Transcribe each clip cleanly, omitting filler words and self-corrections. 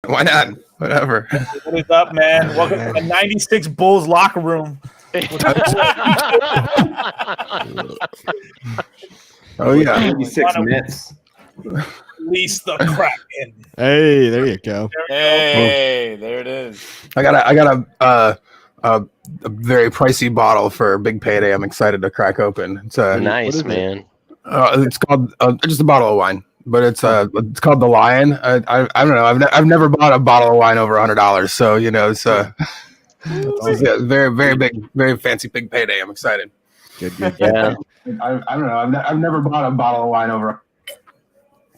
Why not? Whatever. What is up, man? Welcome to the 96 Bulls locker room. Oh yeah, 96 Mets. Release the Kraken. Hey, there you go. Hey, there it is. I got a very pricey bottle for big payday. I'm excited to crack open. It's Nice, man. It's called just a bottle of wine, but it's called the Lion. I don't know. I've never bought a bottle of wine over $100, so you know it's it's very very big, very fancy big payday. I'm excited. Good. Yeah. I don't know. I've never bought a bottle of wine over.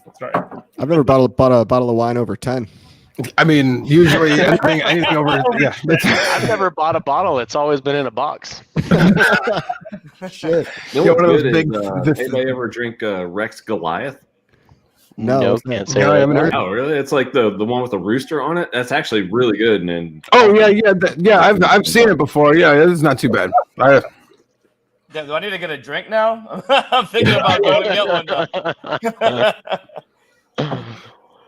That's right. I've never bought a bottle of wine over 10. I mean, usually anything over. Yeah. I've never bought a bottle. It's always been in a box. Shit. You know Yeah, what's one of those good big- is, anybody ever drink Rex Goliath? No, can't say No, I that. haven't heard. Oh, really? It's like the one with the rooster on it. That's actually really good. And Oh yeah. I've seen it before. Yeah, it's not too bad. Do I need to get a drink now? I'm thinking about going to get one. Now.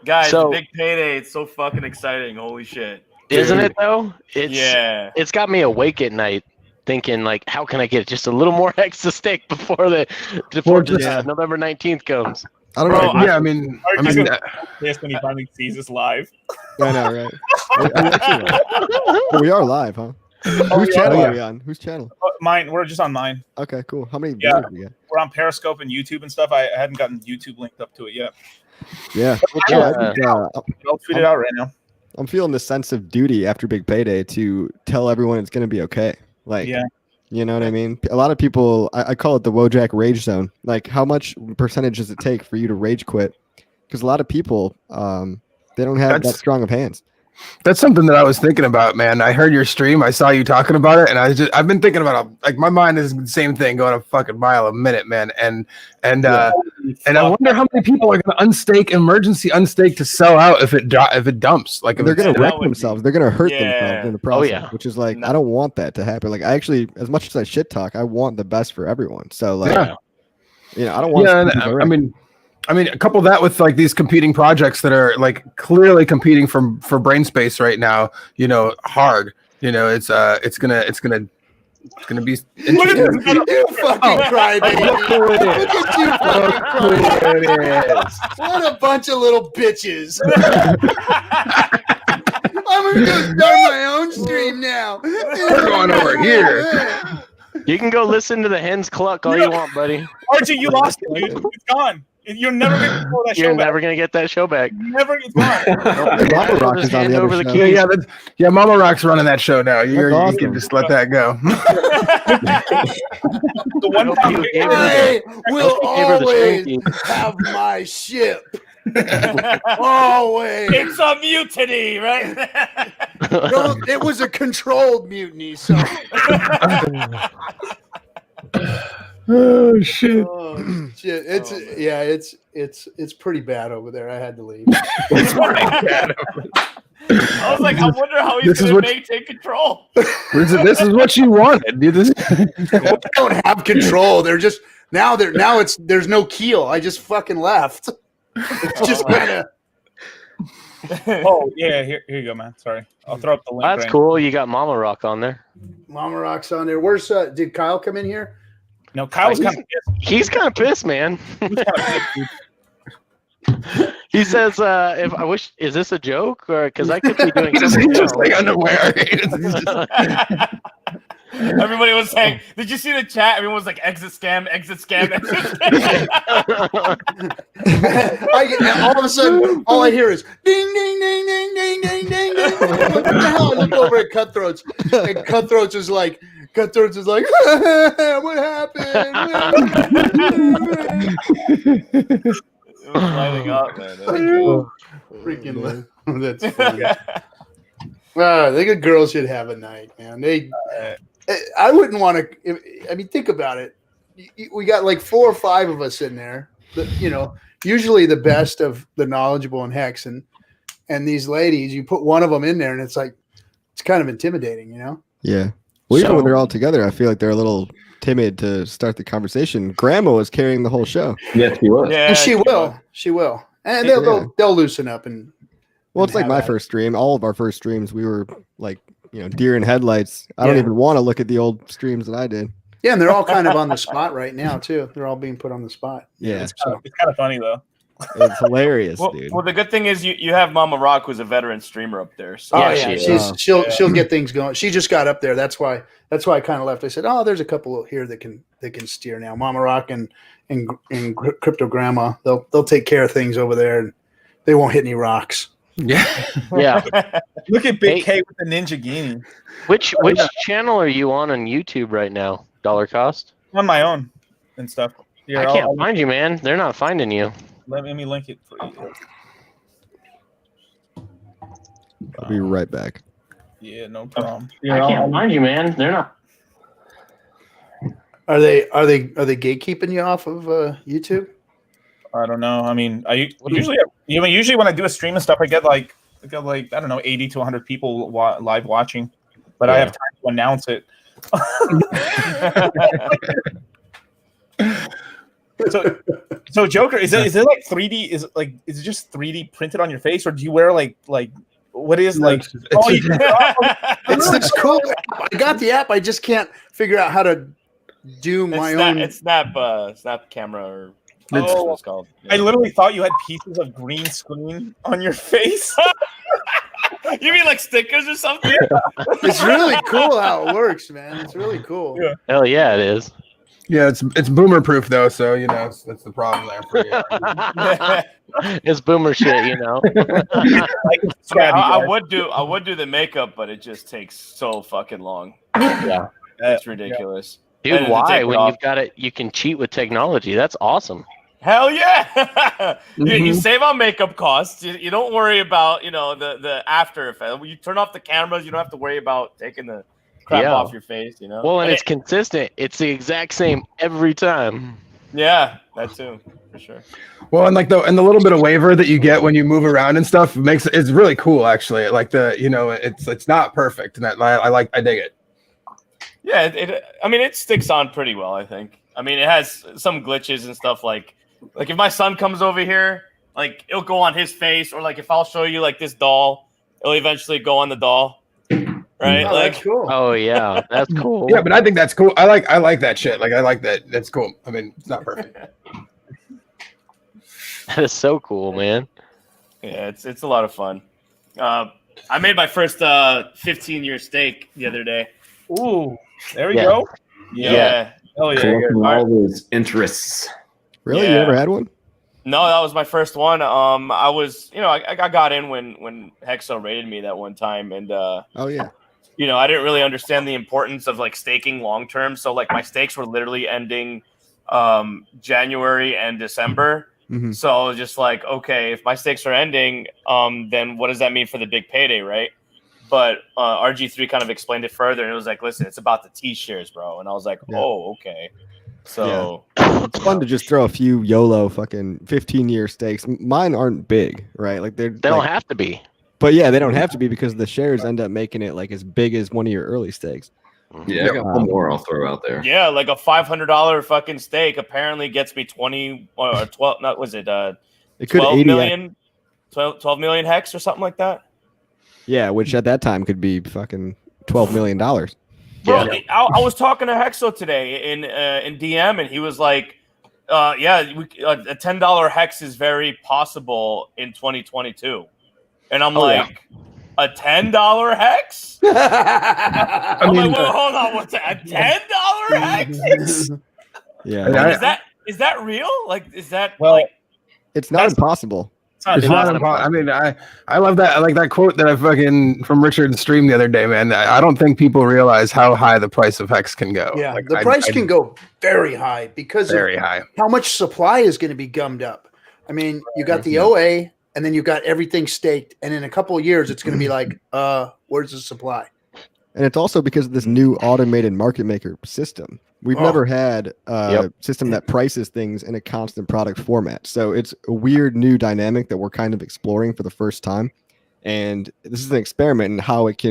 Guys, So- big payday. It's so fucking exciting. Holy shit. Isn't it though? Yeah. It's got me awake at night thinking like, how can I get just a little more extra steak before November 19th comes? I don't Bro, know. Yeah, I mean, Yes, when he finally sees us live. I know, right? We are live, huh? Whose yeah, channel yeah. are we on? Whose channel? Mine. We're just on mine. Okay, cool. How many Yeah. viewers we got? We're on Periscope and YouTube and stuff. I hadn't gotten YouTube linked up to it yet. Yeah. Yeah. I think, I'll tweet it out right now. I'm feeling the sense of duty after Big Payday to tell everyone it's going to be okay. Like, Yeah. you know what I mean? A lot of people, I call it the Wojak rage zone. Like, how much percentage does it take for you to rage quit? Because a lot of people, they don't have that strong of hands. that's something that I was thinking about, man. I heard your stream. I saw you talking about it, and I've been thinking about it. Like my mind is the same thing, going a fucking mile a minute, man. And I wonder how many people are going to emergency unstake to sell out if it dumps. Like if They're going to that wreck would be- themselves. They're going to hurt Yeah. themselves in the process, yeah. which is like, I don't want that to happen. Like, I actually, as much as I shit talk, I want the best for everyone. So, like, Yeah. you know, I don't want. Yeah, people to and, wreck. I mean, couple that with like these competing projects that are like clearly competing for brain space right now. You know, hard. You know, it's gonna be interesting. You fucking crybaby. Look who it is. Look at you fucking Look crybaby. who it is. What a bunch of little bitches. I'm gonna go start my own stream now. We're going over here. You can go listen to the hens cluck all you want, buddy. Archie, you lost it, dude. It's gone. You're never going to pull that show You're back. never gonna get that show back. Never. It's gone. Mama Rock Just is on hand the over other the show. keys. Yeah, Mama Rock's running that show now. You awesome. can just let that go. The one time You gave her I will you gave her the string always have my ship. Always. It's a mutiny, right? No, it was a controlled mutiny. So. Oh shit! Oh, shit. It's pretty bad over there. I had to leave. I was like, I wonder how he's This is going to what- maintain control. This is what you wanted. Dude. I don't have control. They're just now there's no keel. I just fucking left. It's just kind of. Oh yeah, here you go, man. Sorry, I'll throw up the link. That's right cool. You got Mama Rock on there. Mama Rock's on there. Where's did Kyle come in here? now. No, Kyle's kind of pissed. He's kind of pissed, man. He says, "If I wish, is this a joke or because I could be doing He's something just else." like underwear. He's just- Everybody was saying, did you see the chat? Everyone was like, exit scam, exit scam, exit scam. And all of a sudden, all I hear is ding, ding, ding, ding, ding, ding, ding, ding. What the hell? I look over at Cutthroats, and Cutthroats is like, what happened? It was lighting up, man. Freaking, that's funny. I think a girl should have a night, man. I wouldn't want to. I mean, think about it. We got like 4 or 5 of us in there. You know, usually the best of the knowledgeable and Hex, and these ladies. You put one of them in there, and it's like it's kind of intimidating, you know. Yeah. Well, even when they're all together, I feel like they're a little timid to start the conversation. Grandma is carrying the whole show. yes, he was. Yeah, And she will, and they'll loosen up, and Well, it's like my first stream. All of our first streams, we were like, deer in headlights. I don't even want to look at the old streams that I did. Yeah, and they're all kind of on the spot right now too. They're all being put on the spot. Yeah, It's kind of funny though. it's hilarious, Well, dude. well, the good thing is you have Mama Rock, who's a veteran streamer up there. So. Oh Yeah, yeah, she'll get things going. She just got up there. That's why I kind of left. I said, oh, there's a couple here that can steer now. Mama Rock and Crypto Grandma, they'll take care of things over there, and they won't hit any rocks. Yeah. Yeah. Look at Big K with the Ninja Guinea. Which channel are you on YouTube right now? Dollar cost? On my own and stuff. Here, I can't find you, man. They're not finding you. Let me link it for you. I'll be right back. Yeah, no problem. I can't find you, man. They're not. Are they gatekeeping you off of YouTube? I don't know. I mean, usually when I do a stream and stuff, I get like I don't know, 80 to 100 people live watching, but I have time to announce it. So Joker, is it like 3D? Is it just 3D printed on your face, or do you wear like what is like? It's this cool app. I got the app. I just can't figure out how to do my own. It's Snap camera or what it's called. I literally thought you had pieces of green screen on your face. You mean like stickers or something? It's really cool how it works, man. It's really cool. Yeah. Hell yeah, it is. Yeah, it's boomer proof though, so that's the problem there for you. It's boomer shit, I would do the makeup, but it just takes so fucking long. Yeah. It's ridiculous. Dude, why? When you've got it, you can cheat with technology. That's awesome. Hell yeah! You save on makeup costs. You don't worry about the after effect. When you turn off the cameras, you don't have to worry about taking the crap off your face. Well, and it's consistent. It's the exact same every time. Yeah, that too, for sure. Well, and the little bit of waiver that you get when you move around and stuff it's really cool actually. Like it's not perfect, and I dig it. Yeah, it sticks on pretty well, I think. I mean, it has some glitches and stuff like if my son comes over here, like it'll go on his face, or like if I'll show you like this doll, it'll eventually go on the doll. Right? Oh, that's cool. Oh yeah, that's cool. Yeah, but I think that's cool. I like that shit. Like I like that. That's cool. I mean, it's not perfect. That is so cool, man. Yeah, it's a lot of fun. I made my first 15-year stake the other day. Ooh, there we go. Yeah. Hell yeah. Collecting all those interests. Really? Yeah. You ever had one? No, that was my first one. I was, I got in when Hexo rated me that one time, and Oh yeah. I didn't really understand the importance of like staking long term. So like my stakes were literally ending January and December. Mm-hmm. So I was just like, okay, if my stakes are ending, then what does that mean for the big payday, right? But RG3 kind of explained it further, and it was like, listen, it's about the T shares, bro. And I was like, oh, okay. So it's fun to just throw a few YOLO fucking 15-year stakes. Mine aren't big, right? Like they don't have to be. But yeah, they don't have to be because the shares end up making it like as big as one of your early stakes. Yeah, I got one more I'll throw out there. yeah, like a $500 fucking stake apparently gets me 20 or 12. Not was it? It could 12 80 million, 12 million hex or something like that. Yeah, which at that time could be fucking $12 million. Bro, I was talking to Hexo today in DM, and he was like, a $10 hex is very possible in 2022. And I'm a $10 hex? I'm like, well, hold on, what's that? A $10 hex? Yeah. Is that real? Like, is that it's not impossible. It's not impossible. I mean, I love that. I like that quote that I fucking from Richard's stream the other day, man. I don't think people realize how high the price of hex can go. Yeah, like, the price can go very high because very high. How much supply is going to be gummed up? I mean, you got the OA, and then you got everything staked, and in a couple of years, it's going to be like, where's the supply? And it's also because of this new automated market maker system. We've never had a system that prices things in a constant product format. So it's a weird new dynamic that we're kind of exploring for the first time. And this is an experiment in how it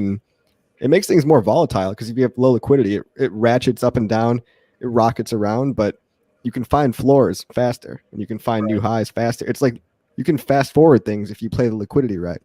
makes things more volatile, because if you have low liquidity, it ratchets up and down, it rockets around, but you can find floors faster and you can find new highs faster. It's like you can fast forward things if you play the liquidity right.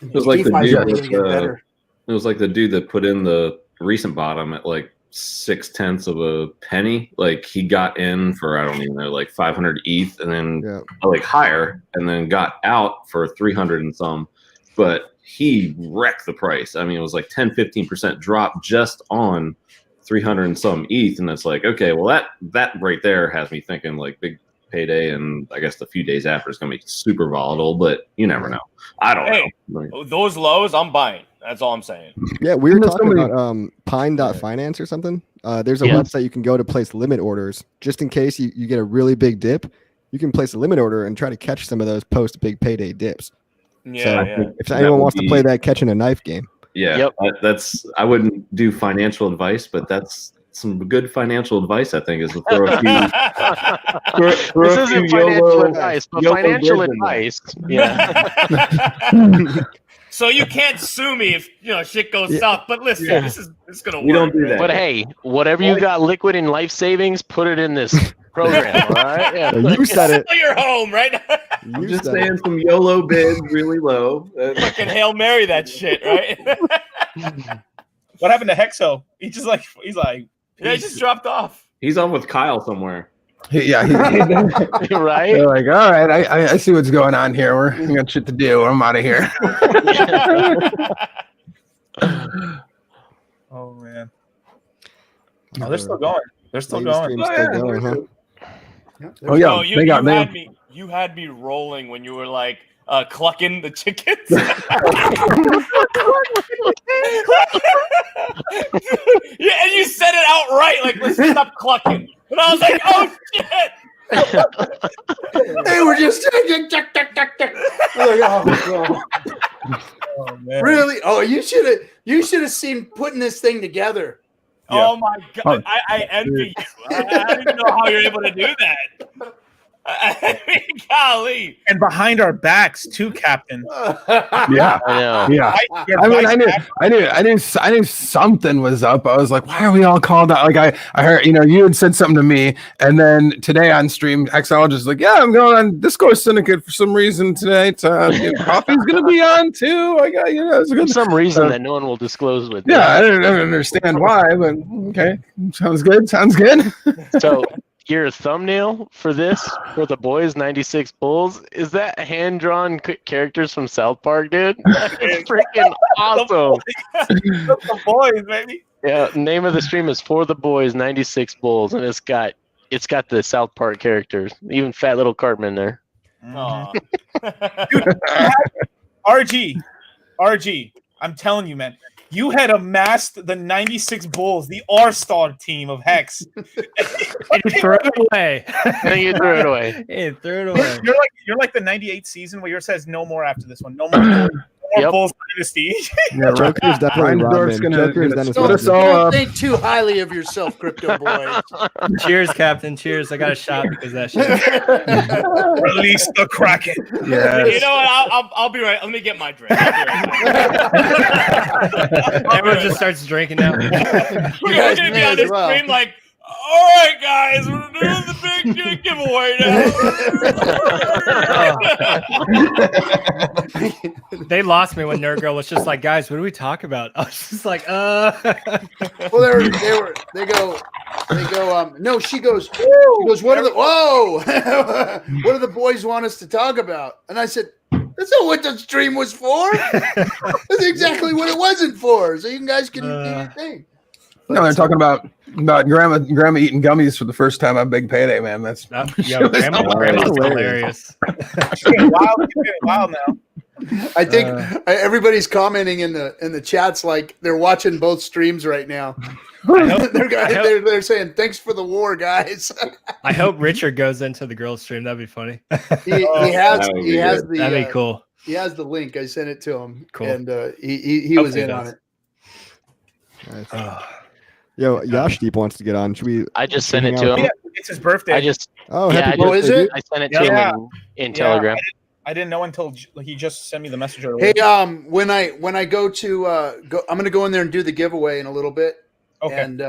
It was like the DeFi's dude only gonna get better. It was like the dude that put in the recent bottom at like 0.6 of a penny. Like he got in for, I don't even know, like 500 ETH and then like higher, and then got out for 300 and some. But he wrecked the price. I mean, it was like 10-15% drop just on 300 and some ETH. And it's like, okay, well that right there has me thinking like big payday, and I guess the few days after is going to be super volatile, but you never know. I don't know. Those lows, I'm buying. That's all I'm saying. Yeah, we were talking about Pine.finance or something. There's a website you can go to place limit orders just in case you get a really big dip. You can place a limit order and try to catch some of those post big payday dips. If anyone wants to play that catching a knife game. Yeah, I wouldn't do financial advice, but that's some good financial advice, I think, is to throw a few. This isn't financial advice, but financial advice. Yeah. So you can't sue me if shit goes south. But listen, this is gonna work. We don't do that. But hey, whatever you got liquid in life savings, put it in this program. All right? Yeah. You said it. Sell your home, right? I'm just saying some YOLO bids really low. Fucking Hail Mary that shit, right? What happened to Hexo? He's like. Yeah, he just dropped off. He's on with Kyle somewhere. Yeah, right. They're like, all right, I see what's going on here. We got shit to do. I'm out of here. Oh man. Oh, they're still going. They're still going. Oh yeah, you had me rolling when you were like clucking the chickens. Yeah, and you said it outright, like, let's stop clucking. And I was like, oh shit. They were just Oh, man. really? Oh, you should have seen putting this thing together. Yeah. Oh my god, I envy you. I don't even know how you're able to do that. I mean, golly. And behind our backs too, Captain. Yeah, I know. Yeah. I knew something was up. I was like, why are we all called out? Like I heard, you had said something to me, and then today on stream, Hexologist like, yeah, I'm going on Discourse Syndicate for some reason tonight. Coffee's gonna be on too. I got it's good. For some reason that no one will disclose with. Yeah, I don't understand why, but okay, sounds good. So your thumbnail for this, for the BOYZ-96 Bulls, is that hand-drawn characters from South Park, dude? It's freaking awesome. The boys, baby. Yeah, name of the stream is For the BOYZ-96 Bulls, and it's got the South Park characters, even fat little Cartman there. Dude, RG, I'm telling you, man. You had amassed the 96 Bulls, the R-Star team of Hex. And you threw it away. And you threw it away. You're like the 98 season where yours says no more after this one. No more Bulls Dynasty. Yeah, Joker's definitely Rodman. Joker's Dennis Don't think too highly of yourself, Crypto Boy. Cheers, Captain. Cheers. I got a shot because of that shit. Release the Kraken. Yeah. You know what? I'll be right. Let me get my drink. Everyone just starts drinking now. We're gonna be on this stream like, all right, guys, we're doing the big giveaway now. They lost me when Nerd Girl was just like, guys, what do we talk about? I was just like, Well, they go. No, she goes. What do the boys want us to talk about? And I said, that's not what the stream was for. That's exactly what it wasn't for. So you guys can do your thing. No, they're talking about grandma eating gummies for the first time on Big Payday, man. That's grandma's hilarious. Wild now. I think everybody's commenting in the chats like they're watching both streams right now. They're saying thanks for the war, guys. I hope Richard goes into the girls' stream. That'd be funny. He has the that'd be cool. He has the link. I sent it to him, cool. and he was in on it. Nice. Yo, Yashdeep wants to get on. Should we? I just sent it to him. Yeah, it's his birthday. Happy is birthday, it? I sent it to him in Telegram. I didn't know until he just sent me the message earlier. Hey, when I go to I'm gonna go in there and do the giveaway in a little bit. Okay. And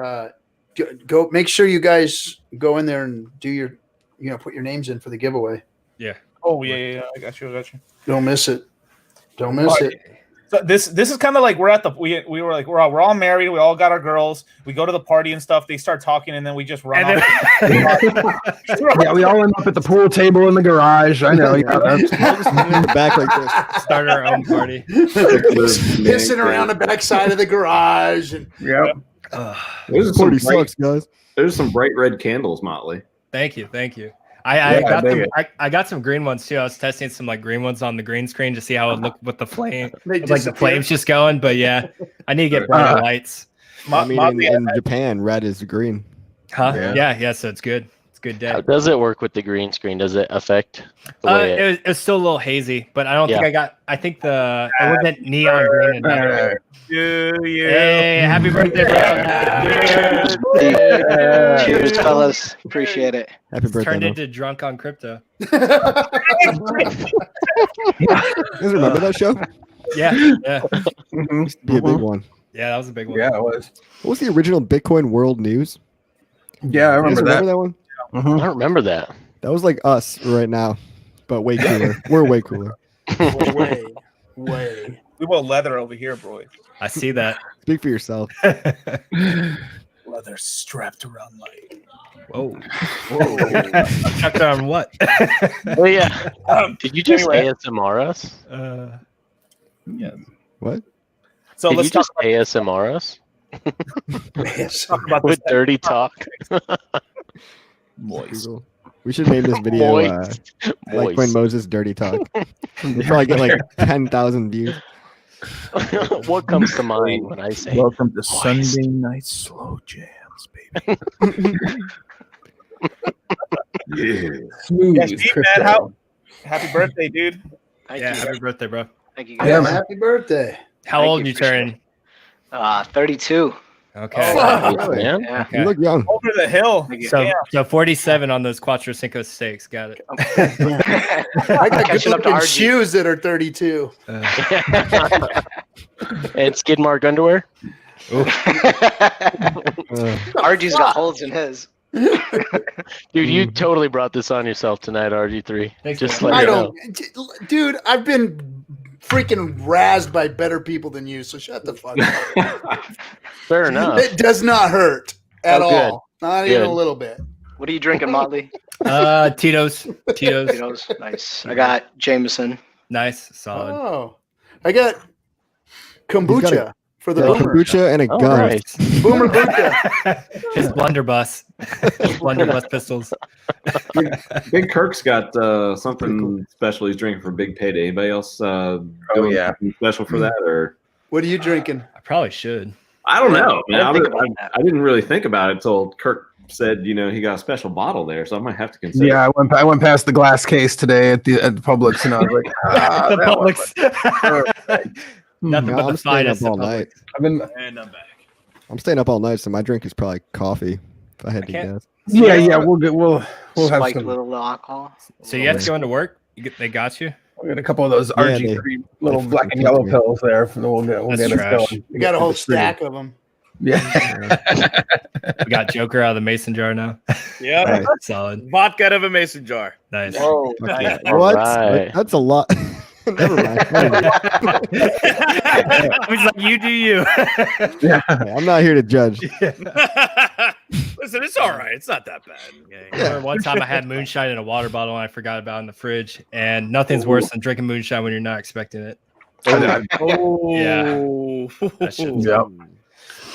go make sure you guys go in there and do your, put your names in for the giveaway. Yeah. Oh yeah. I got you. Don't miss it. Don't miss it. So this is kind of like we're at the we were like we're all married, we all got our girls, we go to the party and stuff, they start talking and then we just run off. Yeah, we all end up at the pool table in the garage. I know. Yeah, that's in the back like this. Start our own party. Pissing around the backside of the garage. And yep. There's Party sucks, guys. There's some bright red candles, Motley. Thank you. I got some green ones too. I was testing some like green ones on the green screen to see how it would look with the flame, like the flames just going. But yeah, I need to get brighter lights. I mean, in Japan, red is green. Huh? Yeah. So it's good. It's a good day. How does it work with the green screen? Does it affect? It was still a little hazy, but I don't think I think it wasn't neon green enough. Hey, happy birthday, bro! Cheers, fellas. Appreciate it. Happy birthday. Turned into drunk on crypto. You guys remember that show? Yeah. Used to be a big one. Yeah, that was a big one. Yeah, it was. What was the original Bitcoin World News? Yeah, I remember that. Remember that one? I don't remember that. That was like us right now, but way cooler. We're way cooler. way. We want leather over here, bro. I see that. Speak for yourself. Leather strapped around like. Whoa. Chucked on what? Oh yeah. Did you just ASMR us? Yeah. What? So Did let's you just ASMR us? talk about With this. dirty talk. Google. We should name this video like when Moses dirty talk. We'll probably get like 10,000 views. What comes to mind when I say Welcome to Sunday Night Slow Jams, baby. Smooth. Yeah, Steve, man, happy birthday, dude. Thank Yeah, you. happy birthday, bro. Thank you, Yeah, guys. man. Happy birthday. How Thank old you, you appreciate turning? 32. Okay. man? Yeah. You look young. Over the hill. Thank you. So 47 on those Cuatro Cinco steaks. Got it. I got Catching up to good RG. shoes that are 32. And skid mark underwear? RG's got holes in his. Dude, you totally brought this on yourself tonight, RG3. Thanks, Just man. let I you know. don't, dude. I've been freaking razzed by better people than you, so shut the fuck up. Fair enough. It does not hurt at Oh, good. all. Not even Good. a little bit. What are you drinking, Motley? Tito's. Tito's. Nice. I got Jameson. Nice. Solid. Oh, I got kombucha He's got for the A boomer. kombucha and a Oh, gun. nice. Boomer kombucha. His blunderbuss. His blunderbuss pistols. Big Kirk's got something special he's drinking for Big Payday. Anybody else doing something special for that? Or What are you drinking? I probably should. I don't know, man. I didn't think about that. I didn't really think about it until Kirk said, he got a special bottle there, so I might have to consider. Yeah, I went past the glass case today at the Publix, and I was like, The that one Publix. Nothing No, but I'm the staying finest. up all at Publix. night. I've been, And I'm back. I'm staying up all night, so my drink is probably coffee. If I had to can't- guess. yeah, we'll have Spiked some. little alcohol. So you have to go into work? They got you? We got a couple of those Yeah, RG3 little they black and yellow me. pills there. We'll get That's us trash. going. We got a whole stack of them. Yeah. We got Joker out of the mason jar now. Yeah, Right. Solid. vodka out of a mason jar. Nice. Whoa. Fuck yeah. All What? right. That's a lot. Never mind. He's like, you do you. Yeah. I'm not here to judge. Listen, it's all right. It's not that bad. I remember one time I had moonshine in a water bottle and I forgot about it in the fridge. And nothing's worse than drinking moonshine when you're not expecting it. Oh, Yeah. That shit's Yep.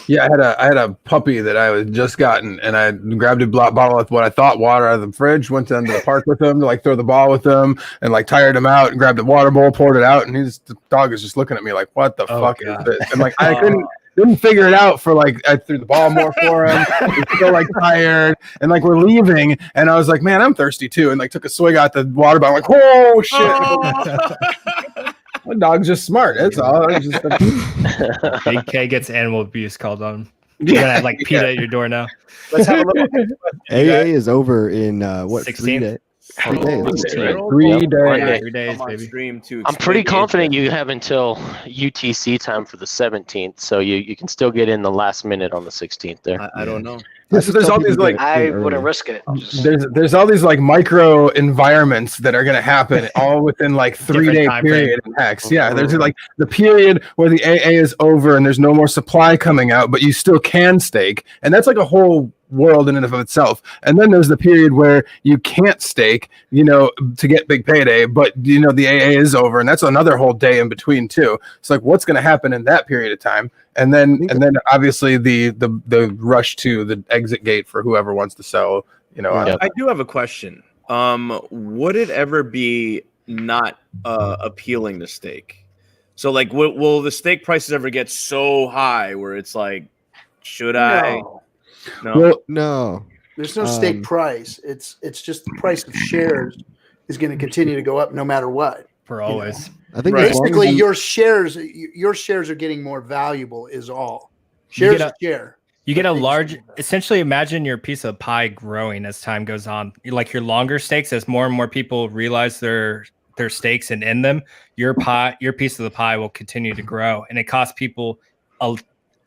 Yeah, I had a puppy that I was just gotten, and I grabbed a bottle of what I thought water out of the fridge, went down to the park with him to like throw the ball with him, and like tired him out, and grabbed the water bowl, poured it out, and the dog is just looking at me like, "What the fuck God. is this?" And like I couldn't figure it out for like I threw the ball more for him. He's still like tired, and like we're leaving, and I was like, "Man, I'm thirsty too," and like took a swig out the water bottle, like, "Whoa, shit!" My dog's just smart. That's all. I was just like, Big K gets animal abuse called on him. You're gonna have like PETA at your door now. Let's have a little. AA is over in what 16th? 3 days? 3 days. 3 days. 3 days, I'm on baby. stream too. I'm pretty confident you have until UTC time for the 17th, so you can still get in the last minute on the 16th there. I don't know. there's all these like I wouldn't risk it. there's all these like micro environments that are going to happen all within like 3-day period in Hex. Yeah, there's like the period where the AA is over and there's no more supply coming out, but you still can stake, and that's like a whole world in and of itself. And then there's the period where you can't stake, to get big payday, but the AA is over, and that's another whole day in between too. It's like what's going to happen in that period of time, and then obviously the rush to the exit gate for whoever wants to sell. I do have a question. Would it ever be not appealing to stake? So like, will the stake prices ever get so high where it's like, should I? No. Well, no. There's no stake price. It's just the price of shares is going to continue to go up no matter what. For always. I think basically your shares are getting more valuable is all. Shares share. You get a large, essentially imagine your piece of pie growing as time goes on. Like your longer stakes, as more and more people realize their stakes and end them, your piece of the pie will continue to grow. And it costs people a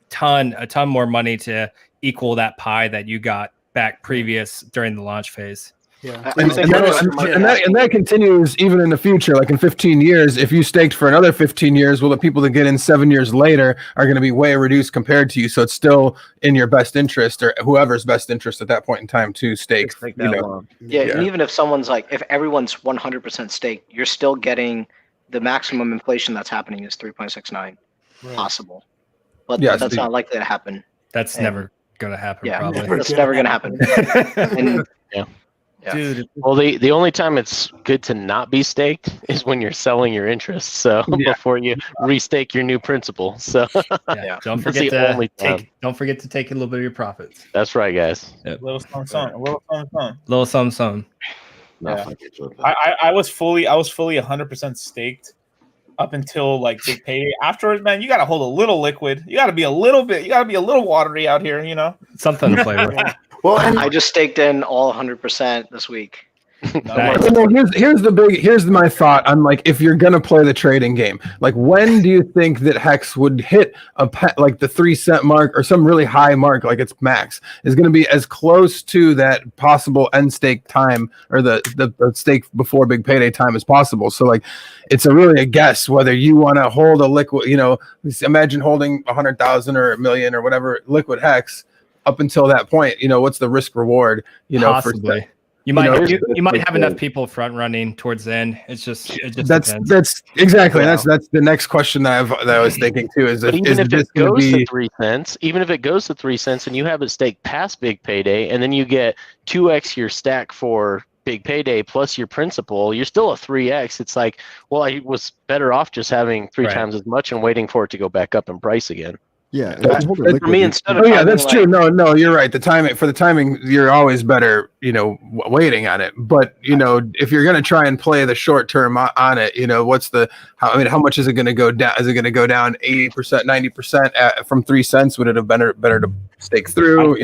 ton more money to equal that pie that you got back previous during the launch phase. Yeah, and that continues even in the future. Like in 15 years, if you staked for another 15 years, well, the people that get in 7 years later are going to be way reduced compared to you. So it's still in your best interest, or whoever's best interest at that point in time, to stake. And even if someone's like, if everyone's 100% staked, you're still getting the maximum inflation that's happening is 3.69 possible, but that's not likely to happen. That's never going to happen. Yeah, probably. that's never going to happen. Dude. Well, the only time it's good to not be staked is when you're selling your interest. So before you restake your new principal. So don't forget to take a little bit of your profits. That's right, guys. Little something. Little something. Yeah. I was fully 100% staked up until like big payday. Afterwards, man, you got to hold a little liquid. You got to be a little watery out here, Something to play with. Well, I just staked in all 100% this week. Here's my thought on like, if you're gonna play the trading game, like when do you think that Hex would hit like the 3 cent mark or some really high mark, like its max is going to be as close to that possible end stake time or the stake before big payday time as possible? So like, it's really a guess whether you want to hold a liquid, imagine holding 100,000 or 1 million or whatever liquid Hex up until that point. What's the risk reward? Possibly. You might have enough people front running towards the end. It just depends. That's exactly. Yeah. That's the next question that I was thinking too. Even if it goes to 3 cents, even if it goes to 3 cents, and you have it staked past big payday, and then you get 2x your stack for big payday plus your principal, you're still a 3x. It's like, well, I was better off just having 3 times as much and waiting for it to go back up in price again. Yeah, for me, instead of that's true. No, you're right. The timing, you're always better, waiting on it. But if you're gonna try and play the short term on it, how much is it gonna go down? Is it gonna go down 80%, 90% from 3 cents? Would it have been better to stake through?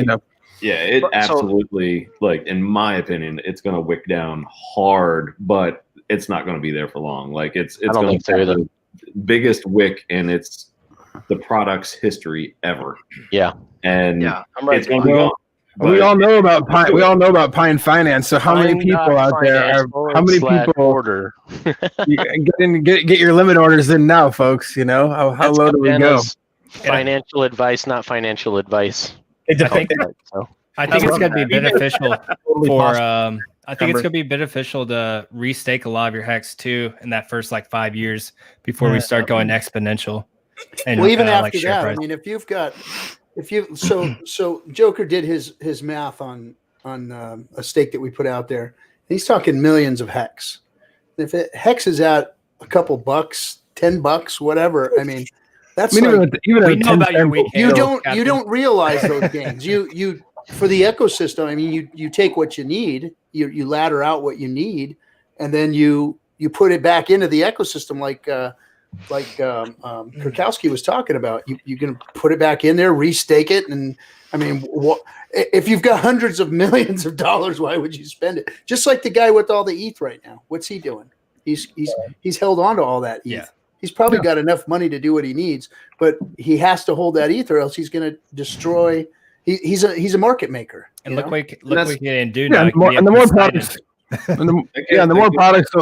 Yeah, it absolutely, like in my opinion, it's gonna wick down hard, but it's not gonna be there for long. Like it's gonna be the biggest wick in its the product's history ever. Yeah. And I'm ready. It's going to be gone. We all know about Pine Finance. So how many people out there how many people order? get your limit orders in now, folks? How low do we go? Financial advice, not financial advice. I think it's going to be beneficial for I think it's going to be beneficial to restake a lot of your Hex too in that first like 5 years before we start going exponential. And, well, even after like that, price. I mean, so Joker did his math on a stake that we put out there. He's talking millions of Hex. If Hex is at a couple bucks, $10, whatever, I mean, that's even we know about your weekend. You don't realize those gains. You for the ecosystem. I mean, you take what you need, you ladder out what you need, and then you put it back into the ecosystem like Kurkowski was talking about. You're going to put it back in there, restake it, and I mean, if you've got hundreds of millions of dollars, why would you spend it? Just like the guy with all the ETH right now. What's he doing? He's held on to all that ETH. Yeah. He's probably got enough money to do what he needs, but he has to hold that ETH, or else he's going to destroy he's a market maker. And look what we can do Yeah, now. and the more products. And the more products,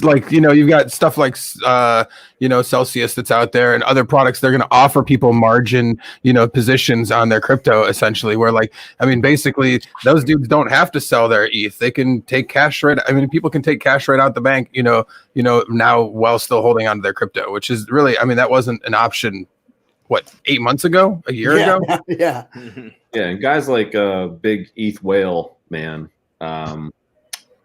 like you've got stuff like Celsius that's out there, and other products. They're going to offer people margin, positions on their crypto, essentially. Where basically, those dudes don't have to sell their ETH. They can take cash right. People can take cash right out the bank. Now while still holding on to their crypto, which is really, that wasn't an option. What, 8 months ago, a year ago? Yeah. Yeah, and guys like Big ETH Whale, man.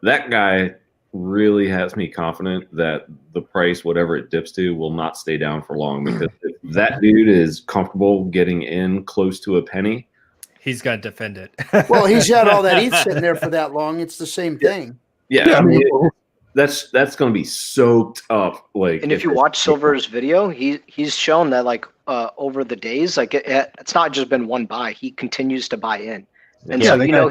That guy really has me confident that the price, whatever it dips to, will not stay down for long, because if that dude is comfortable getting in close to a penny, he's got to defend it. Well, he's had all that ETH sitting there for that long. It's the same thing. Yeah, that's going to be soaked up. And if you watch Silver's video, he's shown that over the days, it's not just been one buy. He continues to buy in. And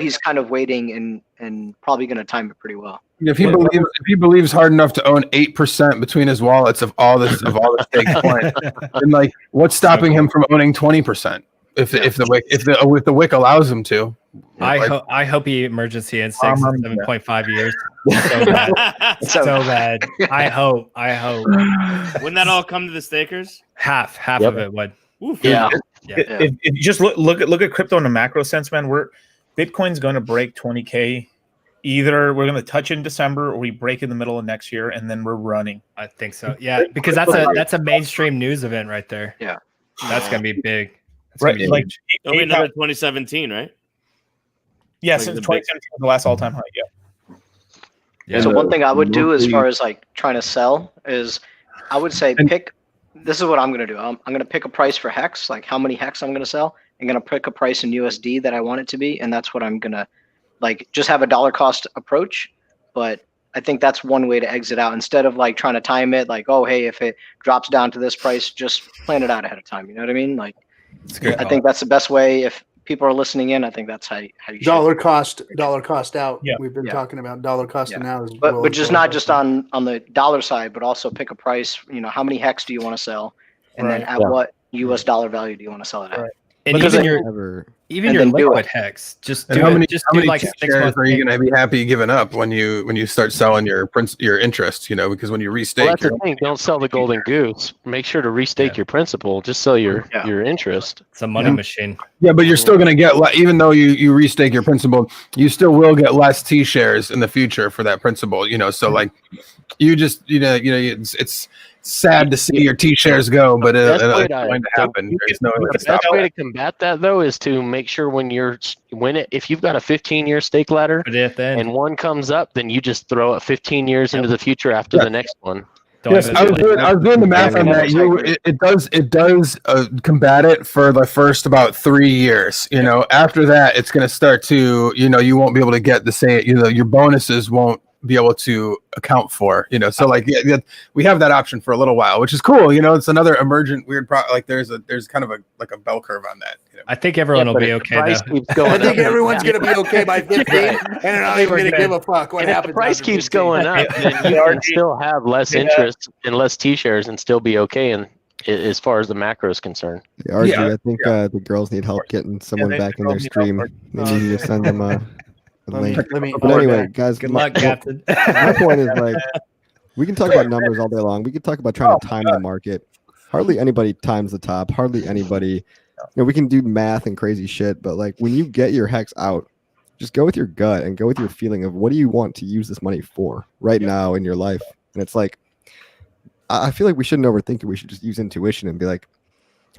he's kind of waiting and probably going to time it pretty well. If he believes hard enough to own 8% between his wallets of all the stake coins, then what's stopping him from owning 20%? If the wick allows him to. I hope he emergency in 7.5 years. So bad. So bad. I hope. Wouldn't that all come to the stakers? Half of it would. Oof. Yeah. If you just look at crypto in a macro sense, man, Bitcoin's going to break 20K. Either we're going to touch in December, or we break in the middle of next year, and then we're running. I think so. Yeah, because that's a mainstream news event right there. Yeah, that's going to be big. Right, it'll be another 2017, right? Yeah, since 2017 was the last all-time high. Yeah. So one thing I would do as far as trying to sell is, I would say this is what I'm going to do. I'm going to pick a price for Hex, how many Hex I'm going to sell. I'm going to pick a price in USD that I want it to be, and that's what I'm going to just have a dollar cost approach. But I think that's one way to exit out, instead of trying to time it. Hey, if it drops down to this price, just plan it out ahead of time. You know what I mean? I think that's the best way. If people are listening in, I think that's how you should. Dollar cost out. Yeah. We've been talking about dollar cost now. But just not just on the dollar side, but also pick a price. How many Hex do you want to sell, and then at what US dollar value do you want to sell it at? Right. And even your liquid Hex, just do how many 6 shares are you going to be happy giving up when you start selling your interest? Because when you restake, that's the thing. Don't sell the golden goose. Make sure to restake your principal. Just sell your interest. It's a money machine. Yeah, but you're still going to get, even though you restake your principal, you still will get less T shares in the future for that principal. So you just it's sad to see your T shares go, but it's going to happen. There's no way to stop the best way to combat that, though, is to make sure if you've got a 15-year stake ladder and one comes up, then you just throw it 15 years into the future after the next one. Yes, I was doing the math on that. It does combat it for the first about 3 years. After that, it's going to start to you won't be able to get the same. Your bonuses won't be able to account for. So we have that option for a little while, which is cool. It's another emergent weird there's kind of a bell curve on that. I think everyone will be okay. I think everyone's going to be okay by 15, and they're not even going to give a fuck what happens. If the price keeps going up, then you can still have less interest and less T shares and still be okay. And as far as the macro is concerned, I think the girls need help getting someone back in their stream. Maybe you just send them a link. But anyway, guys, good luck, Captain. My point is we can talk about numbers all day long. We can talk about trying to time the market. Hardly anybody times the top. Hardly anybody. We can do math and crazy shit, but when you get your Hex out, just go with your gut and go with your feeling of what do you want to use this money for right now in your life. And it's I feel like we shouldn't overthink it. We should just use intuition and be all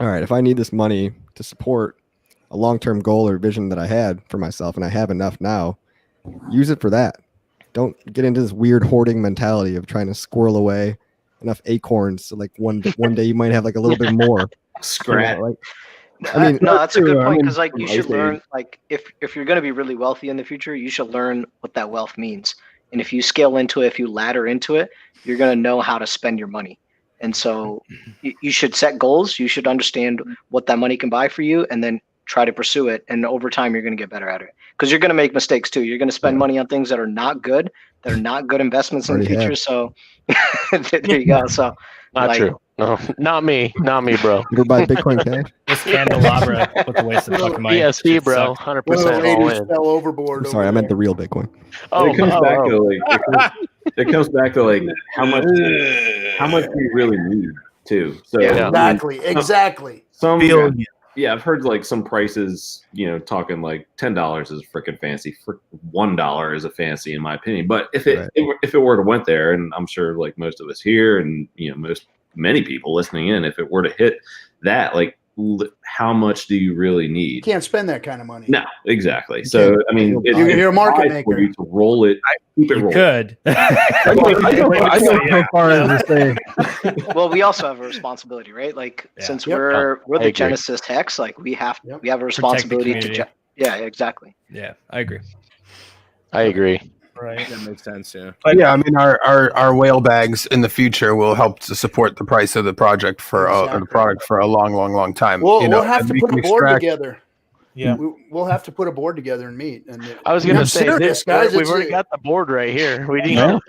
right, if I need this money to support a long-term goal or vision that I had for myself, and I have enough now, use it for that. Don't get into this weird hoarding mentality of trying to squirrel away enough acorns so one day you might have a little bit more. Scratch. No, that's a good point, because you should learn if you're going to be really wealthy in the future, you should learn what that wealth means. And if you scale into it, if you ladder into it, you're going to know how to spend your money. And so you should set goals. You should understand what that money can buy for you, and then try to pursue it. And over time, you're going to get better at it, because you're going to make mistakes too. You're going to spend money on things that are not good investments in the future. So there you go. So not true. No, not me, bro. You ever buy Bitcoin Cash? This candelabra was a waste of fucking money. BSC, Shit bro. sucked. 100% One of the all ladies in. fell overboard. I'm sorry, I meant the real Bitcoin. Oh, it comes back oh. to like it comes back to like how much do you really need too. So Yeah. Exactly. Some yeah, I've heard like some prices, talking like $10 is freaking fancy. For $1 is a fancy in my opinion. But if it were to went there, and I'm sure like most of us here, and many people listening in, if it were to hit that, like how much do you really need? You can't spend that kind of money. No, exactly. So I mean, you're a market maker. For you to roll it, keep it rolling. Could. I go so far as to say. Well, we also have a responsibility, right? Like since we're the Genesis Hex, like we have a responsibility to. Yeah, exactly. Yeah, I agree. Right, that makes sense. Yeah, but yeah, I mean, our whale bags in the future will help to support the price of the project for the product for a long time. We'll have to put a board together. Yeah, we'll have to put a board together and meet. And I was going to say, serious, guys, we've already got the board right here. We need to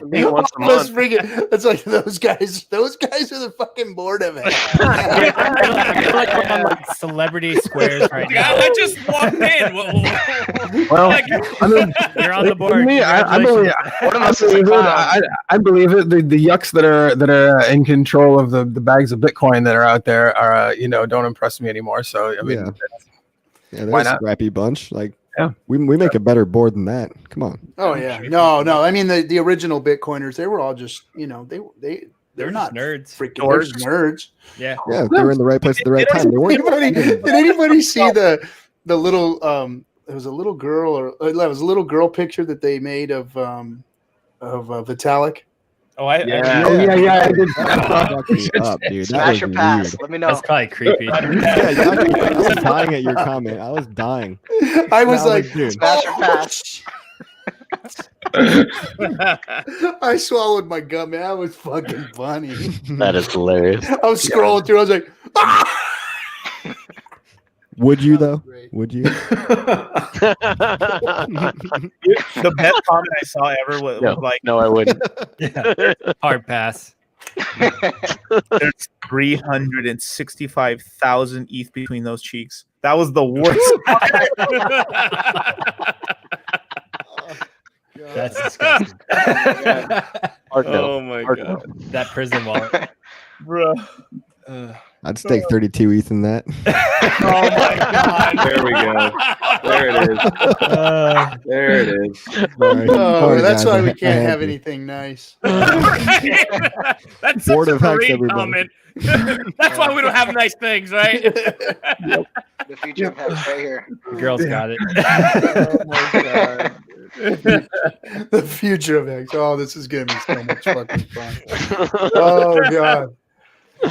meet once a month. It's like those guys. Those guys are the fucking board of it. I feel like we're on like celebrity squares right now. I just walked in. Well, I mean, you're on the board. I believe it. The yucks that are in control of the bags of Bitcoin that are out there are don't impress me anymore. So I mean. Yeah, they're a scrappy bunch. Like, we make a better board than that. Come on. Oh yeah, no. I mean, the original Bitcoiners, they were all just, they're not nerds, freaking nerds. Yeah, they were in the right place at the right time. Did anybody see the little? It was a little girl, or it was a little girl picture that they made of Vitalik. Oh, I did. Dude. Smash or pass. Let me know. That's probably creepy. I was dying at your comment. I was dying. I was like, dude. Smash or pass. I swallowed my gum, man. That was fucking funny. That is hilarious. I was scrolling through. I was like, ah! Would you though? Would you? The best comment I saw ever was like, no, I wouldn't. Hard pass. There's 365,000 ETH between those cheeks. That was the worst. That's disgusting. Oh my god. That prison wallet, bro. I'd stake 32 ETH in that. Oh my god! There we go. There it is. There it is. That's why we can't have anything nice. That's such a great comment. That's why we don't have nice things, right? Yep. The future of Hex right here. Girls got it. Oh my god. The future of Hex. Oh, this is gonna be so much fucking fun. Oh god.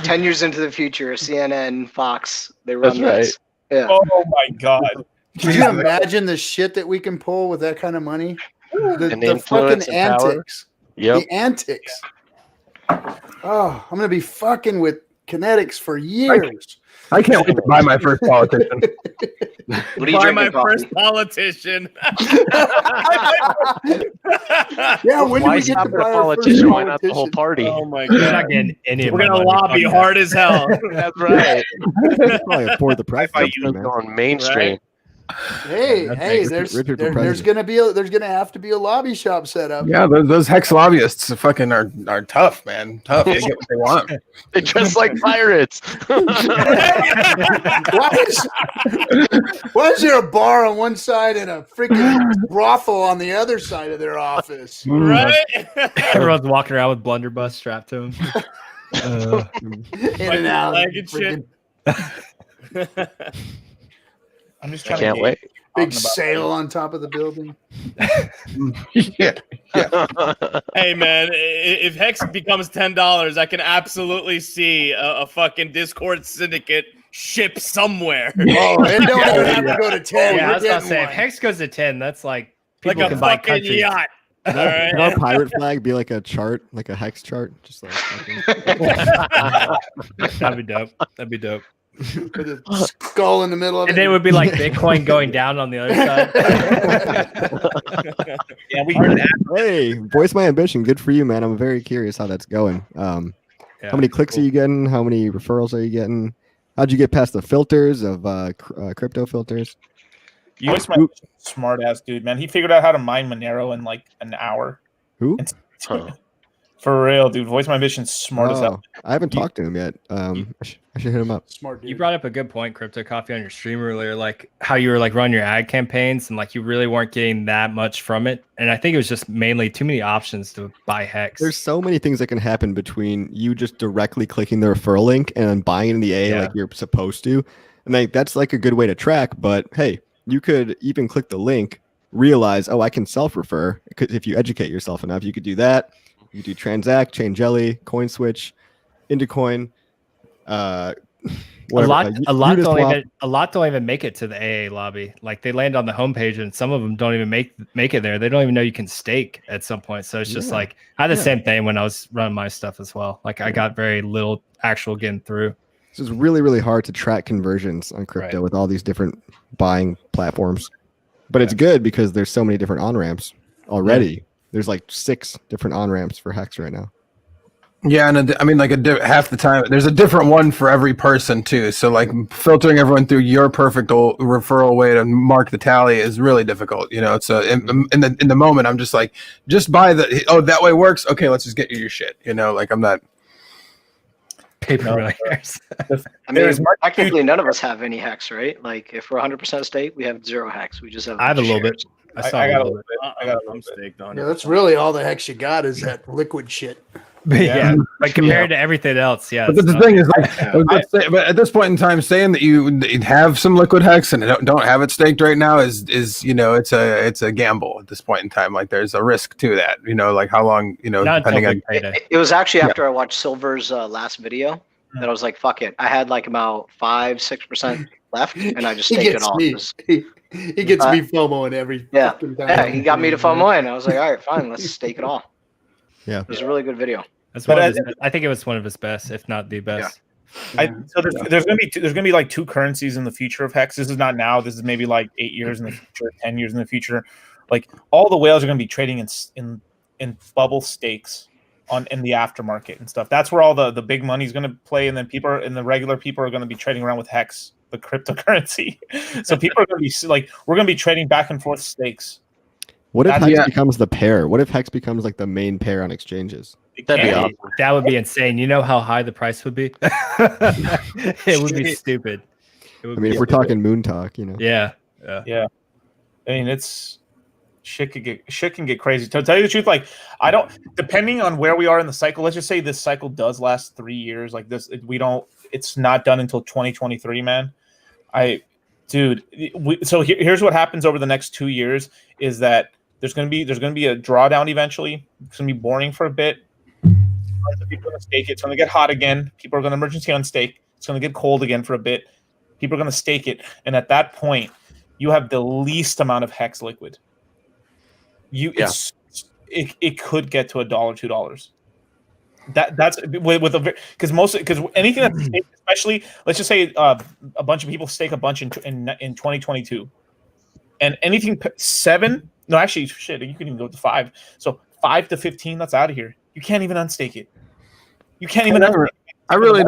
10 years into the future, CNN, Fox, they run this. Right. Yeah. Oh my god. Can you imagine the shit that we can pull with that kind of money? The fucking antics. Yep. The antics. Oh, I'm gonna be fucking with kinetics for years. I can't wait to buy my first politician. What are you Buy drinking? my Coffee? first politician. Yeah, when do Why we get to stop at a buy our first politician? Why not the whole politician? party? Oh my You're god. not getting any of We're my gonna money. lobby Fuck hard as hell. That's right. Probably afford the price. It's going mainstream. Hey, there's gonna have to be a lobby shop set up. Yeah, those Hex lobbyists fucking are tough, man. Tough. They get what they want. They dress like pirates. Why is there a bar on one side and a freaking brothel on the other side of their office? Right? Everyone's walking around with blunderbuss strapped to them. In and out. I'm just trying Can't to wait. Big sail on top of the building. Yeah. Hey man, if Hex becomes $10, I can absolutely see a fucking Discord syndicate ship somewhere. Oh, it don't even have to go to 10. Yeah, I We're was gonna getting say if one. Hex goes to 10, that's like Like people a can buy fucking countries. yacht. All Can right. our pirate flag be like a chart, like a hex chart? Just like That'd be dope. That'd be dope. With a skull in the middle of And it. it would be like Bitcoin going down on the other side. Yeah, we heard that. hey, voice my ambition. Good for you, man. I'm very curious how that's going. How many clicks are you getting? How many referrals are you getting? How'd you get past the filters of crypto filters? Voice my smart ass dude, man. He figured out how to mine Monero in like an hour. Who? For real, dude. Voice my mission smart as hell. I haven't talked to him yet. I should hit him up. Smart dude. You brought up a good point, Crypto Coffee, on your stream earlier, like how you were like running your ad campaigns and like you really weren't getting that much from it. And I think it was just mainly too many options to buy Hex. There's so many things that can happen between you just directly clicking the referral link and then buying in the A like you're supposed to. And like that's like a good way to track. But hey, you could even click the link, realize, oh, I can self-refer. If you educate yourself enough, you could do that. You do Transact, Chain Jelly, Coin Switch, Indocoin. A lot don't even make it to the AA lobby. Like they land on the homepage, and some of them don't even make it there. They don't even know you can stake at some point. So it's just like I had the same thing when I was running my stuff as well. Like I got very little actual getting through. It's just really, really hard to track conversions on crypto with all these different buying platforms. But it's good because there's so many different on-ramps already. Yeah. There's like 6 different on-ramps for Hex right now. Yeah, and I mean, like half the time, there's a different one for every person too. So like filtering everyone through your perfect referral way to mark the tally is really difficult. You know, so in the moment, I'm just like, just buy that way works. Okay, let's just get you your shit. You know, like I'm not. Paper millionaires. I mean, technically, none of us have any Hex, right? Like, if we're 100% stake, we have 0 Hex. We just have. I have a little bit. I got a little bit. I got a little stake. Yeah, that's really all the Hex you got is that liquid shit. Yeah, like compared to everything else, yeah. But the thing is, like, but at this point in time, saying that you have some liquid Hex and don't have it staked right now is you know it's a gamble at this point in time. Like there's a risk to that. You know, like how long depending on. It was actually after I watched Silver's last video that I was like, fuck it. I had like about 5-6% left, and I just staked it all. He gets me FOMO in every fucking time. Yeah, he got me to FOMO, and I was like, all right, fine, let's stake it all. Yeah, it was a really good video. I think it was one of his best, if not the best. Yeah. So there's gonna be like 2 currencies in the future of Hex. This is not now. This is maybe like 8 years in the future, 10 years in the future. Like all the whales are gonna be trading in bubble stakes in the aftermarket and stuff. That's where all the big money is gonna play, and then the regular people are gonna be trading around with Hex, the cryptocurrency. So people are gonna be like, we're gonna be trading back and forth stakes. What if Hex becomes the pair? What if Hex becomes like the main pair on exchanges? That would be insane. You know how high the price would be? It would be stupid. If we're talking moon talk, you know. Yeah. I mean, it's shit can get crazy. To tell you the truth, like depending on where we are in the cycle, let's just say this cycle does last 3 years. Like this, it's not done until 2023, man. So here's what happens over the next 2 years is that there's gonna be a drawdown eventually. It's gonna be boring for a bit. People are gonna stake it. It's gonna get hot again. People are gonna emergency unstake. It's gonna get cold again for a bit. People are gonna stake it, and at that point, you have the least amount of Hex liquid. It could get to $1, $2. That's because anything that's staked, especially let's just say a bunch of people stake a bunch in 2022, and anything 7. No, actually, shit, you can even go to 5. So 5 to 15, that's out of here. You can't even unstake it. You can't even. I really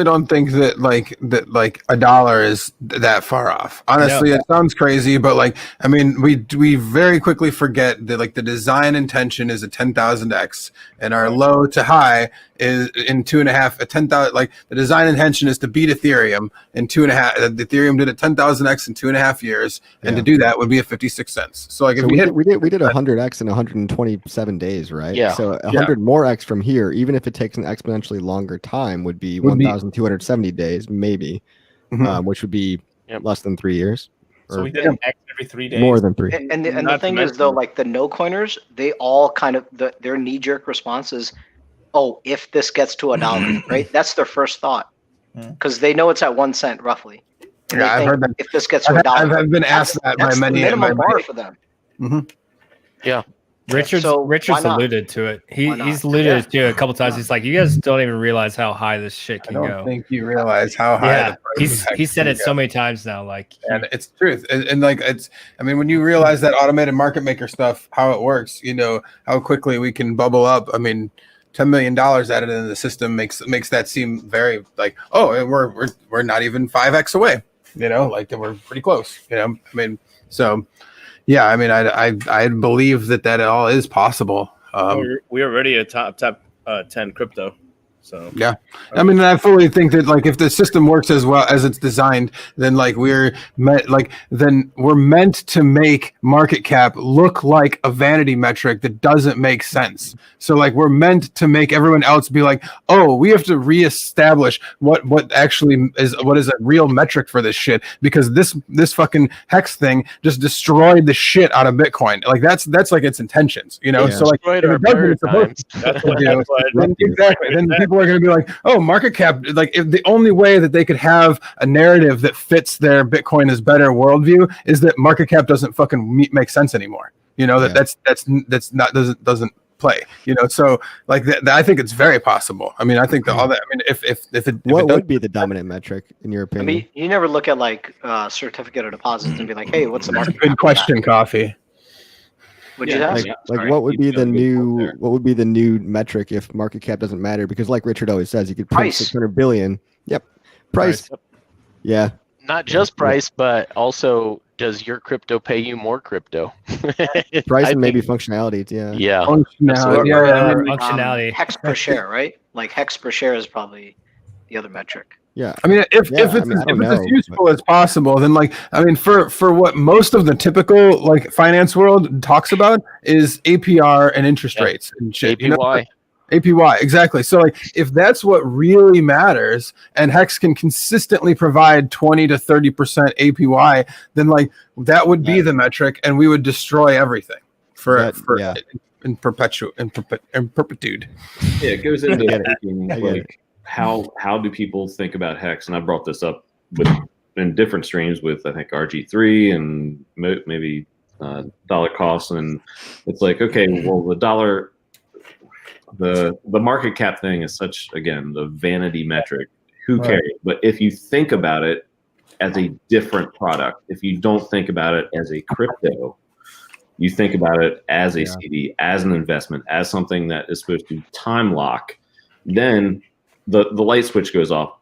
don't think that $1 is that far off. Honestly, It sounds crazy, but like I mean, we very quickly forget that like the design intention is a 10,000x, and our low to high is in 2.5 a 10,000. Like the design intention is to beat Ethereum in 2.5. Ethereum did a 10,000x in 2.5 years, and to do that would be a 56 cents. So like if we did 100x in 127 days, right? Yeah. So 100 more x from here, even if it takes an exponentially longer time, would be 1,270 days, maybe, which would be less than 3 years. So we did an X every 3 days. More than 3. And the thing is, though, like the no coiners, they all kind of their knee jerk response is, "Oh, if this gets to $1, right?" That's their first thought because they know it's at 1 cent roughly. And I've heard that. If this gets to $1, I've been asked that by many. That's the minimum bar for them. Yeah. Richard's alluded to it. He's alluded to it a couple times. He's like, you guys don't even realize how high this shit can go. I don't think you realize how high. Yeah, he said it so many times now. Like, and it's truth. And like it's. I mean, when you realize that automated market maker stuff, how it works, you know how quickly we can bubble up. I mean, $10 million added into the system makes that seem very like, oh, we're not even 5x away, like we're pretty close, I mean, so yeah, I mean, I believe that all is possible. We're already a top 10 crypto. So yeah, I mean, I fully think that like if the system works as well as it's designed, then like we're meant to make market cap look like a vanity metric that doesn't make sense. So like we're meant to make everyone else be like, oh, we have to reestablish what actually is a real metric for this shit, because this fucking hex thing just destroyed the shit out of Bitcoin. Like that's like its intentions, So like if it does what it's supposed to do, then exactly. Then people are going to be like, oh, market cap, like if the only way that they could have a narrative that fits their Bitcoin is better worldview is that market cap doesn't fucking make sense anymore. That's not doesn't play. So like I think it's very possible. I mean, I think that all that. I mean, if it would be the dominant metric in your opinion? I mean, you never look at like certificate of deposits and be like, hey, what's the market? Good question, Coffee. Would you ask? Like what would be the new metric if market cap doesn't matter? Because like Richard always says, you could print 600 billion. Yep. Price. Yeah. Not just price, but also does your crypto pay you more crypto? Price and maybe functionality. Yeah. Functionality. Hex per share, right? Like hex per share is probably the other metric. Yeah, I mean, if it's as useful as possible, then like, I mean, for what most of the typical like finance world talks about is APR and interest rates and shit. APY. APY, exactly. So like, if that's what really matters, and Hex can consistently provide 20 to 30% APY, then like that would be the metric, and we would destroy everything in perpetuity. Yeah, it goes into like. How do people think about Hex? And I brought this up in different streams with I think RG3 and maybe dollar costs, and it's like, okay, well the market cap thing is such, again, the vanity metric. Who cares? But if you think about it as a different product, if you don't think about it as a crypto, you think about it as a CD, as an investment, as something that is supposed to time lock, then the light switch goes off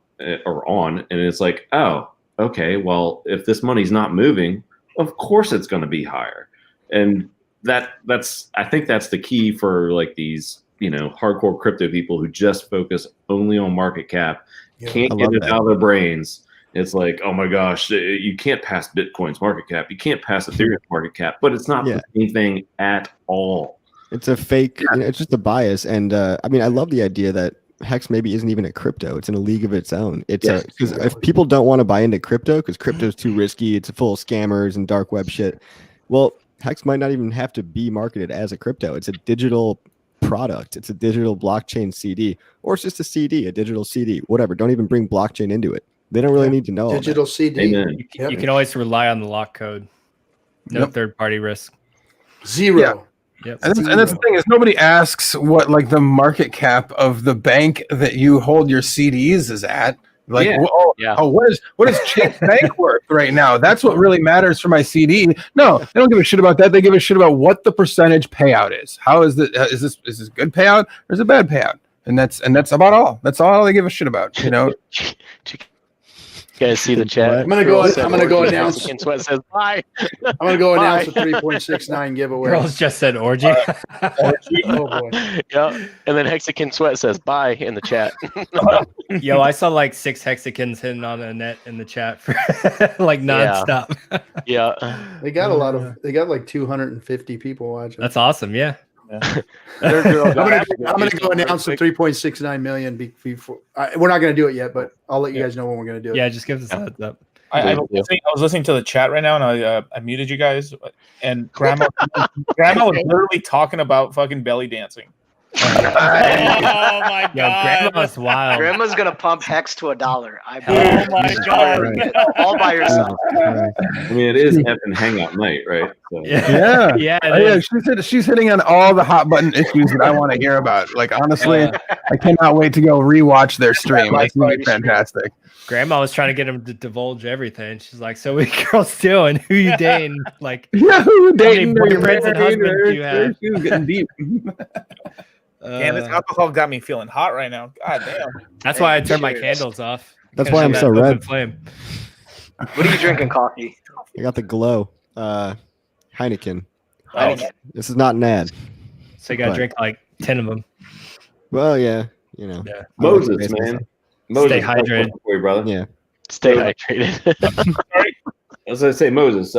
or on, and it's like, oh, okay, well, if this money's not moving, of course it's going to be higher. And that's I think that's the key for like these, hardcore crypto people who just focus only on market cap, can't get it out of their brains. It's like, oh my gosh, you can't pass Bitcoin's market cap, you can't pass Ethereum's market cap, but it's not the same thing at all. It's a fake, it's just a bias. And I mean, I love the idea that Hex maybe isn't even a crypto. It's in a league of its own. It's because if people don't want to buy into crypto because crypto is too risky, it's full of scammers and dark web shit. Well, Hex might not even have to be marketed as a crypto. It's a digital product. It's a digital blockchain CD, or it's just a CD, a digital CD, whatever. Don't even bring blockchain into it. They don't really need to know. Digital CD. You can always rely on the lock code. No third party risk. Zero. Yeah. Yep. And that's the thing is nobody asks what like the market cap of the bank that you hold your CDs is at. Like, what is Chase Bank worth right now? That's what really matters for my CD. No, they don't give a shit about that. They give a shit about what the percentage payout is. How is this good payout or is it bad payout? And that's about all. That's all they give a shit about. You guys see the chat? I'm gonna go announce. Sweat says bye. I'm gonna go announce the 3.69 giveaway. Girls just said orgy. Orgy. Oh boy. Yeah, and then Hexakin Sweat says bye in the chat. Yo, I saw like 6 hexagons hitting on the net in the chat for like nonstop. Yeah. They got like 250 people watching. That's awesome. Yeah. I'm gonna go announce the 3.69 million before. We're not gonna do it yet, but I'll let you guys know when we're gonna do it. Yeah, just give us a heads up. I was listening to the chat right now, and I muted you guys. And Grandma was literally talking about fucking belly dancing. Oh my god! Yo, Grandma's wild. Grandma's gonna pump Hex to $1. Oh my god! All by yourself. I mean, it is effing hangout night, right? So. Yeah. She's hitting on all the hot button issues that I want to hear about. Like honestly, I cannot wait to go rewatch their stream. It's gonna be fantastic. Grandma was trying to get him to divulge everything. She's like, "So what you girls doing? Who you dating? Like, who you dating? Boyfriends and husbands do you have?" She was getting deep. Damn, this alcohol got me feeling hot right now. God damn. That's why I turned my candles off. That's why I'm so red. Flame. What are you drinking? Coffee. I got the glow. Heineken. Heineken. This is not an ad. So you got to drink like 10 of them. Well, yeah, you know. Yeah. Moses, man. Moses, Stay hydrated. For you, brother. Yeah. Stay hydrated. As I say, Moses,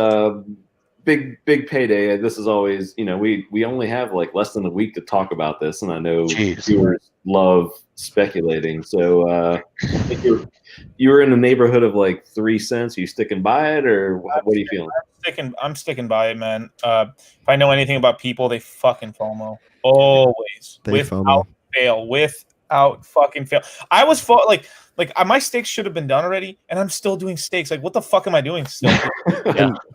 big payday. This is always, we only have like less than a week to talk about this, and I know viewers love speculating. So you were in the neighborhood of like 3 cents. Are you sticking by it, or what are you feeling? I'm sticking by it, man. If I know anything about people, they fucking FOMO always, without fucking fail. I was my stakes should have been done already, and I'm still doing stakes. Like, what the fuck am I doing still?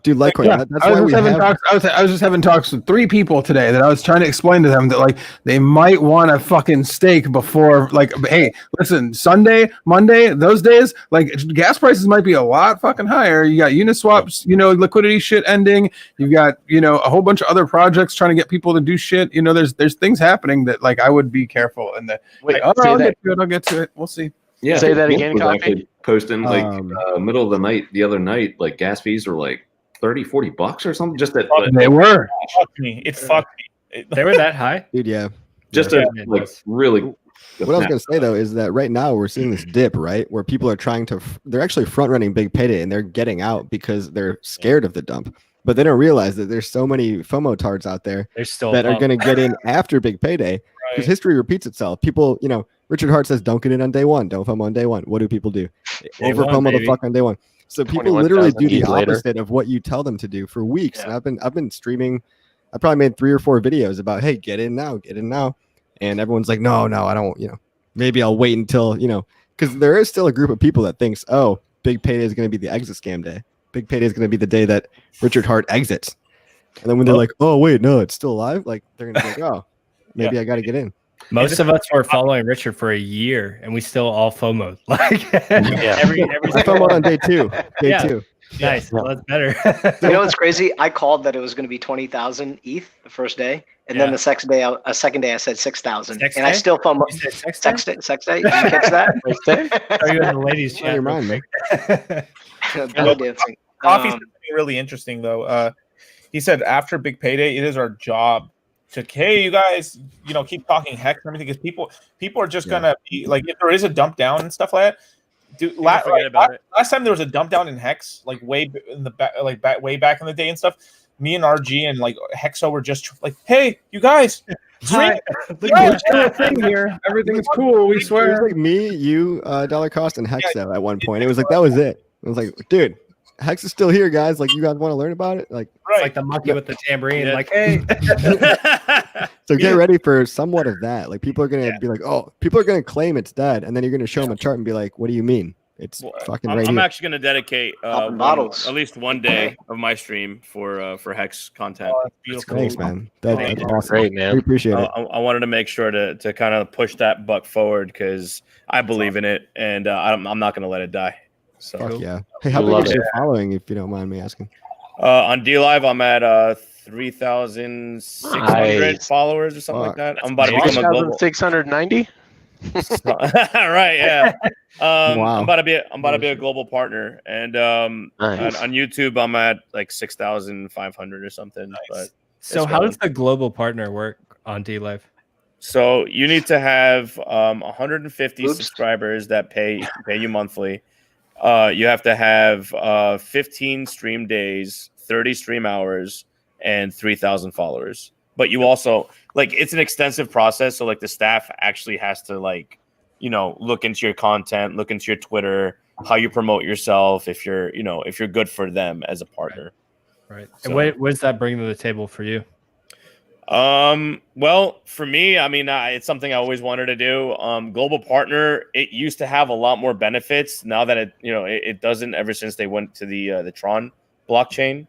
Dude, Litecoin. That's I why we have. I was just having talks with 3 people today that I was trying to explain to them that like they might want a fucking stake before, like, hey, listen, Sunday, Monday, those days, like gas prices might be a lot fucking higher. You got Uniswap's, liquidity shit ending. You've got, a whole bunch of other projects trying to get people to do shit. There's things happening that like I would be careful. And I'll get to it. We'll see. Yeah, say that again, Coffee. Posting like middle of the night the other night, like gas fees were like $30-$40 or something. Just that they were. It fucked me. They were that high? Dude, yeah. Just really. What I was going to say though is that right now we're seeing this dip, right, where people are they're actually front running big payday and they're getting out because they're scared of the dump. But they don't realize that there's so many FOMO tards out there that are going to get in after big payday because history repeats itself. People, Richard Hart says, don't get in on day one. Don't FOMO on day one. What do people do? Over FOMO the fuck on day one. So people literally do the opposite of what you tell them to do for weeks. Yeah. And I've been streaming. I probably made 3 or 4 videos about, hey, get in now. And everyone's like, no, I don't, maybe I'll wait until, because there is still a group of people that thinks, oh, big payday is going to be the exit scam day. Big payday is going to be the day that Richard Hart exits. And then when they're like, oh, wait, no, it's still alive. Like they're going to be like, oh, maybe I got to get in. Most of us were following Richard for a year, and we still all FOMO'd. Like every I FOMO'd on day 2. Day 2. Nice. Well, that's better. You know what's crazy? I called that it was going to be 20,000 ETH the first day, and then the second day, I said 6,000, and I still FOMO. Sex day? Did you catch that? Are you in the ladies' chat? Your mind, man. Coffee's really interesting though. He said after big payday, it is our job to, hey, you guys, keep talking hex and everything, because people are just gonna be like, if there is a dump down and stuff like that. Dude, last time there was a dump down in hex, like way in the back, way back in the day and stuff. Me and RG and like Hexo were just like, hey, you guys, thing here. Everything's cool. We swear. It was like me, you, Dollar Cost, and Hexo at one point. It was like that was it. I was like, dude, Hex is still here, guys. Like, you guys want to learn about it? Like, it's like the monkey with the tambourine. Like, hey. So get ready for somewhat of that. Like, people are gonna be like, oh, people are gonna claim it's dead, and then you're gonna show them a chart and be like, what do you mean? It's fucking right here. I'm actually gonna dedicate models at least one day of my stream for Hex content. Thanks, man. That's awesome. Great, man. We appreciate it. I wanted to make sure to kind of push that buck forward because I believe in it, and I'm not gonna let it die. So fuck yeah. Hey, how big is your following, if you don't mind me asking? On D Live, I'm at 3,600 followers or something like that. I'm about to become a global 690. Right, yeah. Wow. I'm about to be a global partner, and Nice. on YouTube, I'm at like 6,500 or something. Nice. But So how does the global partner work on D Live? so you need to have 150 subscribers that pay you monthly. You have to have 15 stream days, 30 stream hours, and 3,000 followers. But you also, like, it's an extensive process. So like the staff actually has to look into your content, look into your Twitter, how you promote yourself, if you're good for them as a partner. Right. So, And what does that bring to the table for you? Well, for me, I mean, it's something I always wanted to do. Global partner, it used to have a lot more benefits. Now that it doesn't, ever since they went to the Tron blockchain.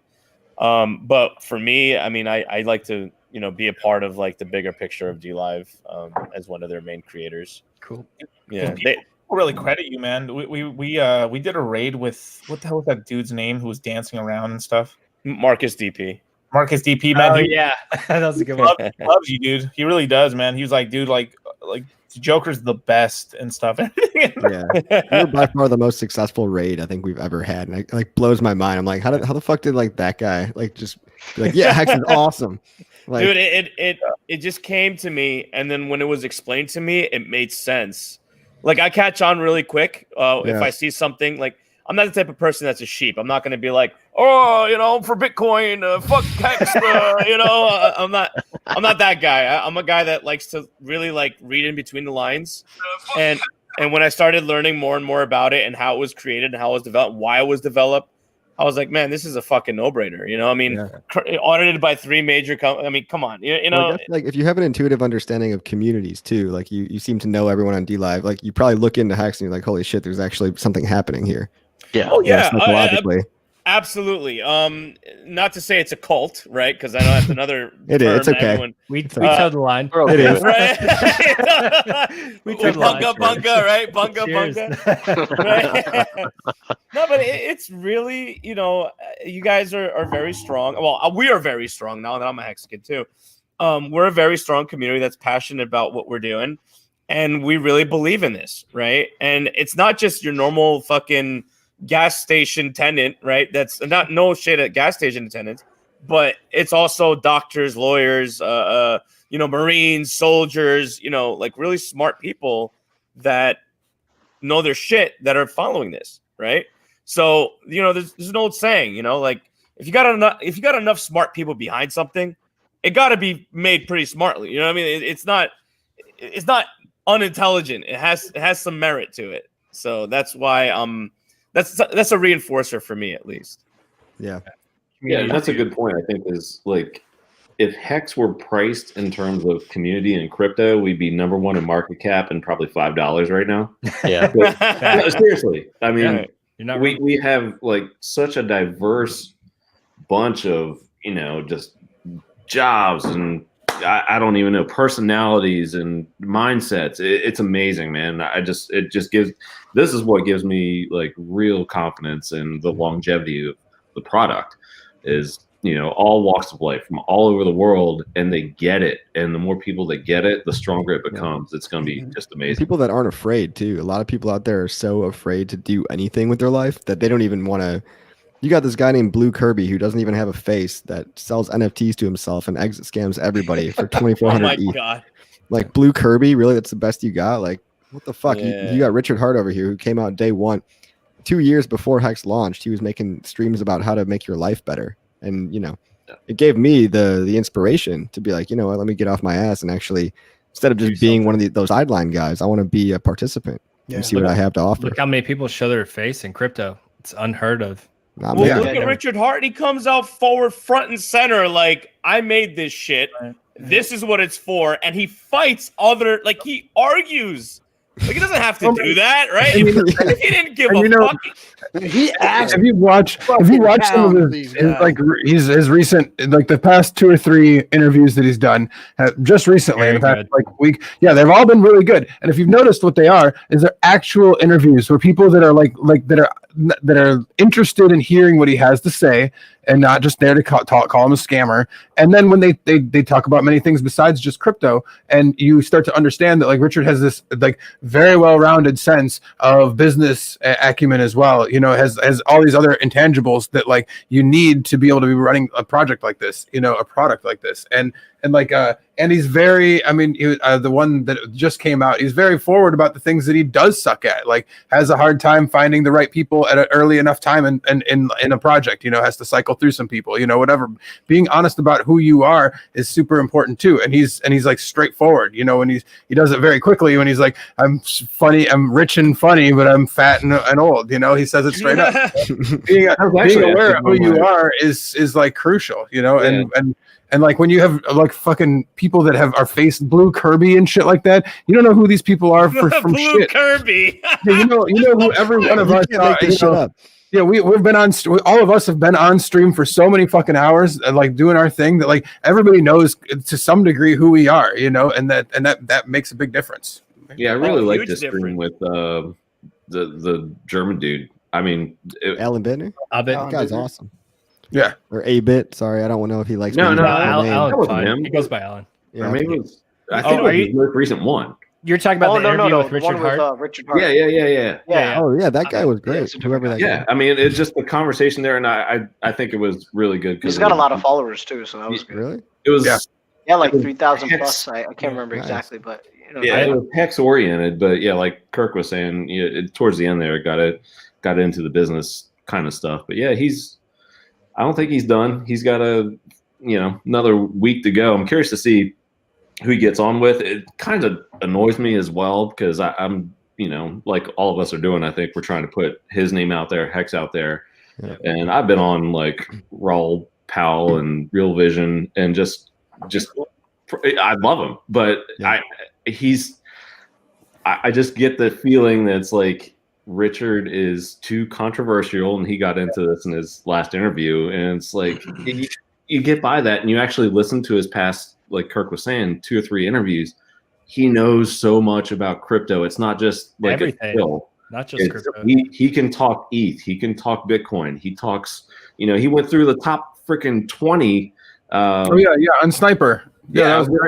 But for me, I mean, I like to, be a part of like the bigger picture of D Live, as one of their main creators. Cool. Yeah. People really credit you, man. We did a raid with, what the hell was that dude's name who was dancing around and stuff? Marcus DP. Marcus DP, man. Oh yeah, that was a good one. Loves you, dude. He really does, man. He was like, dude, like Joker's the best and stuff. Yeah, we were by far the most successful raid I think we've ever had, and it like blows my mind. I'm like, how the fuck did like that guy like just be like, yeah, Hex is awesome. Like, dude, it just came to me, and then when it was explained to me, it made sense. Like I catch on really quick if I see something. Like I'm not the type of person that's a sheep. I'm not going to be like, oh, you know, for Bitcoin, fuck Hex, you know. I'm not that guy. I'm a guy that likes to really like read in between the lines. And when I started learning more and more about it and how it was created and how it was developed, why it was developed, I was like, man, this is a fucking no-brainer. You know, I mean, audited by 3 major companies. I mean, come on, you know. Well, like if you have an intuitive understanding of communities too, like you seem to know everyone on DLive. Like you probably look into Hex and you're like, holy shit, there's actually something happening here. Yeah. Oh yeah, psychologically. Absolutely. Not to say it's a cult, right? Because I know that's another. It is. It's okay. Everyone, we towed the line. It is. Right? we towed the line. Bunga, right? Bunga. Right? No, but it's really, you know, you guys are very strong. Well, we are very strong now that I'm a Hex kid too. We're a very strong community that's passionate about what we're doing, and we really believe in this, right? And it's not just your normal fucking gas station tenant, right? That's not no shit at gas station attendants, but it's also doctors, lawyers, you know, Marines, soldiers, you know, like really smart people that know their shit that are following this, right? So, you know, there's an old saying, you know, like if you got enough smart people behind something, it got to be made pretty smartly. You know what I mean? It's not unintelligent. It has some merit to it. So that's why that's a reinforcer for me, at least. Yeah. Yeah, and that's a good point. I think is like if Hex were priced in terms of community and crypto, we'd be number 1 in market cap and probably $5 right now. Yeah. But, no, seriously, I mean, we have like such a diverse bunch of, you know, just jobs and I don't even know, personalities and mindsets. It's amazing, man. This is what gives me like real confidence in the longevity of the product is, you know, all walks of life from all over the world, and they get it. And the more people that get it, the stronger it becomes. It's going to be just amazing. People that aren't afraid too. A lot of people out there are so afraid to do anything with their life that they don't even want to. You got this guy named Blue Kirby who doesn't even have a face that sells NFTs to himself and exit scams everybody for 2,400 Oh my ETH. God. Like Blue Kirby, really? That's the best you got? Like, what the fuck? Yeah. You got Richard Hart over here who came out day 1. 2 years before Hex launched, he was making streams about how to make your life better. And, you know, it gave me the inspiration to be like, you know what, let me get off my ass and actually, instead of just being one of those sideline guys, I want to be a participant and see what I have to offer. Look how many people show their face in crypto. It's unheard of. Well, look at Richard Hart. He comes out forward, front and center, like, I made this shit. This is what it's for. And he fights other, like, he argues. Like, he doesn't have to do that, right? He didn't give a fuck. He asked. Have you watched some of his his recent, like the past 2 or 3 interviews that he's done just recently in the past week? Yeah, they've all been really good. And if you've noticed, what they are is they're actual interviews where people that are that are interested in hearing what he has to say and not just there to call him a scammer. And then when they talk about many things besides just crypto, and you start to understand that like Richard has this like very well-rounded sense of business acumen as well. You know, has all these other intangibles that like you need to be able to be running a project like this, you know, a product like this. And he's very, I mean, the one that just came out, he's very forward about the things that he does suck at, like has a hard time finding the right people at an early enough time and in a project, you know, has to cycle through some people, you know, whatever. Being honest about who you are is super important too. And he's like straightforward, you know, when he does it very quickly when he's like, I'm funny, I'm rich and funny, but I'm fat and old, you know, he says it straight up. being aware of who you are is like crucial, you know, and like when you have like fucking people that are faced Blue Kirby and shit like that, you don't know who these people are from Blue shit. Kirby. Yeah, you know who every one of us are. Yeah, we've been on. All of us have been on stream for so many fucking hours, like doing our thing that like everybody knows to some degree who we are, you know, and that makes a big difference. Yeah, I really like this stream with the German dude. I mean, Alan Bittner. That guy's awesome. Yeah. Or A-Bit. Sorry, I don't know if he likes. No, Alan's fine. him. He goes by Alan. Yeah, Or maybe it was, I think it was the most recent one. You're talking about the interview with Richard Hart? Richard Hart. Yeah. Oh yeah, that guy was great. Whoever that guy. Yeah, I mean, it's just the conversation there, and I think it was really good. He's got a lot of followers too, so that was good. Really? It was like 3,000 plus. I can't remember exactly, but it was hex oriented. But yeah, like Kirk was saying, towards the end there, got into the business kind of stuff. But yeah, I don't think he's done. He's got another week to go. I'm curious to see who he gets on with. It kind of annoys me as well because I'm like all of us are doing. I think we're trying to put his name out there, Hex out there, and I've been on like Raul Powell and Real Vision, and just I love him, but I just get the feeling that it's like Richard is too controversial, and he got into this in his last interview, and it's like you get by that, and you actually listen to his past, like Kirk was saying, 2 or 3 interviews. He knows so much about crypto. It's not just like everything, a skill. Not just crypto. He can talk ETH. He can talk Bitcoin. He talks. He went through the top freaking 20. On Sniper. That was great.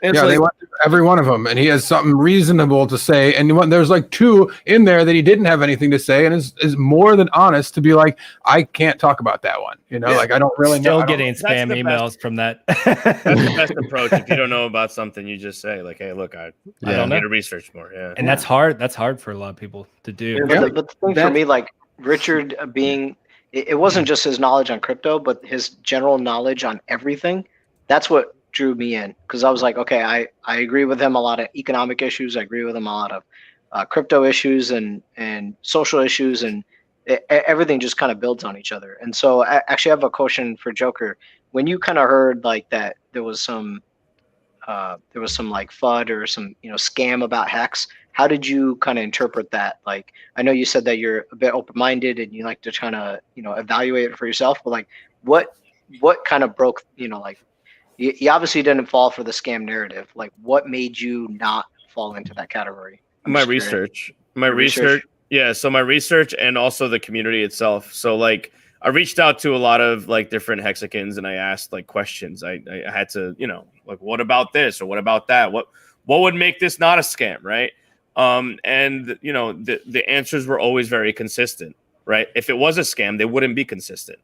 Exactly. They went through every one of them, and he has something reasonable to say. And there's like 2 in there that he didn't have anything to say, and is more than honest to be like, I can't talk about that one. Like I don't really still know. Getting spam emails from that. That's the best approach. If you don't know about something, you just say like, "Hey, look, I don't need to research more." Yeah, and that's hard. That's hard for a lot of people to do. But the thing for me, like Richard being, it wasn't just his knowledge on crypto, but his general knowledge on everything. That's what drew me in, because I was like, okay, I agree with him a lot of economic issues. I agree with him a lot of crypto issues and social issues, and everything just kind of builds on each other. And so I actually have a question for Joker. When you kind of heard like that there was some like FUD or some scam about Hex, how did you kind of interpret that? Like, I know you said that you're a bit open-minded and you like to kind of evaluate it for yourself, but like what kind of broke, like you obviously didn't fall for the scam narrative. Like, what made you not fall into that category? My research. Yeah. So my research and also the community itself. So like I reached out to a lot of like different hexicans and I asked like questions. I had to, like, what about this or what about that? What would make this not a scam? Right. And the answers were always very consistent, right? If it was a scam, they wouldn't be consistent.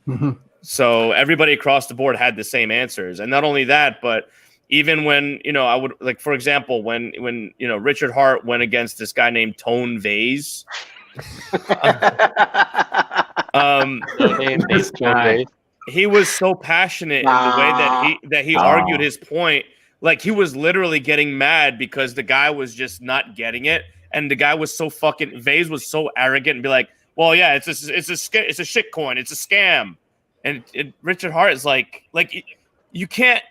Mm-hmm. So everybody across the board had the same answers. And not only that, but even when, I would, like, for example, when Richard Hart went against this guy named Tone Vase, he was so passionate in the way that he argued his point. Like, he was literally getting mad because the guy was just not getting it. And the guy was so Vase was so arrogant and be like, well, yeah, it's a shit coin. It's a scam. And Richard Hart is like you can't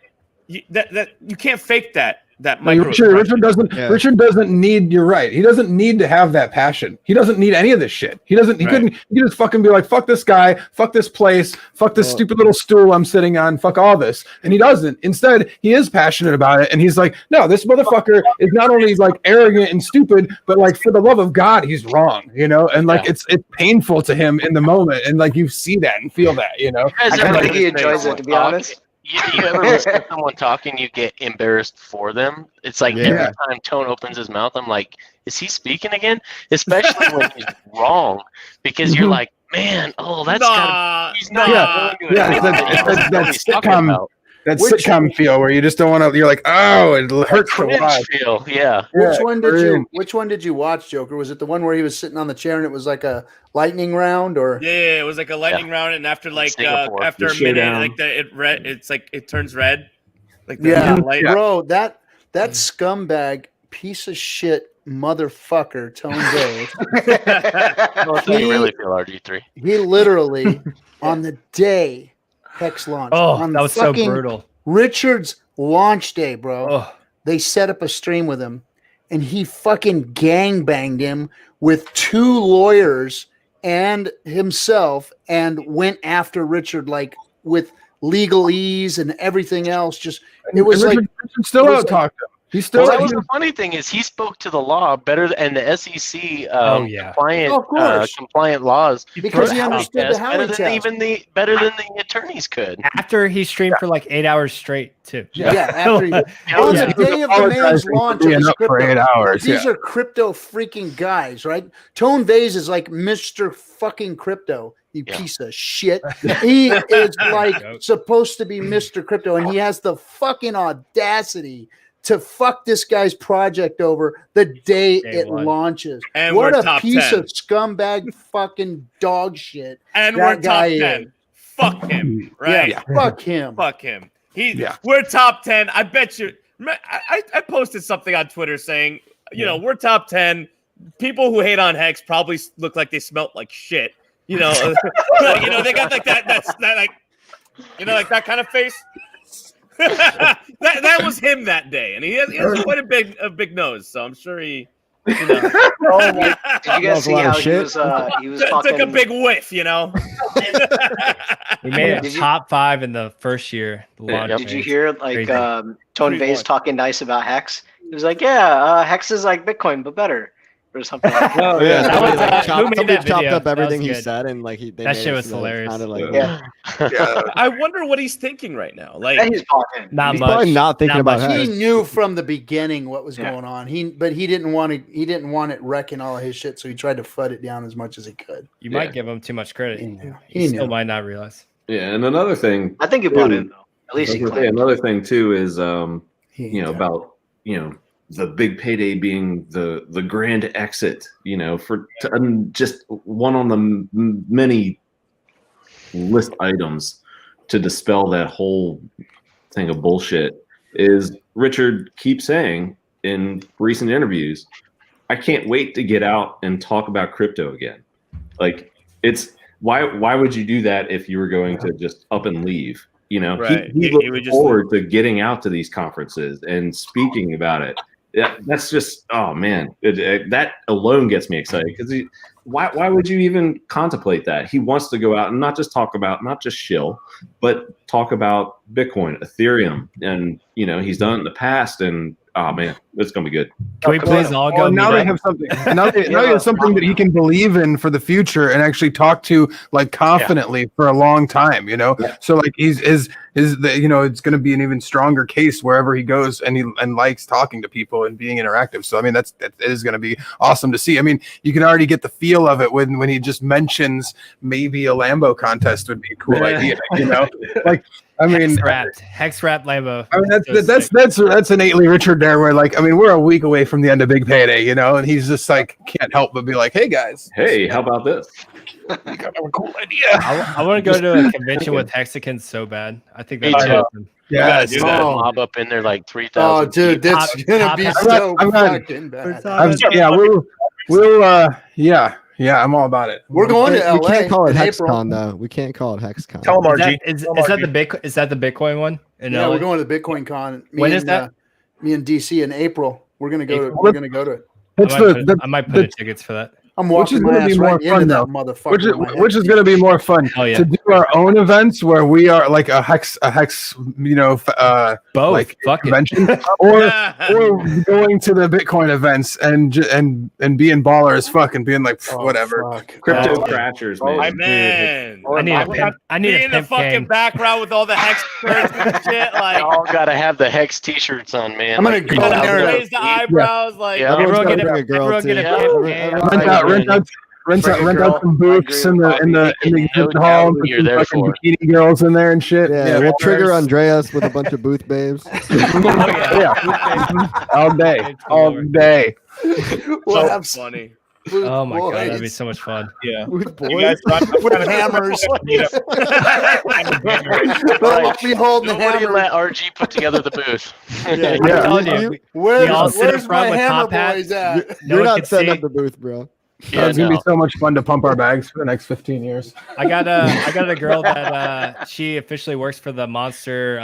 fake that micro. Richard doesn't need. You're right. He doesn't need to have that passion. He doesn't need any of this shit. He doesn't. He couldn't. He just fucking be like, fuck this guy, fuck this place, fuck this stupid little stool I'm sitting on, fuck all this. And he doesn't. Instead, he is passionate about it, and he's like, no, this motherfucker is not only like arrogant and stupid, but like for the love of God, he's wrong. And like it's painful to him in the moment, and like you see that and feel that. I think he enjoys it, to be honest. You ever listen to someone talking, you get embarrassed for them? It's like every time Tone opens his mouth, I'm like, is he speaking again? Especially when he's wrong, because you're like, man, that's gotta, he's not. That's sitcom. That sitcom feel where you just don't want to. You're like, oh, it hurts to watch. Feel, yeah. Which one did you watch, Joker? Was it the one where he was sitting on the chair and it was like a lightning round, or? Yeah, it was like a lightning round, and after after a minute, it's like it turns red. Like bro, that scumbag piece of shit motherfucker, Tone Vase. You really feel RG3. He literally on the day Hex launch. That was so brutal. Richard's launch day, bro. They set up a stream with him, and he fucking gangbanged him with 2 lawyers and himself, and went after Richard like with legalese and everything else. Just it was like Richard still out talked him. He's still. Well, that was the funny thing is he spoke to the law better, and the SEC compliant laws because he understood the Howey test better than the attorneys could. After he streamed for like 8 hours straight too. After he, on the day of the man's launch of his crypto, 8 hours. These are crypto freaking guys, right? Tone Vase is like Mr. fucking crypto. You piece of shit. He is like supposed to be Mr. Crypto, and he has the fucking audacity to fuck this guy's project over the day it launches. And what we're a top piece 10. of scumbag fucking dog shit. And that we're top guy 10. is. Fuck him. Right? Yeah, fuck him. Fuck him. We're top 10. I bet you. I posted something on Twitter saying, we're top 10. People who hate on Hex probably look like they smelt like shit. They got like that like that kind of face. that was him that day, and he has quite a big nose, so I'm sure he. Did you guys see how he was talking? Took a big whiff, We made it top 5 in the first year. Did you hear Tone Vase talking nice about Hex? He was like, Hex is like Bitcoin but better. Or something. Oh yeah, somebody chopped video? up everything he good. said, and that shit was hilarious. I wonder what he's thinking right now. Like he's talking. He's probably not thinking about He Hex. knew from the beginning what was going on. But he didn't want to. He didn't want it wrecking all of his shit, so he tried to FUD it down as much as he could. You might give him too much credit. He still might not realize. Yeah, and another thing. I think he bought in though. At least he claimed. Another thing too is about the big payday being the grand exit, just one on the many list items to dispel that whole thing of bullshit is Richard keeps saying in recent interviews, I can't wait to get out and talk about crypto again. Like it's why would you do that if you were going to just up and leave? Right. He looked forward to getting out to these conferences and speaking about it. Yeah, that's just man, that alone gets me excited because why would you even contemplate that? He wants to go out and not just shill, but talk about Bitcoin, Ethereum, and he's done it in the past. And man, it's gonna be good. Can we please all go? Now they have something. Now they have something that he can believe in for the future and actually talk to like confidently for a long time. So like it's going to be an even stronger case wherever he goes, and he likes talking to people and being interactive. So I mean that is going to be awesome to see. I mean you can already get the feel of it when he just mentions maybe a Lambo contest would be a cool idea. Like. I mean, hex wrapped Lambo. I mean, that's innately Richard there. Where we're a week away from the end of Big Payday, and he's just like can't help but be like, "Hey guys, how about this? You got a cool idea." I want to go to a convention with Hexicans so bad. I think that's awesome. Yeah, do that mob up in there like 3,000. Oh, dude, that's gonna be so fucking bad. Yeah, I'm all about it. We're going to LA. We can't call it HexCon though. We can't call it HexCon. Tell them RG. Is that the Bitcoin one? Yeah, we're going to the Bitcoin Con. When is that? Me and DC in April. We're gonna go to it. I might put in tickets for that. I'm walking my ass right into that motherfucker. Which is going to be more fun to do our own events where we are like a hex, both convention, or going to the Bitcoin events and being baller as fuck and being like whatever. Crypto crashers, man. I need in the fucking background with all the hex shirts and shit. Like, all gotta have the hex t-shirts on, man. I'm gonna go there. Raise the eyebrows, like everyone get a rent out some booths in the exhibit hall. You're there for bikini girls in there and shit. Yeah, we'll trigger Andreas with a bunch of booth babes. All day. So funny. Oh my god, that'd be so much fun. Yeah, with boys with hammers. They'll be holding the hammer. Let RG put together the booth. Where's my hammer boys at? You're not setting up the booth, bro. Yeah, it's gonna be so much fun to pump our bags for the next 15 years. I got a girl that she officially works for the monster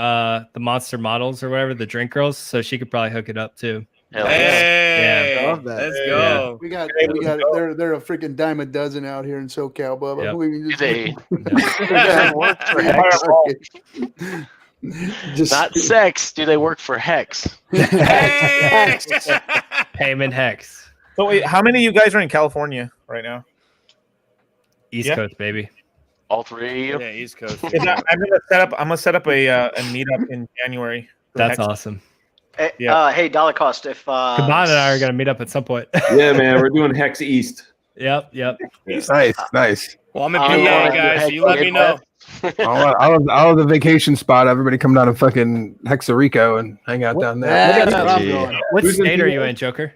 models or whatever, the drink girls, so she could probably hook it up too. Hey, yeah. Love that. Let's go. We got they're a freaking dime a dozen out here in SoCal, Bubba. Yep. We can just Just Not sex. Do they work for Hex? Payment Hex. So wait, how many of you guys are in California right now? East Yeah. Coast, baby. All three of you? Yeah, East Coast. I'm gonna set up a meetup in January. for That's Hex. awesome. Hey, Yeah. hey, dollar cost. If Kaban and I are gonna meet up at some point. Yeah, man, we're doing Hex East. Yep. Nice. Well, I'm in Oh, PA, yeah. guys. So you let me know. All of the vacation spot. Everybody come down to fucking Hexarico and hang out down there. That's where I'm going. What Who's in state are PA? you in, Joker?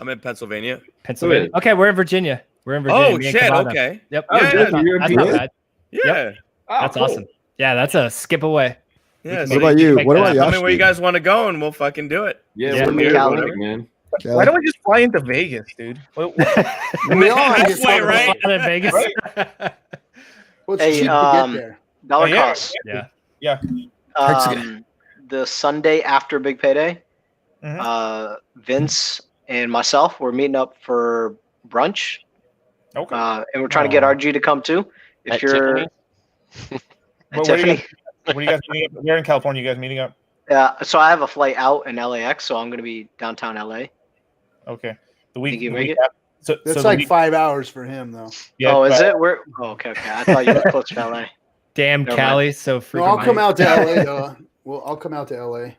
I'm in Pennsylvania. Pennsylvania. Okay, we're in Virginia. We're in Virginia. Oh me and shit! Cabana. Okay. Yep. Oh, Yeah, good. You're in That's PA? not bad. Yeah. That's awesome. Yeah, that's a skip away. Yeah. What about you? What about Tell me where you Yoshi? guys want to go, and we'll fucking do it. Yeah, Yeah. we're near Cali. Atlantic, man. Why don't we just fly into Vegas, dude? We all That's why, right? in Vegas. What's Hey, cheap to get there? dollar yeah. cost. Yeah. The Sunday after Big Payday, Mhm. Vince and myself were meeting up for brunch, Okay. and we're trying to get RG to come too. If At you're Tiffany? at Where are you Tiffany, guys, where are you guys meeting up? Where in California you guys meeting up? so I have a flight out in LAX, so I'm going to be downtown LA. Okay. The week. Think you the make week it? after- So, That's so the like week- 5 hours for him, though. yeah, Oh, is but- it? Where? Oh, okay. I thought you were close to LA. Damn, Never Cali, so freaking. No, I'll come late. out to LA though. Well, I'll come out to LA.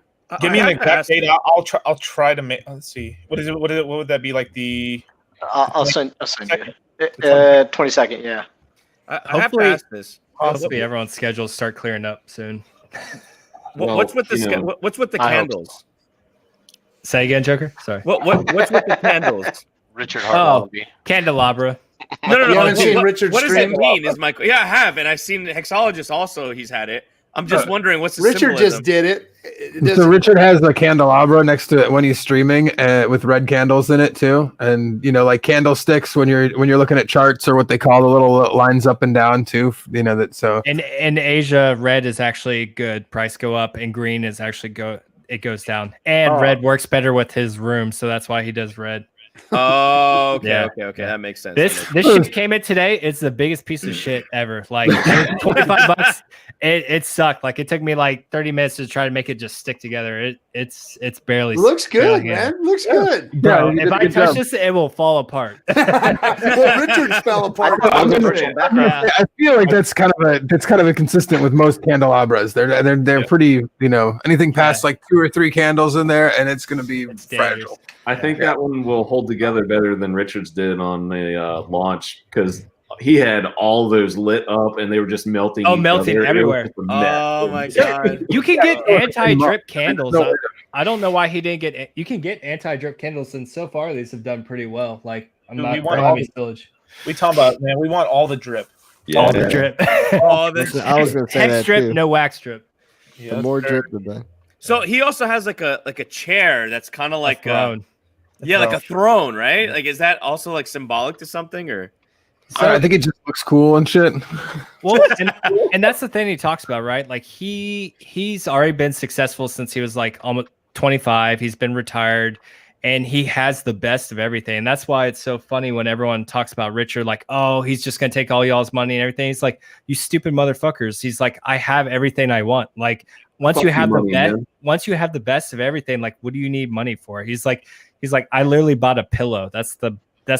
Give me I an have to exact ask date. you. I'll try to make. Let's see. What is it? What would that be like? The I'll send you. 22nd. Yeah. I have to Hopefully- ask this. Hopefully, everyone's schedules start clearing up soon. Well, What's with the you know. what's with the I hope candles? Say again, Joker. Sorry. What's with the candles? Richard Oh. Hartwell. Candelabra. No. You haven't seen What, Richard's what does stream? it mean? Is my yeah, I have, and I've seen the Hexologist also. He's had it. I'm just wondering what's the Richard symbolism? just did it. It So doesn't- Richard has the candelabra next to it when he's streaming, with red candles in it too, and like candlesticks when you're looking at charts, or what they call the little lines up and down too. That so. In Asia, red is actually good. Price go up, and green is actually it goes down. And red works better with his room, so that's why he does red. Oh, okay, Yeah. okay. That makes sense. This shit came in today. It's the biggest piece of shit ever. Like $25. It sucked. Like it took me like 30 minutes to try to make it just stick together. It's barely. looks good, yeah. man. Looks good. Bro, Yeah, if I good touch job. this, it will fall apart. Well, Richard fell apart. Yeah. I feel like that's kind of a consistent with most candelabras. They're pretty, anything past like 2 or 3 candles in there, and it's going to be It's dangerous. fragile. I think that one will hold together better than Richards did on the launch, because he had all those lit up and they were just melting. Oh, each melting other. It was everywhere. just a mess. Oh my god. You can get anti-drip candles. No. I don't know why he didn't get. You can get anti-drip candles, and so far these have done pretty well. Like I'm Dude, not. we want don't all have any spillage. we talking about, man. We want all the drip. Yeah. All the drip. Oh, this. I was going to say Hex that drip, too. no wax drip. Yeah, The more drip, the better. So he also has like a chair that's kind of like Throne. like a throne, right? Like, is that also like symbolic to something, or? I think it just looks cool and shit. Well, and that's the thing he talks about, right? Like he's already been successful since he was like almost 25. He's been retired, and he has the best of everything. And that's why it's so funny when everyone talks about Richard, like, oh, he's just gonna take all y'all's money and everything. He's like, you stupid motherfuckers. He's like, I have everything I want. Like once Fuck you you, have money, man. once you have the best of everything, like what do you need money for? He's like, I literally bought a pillow. That's the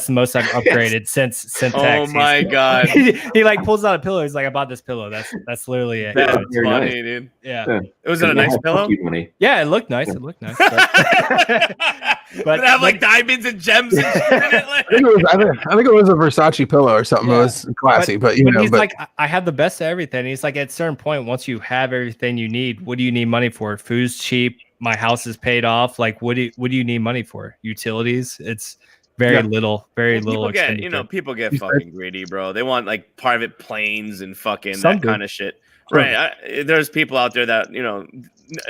most I've upgraded since Oh X. my god, he like pulls out a pillow. He's like, I bought this pillow. That's literally it. that's Very funny, nice. dude. Yeah. Was it a nice pillow? Money. Yeah, it looked nice. It looked nice. But it have like diamonds and gems and shit in it. Like. I think it was a Versace pillow or something. Yeah. It was classy, but he's like, I have the best of everything. He's like, at a certain point, once you have everything you need, what do you need money for? Food's cheap. My house is paid off. Like, what do you need money for? Utilities. It's very little. People get, expenditure. people get fucking greedy, bro. They want like private planes and fucking Some that do. kind of shit. Right. There's people out there that, enough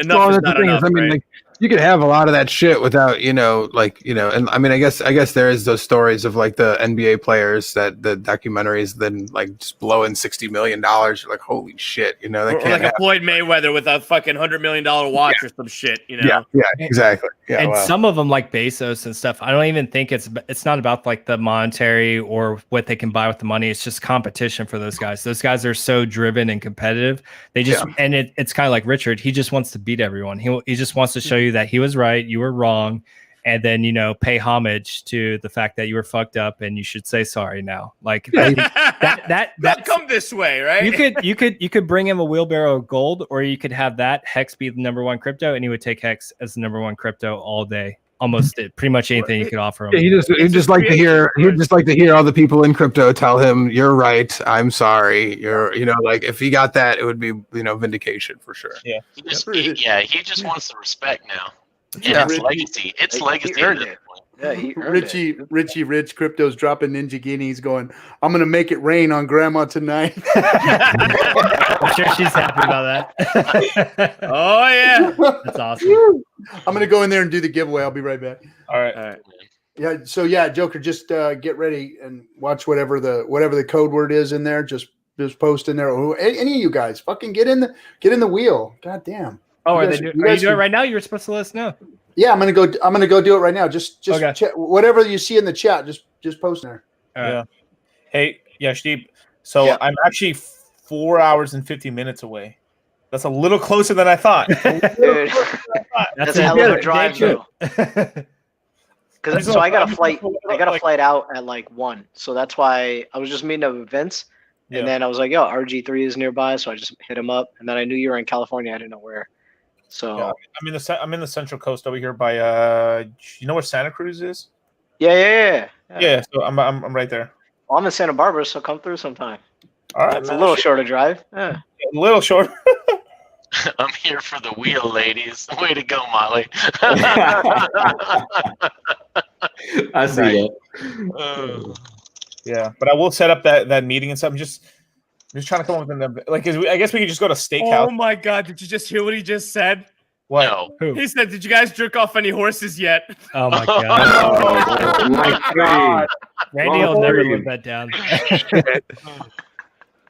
Well, is that's the not thing enough. is, I mean, right? like you could have a lot of that shit without, and I mean, I guess there is those stories of like the NBA players that the documentaries then like just blowing $60 million. You're like, holy shit, they or can't like a Floyd Mayweather with a fucking $100 million watch or some shit, Yeah, exactly. Yeah, and some of them like Bezos and stuff, I don't even think it's not about like the monetary or what they can buy with the money. It's just competition for those guys. Those guys are so driven and competitive. They just and it's kind of like Richard. He just wants to beat everyone. He just wants to show you that he was right, you were wrong, and then pay homage to the fact that you were fucked up and you should say sorry now. Like that come this way, right? You could bring him a wheelbarrow of gold, or you could have that Hex be the #1 crypto, and he would take Hex as the #1 crypto all day. Almost pretty much anything you could offer him. Yeah, he'd just like to hear all the people in crypto tell him, "You're right, I'm sorry." Like if he got that, it would be vindication for sure. Yeah, he just wants the respect now. And it's legacy. It's legacy. Yeah, he earned Richie Rich Crypto's dropping Ninja Guineas going, I'm going to make it rain on Grandma tonight. I'm sure she's happy about that. Oh, yeah. That's awesome. I'm going to go in there and do the giveaway. I'll be right back. All right. Yeah. So, Joker, just get ready and watch whatever the code word is in there. Just post in there. Any of you guys, fucking get in the wheel. God damn. Oh, are you doing it right now? You were supposed to let us know. Yeah, I'm gonna go do it right now. Just okay. Check, whatever you see in the chat, just post there. Yeah. Hey, Steve. So I'm actually 4 hours and 50 minutes away. That's a little closer than I thought. Dude, that's a hell of a drive, though. So I got a flight out at like 1. So that's why I was just meeting up with Vince. And then I was like, yo, RG3 is nearby, so I just hit him up. And then I knew you were in California. I didn't know where. So I'm in the Central Coast over here by you know where Santa Cruz is? Yeah. So I'm right there. Well, I'm in Santa Barbara, so come through sometime. All right, it's a little shorter drive. Yeah. A little shorter. I'm here for the wheel, ladies. Way to go, Molly. I see that. Yeah, but I will set up that meeting and stuff. I'm just trying to come up with I guess we could just go to steakhouse. Oh my god, did you just hear what he just said? What? No. Who? He said, "Did you guys jerk off any horses yet?" Oh my god. Oh my God. Randy will never live that down.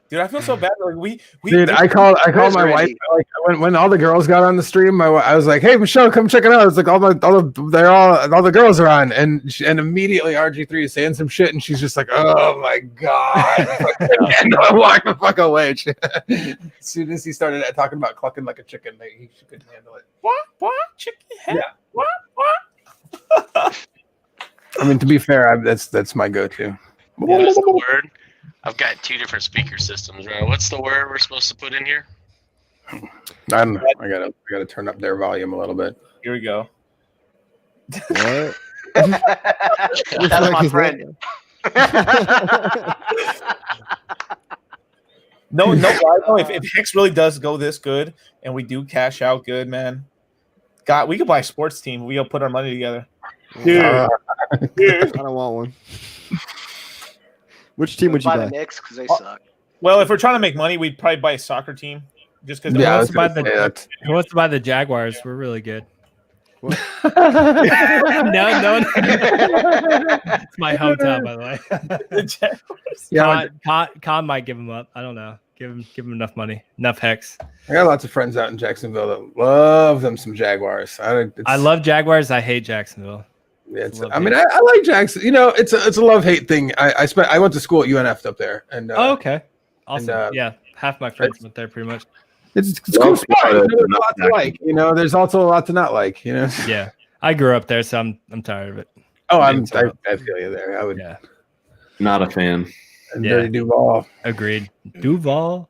Dude, I feel so bad. Like Dude, I called my wife. Like when all the girls got on the stream, I was like, "Hey, Michelle, come check it out." It's like all the girls are on, and immediately RG3 is saying some shit, and she's just like, "Oh my god!" And I walked the fuck away. As soon as he started talking about clucking like a chicken, she couldn't handle it. What? Chicken head? Yeah. What? I mean, to be fair, that's my go-to. What is the word? I've got 2 different speaker systems, right? What's the word we're supposed to put in here? I don't know. I gotta turn up their volume a little bit. Here we go. What? That's my friend. No. If Hex really does go this good and we do cash out good, man, God, we could buy a sports team. We'll put our money together. Dude. I don't want one. Which team would you buy? The Knicks because they suck. Well, if we're trying to make money, we'd probably buy a soccer team. Just because who wants to buy the Jaguars? We're really good. No. It's my hometown, by the way. The Jaguars. Yeah, Con might give him up. I don't know. Give him enough money, enough Hex. I got lots of friends out in Jacksonville that love them some Jaguars. I love Jaguars. I hate Jacksonville. Yeah, I like Jackson. It's a love-hate thing. I went to school at UNF up there, and okay, awesome. Yeah, half my friends went there pretty much. It's cool spot. There's a lot to like. There's also a lot to not like. Yeah, I grew up there, so I'm tired of it. Oh, I feel you there. I would. Yeah. Not a fan. And Dirty Duval. Agreed. Duval.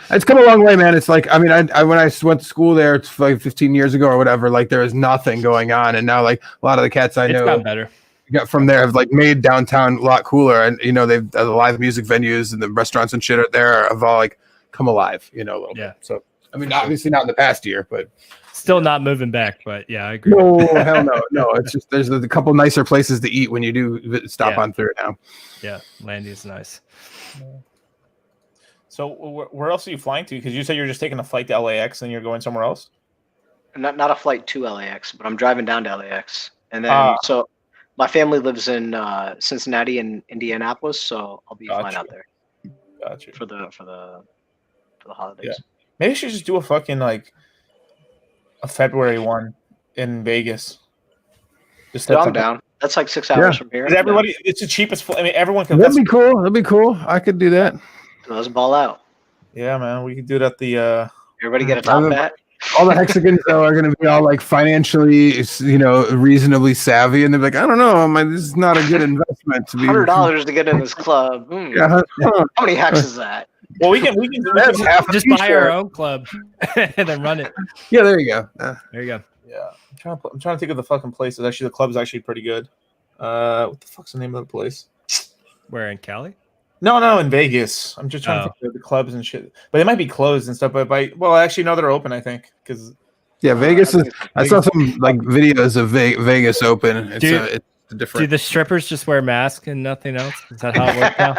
It's come a long way, man. It's like, I mean, I when I went to school there, it's like 15 years ago or whatever, like there was nothing going on. And now like a lot of the cats I know it's gotten better. Got from there have like made downtown a lot cooler. And, they've the live music venues and the restaurants and shit out there have all like come alive, a little bit. So, I mean, obviously not in the past year, but still not moving back. But yeah, I agree. No, hell no. No, it's just there's a couple nicer places to eat when you do stop on through now. Yeah, Landy is nice. So where else are you flying to? Because you said you're just taking a flight to LAX and you're going somewhere else. not a flight to LAX, but I'm driving down to LAX, and then so my family lives in Cincinnati and Indianapolis, so I'll be flying out there. Gotcha. For the holidays. Yeah. Maybe you should just do a fucking like a February one in Vegas. Just I'm down. That's like 6 hours from here. Everybody, it's the cheapest. I mean, everyone can. That'd be cool. That'd be cool. I could do that. Let's ball out. Yeah, man. We could do it at the. Everybody get a top hat. All the hexagons though are going to be all like financially, reasonably savvy, and they're like, I don't know, this is not a good investment to be. $100 to get in this club. Yeah. How many hex is that? Well, we can that's half just buy our own club and then run it. Yeah, there you go. There you go. Yeah, I'm trying to think of the fucking places. Actually, the club's actually pretty good. What the fuck's the name of the place? Where, in Cali? No, in Vegas. I'm just trying to think of the clubs and shit. But they might be closed and stuff. But actually, no, they're open. I think because Vegas is. I saw some like videos of Vegas open. It's a different. Do the strippers just wear masks and nothing else? Is that how it works now?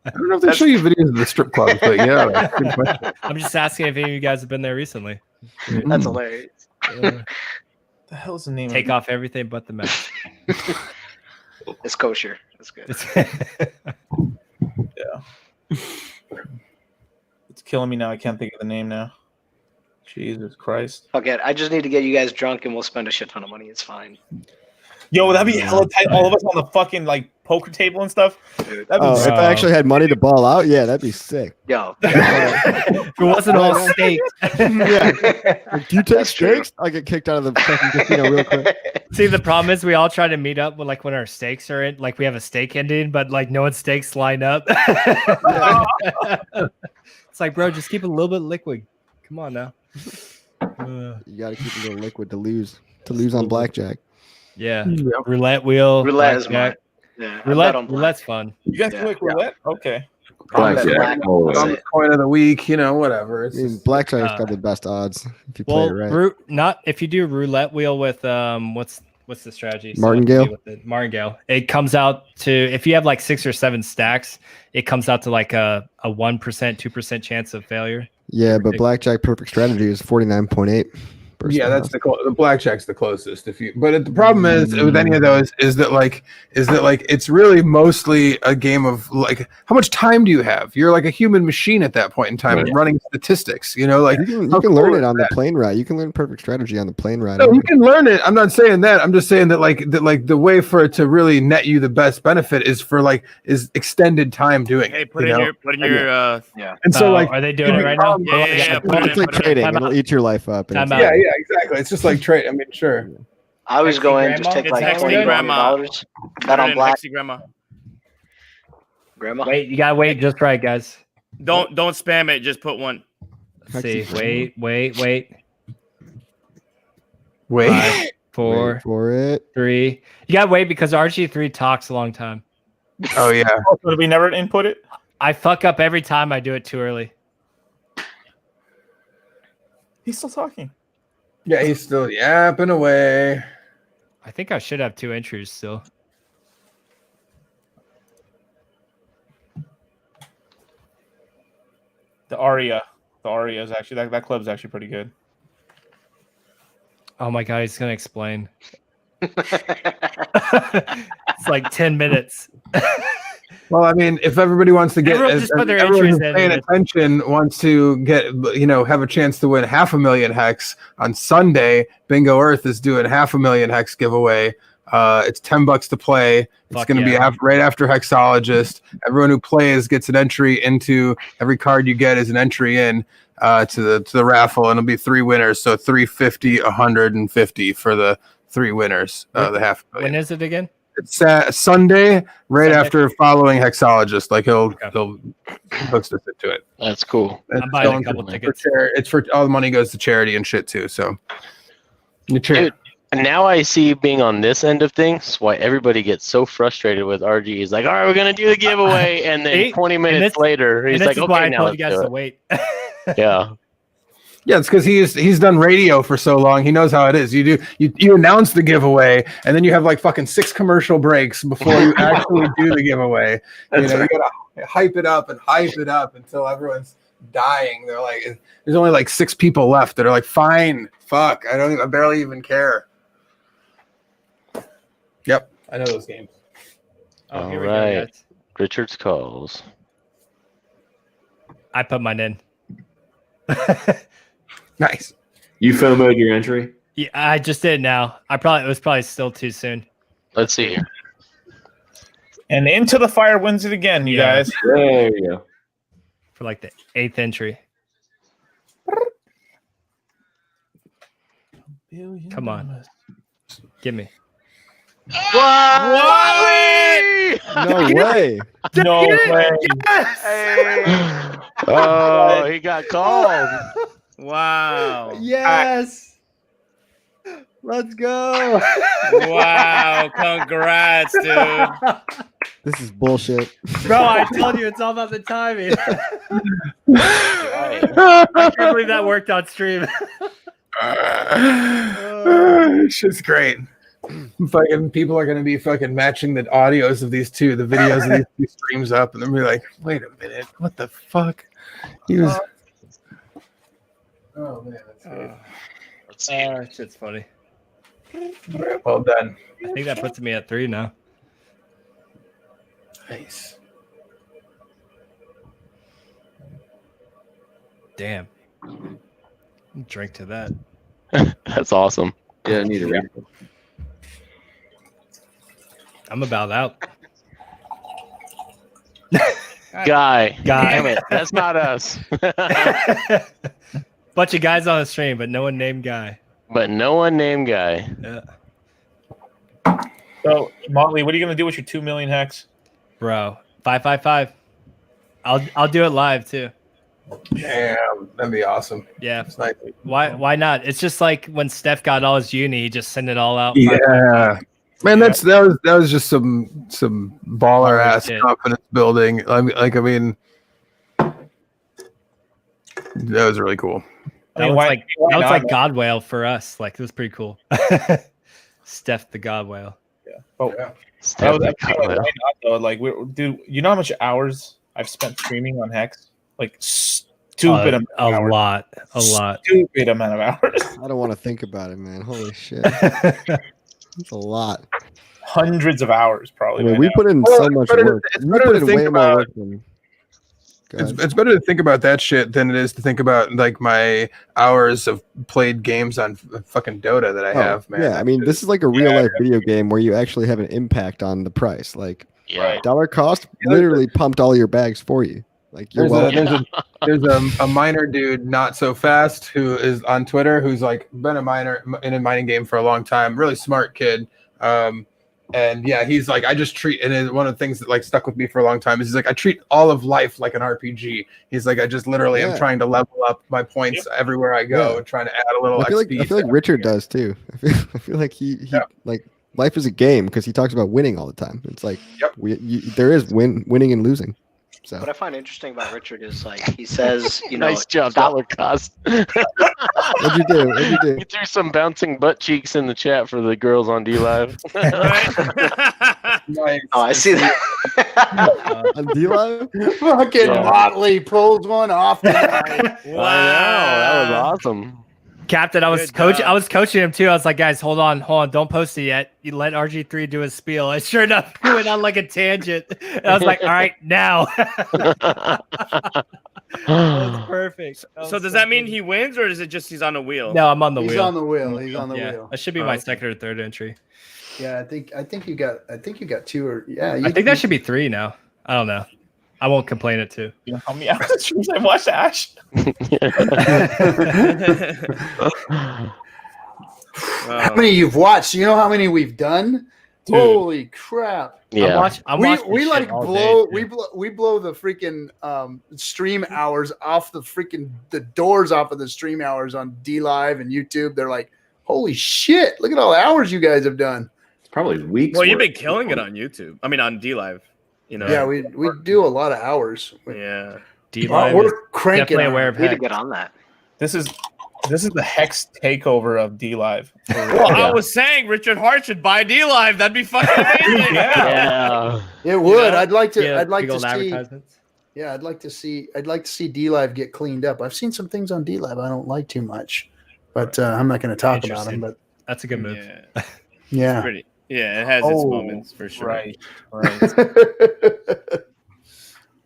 I don't know if they show you videos of the strip clubs, but yeah, good question. I'm just asking if any of you guys have been there recently. That's hilarious. The hell's the name? Take off everything but the mask. It's kosher. That's good. Yeah. It's killing me now. I can't think of the name now. Jesus Christ. Okay, I just need to get you guys drunk and we'll spend a shit ton of money. It's fine. Yo, that'd be hella tight. All of us on the fucking like poker table and stuff. Dude. If I actually had money to ball out, yeah, that'd be sick. Yo. If it wasn't all staked. Yeah. Do you take stakes? I'll get kicked out of the fucking casino real quick. See, the problem is we all try to meet up with like when our stakes are in, like we have a stake ending, but like no one's stakes line up. It's like, bro, just keep it a little bit liquid. Come on now. You got to keep a little liquid to lose on blackjack. Yeah. Roulette wheel. Roulette is mine. Yeah. Roulette's fun. You guys like roulette? Okay. Blackjack. Coin of the week, whatever. It's blackjack's got the best odds if you play it right. If you do roulette wheel with what's the strategy? Martingale. Martingale. It comes out to, if you have like 6 or 7 stacks, it comes out to like a 1%, 2% chance of failure. Yeah, but blackjack perfect strategy is 49.8. Yeah, that's the blackjack's the closest. But the problem is with any of those is that it's really mostly a game of like, how much time do you have? You're like a human machine at that point in time, running statistics. You can learn it on the plane ride. You can learn perfect strategy on the plane ride. No, you can learn it. I'm not saying that. I'm just saying that the way for it to really net you the best benefit is extended time doing it. Hey, put in your And so are they doing it right now? Yeah. It's like trading. It'll eat your life up. Yeah, exactly. It's just like trade. I mean, sure. I always go in, just take like $20. Bet on black. Grandma. Wait, you gotta wait just right, guys. Don't spam it. Just put one. Let's see. Wait. 5, 4, wait for it. 3. You gotta wait because RG3 talks a long time. Oh yeah. So did we never input it? I fuck up every time I do it too early. He's still talking. Yeah, he's still yapping away. I think I should have 2 entries still. The Aria is actually that club's actually pretty good. Oh my god, he's gonna explain. It's like 10 minutes. Well, I mean, if everybody wants to get, everyone paying attention wants to get, have a chance to win 500,000 hex on Sunday. Bingo Earth is doing 500,000 hex giveaway. It's $10 to play. It's going to be right after Hexologist. Everyone who plays gets an entry into every card you get is an entry in to the raffle, and it'll be 3 winners. So 350, 150 for the 3 winners. The 500,000. When is it again? It's Sunday, after following Hexologist. Like he'll hooks us into it. That's cool. I'm buying a couple tickets. It's for all the money goes to charity and shit too. So, dude, now I see being on this end of things why everybody gets so frustrated with RG. He's like, all right, we're gonna do the giveaway, and then 20 minutes later, he's like, okay, now let's do it. Wait. Yeah. Yeah, it's because he's done radio for so long. He knows how it is. You announce the giveaway, and then you have like fucking 6 commercial breaks before you actually do the giveaway. You gotta hype it up until everyone's dying. They're like, there's only like 6 people left that are like, fine, fuck, I barely even care. Yep, I know those games. Oh, All here right. we go, guys. Richard's calls. I put mine in. Nice. You FOMO'd your entry? Yeah, I just did now. It was probably still too soon. Let's see here. And Into the Fire wins it again, you guys. There you go. For like the 8th entry. Come on. Give me. Wally! No way. No way. Oh, he got called. Wow. Yes. Let's go. Wow. Congrats, dude. This is bullshit. Bro, I told you it's all about the timing. I can't believe that worked on stream. Shit's great. Fucking people are gonna be fucking matching the audios of these two, the videos of these two streams up, and they'll be like, "Wait a minute, what the fuck?" He was. Oh man, that's great. Let's see. Shit's funny. Right, well done. I think that puts me at 3 now. Nice. Damn. Drink to that. That's awesome. Yeah, I need to read it. I'm about out. Guy. Guy. Damn it. That's not us. Bunch of guys on the stream, but no one named Guy. But no one named Guy. Yeah. So, Motley, what are you going to do with your 2 million hex? Bro, 555. I'll do it live too. Damn, that'd be awesome. Yeah. It's like, Why not? It's just like when Steph got all his uni, he just sent it all out. yeah. Man, that was just some baller ass shit. confidence building. I mean, that was really cool. That was like God Whale for us. Like it was pretty cool. Steph the God Whale. Oh, Yeah. Steph the why God Whale. not, though? Like, dude, you know how much hours I've spent streaming on Hex? Like, stupid amount of hours. A lot. Stupid amount of hours. I don't want to think about it, man. Holy shit. It's a lot. Hundreds of hours, I probably. mean, by we now. put in Well, so much better to- work. it's We better put to in think way more about- work than. Go ahead. It's better to think about that shit than it is to think about like my hours of played games on fucking Dota that I have, man. Yeah, I mean, this is like a real life video game where you actually have an impact on the price. Like, Yeah. dollar cost literally pumped all your bags for you. Like, you're there's a miner dude, not so fast, who is on Twitter, who's like been a miner in a mining game for a long time. Really smart kid. And yeah, he's like, I just treat, and one of the things that like stuck with me for a long time is he's like, I treat all of life like an RPG. He's like, I just literally am trying to level up my points everywhere I go, and trying to add a little I feel XP. like Richard does too. I feel like he like life is a game because he talks about winning all the time. It's like there is winning and losing. So What I find interesting about Richard is like he says, you know, Nice job, stop- dollar cost. what'd you do? You threw some bouncing butt cheeks in the chat for the girls on D Live. Nice. Oh, I see that. On D-Live? Fucking Yeah. Motley pulls one off. Wow, that was awesome. Captain, I was coaching him too. I was like, guys, hold on, don't post it yet. You let RG3 do his spiel. And sure enough, he went on like a tangent. And I was like, all right, now. That was perfect. So does that mean he wins, or is it just he's on a wheel? No, I'm on the He's wheel. on the wheel. He's on the wheel. That should be my second or third entry. Yeah, I think you got 2 or I think that should be 3 now. I don't know. I won't complain it too. You know how many hours of streams I watched Ash? How many you've watched? You know how many we've done? Dude. Holy crap! Yeah. We like blow we blow the freaking stream hours off the doors off of the stream hours on D Live and YouTube. They're like, holy shit! Look at all the hours you guys have done. It's probably weeks. Well, you've worth. been killing it on YouTube. I mean, on D Live. You know. Yeah, we do a lot of hours. Yeah. D-Live We're is cranking. definitely aware of We need to Hex. get on that. This is the Hex takeover of D Live. Well, I was saying Richard Hart should buy D Live. That'd be fucking amazing. Yeah. It would. know? I'd like to. Yeah, I'd like big to old see. advertisements. Yeah, I'd like to see D-Live get cleaned up. I've seen some things on D-Live I don't like too much, but I'm not going to talk about them. But that's a good move. Yeah. Pretty. Yeah, it has its moments for sure. Right.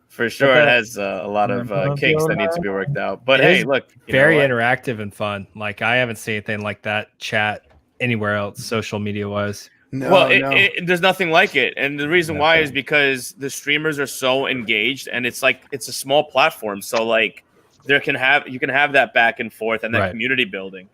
For sure, it has a lot of kinks that need to be worked out. But hey, look, very interactive and fun. Like I haven't seen anything like that chat anywhere else, social media wise. There's nothing like it, and the reason why is because the streamers are so engaged, and it's a small platform, so like you can have that back and forth and that community building,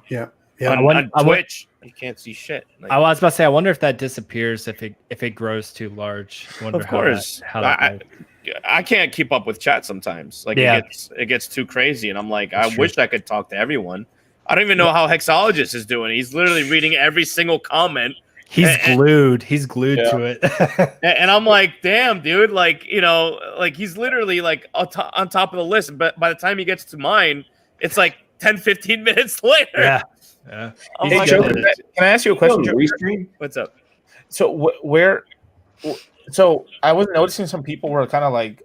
Yeah. On Twitch, you can't see shit. Like, I was about to say, I wonder if that disappears if it grows too large. Of course, I can't keep up with chat sometimes. Like it gets too crazy, and I'm like, I wish I could talk to everyone. I don't even know how Hexologist is doing. He's literally reading every single comment. He's glued to it. And I'm like, damn, dude, like, like he's literally like on top of the list. But by the time he gets to mine, it's like 10, 15 minutes later. Yeah. Hey, Joe, can I ask you a question? What's up? So So I was noticing some people were kind of like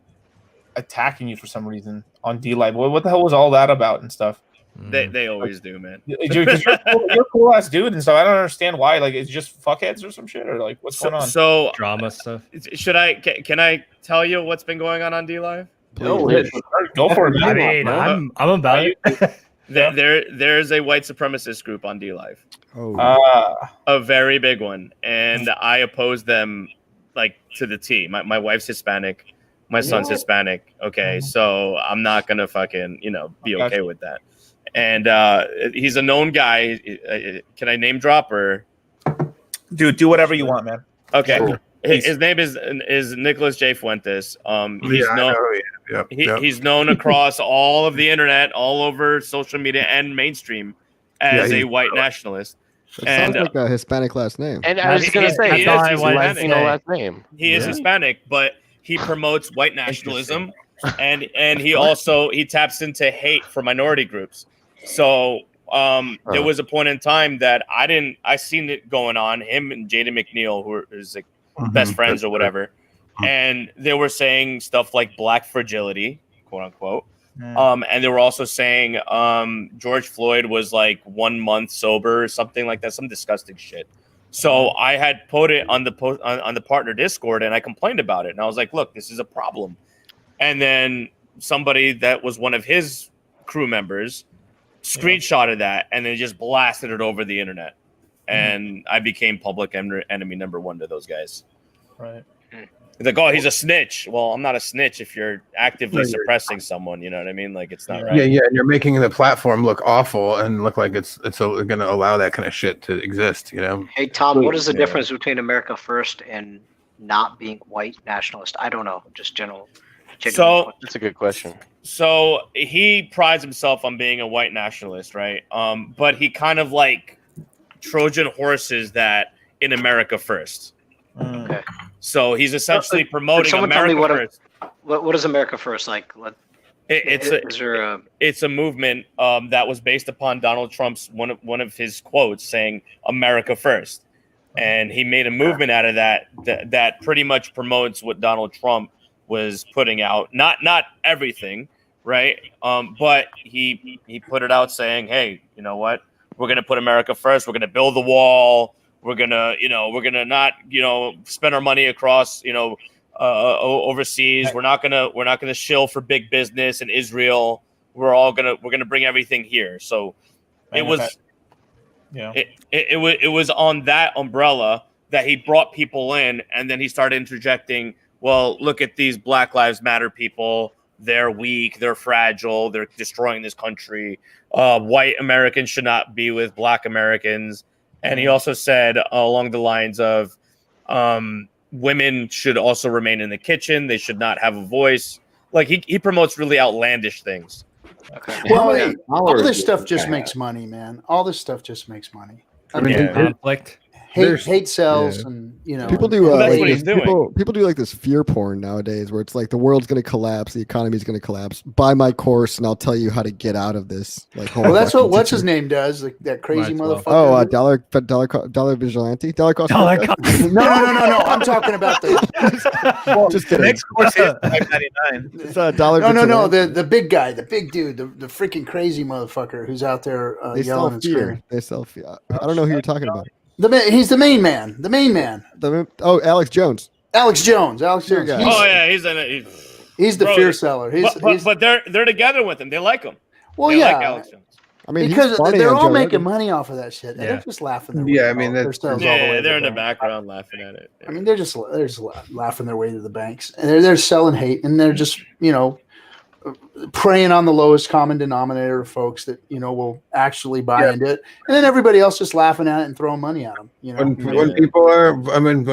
attacking you for some reason on D-Live. What the hell was all that about and stuff? They always do, man. Dude, you're a cool ass dude, and so I don't understand why. Like, it's just fuckheads or some shit, or like, what's going on? So drama stuff. Can I tell you what's been going on D-Live? Go for it. I mean, I'm about it. There's a white supremacist group on D-Live. A very big one, and I oppose them like to the T. My wife's Hispanic, my son's Hispanic. Okay, so I'm not gonna fucking be okay with that. And he's a known guy. Can I name drop or? Dude, do whatever you want, man. Okay. Cool. His name is Nicholas J. Fuentes. He's known across all of the internet, all over social media and mainstream as a white nationalist. It sounds like a Hispanic last name. And I was going to say, he's last name. He is Hispanic, but he promotes white nationalism, and he taps into hate for minority groups. So there was a point in time that I seen it going on. Him and Jada McNeil, who is like best friends or whatever, and they were saying stuff like black fragility, quote unquote. And they were also saying George Floyd was like 1 month sober or something like that, some disgusting shit. So I had put it on the partner Discord, and I complained about it, and I was like, look, this is a problem. And then somebody that was one of his crew members screenshotted that and then just blasted it over the internet, and I became public enemy number one to those guys. Right. It's like, oh, he's a snitch. Well, I'm not a snitch if you're actively suppressing someone. You know what I mean? Like, it's not right. Yeah, and you're making the platform look awful and look like it's going to allow that kind of shit to exist. Hey, Tom, what is the difference between America First and not being white nationalist? I don't know. Just general. So that's a good question. So he prides himself on being a white nationalist, right? But he kind of like Trojan horses that in America First. Okay. So he's essentially promoting America First. What is America First like? It's a movement that was based upon Donald Trump's one of his quotes saying "America First," and he made a movement out of that pretty much promotes what Donald Trump was putting out. Not everything, right? But he put it out saying, "Hey, you know what? We're gonna put America first. We're gonna build the wall. We're gonna not, spend our money across, overseas. We're not gonna shill for big business in Israel. We're gonna bring everything here." So it was on that umbrella that he brought people in, and then he started interjecting, well, look at these Black Lives Matter people. They're weak. They're fragile. They're destroying this country. White Americans should not be with Black Americans. And he also said along the lines of women should also remain in the kitchen. They should not have a voice. Like he promotes really outlandish things. Okay. Well, all this stuff just makes money, man. All this stuff just makes money. Conflict. hate sells, and people do that's what he's doing. People do like this fear porn nowadays, where it's like the world's going to collapse, the economy's going to collapse. Buy my course, and I'll tell you how to get out of this. Like, well, that's what's his name does. Like, that crazy motherfucker. Dollar vigilante, dollar cost. No. I'm talking about the. Just kidding. Next course is $5.99. It's dollar. No. The big guy, the big dude, the freaking crazy motherfucker who's out there yelling and screaming. They sell fear. I don't know who you're talking about. He's the main man. The main man. Alex Jones. Alex Jones. He's the fear seller. But they're together with him. They like him. Well, they yeah. like Alex Jones. I mean, because they're all making money off of that shit. Yeah. They're just laughing. I mean, they're in the background laughing at it. Yeah. I mean, they're just laughing their way to the banks, and they're selling hate, and they're just preying on the lowest common denominator of folks that will actually buy into it, and then everybody else just laughing at it and throwing money at them. When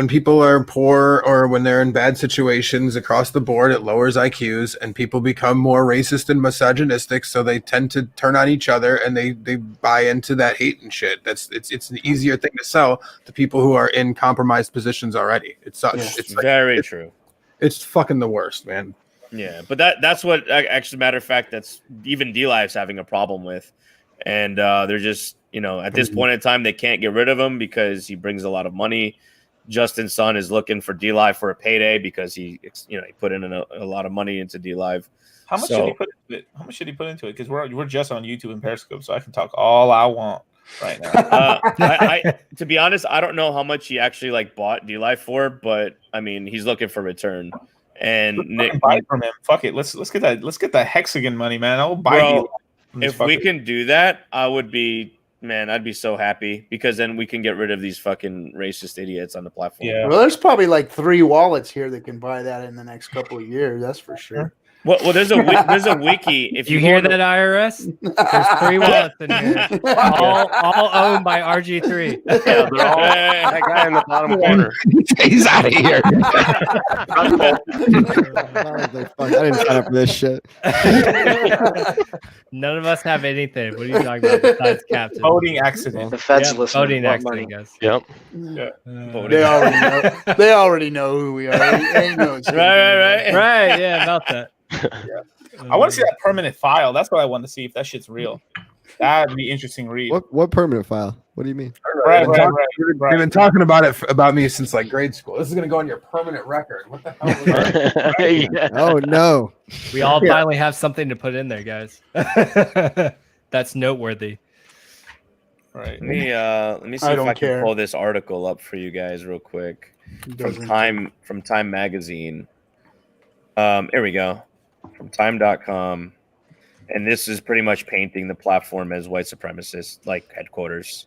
people are poor or when they're in bad situations across the board, it lowers IQs, and people become more racist and misogynistic, so they tend to turn on each other, and they buy into that hate and shit. It's an easier thing to sell to people who are in compromised positions already. It sucks. Yeah. It's Very true. It's fucking the worst, man. Yeah, but that's what actually, matter of fact, that's even D-Live's having a problem with, and they're just at this point in time they can't get rid of him because he brings a lot of money. Justin Sun is looking for D-Live for a payday because he put in a lot of money into D-Live. How much should he put into it? How much should he put into it? Because we're just on YouTube and Periscope, so I can talk all I want right now. To be honest, I don't know how much he actually bought D-Live for, but I mean he's looking for return. And Nick, buy from him. Fuck it. Let's get that hexagon money, man. I'll buy you. If we can do that, I'd be so happy because then we can get rid of these fucking racist idiots on the platform. Yeah. Well, there's probably 3 wallets here that can buy that in the next couple of years. That's for sure. Well, there's a wiki. If you hear that, IRS, there's 3 wallets in here, all owned by RG3. Yeah, they're all that guy in the bottom corner. He's out of here. I didn't sign up for this shit. None of us have anything. What are you talking about besides Captain? Voting accident. The Fed's listening. Voting accident, guys. Yep. Yeah. They already know who we are. They know it's Right. Yeah, about that. I want to see that permanent file. That's what I want to see if that shit's real. That'd be interesting read. What permanent file? What do you mean? Right. You've been talking about me since grade school. This is gonna go on your permanent record. What the hell? Yeah. Oh no. We all finally have something to put in there, guys. That's noteworthy. Right. Let me see if I can pull this article up for you guys real quick from Time Magazine. Here we go. From time.com. And this is pretty much painting the platform as white supremacist headquarters.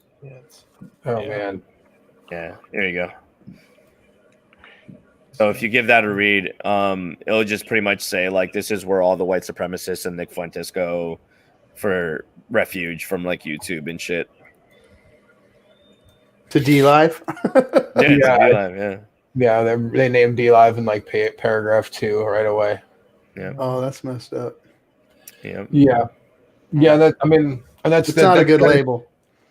Man. Yeah, there you go. So if you give that a read, it'll just pretty much say this is where all the white supremacists and Nick Fuentes go for refuge from YouTube and shit. To D-Live? Yeah. Yeah, they named D-Live in paragraph 2 right away. Yeah. Oh, that's messed up. Yeah. Yeah. That's not a good label.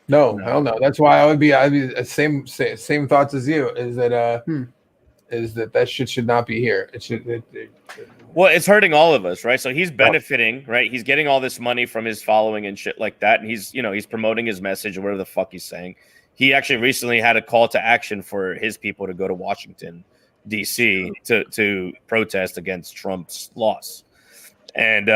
No, hell no. That's why I'd be the same thoughts as you. Is that that shit should not be here. It should. Well, it's hurting all of us, right? So he's benefiting, right? He's getting all this money from his following and shit like that, and he's promoting his message or whatever the fuck he's saying. He actually recently had a call to action for his people to go to Washington, D.C. to protest against Trump's loss. And,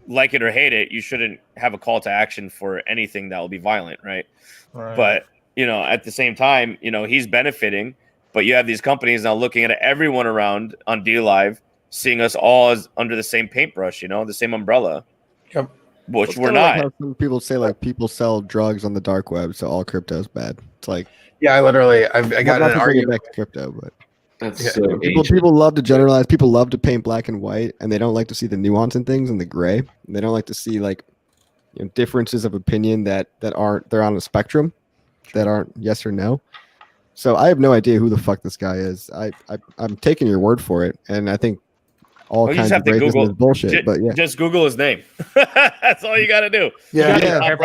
like it or hate it, you shouldn't have a call to action for anything that will be violent, right? But, at the same time, he's benefiting, but you have these companies now looking at everyone around on D-Live, seeing us all as under the same paintbrush, the same umbrella. Yep. Which we're not. Some people say people sell drugs on the dark web, so all crypto is bad. It's I got an argument back to crypto, but that's people love to generalize. People love to paint black and white, and they don't like to see the nuance in things and the gray. And they don't like to see differences of opinion that aren't they're on a spectrum, that aren't yes or no. So I have no idea who the fuck this guy is. I'm taking your word for it, and I think all kinds of racism is bullshit. But yeah, just Google his name. That's all you got to do. Yeah,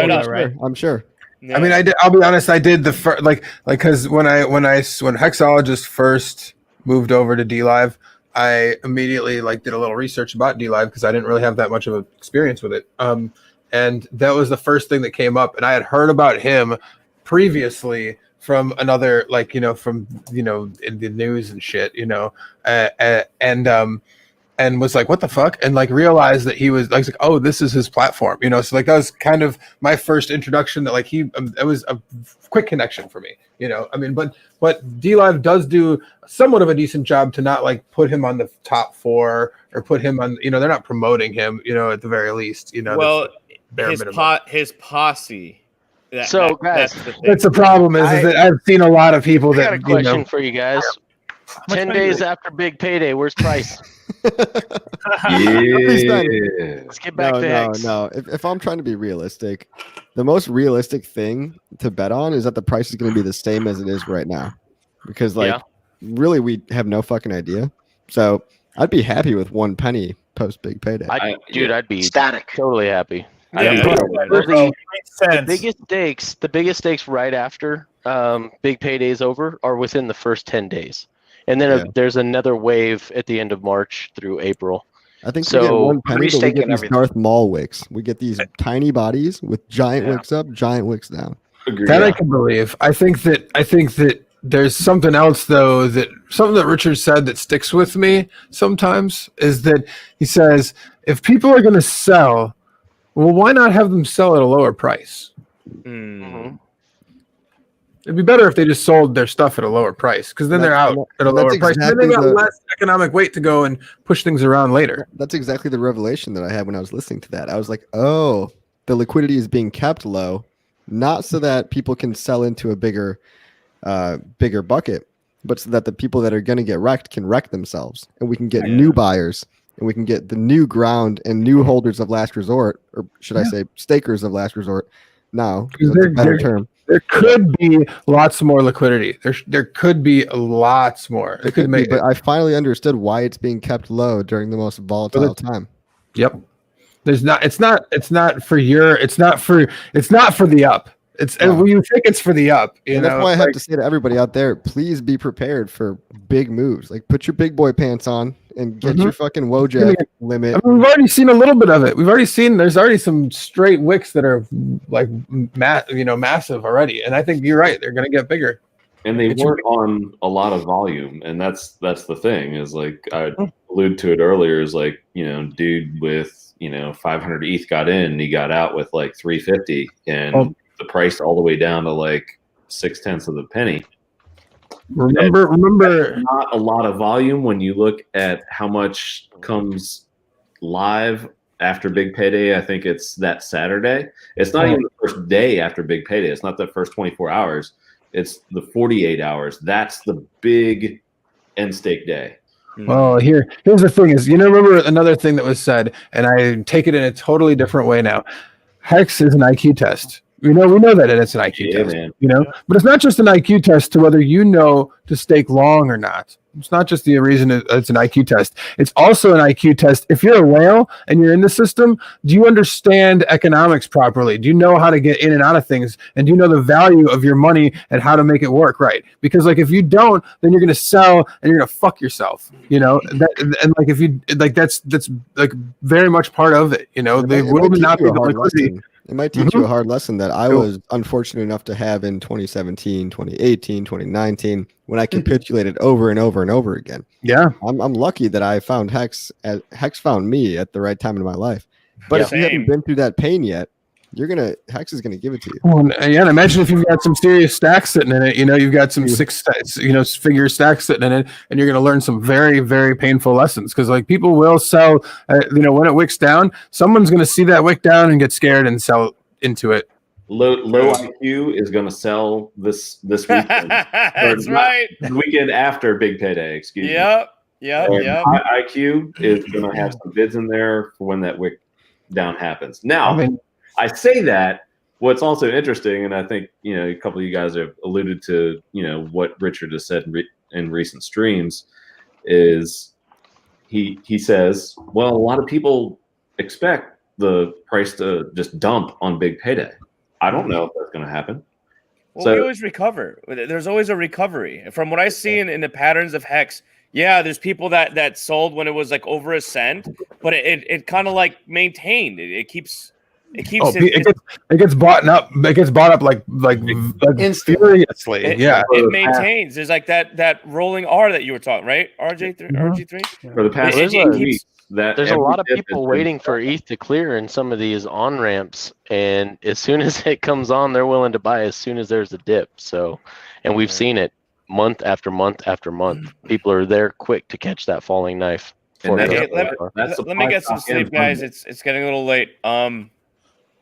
I'm sure. I mean, I did. I'll be honest. I did the first, like because when Hexologist first moved over to DLive, I immediately did a little research about DLive because I didn't really have that much of an experience with it. And that was the first thing that came up, and I had heard about him previously from another, from in the news and shit, and was like, what the fuck? And realized that he was like, oh, this is his platform, so that was kind of my first introduction that it was a quick connection for me, I mean, but DLive does do somewhat of a decent job to not put him on the top 4 or put him on, they're not promoting him, at the very least, well, his posse. Guys, that's the problem is that I've seen a lot of people I got a question for you guys. 10 days after big payday, where's price? Let's get back to Hex. No. If I'm trying to be realistic, the most realistic thing to bet on is that the price is going to be the same as it is right now, because really we have no fucking idea. So I'd be happy with 1 penny post big payday. I'd be static, totally happy. The biggest stakes right after big payday is over are within the first 10 days. And then there's another wave at the end of March through April. I think we get 1 penny, but we get these Darth Maul wicks. We get these tiny bodies with giant wicks up, giant wicks down. That I can believe. I think that there's something else though, something that Richard said that sticks with me sometimes is that he says, if people are going to sell, well, why not have them sell at a lower price? Mm-hmm. It'd be better if they just sold their stuff at a lower price, because then they're out at a lower price. Then they got less economic weight to go and push things around later. That's exactly the revelation that I had when I was listening to that. I was like, oh, the liquidity is being kept low, not so that people can sell into a bigger bucket, but so that the people that are going to get wrecked can wreck themselves, and we can get new buyers. And we can get the new ground and new holders of last resort, or should I say stakers of last resort now. That's a better term. There could be lots more liquidity. There could be lots more. It could make. But I finally understood why it's being kept low during the most volatile time. Yep. It's not for the up. When you think it's for the up, and that's why I have to say to everybody out there, please be prepared for big moves. Put your big boy pants on and get your fucking Wojak limit. I mean, we've already seen a little bit of it. We've already seen there's already some straight wicks that are massive already, and I think you're right. They're going to get bigger. And they weren't on a lot of volume, and that's the thing. Is I alluded to it earlier. Is dude with 500 ETH got in, and he got out with 350, and the price all the way down to 0.6 of a penny. Remember, not a lot of volume when you look at how much comes live after big payday. I think it's that Saturday. It's not even the first day after big payday. It's not the first 24 hours. It's the 48 hours. That's the big end stake day. Well, here's the thing is, remember another thing that was said, and I take it in a totally different way now. Hex is an IQ test. We know that it's an IQ test, man. But it's not just an IQ test to whether to stake long or not. It's not just the reason it's an IQ test. It's also an IQ test. If you're a whale and you're in the system, do you understand economics properly? Do you know how to get in and out of things? And do you know the value of your money and how to make it work right? Because if you don't, then you're going to sell and you're going to fuck yourself, that's very much part of it. They will not be the liquidity. It might teach you a hard lesson that I was unfortunate enough to have in 2017, 2018, 2019, when I capitulated over and over and over again. Yeah. I'm lucky that I found Hex. Hex found me at the right time in my life. But if you haven't been through that pain yet, Hex is gonna give it to you. Well, and imagine if you've got some serious stacks sitting in it. You've got some figure stacks sitting in it, and you're gonna learn some very, very painful lessons. Because people will sell. When it wicks down, someone's gonna see that wick down and get scared and sell into it. Low IQ is gonna sell this weekend. That's right. The weekend after big payday. Excuse me. Yep. High IQ is gonna have some bids in there for when that wick down happens. Now, I say that. What's also interesting, and I think a couple of you guys have alluded to, what Richard has said in recent streams, is he says, well, a lot of people expect the price to just dump on big payday. I don't know if that's going to happen. Well, So- we always recover. There's always a recovery. From what I see in the patterns of Hex, yeah, there's people that sold when it was like over a cent, but it kind of like maintained. It keeps it gets bought up. It gets bought up like furiously. It maintains. There's like that rolling R that you were talking, right? RG3. For the past weeks, there's a lot of people waiting for ETH to clear in some of these on ramps, and as soon as it comes on, they're willing to buy as soon as there's a dip. So, and we've seen it month after month after month. People are there quick to catch that falling knife. Let me get some sleep, guys. It's getting a little late.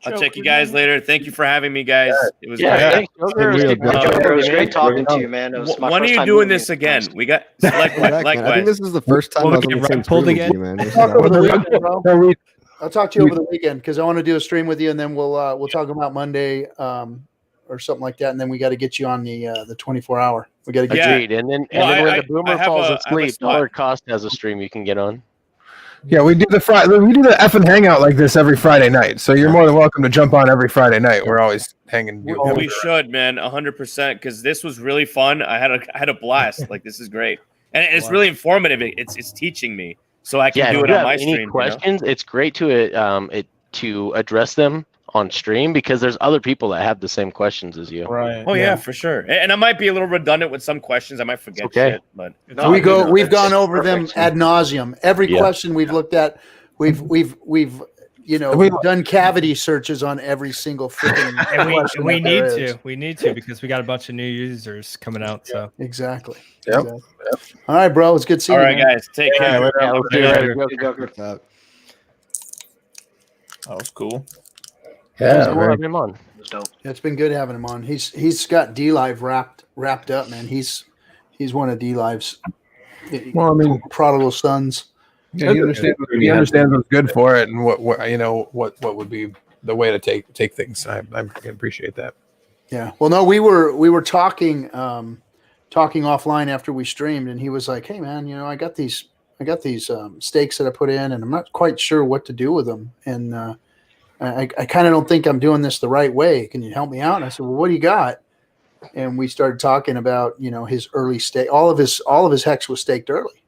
I'll check you guys later. Thank you for having me, guys. It was great. Thanks, Joker. It was great talking to you, man. It was my when first are you time doing meeting this you. again? We got likewise. I think this is the first time I've been pulled again. I'll talk over the weekend, bro. I'll talk to you over the weekend because I want to do a stream with you, and then we'll talk about Monday or something like that, and then we got to get you on the 24-hour. We got to get Agreed. And then when the boomer falls asleep, Dollar Cost has a stream you can get on. Yeah, we do the effing hangout like this every Friday night. So you're more than welcome to jump on every Friday night. We're always hanging. We should, man, 100%, because this was really fun. I had a blast. Like, this is great, and it's really informative. It's teaching me, so I can do it on my stream. Any questions? It's great to address them on stream because there's other people that have the same questions as you. Right. Oh yeah, for sure. And I might be a little redundant with some questions. I might forget shit, but we've gone over them ad nauseum. Every question we've looked at, we've done cavity searches on every single freaking. And we need to because we got a bunch of new users coming out. So exactly. Yep. All right, bro. It's good seeing you. All right, guys. Take care. That was cool. Yeah, having him on. Yeah, it's been good having him on. He's got D Live wrapped up, man. He's one of D Live's prodigal sons. Yeah, he understands what's good for it and what would be the way to take things. I appreciate that. Yeah. Well, no, we were talking offline after we streamed, and he was like, "Hey, man, I got these stakes that I put in, and I'm not quite sure what to do with them, and I kind of don't think I'm doing this the right way. Can you help me out?" And I said, "Well, what do you got?" And we started talking about, his early stake. All of his hex was staked early,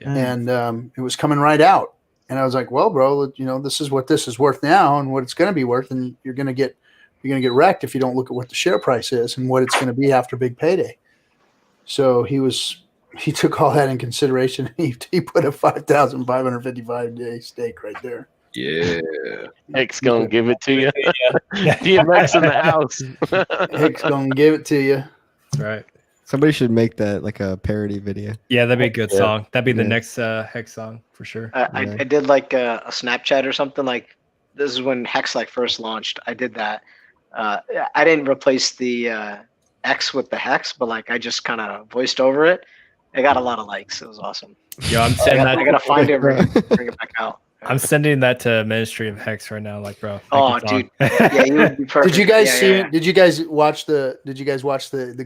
and it was coming right out. And I was like, "Well, bro, this is what this is worth now, and what it's going to be worth, and you're going to get wrecked if you don't look at what the share price is and what it's going to be after big payday." So he took all that in consideration. He put a 5,555 day stake right there. Yeah. Hex gonna give it to you. DMX in the house. Hex gonna give it to you. That's right. Somebody should make that like a parody video. Yeah, that'd be a good song. That'd be the next Hex song for sure. I did like a Snapchat or something. Like, this is when Hex first launched. I did that. I didn't replace the X with the Hex, but I just kind of voiced over it. It got a lot of likes. It was awesome. Yo, I'm sending I gotta find it, bring it back out. I'm sending that to Ministry of Hex right now, bro. Oh, dude. Yeah, you would be perfect. Did you guys see? Did you guys watch the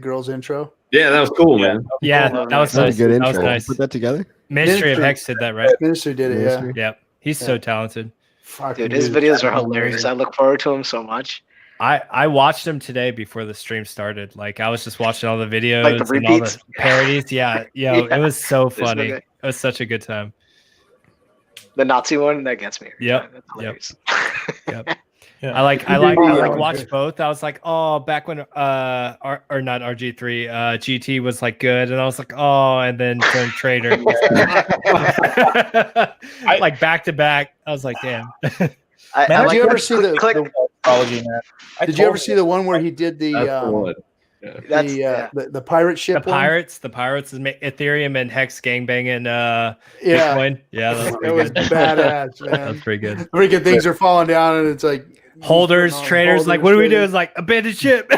girls' intro? Yeah, that was cool, man. Yeah, that was nice. A good intro. That was nice. Put that together. Ministry of Hex did that, right? Ministry did it. Yeah. Yep. He's so talented. Dude, his videos are hilarious. I look forward to him so much. I watched him today before the stream started. I was just watching all the videos Like the and all the repeats? parodies. Yeah, it was so funny. It was such a good time. The Nazi one, that gets me. Yep. That's hilarious. Yep. I watched both. I was like, oh, back when or not RG3, GT was good, and I was like, oh, and then turned Trader. Back to back. I was like, damn. Did you ever see the apology, man? Did you ever see the one where he did the pirate ship? The pirates is Ethereum and Hex gangbanging Bitcoin. Yeah, that was badass, man. That's pretty good. Freaking things are falling down, and it's like holders, traders. What do we do? It's abandoned ship.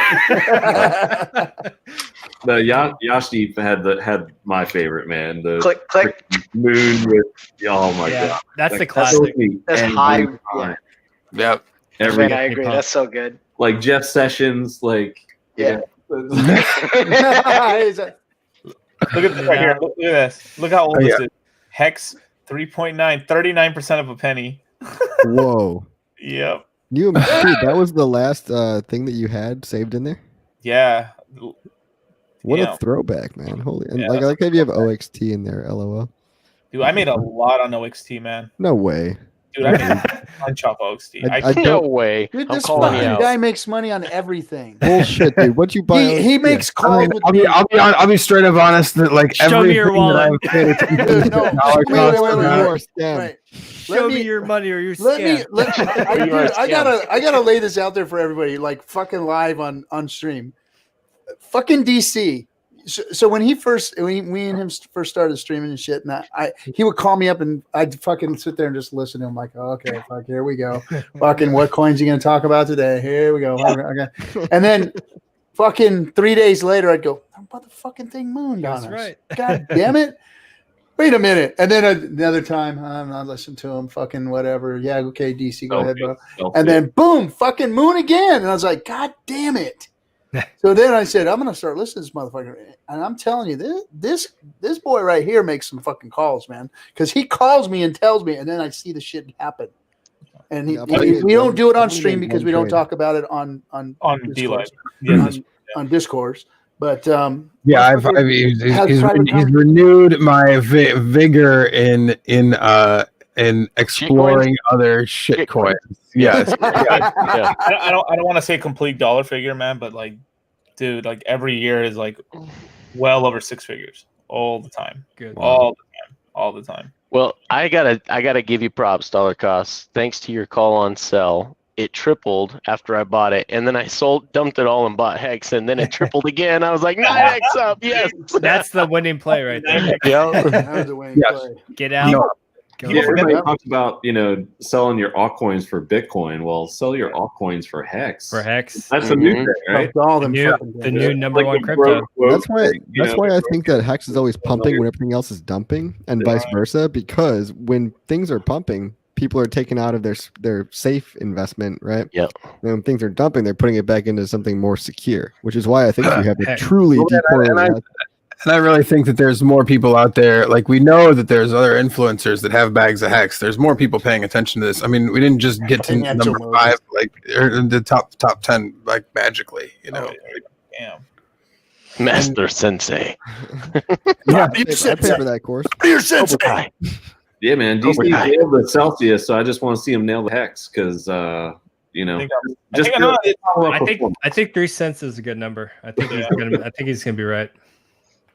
The Yashi had my favorite, man. The click moon with oh my god, that's the classic. That's high. Yep. I agree. That's so good. Jeff Sessions, yeah. Look at this right here. Look at this. Look how old this is. Hex 3.9, 39% of a penny. Whoa. Yep. Dude, that was the last thing that you had saved in there. Yeah. What Yeah. a throwback, man! Holy, and Yeah, like I like how you have OXT in there. LOL. Dude, I made a lot on OXT, man. No way. Dude, I made a bunch off OXT. I No don't. way. Dude, I'm this calling you fucking out. guy makes money on everything. Bullshit, dude. What'd you buy? He makes calls with me. I'll be straight up honest that like Show me your everything that wallet. I've paid Dude, attention no, to dollar wait, cost wait, amount. You are scam. Right. Show me your money or you're Let me. scammed. I gotta lay this out there for everybody, like fucking live on stream. Fucking DC. So when we and him first started streaming and shit, and he would call me up and I'd fucking sit there and just listen to him like, oh, okay, fuck, here we go. Fucking what coins you gonna talk about today? Here we go. Okay. And then fucking 3 days later, I'd go, how about the fucking thing mooned on us? That's right. God damn it. Wait a minute. And then another time, I'm not listening to him, fucking whatever. Yeah, okay, DC, go ahead, bro. And then boom, fucking moon again. And I was like, God damn it. So then I said, I'm gonna start listening to this motherfucker, and I'm telling you, this boy right here makes some fucking calls, man. Because he calls me and tells me, and then I see the shit happen. And we don't do it on stream because we don't talk about it on D-Live. On discourse. But yeah, he's renewed my vigor in exploring other shit coins. Yes. Yeah. I don't want to say complete dollar figure, man, but like, dude, like every year is like well over six figures all the time. Good. All the time. Well, I gotta give you props, dollar cost. Thanks to your call on sell, it tripled after I bought it, and then I dumped it all and bought Hex, and then it tripled again. I was like, 9x up, yes. That's the winning play right there. Yeah. that was the winning play. Get out. No. Yeah, everybody talks about selling your altcoins for Bitcoin. Well, sell your altcoins for Hex. For Hex. That's a new thing, right? All them The new number one crypto. That's why I think that Hex is always pumping when everything else is dumping, and vice versa. Because when things are pumping, people are taking out of their safe investment, right? Yep. And when things are dumping, they're putting it back into something more secure, which is why I think you have a truly decorrelated. And I really think that there's more people out there. Like, we know that there's other influencers that have bags of Hex. There's more people paying attention to this. I mean, we didn't just get to number 5, like, or the top 10, like, magically, Damn. Master Sensei. Yeah, I pay for that course. Your sensei. Yeah, man. DC nailed the Celsius, so I just want to see him nail the Hex because, I think 3 cents is a good number. I think he's gonna be right.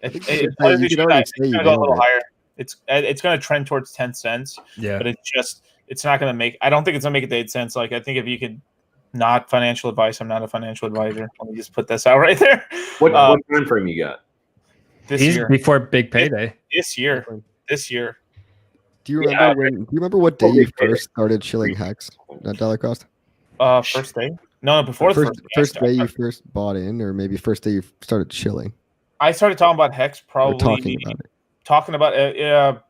It's gonna go a little higher. It's gonna trend towards 10 cents. Yeah, but it's not gonna make. I don't think it's gonna make it to 8 cents. Like, I think if you could, not financial advice. I'm not a financial advisor. Let me just put this out right there. What time frame you got? This He's year. Before big payday. This year. Do you remember what day you first started chilling Hex? That dollar cost? First day. No, before the first day you first bought in, or maybe first day you started chilling. I started talking about Hex probably talking about it.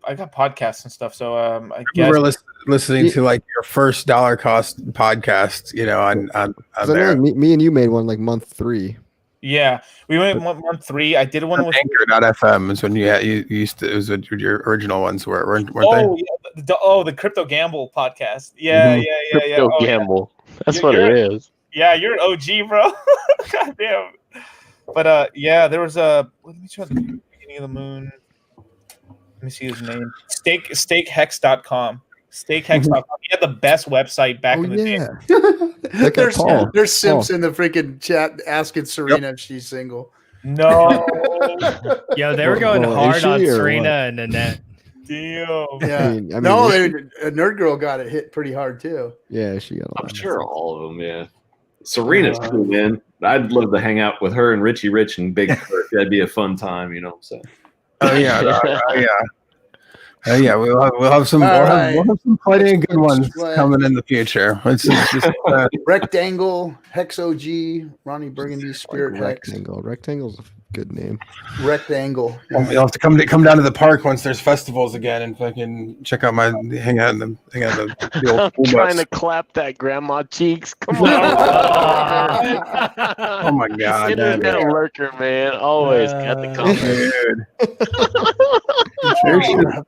I got podcasts and stuff, so I guess we're listening to like your first dollar cost podcast, on there. Me and you made one like month 3. Yeah, we went month 3. I did one with Anchor.fm is when you used to. It was your original ones weren't they? Yeah, the Crypto Gamble podcast. Yeah. Crypto Gamble. That's what it is. Yeah, you're an OG, bro. God damn. But there was let me try the beginning of the moon. Let me see his name. Stakehex.com. Stakehex.com. He had the best website back in the day. There's Simps in the freaking chat asking Serena if she's single. No. Yo, they were going hard on Serena and Annette. Damn. Yeah. A Nerd Girl got it hit pretty hard too. Yeah, she got. I'm sure all of them. Yeah. Serena's cool, man. I'd love to hang out with her and Richie Rich and Big Kirk. That'd be a fun time, So. Oh yeah. Yeah, we'll have some plenty of good ones coming in the future. It's just Rectangle, Hex OG, Ronnie Burgundy, Spirit Hex. Rectangle's a good name. Rectangle. You'll have to come down to the park once there's festivals again and fucking check out hang out in the old I'm trying to clap that grandma cheeks. Come on. Oh my god. Internet lurker, man. Always got the comment.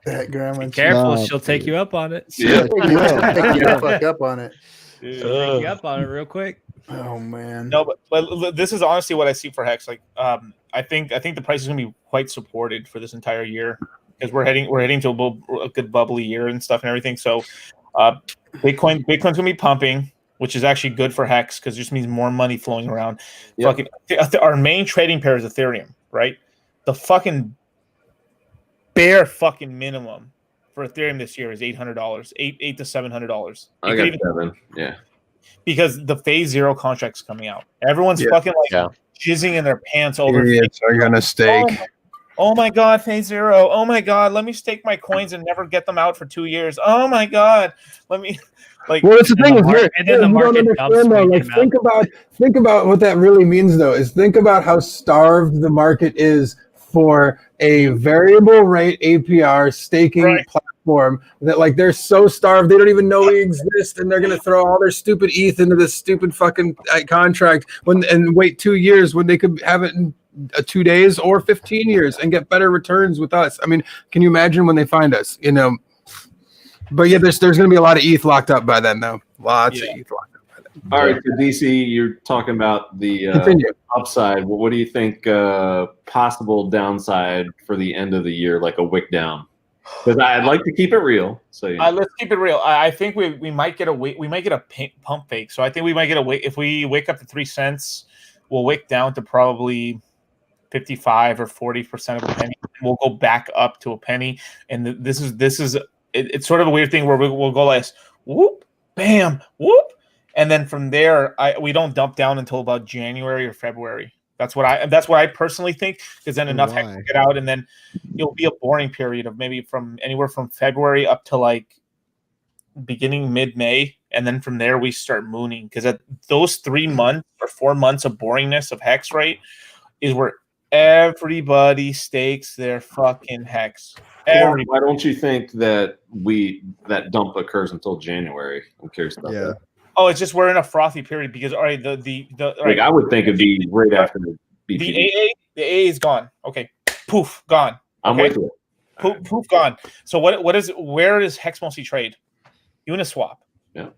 That grandma. Be careful, she'll take you up on it. Yeah. Take you the fuck up on it. Take you up on it real quick. Oh man. No, but this is honestly what I see for Hex. Like, I think the price is going to be quite supported for this entire year because we're heading to a good bubbly year and stuff and everything. So, Bitcoin's going to be pumping, which is actually good for Hex because it just means more money flowing around. Yep. Fucking, our main trading pair is Ethereum, right? The fucking bare fucking minimum for Ethereum this year is $800, $800 to $700. I got $7. Yeah. Because the phase 0 contract's coming out. Everyone's fucking jizzing in their pants over. Idiots are gonna stake. Oh my god, phase 0. Oh my god, let me stake my coins and never get them out for 2 years. Oh my god, let me like. Well, it's the thing is, the market think about what that really means, though. Is think about how starved the market is for a variable rate APR staking platform that, like, they're so starved they don't even know we exist, and they're gonna throw all their stupid ETH into this stupid fucking contract and wait 2 years when they could have it in 2 days or 15 years and get better returns with us. I mean, can you imagine when they find us? You know. But yeah, there's gonna be a lot of ETH locked up by then, though. Lots of ETH locked up by then. All right, so DC, you're talking about the upside. Well, what do you think possible downside for the end of the year, like a wick down? Because I'd like to keep it real. So let's keep it real. I think we might get a pump fake. So I think we might get a wick. If we wake up to 3 cents, we'll wick down to probably 55 or 40% of a penny. We'll go back up to a penny, and this is it's sort of a weird thing where we'll go like whoop, bam, whoop. And then from there, we don't dump down until about January or February. That's what I personally think, because then enough hex will get out, and then it'll be a boring period of maybe from anywhere from February up to like beginning mid-May, and then from there we start mooning, because at those 3 months or 4 months of boringness of hex rate is where everybody stakes their fucking hex. Why don't you think that dump occurs until January? I'm curious about that. Oh, it's just we're in a frothy period because like I would think it'd be right after the BPD. The AA is gone. Okay, poof, gone. I'm with you. Poof, gone. So where does hex mostly trade? Uniswap. Yeah.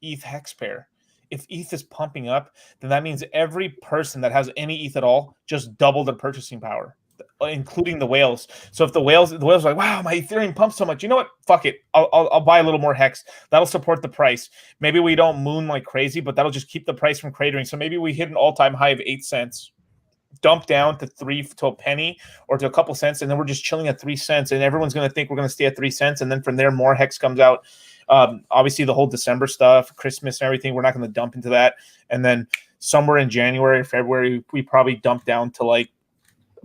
ETH hex pair. If ETH is pumping up, then that means every person that has any ETH at all just doubled their purchasing power, including the whales. So if the whales are like, wow, my Ethereum pumps so much, you know what? Fuck it. I'll buy a little more hex. That'll support the price. Maybe we don't moon like crazy, but that'll just keep the price from cratering. So maybe we hit an all-time high of 8 cents, dump down to a penny or to a couple cents, and then we're just chilling at 3 cents, and everyone's going to think we're going to stay at 3 cents, and then from there more hex comes out. Obviously the whole December stuff, Christmas and everything, we're not going to dump into that. And then somewhere in January or February, we probably dump down to like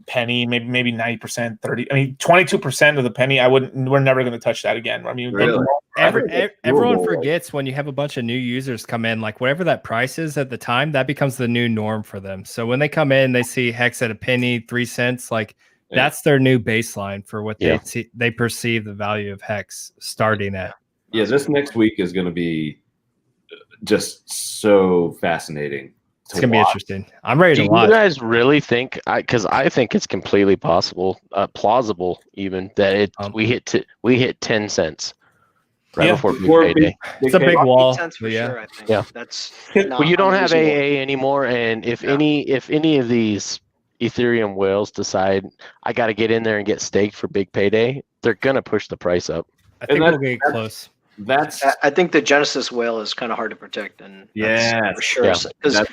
penny, maybe 90%, 30. I mean, 22% of the penny. We're never going to touch that again. I mean, really? Everyone forgets when you have a bunch of new users come in, like whatever that price is at the time, that becomes the new norm for them. So when they come in, they see hex at a penny, 3 cents, like that's their new baseline for what they perceive the value of hex starting at. Yeah, this next week is going to be just so fascinating. It's going to be interesting. I'm ready to watch. Do you guys really think, because I think it's completely possible, plausible even, that we hit 10 cents before payday. It's a big wall. For sure, I think. Yeah. That's well, you don't have AA anymore, and if any of these Ethereum whales decide I got to get in there and get staked for big payday, they're going to push the price up. I think we'll get close. I think the Genesis whale is kind of hard to protect, and for sure, because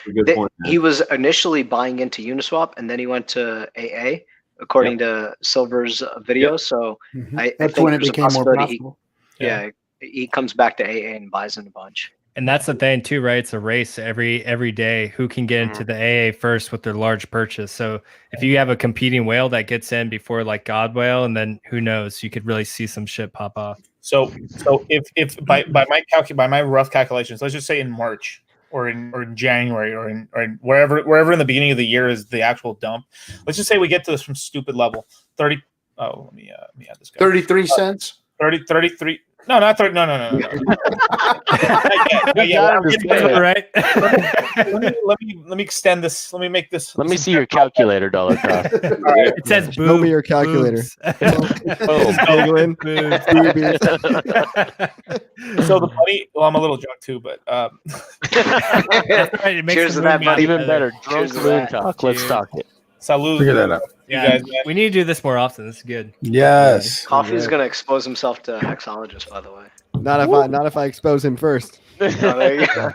he was initially buying into Uniswap, and then he went to AA, according to Silver's video. So I think when it became more possible. He comes back to AA and buys in a bunch. And that's the thing too, right? It's a race every day. Who can get into the AA first with their large purchase? So if you have a competing whale that gets in before like God Whale, and then who knows, you could really see some shit pop off. So if by my rough calculations, let's just say in March or in January or in wherever in the beginning of the year is the actual dump. Let's just say we get to this from stupid level 30. Oh, let me add this guy. 33 cents. 33. No, not 30. No. Not yet. Right. Let me extend this. Let me make this. Let me see your calculator, dollar cost. It says Show me your calculator. Giggling. Boobies. So the money. Well, I'm a little drunk too, but Right, it makes Cheers the to that, movie buddy. Even better, Cheers drunk to moon that. talk. Let's talk it. salute. Figure that out. You Yeah, guys, man. we need to do this more often. This is good. Yes. Coffee's gonna expose himself to hexologists, by the way. Not if I expose him first. Oh, there you go.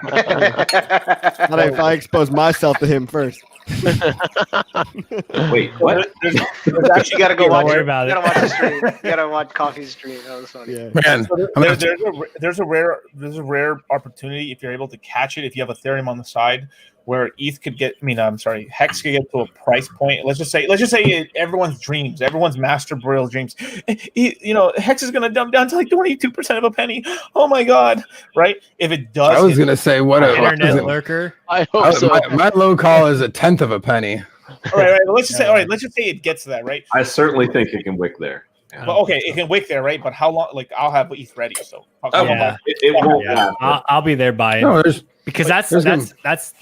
Not if I expose myself to him first. Wait, what? There's actually, you gotta go Don't watch. worry You about it. gotta watch the stream. You gotta watch Coffee's stream. That was funny. Yeah. Man, So I'm gonna there's a rare opportunity if you're able to catch it. If you have Ethereum on the side, where ETH could get. Hex could get to a price point. Let's just say everyone's dreams, everyone's master burial dreams. Hex is gonna dump down to like 22% of a penny. Oh my god! Right? If it does, I was gonna say what a Internet lurker. I hope so. my low call is 1/10 of a penny. All right. Let's just say. All right. Let's just say it gets to that. Right. I certainly think it can wick there. But okay, it can wick there, right? But how long? Like I'll have ETH ready. So Yeah. It won't last. I'll be there buying No, there's because that's there's gonna-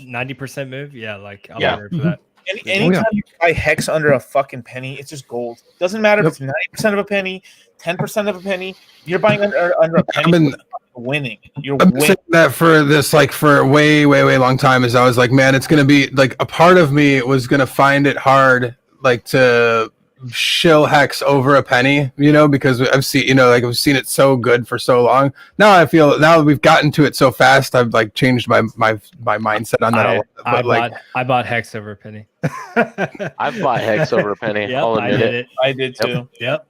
90% move. Yeah, like I'll Yeah. be there for that. Anytime you buy Hex under a fucking penny, it's just gold. Doesn't matter if it's 90% of a penny, 10% of a penny. You're buying under a penny. You're winning. You're I've been winning. saying that for this, like for a way long time. Is I was like, man, it's gonna be like a part of me was gonna find it hard, like to shill Hex over a penny, because I've seen, I've seen it so good for so long. Now I feel now we've gotten to it so fast. I've like changed my mindset on that. a lot. I bought Hex over a penny. I've bought Hex over a penny. Yep, I'll I admit did it. I did too. Yep.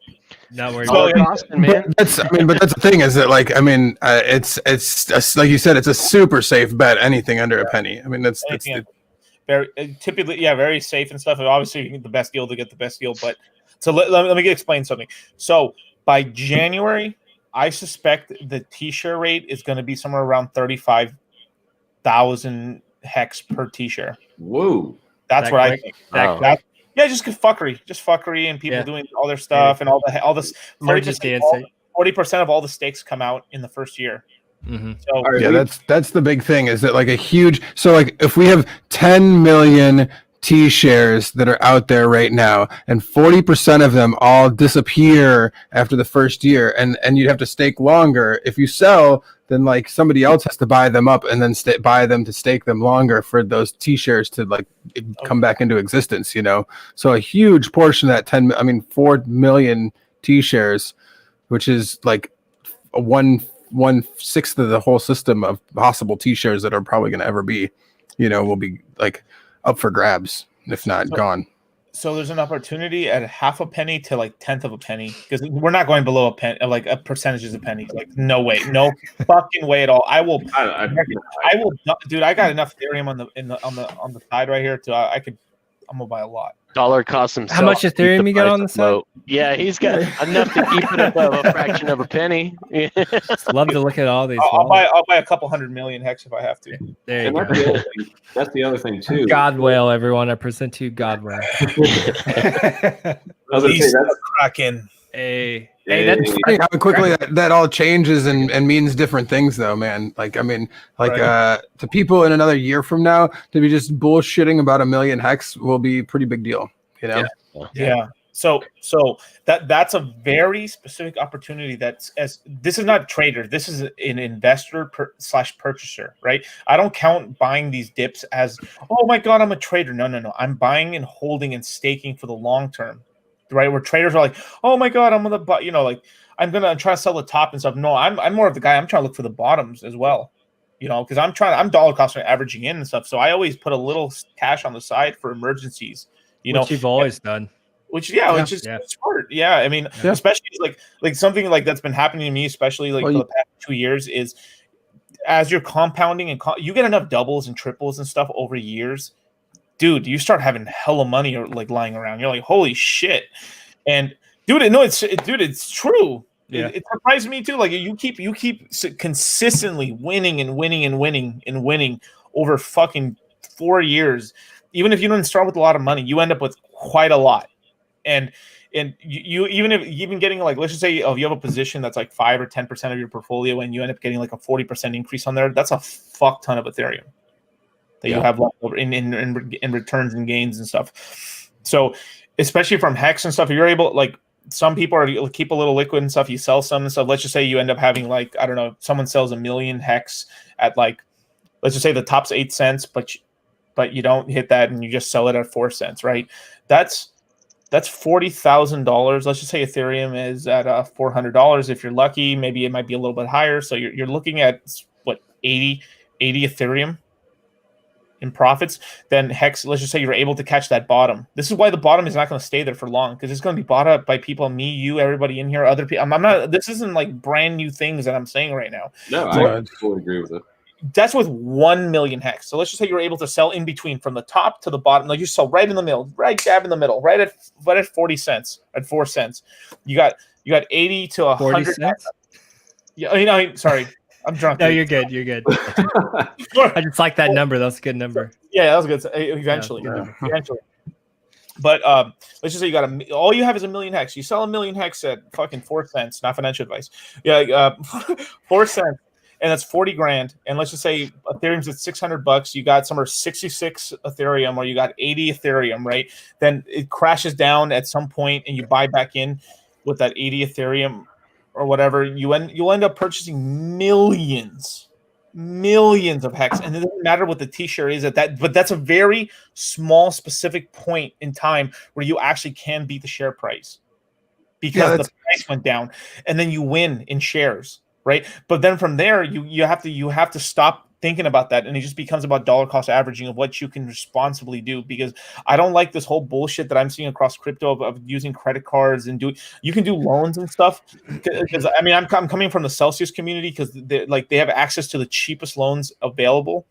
Not worried So, about it. Austin, man. But that's the thing is that it's like you said, it's a super safe bet. Anything under a penny. I mean, that's very typically, very safe and stuff. And obviously, you get the best deal to get the best deal. But so let me explain something. So by January, I suspect the T-share rate is going to be somewhere around 35,000 Hex per T-share. Whoa, that's That what quick? I think. That Yeah, just fuckery, and people doing all their stuff and all this. 40% of all the stakes come out in the first year. Mm-hmm. So yeah, that's the big thing. Is that like a huge? So like if we have 10 million T shares that are out there right now, and 40% of them all disappear after the first year, and you'd have to stake longer. If you sell, then like somebody else has to buy them up and then buy them to stake them longer for those T shares to like come back into existence. So a huge portion of that 4 million T shares, which is like a 1/6 of the whole system of possible T shares that are probably going to ever be, will be like up for grabs, if not gone. So there's an opportunity at half a penny to like 1/10 of a penny, because we're not going below a penny, like a percentages of pennies. Like no way, no fucking way at all. I will, dude. I got enough Ethereum on the side right here I'm gonna buy a lot. Dollar cost himself. How much Ethereum you got on the side? Yeah, he's got enough to keep it above a fraction of a penny. Love to look at all these. I'll buy a couple 100 million Hex if I have to. There you and go. that's the other thing too. Godwell, everyone. I present to you Godwell. I was gonna say that's Kraken. Hey, that's funny how quickly that all changes and means different things, though, man. Like, I mean, like to people in another year from now, to be just bullshitting about 1 million Hex will be a pretty big deal, Yeah. So that's a very specific opportunity. This is not a trader. This is an investor / purchaser, right? I don't count buying these dips as, oh my god, I'm a trader. No. I'm buying and holding and staking for the long term, right? Where traders are like, oh my god, I'm gonna buy, like I'm gonna try to sell the top and stuff. No, I'm more of the guy. I'm trying to look for the bottoms as well, because I'm dollar cost averaging in and stuff. So I always put a little cash on the side for emergencies. Which you've always done. Which is smart. Yeah, I mean, especially like something like that's been happening to me, especially like for the past 2 years, is as you're compounding and you get enough doubles and triples and stuff over years, dude, you start having hella money or like lying around. You're like, holy shit, and it's true. Yeah. It surprised me too. Like you keep consistently winning over fucking 4 years. Even if you don't start with a lot of money, you end up with quite a lot. And And you even getting like, let's just say, you have a position that's like 5 or 10% of your portfolio, and you end up getting like a 40% increase on there. That's a fuck ton of Ethereum that you have left over in returns and gains and stuff. So especially from Hex and stuff, if you're able, like, some people are keep a little liquid and stuff. You sell some and stuff. Let's just say you end up having, like, I don't know, someone sells 1 million Hex at, like, let's just say the top's 8 cents, but you don't hit that and you just sell it at 4 cents, right? That's $40,000. Let's just say Ethereum is at $400. If you're lucky, maybe it might be a little bit higher. So you're looking at what, 80 Ethereum in profits. Then Hex, let's just say you're able to catch that bottom. This is why the bottom is not going to stay there for long, because it's going to be bought up by people, me, you, everybody in here, other people. I'm not. This isn't like brand new things that I'm saying right now. No, so I totally agree with it. That's with 1 million Hex. So let's just say you're able to sell in between from the top to the bottom. Like, you sell right in the middle, right dab in the middle, right at 40 cents, at 4 cents. You got 80 to 100 cents. Yeah, sorry, I'm drunk. No, you're good. You're good. I just like that number. That's a good number. Yeah, that was good. Eventually. But let's just say you got all you have is 1 million Hex. You sell 1 million Hex at fucking 4 cents. Not financial advice. Yeah, 4 cents. And that's 40 grand. And let's just say Ethereum's at $600. You got somewhere 66 Ethereum, or you got 80 Ethereum, right? Then it crashes down at some point, and you buy back in with that 80 Ethereum or whatever. You'll end up purchasing millions of Hex, and it doesn't matter what the T-share is at that. But that's a very small, specific point in time where you actually can beat the share price because the price went down, and then you win in shares. Right, but then from there, you have to stop thinking about that, and it just becomes about dollar cost averaging of what you can responsibly do. Because I don't like this whole bullshit that I'm seeing across crypto of using credit cards and you can do loans and stuff. Because I mean, I'm coming from the Celsius community, because they have access to the cheapest loans available,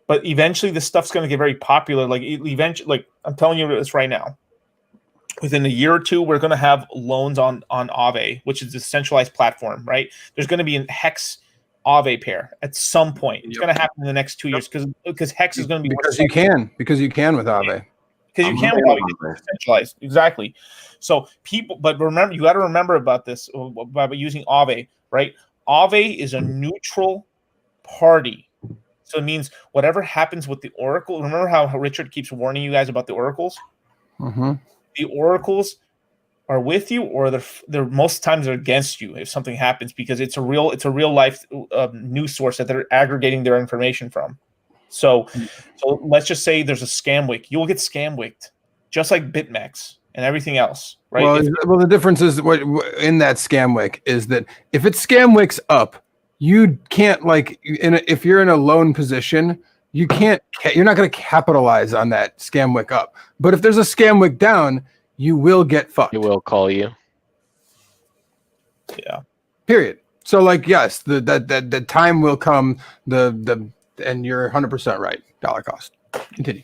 but eventually this stuff's going to get very popular. Like, eventually, like, I'm telling you this right now. Within a year or two, we're going to have loans on Aave, which is a centralized platform, right? There's going to be a Hex Aave pair at some point. It's going to happen in the next 2 years because Hex is going to be because you can with Aave. Because you can with Aave, centralized, exactly. So but remember, you got to remember about this by using Aave, right? Aave is a neutral party. So it means whatever happens with the Oracle. Remember how Richard keeps warning you guys about the Oracles? Mm-hmm. The Oracles are with you, or they're most times they're against you if something happens, because it's a real life news source that they're aggregating their information from. So let's just say there's a scam wick. You will get scam wicked, just like BitMEX and everything else, right? Well, the difference is what in that scam wick is that if it's scam wicks up, you can't, like, if you're in a loan position, you're not going to capitalize on that scam wick up. But if there's a scam wick down, you will get fucked. It will call you. Yeah. Period. So, like, yes, the time will come. And you're 100% right. Dollar cost. Continue.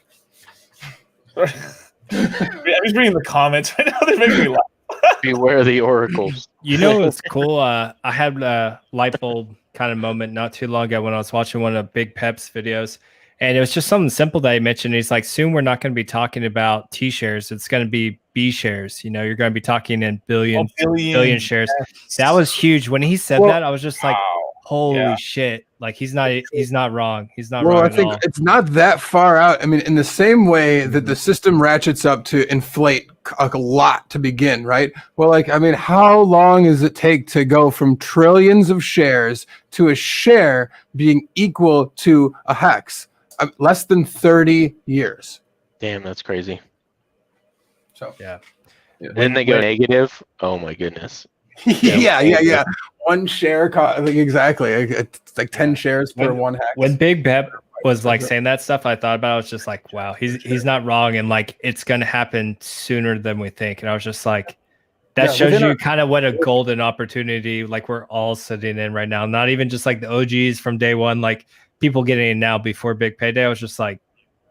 I'm just reading the comments right now. They're making me laugh. Beware the oracles. You know what's cool? I had a light bulb kind of moment not too long ago when I was watching one of Big Pep's videos. And it was just something simple that he mentioned. He's like, soon we're not going to be talking about T shares. It's going to be B shares. You know, you're going to be talking in billion shares. Yes. That was huge. When he said that, I was just like, holy shit. Like, he's not wrong. He's not wrong. Well, I think it's not that far out. I mean, in the same way that the system ratchets up to inflate a lot to begin, right? Well, like, I mean, how long does it take to go from trillions of shares to a share being equal to a hex? Less than 30 years. Damn, that's crazy. So yeah. Then they go negative. Oh my goodness. Yeah. One share, exactly. It's like 10 shares per one hex. When Big Pep was like saying that stuff, I thought about it. I was just like, wow, he's not wrong, and like it's gonna happen sooner than we think. And I was just like, that shows you kind of what a golden opportunity like we're all sitting in right now. Not even just like the OGs from day one, like people getting in now before big payday. I was just like,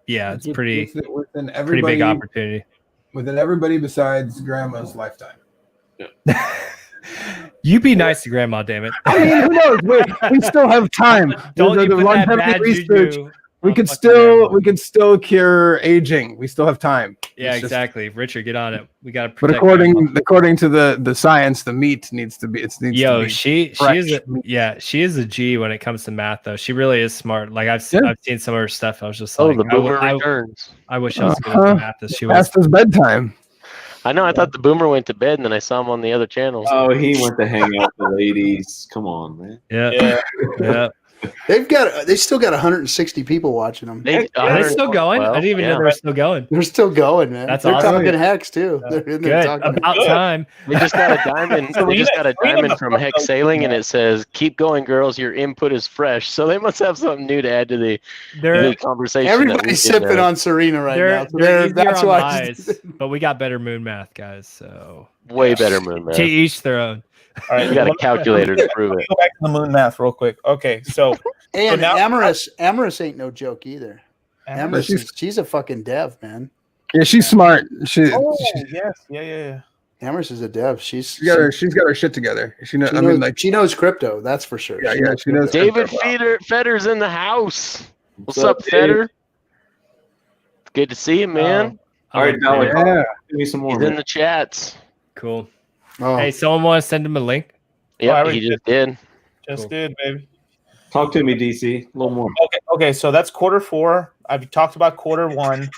yeah, it's pretty big opportunity. Within everybody besides grandma's lifetime. Yeah. You be nice to grandma, damn it. I mean, who knows? We still have time. Don't you put that bad research. We can still cure aging. We still have time. Yeah, exactly. Richard, get on it. We got to. But according to the science, the meat needs to be. She is a G when it comes to math, though. She really is smart. Like I've seen some of her stuff. I was just like, the boomer returns. I wish I was good at math as she was. Past his bedtime. I know. I thought the boomer went to bed, and then I saw him on the other channels. Oh, he went to hang out with the ladies. Come on, man. Yeah. They still got 160 people watching them. They're still going. I didn't even know they're still going. They're still going, man. That's they're awesome. talking Hex too. They're in there Good. About time. They just got a diamond. They just got a diamond from Hex Sailing, and it says, "Keep going, girls. Your input is fresh." So they must have something new to add to the conversation. Everybody's sipping on Serena right now. So that's why. But we got better moon math, guys. So way better moon math. To each their own. All right, you got a calculator to prove it. Go back to the moon math real quick. Okay, so and now, Amorous ain't no joke either. Amorous, she's a fucking dev, man. Yeah, she's smart. Yes, Amorous is a dev. She's got her shit together. She knows crypto. That's for sure. Yeah, she knows. David Fetter's in the house. What's up, Fetter? Good to see you, man. All right, now give me some more. He's in the chats. Cool. Oh. Hey, someone want to send him a link? Yeah, he just did. Did, baby. Talk to me, DC. A little more. Okay. So that's quarter 4. I've talked about quarter 1.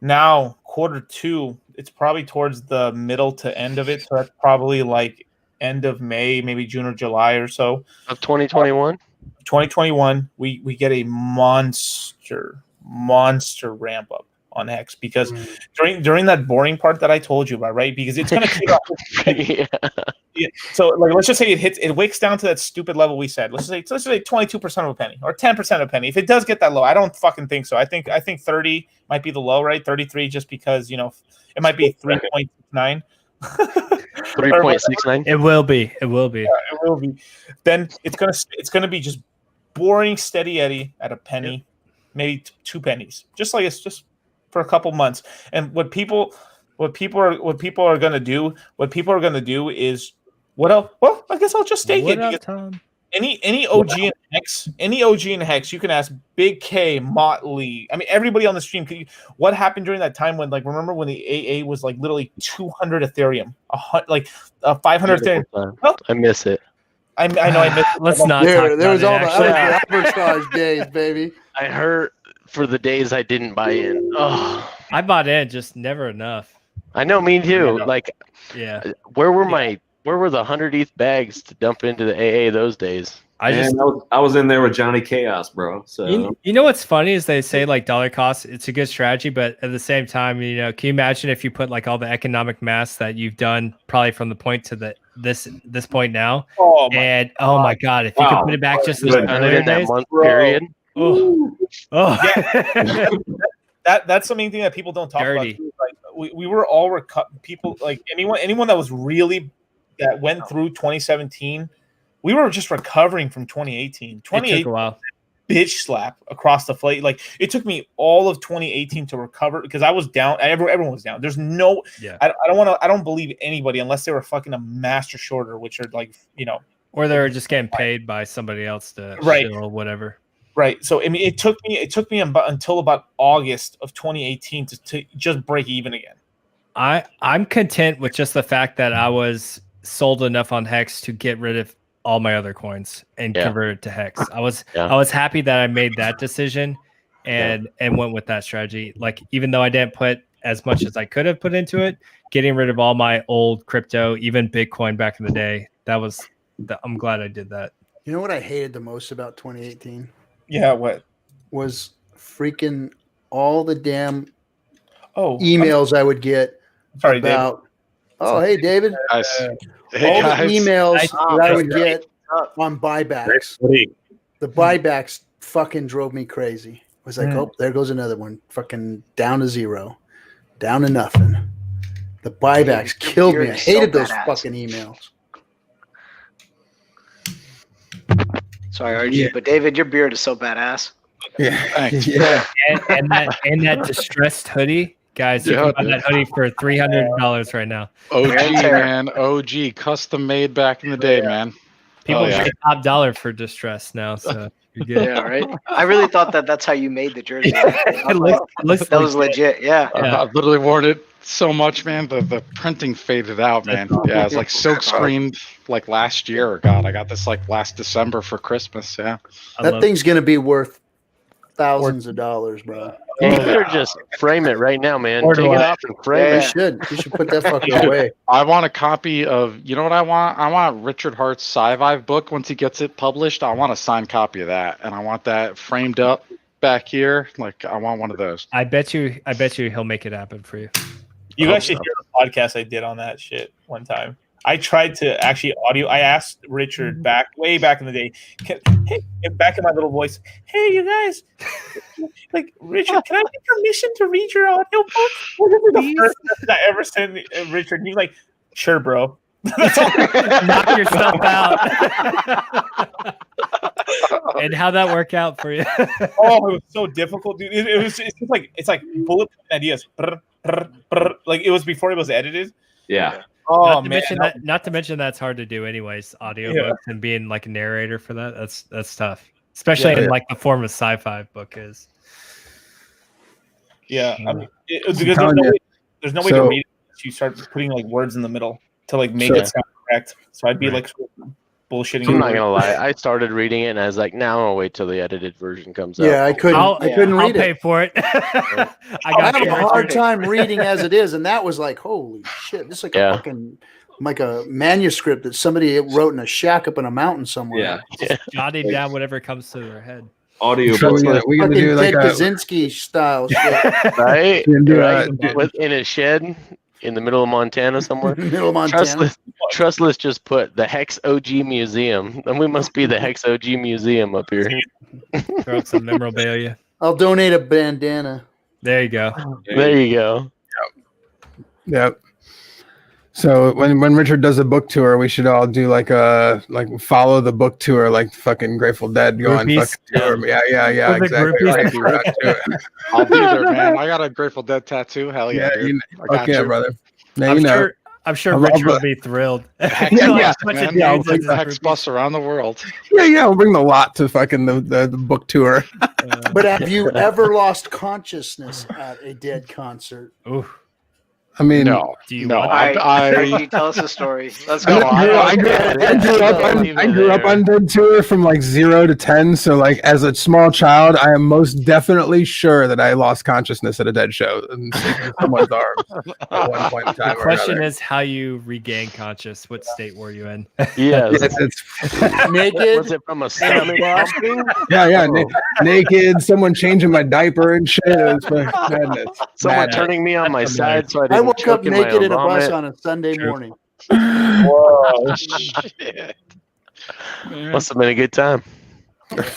Now quarter 2. It's probably towards the middle to end of it. So that's probably like end of May, maybe June or July or so of 2021. 2021. We get a monster ramp up on Hex because during that boring part that I told you about, right? Because it's gonna keep up. So like, let's just say it wakes down to that stupid level we said. Let's say 22% of a penny or 10% of a penny. If it does get that low, I don't fucking think so. I think 30 might be the low, right? 33 just because it might be 3.9. 3.69. It will be. Yeah, it will be. Then it's gonna be just boring steady Eddie at a penny, maybe 2 pennies. Just like it's just for a couple months. And what people are going to do is what else? Well, I guess I'll just stake it. Because any OG in Hex, you can ask Big K, Motley. I mean, everybody on the stream. What happened during that time when, like, remember when the AA was like literally 200 Ethereum, 500 Ethereum? Well, I miss it. I know I missed it. Let's not. There was all the arbitrage days, baby. I hurt for the days I didn't buy in. Oh, I bought in, just never enough. I know, me too. Yeah. Like, where were the 100 ETH bags to dump into the AA those days? I was in there with Johnny Chaos, bro. So you know what's funny is they say like dollar cost, it's a good strategy, but at the same time, can you imagine if you put like all the economic mass that you've done probably from the point to this point now? Oh my god, if you could put it back just in that month period. That's the main thing that people don't talk about. Like we were all people, like anyone that was really that went through 2017. We were just recovering from 2018. 2018 took a while. Bitch slap across the plate. Like it took me all of 2018 to recover because I was down. Everyone was down. There's no. Yeah. I don't believe anybody unless they were fucking a master shorter, which are like or they were just getting paid by somebody else to or whatever. Right. So I mean, it took me until about August of 2018 to just break even again. I'm content with just the fact that I was sold enough on Hex to get rid of all my other coins and convert it to Hex. I was happy that I made that decision and went with that strategy. Like, even though I didn't put as much as I could have put into it, getting rid of all my old crypto, even Bitcoin back in the day, I'm glad I did that. You know what I hated the most about 2018? Yeah, what? Was freaking all the damn emails I would get about David. Oh, hey, David. Hey, all the emails that I would get on buybacks. The buybacks fucking drove me crazy. It was like, oh, there goes another one. Fucking down to 0. Down to nothing. The buybacks killed me. I hated those fucking emails. Sorry, RG, but David, your beard is so badass. Yeah. Yeah. and that distressed hoodie. Guys, you can buy that hoodie for $300 right now. OG, man. OG. Custom made back in the day, man. People pay top dollar for distress now, so you're good. Yeah, right. I really thought that's how you made the jersey. Looks that was legit. Yeah. I've literally worn it so much, man. The printing faded out, man. Yeah, it's like silk screened like last year. God, I got this like last December for Christmas. Yeah, that thing's gonna be worth thousands of dollars, bro. You better just frame it right now, man. Take it off and frame it. You should put that fucker away. I want a copy of, you know what I want? I want Richard Hart's Sci-Fi book once he gets it published. I want a signed copy of that, and I want that framed up back here. Like, I want one of those. I bet you he'll make it happen for you. You guys should hear the podcast I did on that shit one time. I tried to actually audio. I asked Richard way back in the day, back in my little voice, hey, you guys, like, Richard, can I get permission to read your audio book? This is the first message I ever sent Richard. He's like, sure, bro. Knock yourself out. And how'd that work out for you? Oh, it was so difficult, dude. It's like bullet point ideas. Like, it was before it was edited. Yeah. Oh, not to mention that's hard to do anyways, audiobooks and being like a narrator for that. That's tough. Especially in like the form of sci-fi book is. Yeah. I mean, there's no way to read it unless you start putting like words in the middle to like make it sound correct. So I'd be like bullshitting. I'm not gonna lie. I started reading it and I was like, now I'll wait till the edited version comes out. Yeah, I couldn't read it. I'll pay for it. I have a hard time reading as it is, and that was like, holy shit! This is like a fucking like a manuscript that somebody wrote in a shack up in a mountain somewhere. Yeah, jotting down whatever comes to their head. Audio. We gonna do like Ted Kaczynski style shit, right? In a shed in the middle of Montana somewhere. Middle of Montana. Trustless just put the Hex OG Museum, and we must be the Hex OG Museum up here. Throw up some memorabilia. I'll donate a bandana. There you go. There you go. Yep. So when Richard does a book tour, we should all do like follow the book tour, like fucking Grateful Dead go on fucking tour. Yeah, exactly. I'll be there, man. I got a Grateful Dead tattoo. Hell yeah, dude. Okay, brother. Now, I'm sure Richard will be thrilled. I'll bring the Hex bus around the world. Yeah, we'll bring the lot to fucking the book tour. But have you ever lost consciousness at a Dead concert? Ooh. I mean, no. Can you tell us a story? Let's go. I grew up on Dead tour from like 0 to 10. So like as a small child, I am most definitely sure that I lost consciousness at a Dead show in someone's arms at one point in time. The question is how you regain conscious. What state were you in? Yeah, it's naked. Was it from a stomach pumping? Yeah, naked. Someone changing my diaper and shit. It was madness. Someone turning me on my side so I woke up naked in a bus on a Sunday morning. Whoa, shit. Must have been a good time.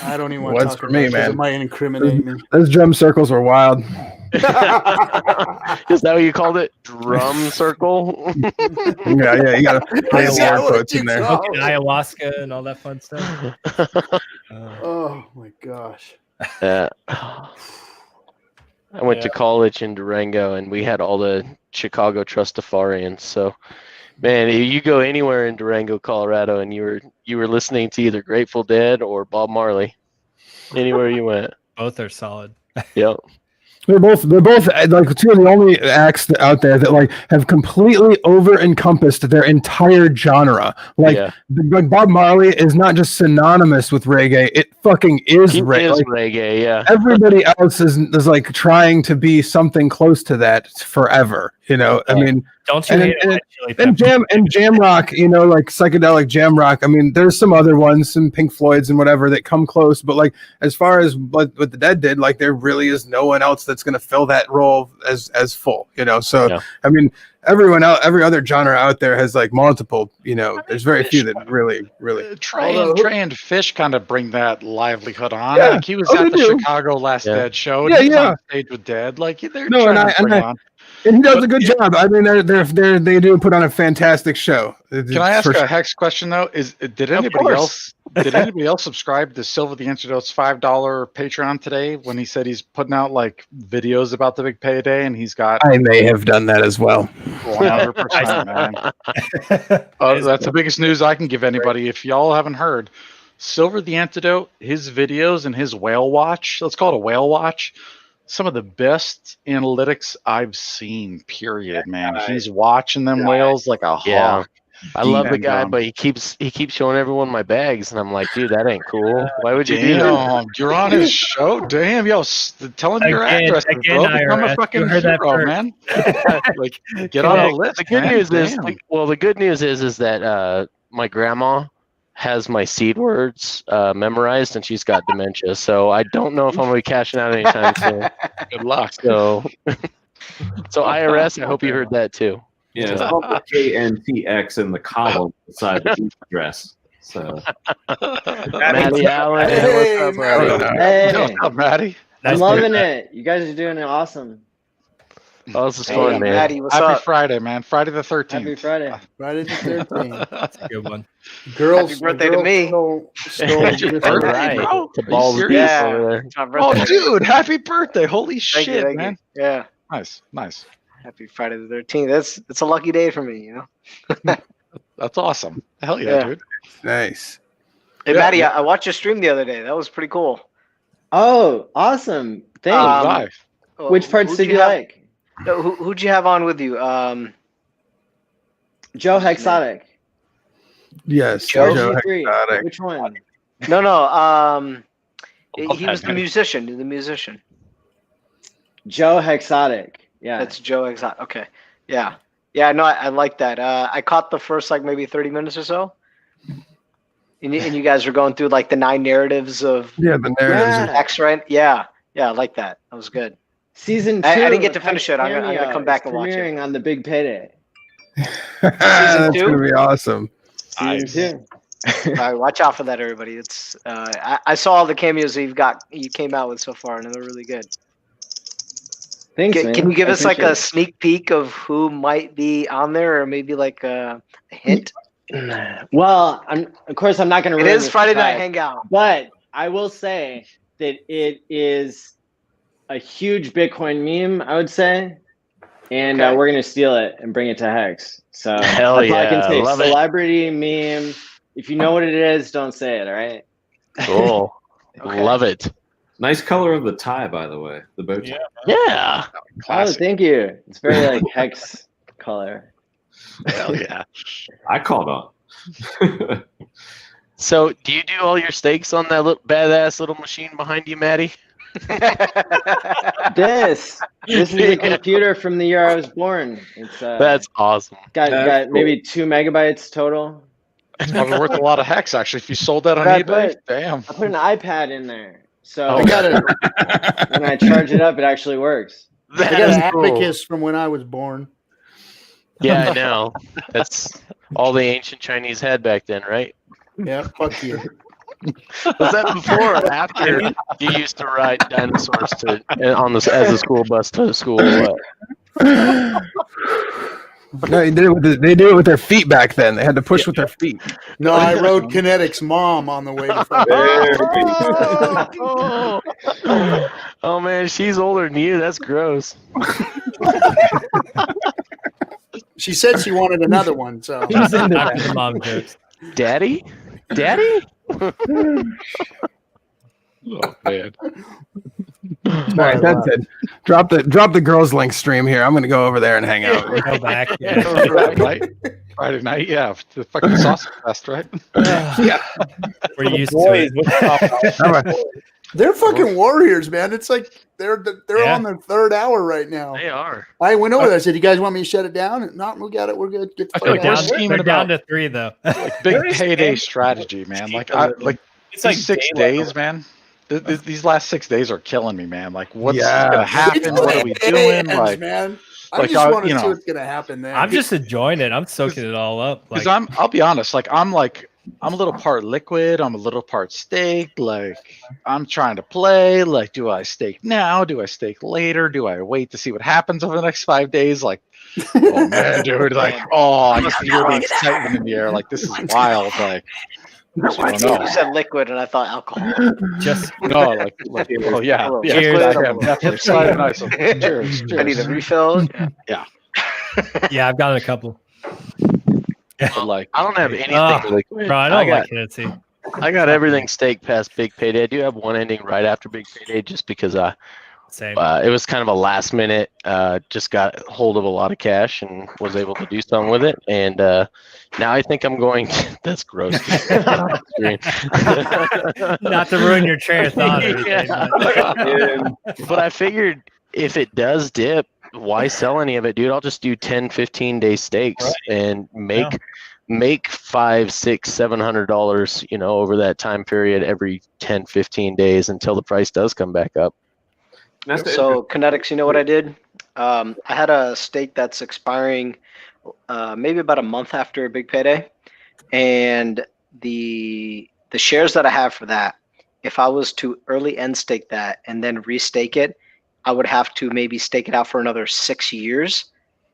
I don't even want to talk for me, man. It might incriminate me. Those drum circles were wild. Is that what you called it? Drum circle? Yeah, you gotta play the word quotes in there. Ayahuasca and all that fun stuff. Oh my gosh. Yeah. I went to college in Durango, and we had all the Chicago Trustafarians. So, man, you go anywhere in Durango, Colorado, and you were listening to either Grateful Dead or Bob Marley. Anywhere you went, both are solid. Yep. They're both like two of the only acts out there that like have completely over encompassed their entire genre. Like Bob Marley is not just synonymous with reggae; it fucking is reggae. Like, reggae, yeah. Everybody else is like trying to be something close to that forever. You know, I mean, don't you and jam rock, you know, like psychedelic jam rock. I mean, there's some other ones, some Pink Floyds and whatever that come close, but like as far as what the Dead did, like there really is no one else that's going to fill that role as full, you know. So I mean, everyone else, every other genre out there has like multiple, you know. There's very few that really Trey and Fish kind of bring that livelihood on. Yeah. Like he was at the Chicago Last Dead show. And he was on stage with Dead. Like they're trying to bring on. And he does a good job. I mean, they do put on a fantastic show. Can I ask a Hex question though? Did anybody else subscribe to Silver the Antidote's $5 Patreon today when he said he's putting out like videos about the big payday and he's got? I may have done that as well. 100%, man. That's the biggest news I can give anybody. If y'all haven't heard, Silver the Antidote, his videos and his whale watch. Let's call it a whale watch. Some of the best analytics I've seen, period, man. He's watching them whales like a hawk. I love the guy, but he keeps showing everyone my bags, and I'm like, dude, that ain't cool. Why would you do that? You're on his show? Damn, yo, tell him your address, bro. Become a fucking hero, man. Like, get on the list. The good news is, the good news is that my grandma has my seed words memorized, and she's got dementia. So I don't know if I'm gonna be cashing out anytime soon. Good luck. So IRS, I hope you heard that too. Yeah, it's called the KNTX in the column beside the address. So, Maddie Allen, Hey, what's up, Maddie? Hey, What's up, Maddie? I'm loving it. You guys are doing it awesome. Oh, this is fun, man. Maddie, what's Happy up? Friday, man. Friday the 13th. Happy Friday. Friday the 13th. That's a good one. Girls, Happy birthday to me. Stole All right. bro? The balls Are you deep Yeah. over there. It's my Oh, birthday. dude, happy birthday. Holy Thank you, shit, thank man. you. Yeah. Nice. Happy Friday the 13th. It's a lucky day for me, you know. That's awesome. Hell yeah, dude. Nice. Hey, Yeah, Maddie, yeah. I watched your stream the other day. That was pretty cool. Oh, awesome. Thanks. Live. Which parts Who'd did you have- like? No, who'd you have on with you? Joe Hexotic. Yes. Joe Joe G3. Hexotic. Which one? No. He that was the man. musician. Joe Hexotic. Yeah. That's Joe Exotic. Okay. Yeah. Yeah, no, I like that. I caught the first like maybe 30 minutes or so. And you guys were going through like the 9 narratives of Yeah, the narratives. Yeah. X, right? Yeah. Yeah, I like that. That was good. Season 2. I didn't get to of finish it. I'm gonna Cameo come back is and watch it. premiering on the big payday. That's two? gonna be awesome. Season 2. All right, watch out for that, everybody. It's I saw all the cameos that you came out with so far, and they're really good. Thanks, man. Can you give I us like a appreciate sneak peek of who might be on there, or maybe like a hint? it. Well, of course, I'm not going to It ruin is the Friday Night surprise, Hangout. but I will say that it is a huge Bitcoin meme, I would say, and Okay. we're going to steal it and bring it to Hex. So Hell that's all I yeah, can say. love it. Celebrity meme. If you know what it is, don't say it. All right. Cool. Okay. Love it. nice color of the tie, by the way. The bow tie. Yeah. Oh, thank you. It's very like Hex color. Hell yeah. I called on. So, do you do all your stakes on that badass little machine behind you, Maddie? This is a computer from the year I was born. It's That's awesome. got maybe 2 megabytes total. It's probably worth a lot of Hex, actually. If you sold that on But eBay, damn. I put an iPad in there, so Oh, I got it. when I charge it up, it actually works. I got That is an cool. abacus from when I was born. Yeah, I know. That's all the ancient Chinese had back then, right? Yeah, fuck you. Was that before or after you used to ride dinosaurs as a school bus to school? Or what? No, they did it with their feet back then. They had to push with their feet. No, I rode Kinetic's mom on the way to Oh man, she's older than you. That's gross. She said she wanted another one, so He's into that. Mom jokes. Daddy? Oh, man. All right, that's it. Drop the girls link stream here. I'm gonna go over there and hang out. Go back. Yeah. Right? Friday night, yeah. The fucking sausage fest, right? Yeah. We're used to Boys, it. what's up? All right. they're fucking warriors, man. It's like they're Yeah. on their 3rd hour right now. They are. I went over there. I said, "You guys want me to shut it down?" No, we got it. We're good. Get the I fuck feel We're like out. we're scheming down, down about to 3 though. like big There is payday game- strategy, man. Cheap Like a I little. like It's these like 6 daylight. days, man. These last 6 days are killing me, man. Like what's Yeah. gonna It's happen? What are we when it doing? ends, Like, man. I like, just want to you see know. what's gonna happen there. I'm just enjoying it. I'm soaking it all up. because Like, I'll be honest, like I'm like I'm a little part liquid. I'm a little part stake. Like, I'm trying to play. Like, do I stake now? Do I stake later? Do I wait to see what happens over the next 5 days? Like, oh man, dude. Like, oh, I can hear the excitement in the air. Like, this is wild. Like, I don't know. You said liquid, and I thought alcohol. Just No, like oh yeah, yeah. Cheers. I am definitely sliding nice. Cheers, I need a cheers. refill. Yeah, yeah, I've gotten a couple. but like, I don't have anything liquid. Bro, I don't like Hennessy. I got everything staked past big payday. I do have one ending right after big payday, just because Same. it was kind of a last minute. Just got hold of a lot of cash and was able to do something with it. And now I think I'm going. That's gross. Not to ruin your train of thought. or anything, But I figured if it does dip, why sell any of it, dude? I'll just do 10, 15 day stakes and make $500, $600, $700, over that time period every 10, 15 days until the price does come back up. So Kinetics, you know what I did? I had a stake that's expiring maybe about a month after a big payday, and the shares that I have for that, if I was to early end stake that and then restake it, I would have to maybe stake it out for another 6 years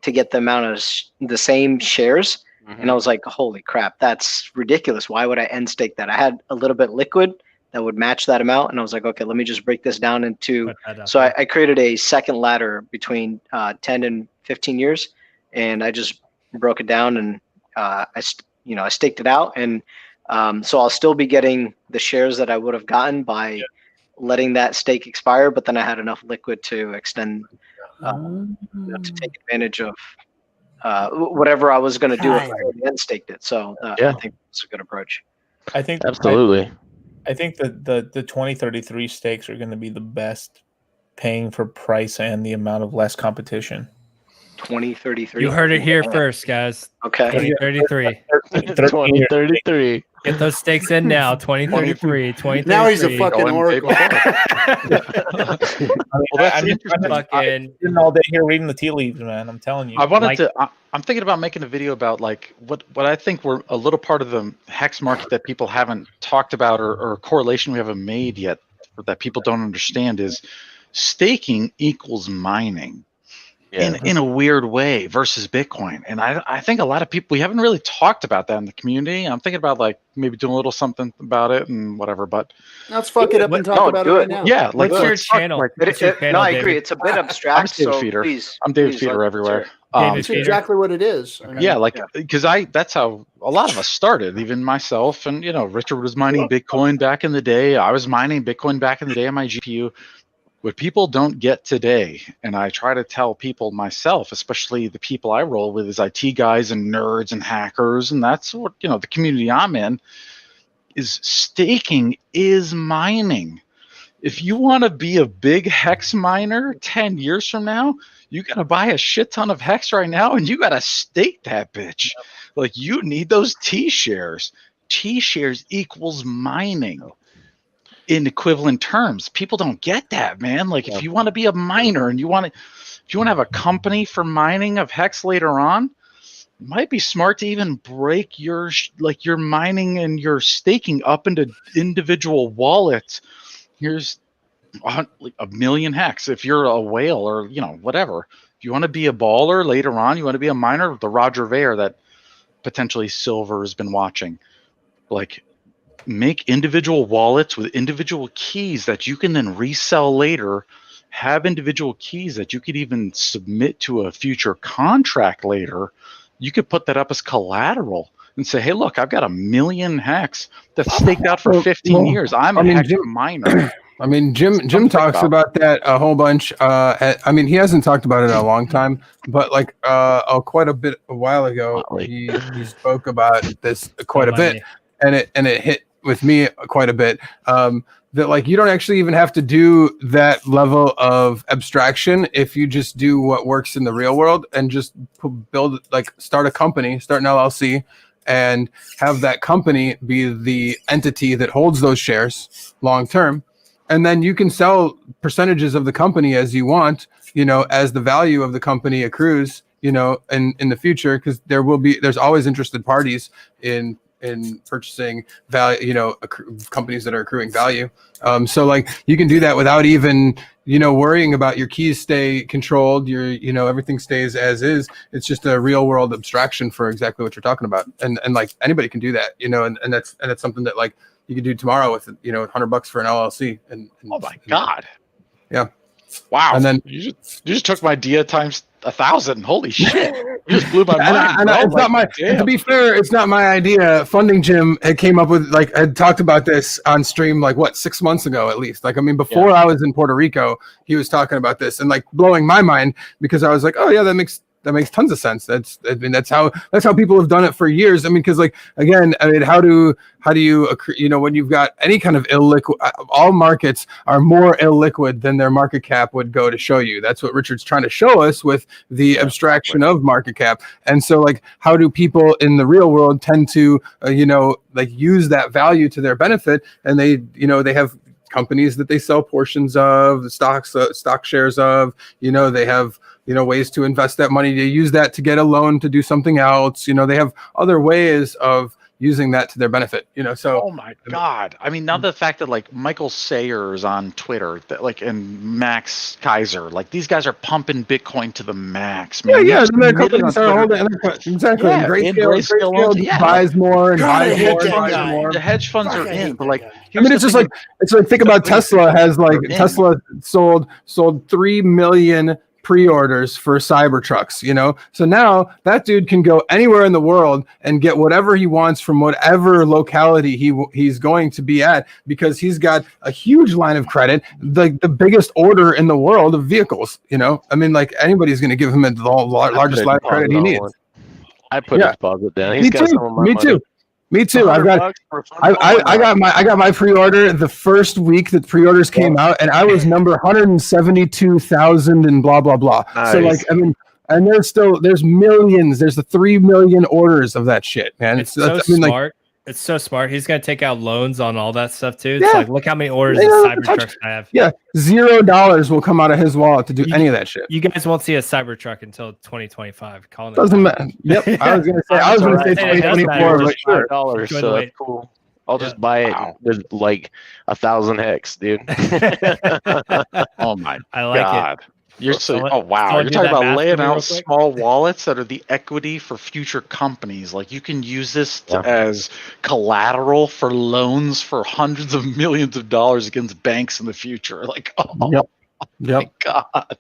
to get the amount of the same shares. Mm-hmm. And I was like, holy crap, that's ridiculous. Why would I end stake that? I had a little bit liquid that would match that amount. And I was like, okay, let me just break this down into, so I created a second ladder between 10 and 15 years. And I just broke it down and I staked it out. And so I'll still be getting the shares that I would have gotten by letting that stake expire. But then I had enough liquid to extend, to take advantage of whatever I was going to do if I then staked it. So I think it's a good approach. I think absolutely. I think that the 2033 stakes are going to be the best paying for price and the amount of less competition. 2033. You heard it here first, guys. Okay. 2033. 2033. Get those stakes in now. 2033. 2033. Now he's a fucking oracle. I'm sitting all day here reading the tea leaves, man. I'm telling you. I wanted to. I'm thinking about making a video about like what I think were a little part of the hex market that people haven't talked about or a correlation we haven't made yet, or that people don't understand is staking equals mining. In a weird way versus Bitcoin. And I think a lot of people, we haven't really talked about that in the community. I'm thinking about like maybe doing a little something about it and whatever, but let's fuck it up and talk about it right now. Yeah, like what's your channel? No, I agree. It's a bit abstract. I'm David Feeder. I'm David Feeder everywhere. That's exactly what it is. I mean, because that's how a lot of us started, even myself. And Richard was mining Bitcoin back in the day. I was mining Bitcoin back in the day on my GPU. What people don't get today, and I try to tell people myself, especially the people I roll with as IT guys and nerds and hackers, and that's what, the community I'm in, is staking is mining. If you want to be a big hex miner 10 years from now, you got to buy a shit ton of hex right now, and you got to stake that bitch. Like, you need those T-shares. T-shares equals mining. In equivalent terms, people don't get that, man. Like, if you want to be a miner and if you want to have a company for mining of hex later on, it might be smart to even break your mining and your staking up into individual wallets. Here's a million hex. If you're a whale or whatever, if you want to be a baller later on, you want to be a miner. The Roger Ver that potentially Silver has been watching, like. Make individual wallets with individual keys that you can then resell later, have individual keys that you could even submit to a future contract later. You could put that up as collateral and say, hey, look, I've got 1 million hex that's staked out for 15 years. I'm a hex miner. I mean, Jim talks about that a whole bunch. I mean, he hasn't talked about it in a long time, but like quite a while ago, he spoke about this quite a bit, and it hit with me quite a bit, that like you don't actually even have to do that level of abstraction if you just do what works in the real world and just start a company, start an LLC, and have that company be the entity that holds those shares long term, and then you can sell percentages of the company as you want, as the value of the company accrues, in the future, because there's always interested parties in in purchasing value, companies that are accruing value. So like you can do that without even, worrying about your keys stay controlled, everything stays as is. It's just a real world abstraction for exactly what you're talking about. And like anybody can do that, and that's something that like you can do tomorrow with, $100 for an LLC. And oh my God. Yeah. Wow. And then you just took my dia times 1,000. Holy shit. You just blew my mind. It's not my, to be fair, it's not my idea. Funding Jim had came up with, like, had talked about this on stream, like, 6 months ago at least. Like, I mean, before I was in Puerto Rico, he was talking about this and like blowing my mind because I was like, oh yeah, that makes tons of sense. That's how people have done it for years. I mean, because like, again, I mean, how do you when you've got any kind of illiquid, all markets are more illiquid than their market cap would go to show you. That's what Richard's trying to show us with the abstraction of market cap. And so like, how do people in the real world tend to, like use that value to their benefit? And they have companies that they sell portions of, stock shares of, they have, ways to invest that money, to use that to get a loan to do something else. They have other ways of using that to their benefit, so. Oh my God. I mean, now the fact that like Michael Sayers on Twitter, that like, and Max Kaiser, like these guys are pumping Bitcoin to the max, man. Yeah. And their companies are holding, exactly. Yeah, and Grayscale buys more and buys more. The hedge funds are in, but like, I mean, it's like think about Tesla has like Tesla sold 3 million pre-orders for Cybertrucks, so now that dude can go anywhere in the world and get whatever he wants from whatever locality he's going to be at, because he's got a huge line of credit, the biggest order in the world of vehicles. I mean, like anybody's going to give him the largest line of credit he needs. I put a deposit down. He's got some of my money. Me too. I got my pre-order the first week that pre-orders came out, and I was number 172,000 and blah blah blah. Nice. So like, I mean, and there's millions. There's the 3 million orders of that shit, man. It's so smart. It's so smart. He's gonna take out loans on all that stuff too. It's like, look how many orders of Cybertrucks I have. Yeah, $0 will come out of his wallet to do any of that shit. You guys won't see a Cybertruck until 2025. Doesn't matter. Yep, I was gonna say 2024, but sure. $5, so that's cool. I'll just buy it with like 1,000 hex, dude. Oh my I like God. it. You're so wow. You're talking about laying out small wallets that are the equity for future companies. Like you can use this as collateral for loans for hundreds of millions of dollars against banks in the future. Like, my God.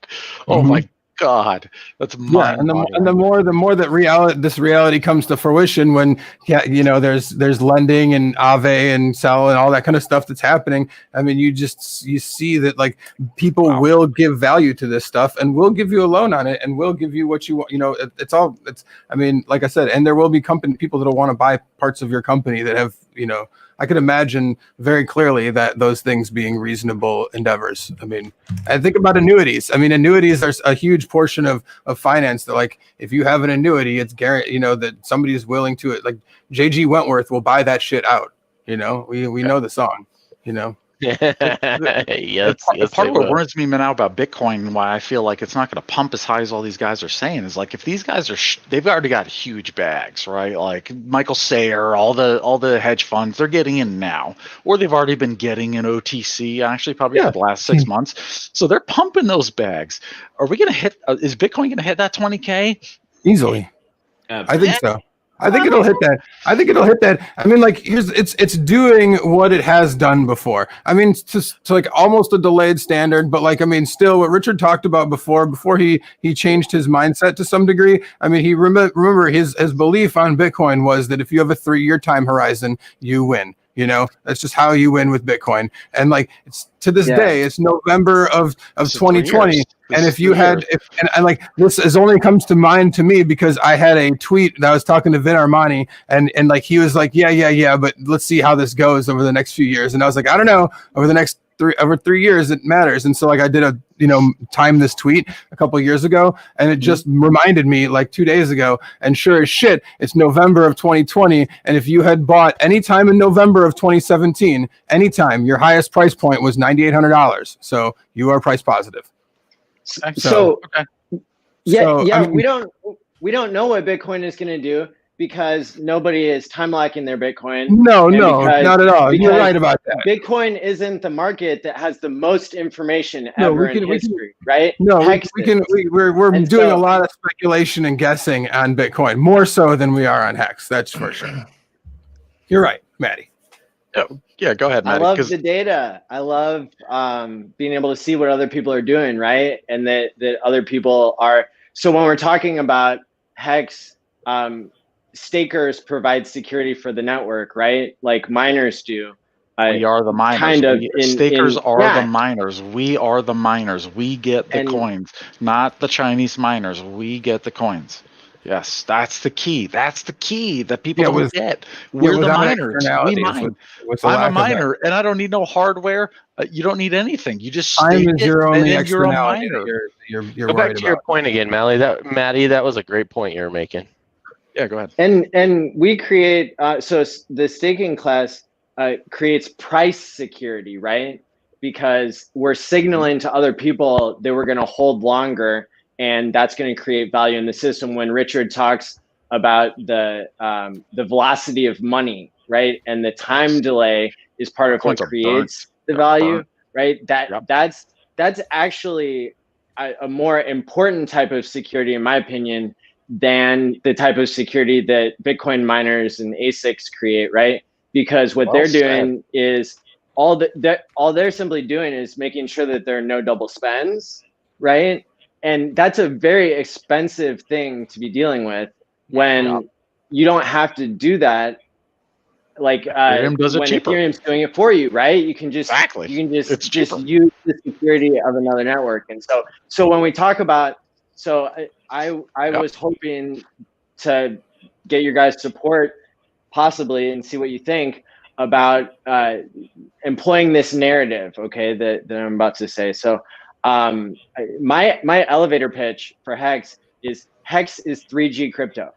Oh my God. That's and the more that this reality comes to fruition, when there's lending and Aave and Sell and all that kind of stuff that's happening. I mean, you see that like people will give value to this stuff and will give you a loan on it and will give you what you want. It's I mean, like I said, and there will be people that'll want to buy parts of your company that have, I could imagine very clearly that those things being reasonable endeavors. I mean, I think about annuities. I mean, annuities are a huge portion of finance that, like, if you have an annuity, it's guaranteed, that somebody is willing to it. Like JG Wentworth will buy that shit out. We know the song, Yes, part of what worries me now about Bitcoin and why I feel like it's not going to pump as high as all these guys are saying is like, if these guys they've already got huge bags, right? Like Michael Sayer, all the hedge funds, they're getting in now, or they've already been getting in OTC actually probably for the last 6 months. So they're pumping those bags. Are we going to hit? Is Bitcoin going to hit that 20K easily? I think so. I think it'll hit that. I mean, like, it's doing what it has done before. I mean, to like almost a delayed standard, but like, I mean, still what Richard talked about before he changed his mindset to some degree. I mean, he remember his belief on Bitcoin was that if you have a 3-year time horizon, you win. That's just how you win with Bitcoin. And like, it's to this day, it's November of 2020. And if you had, and like, this is only comes to mind to me because I had a tweet that I was talking to Vin Armani and like, he was like, yeah, but let's see how this goes over the next few years. And I was like, I don't know, over 3 years, it matters. And so like, I did time this tweet a couple of years ago, and it just reminded me like 2 days ago. And sure as shit, it's November of 2020. And if you had bought any time in November of 2017, anytime, your highest price point was $9,800. So you are price positive. We don't know what Bitcoin is going to do. because nobody is time locking their Bitcoin. No, not at all. You're right about that. Bitcoin isn't the market that has the most information ever in history, right? No, we're doing a lot of speculation and guessing on Bitcoin, more so than we are on Hex. That's for sure. You're right, Maddie. Yeah, go ahead, Maddie. I love the data. I love being able to see what other people are doing, right? And that other people are. So when we're talking about Hex, stakers provide security for the network, right? Like miners do. We are the miners. Kind of stakers are the miners. We are the miners. We get the coins, not the Chinese miners. We get the coins. Yes, that's the key. That's the key that people don't get. We're the miners. We mine. I'm a miner, and I don't need no hardware. You don't need anything. You just stake it, your only and then you're a miner. You're go back to your point again, Maddie. That was a great point you were making. Yeah, go ahead. And we create so the staking class creates price security, right? Because we're signaling to other people that we're going to hold longer, and that's going to create value in the system. When Richard talks about the velocity of money, right, and the time delay is part of what creates the value, right? That's actually a more important type of security, in my opinion, than the type of security that Bitcoin miners and ASICs create, right? Because what they're doing is all they're simply doing is making sure that there are no double spends, right? And that's a very expensive thing to be dealing with when you don't have to do that. Like Ethereum does it when cheaper. Ethereum's doing it for you, right? You can just just use the security of another network. And so when we talk about, I was hoping to get your guys' support possibly and see what you think about employing this narrative, okay, that I'm about to say. So my elevator pitch for Hex is 3G crypto.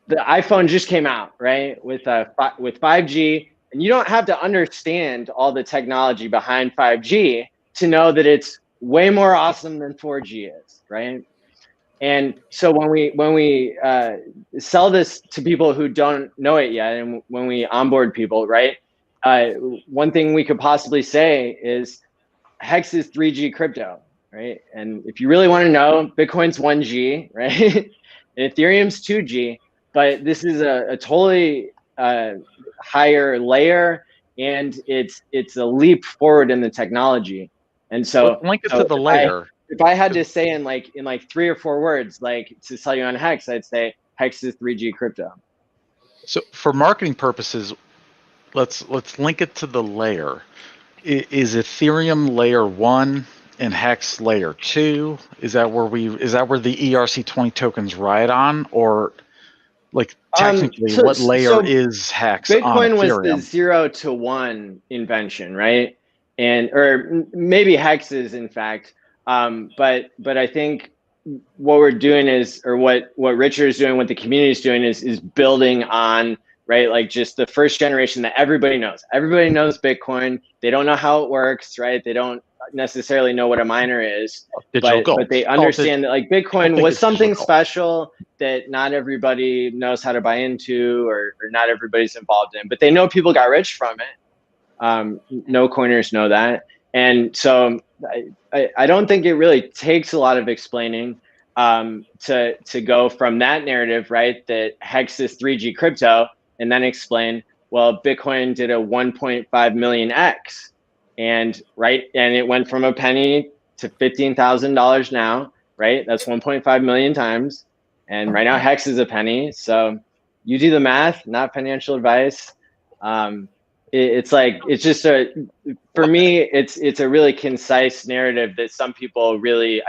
The iPhone just came out, right, with 5G, and you don't have to understand all the technology behind 5G to know that it's way more awesome than 4G is, right? And so when we sell this to people who don't know it yet, and when we onboard people, right, one thing we could possibly say is Hex is 3G crypto, right? And if you really want to know, Bitcoin's 1G, right? And Ethereum's 2G, but this is a totally higher layer, and it's a leap forward in the technology. And so link it to the layer. If I had to say in like 3 or 4 words, like to sell you on Hex, I'd say Hex is 3G crypto. So for marketing purposes, let's link it to the layer. Is Ethereum layer 1 and Hex layer 2? Is that where the ERC20 tokens ride on, or like technically what layer is Hex on Ethereum? Bitcoin was the 0 to 1 invention, right? Or maybe Hex is, in fact. But I think what we're doing is, or what Richard is doing, what the community is doing is building on, right? Like just the first generation that everybody knows. Everybody knows Bitcoin. They don't know how it works, right? They don't necessarily know what a miner is, but they understand that like Bitcoin was something special that not everybody knows how to buy into, or not everybody's involved in, but they know people got rich from it. No coiners know that. And so I don't think it really takes a lot of explaining to go from that narrative, right, that Hex is 3G crypto, and then explain, well, Bitcoin did a 1.5 million X, and it went from a penny to $15,000 now, right? That's 1.5 million times, and right now Hex is a penny. So you do the math, not financial advice. It's just for me, it's a really concise narrative that some people really,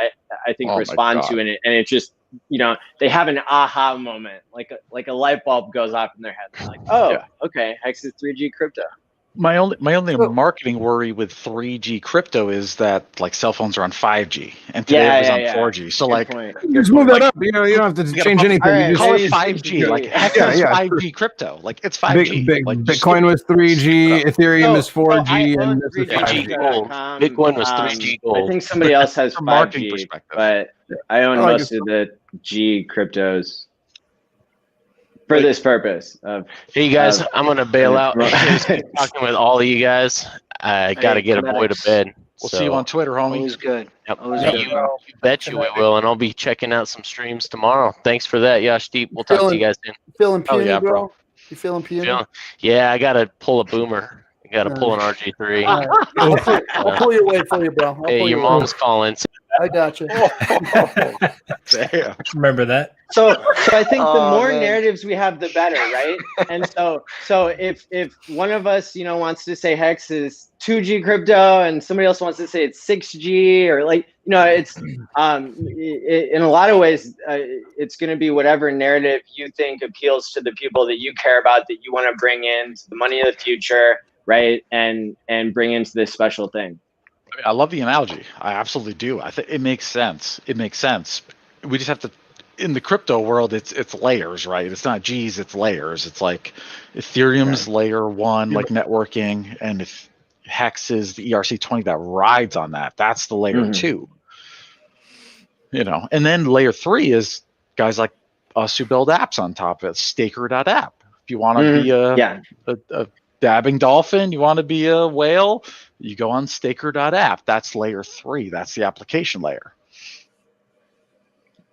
I think, respond to in it. And it just, they have an aha moment, like a light bulb goes off in their head. They're like, oh, okay, Hex is 3G crypto. My only marketing worry with 3G crypto is that like cell phones are on 5G, and today it was on 4G. So just move that up. You don't have to change anything. You just call it 5G. Like Hex is 5G crypto. Like it's 5G. Bitcoin was 3G. Ethereum is 4G, and this is 5G gold. Bitcoin was 3G gold. I think somebody else has 5G, but I own most of the G cryptos. for this purpose. Hey guys, I'm gonna bail out. Talking with all of you guys. I gotta get a boy to bed. We'll see you on Twitter, homie. Always good. Yep. Always You good, bro. bet you we will, and I'll be checking out some streams tomorrow. Thanks for that, Yashdeep. We'll talk to you guys soon. Feeling puny, yeah, bro? You feeling puny? Yeah, I gotta pull a boomer. I gotta pull an RG3. Right. I'll pull your weight for you, bro. Hey, your mom's calling. I got you. Damn. Remember that. So I think the more man. narratives we have, the better, right? And so if one of us, wants to say Hex is 2G crypto, and somebody else wants to say it's 6G, or it's in a lot of ways, it's going to be whatever narrative you think appeals to the people that you care about, that you want to bring in to the money of the future, right? And bring into this special thing. I love the analogy. I absolutely do. I think it makes sense. It makes sense. We just have to, in the crypto world, it's layers, right? It's not G's, it's layers. It's like Ethereum's layer 1, like networking, and if Hex is the ERC20 that rides on that, that's the layer 2. And then layer 3 is guys like us who build apps on top of it. Staker.app. If you want to be a dabbing dolphin, you want to be a whale, you go on staker.app. That's layer 3. That's the application layer.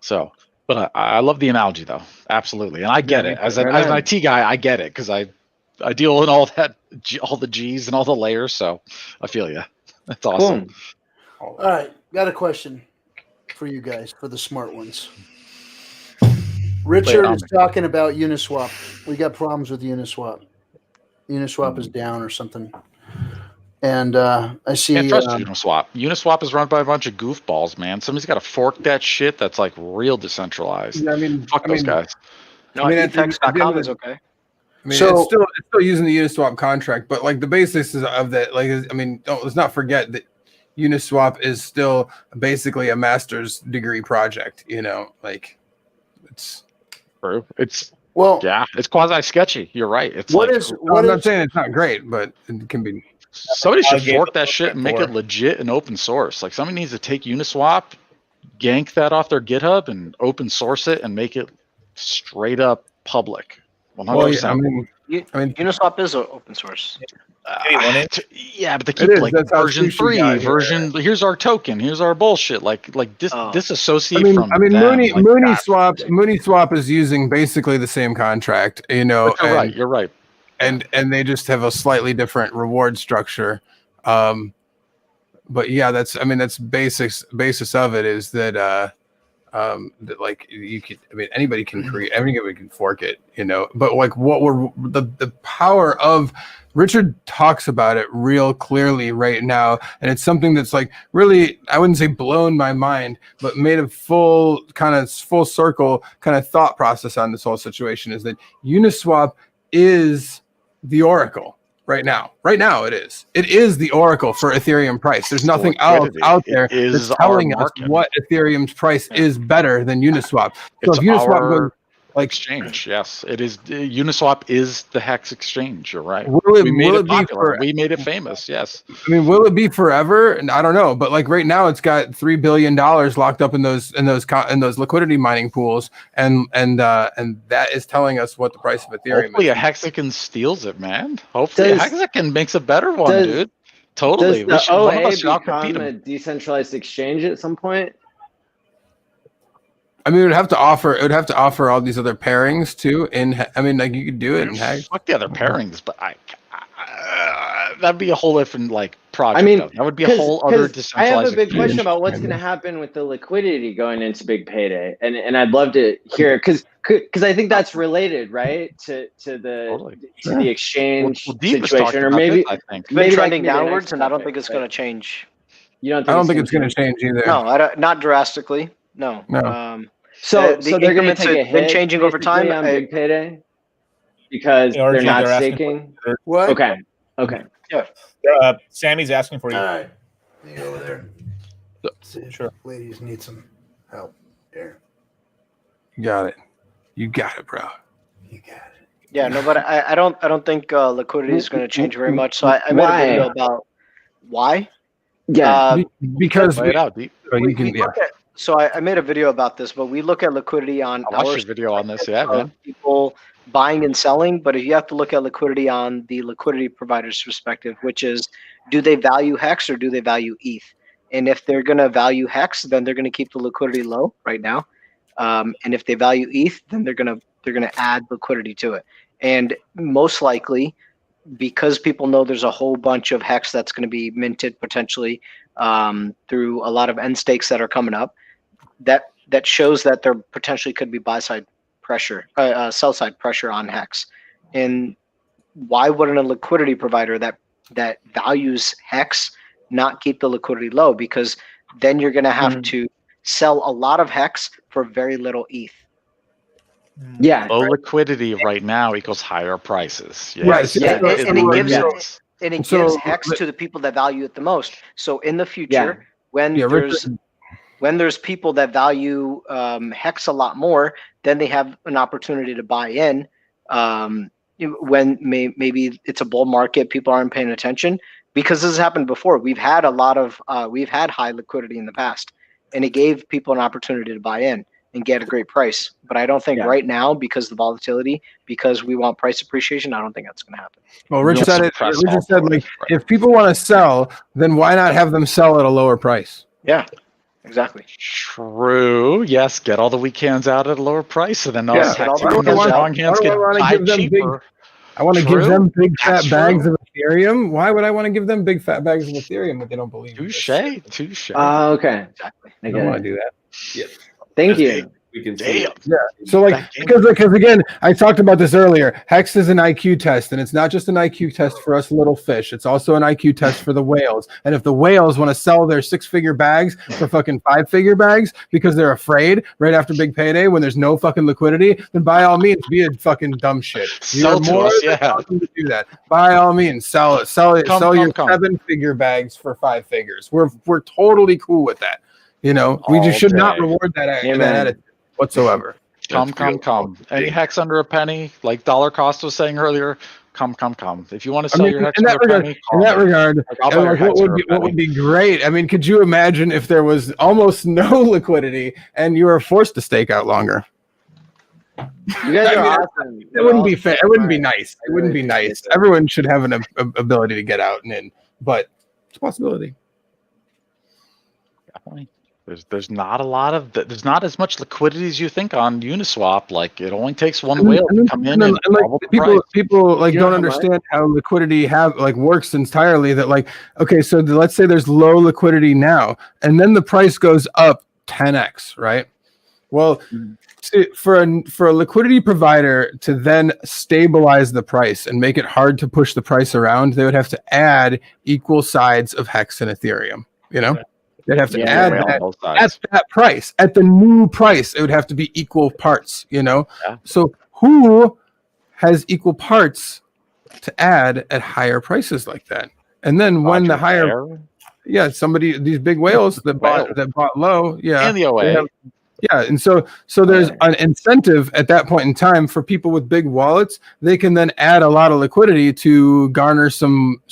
So, but I love the analogy though. Absolutely. And I get it. As an IT guy, I get it because I deal in all that, all the G's and all the layers. So I feel you. That's awesome. Cool. All right. Got a question for you guys, for the smart ones. Richard is talking about Uniswap. We got problems with Uniswap. Uniswap is down or something. And I see. Can't trust Uniswap. Uniswap is run by a bunch of goofballs, man. Somebody's got to fork that shit. That's like real decentralized. Yeah, fuck those guys. No, FX.com is okay. It's still using the Uniswap contract, but like the basis of that, let's not forget that Uniswap is still basically a master's degree project. It's true. It's quasi sketchy. You're right. It's I'm not saying it's not great, but it can be. Somebody should fork that shit and make it legit and open source. Like somebody needs to take Uniswap, gank that off their GitHub, and open source it and make it straight up public. 100%. Uniswap is open source. But they keep version 3, here's our token, here's our bullshit. Disassociate from Mooniswap is using basically the same contract, You're right. And they just have a slightly different reward structure. But yeah, that's basis of it is that that like you could, anybody can create, anybody can fork it, but like what we're the power of, Richard talks about it real clearly right now, and it's something that's like really, I wouldn't say blown my mind, but made a full circle kind of thought process on this whole situation, is that Uniswap is the oracle right now. Right now it is the oracle for Ethereum price. There's nothing else out there that's telling us what Ethereum's price is better than Uniswap. So if Uniswap goes exchange, yes, it is. Uniswap is the Hex exchange. You're right. We made it popular. We made it famous. Yes. Will it be forever? And I don't know. But like right now, it's got $3 billion locked up in those liquidity mining pools, and that is telling us what the price of Ethereum. Hopefully, a Hexagon steals it, man. Hopefully, a Hexagon makes a better one, dude. Totally. Does the OA become a decentralized exchange at some point? It would have to offer all these other pairings too. You could do it in Hex. Fuck the other pairings, but that'd be a whole different project. That would be a whole other decentralized. I have a big question about what's going to happen with the liquidity going into Big Payday, and I'd love to hear, because I think that's related, right, to the exchange situation, or maybe I think maybe trending downwards, and I don't think it's going to change. I don't think it's going to change either. No, not drastically. No. So they're going to take a hit, been changing over time on Big Payday because they're not staking. What? Okay. Yeah. Sammy's asking for you. All right. You go over there. Sure. Ladies need some help here. You got it. You got it, bro. You got it. Yeah, no, but I don't think liquidity is going to change very much. So I made a video about why. Yeah, because So I made a video about this, but we look at liquidity on I watched your video on this, yeah, man. People buying and selling, but if you have to look at liquidity on the liquidity provider's perspective, which is, do they value Hex or do they value ETH? And if they're going to value Hex, then they're going to keep the liquidity low right now. And if they value ETH, then they're going to add liquidity to it. And most likely, because people know there's a whole bunch of Hex that's going to be minted potentially through a lot of end stakes that are coming up, that shows that there potentially could be buy-side pressure, sell-side pressure on Hex. And why wouldn't a liquidity provider that values Hex not keep the liquidity low? Because then you're going to have to sell a lot of Hex for very little ETH. Yeah, low liquidity right now equals higher prices. Yeah, Right, and it gives Hex to the people that value it the most. So in the future, when there's people that value Hex a lot more, then they have an opportunity to buy in. When maybe it's a bull market, people aren't paying attention, because this has happened before. We've had high liquidity in the past, and it gave people an opportunity to buy in and get a great price. But I don't think right now, because the volatility, because we want price appreciation, I don't think that's going to happen. Well, Richard said like, if people want to sell, then why not have them sell at a lower price? Yeah, exactly. True. Yes, get all the weak hands out at a lower price, and then Yeah. strong hands get buy cheaper. I want to give them big fat bags of Ethereum. Why would I want to give them big fat bags of Ethereum if they don't believe? Touche. Okay. Exactly. I don't want to do that. Yeah. Thank you. We can see it. Yeah. So like, because again, I talked about this earlier. Hex is an IQ test, and it's not just an IQ test for us little fish. It's also an IQ test for the whales. And if the whales want to sell their 6-figure bags for fucking 5-figure bags because they're afraid right after big payday when there's no fucking liquidity, then by all means, be a fucking dumb shit. You're more than welcome to do that. By all means, sell it. Sell your 7-figure bags for 5 figures. We're totally cool with that. You know, we just should not reward that attitude whatsoever. Come. Any Hex under a penny, like Dollar Cost was saying earlier, come. If you want to sell your Hex under a penny, in that regard, what would be great? I mean, could you imagine if there was almost no liquidity and you were forced to stake out longer? You guys are awesome. It wouldn't be fair. It wouldn't be nice. It wouldn't be nice. Everyone should have an ability to get out and in, but it's a possibility. Definitely. There's not there's not as much liquidity as you think on Uniswap. Like, it only takes one whale to come in and like people like don't understand how liquidity works entirely. That like, okay, so let's say there's low liquidity now, and then the price goes up 10x, right? Well, for a liquidity provider to then stabilize the price and make it hard to push the price around, they would have to add equal sides of Hex and Ethereum. You know. They'd have to add that at that price, at the new price. It would have to be equal parts, you know? Yeah. So who has equal parts to add at higher prices like that? And then when the higher, these big whales that bought low, and the OA. And so there's an incentive at that point in time for people with big wallets. They can then add a lot of liquidity to garner some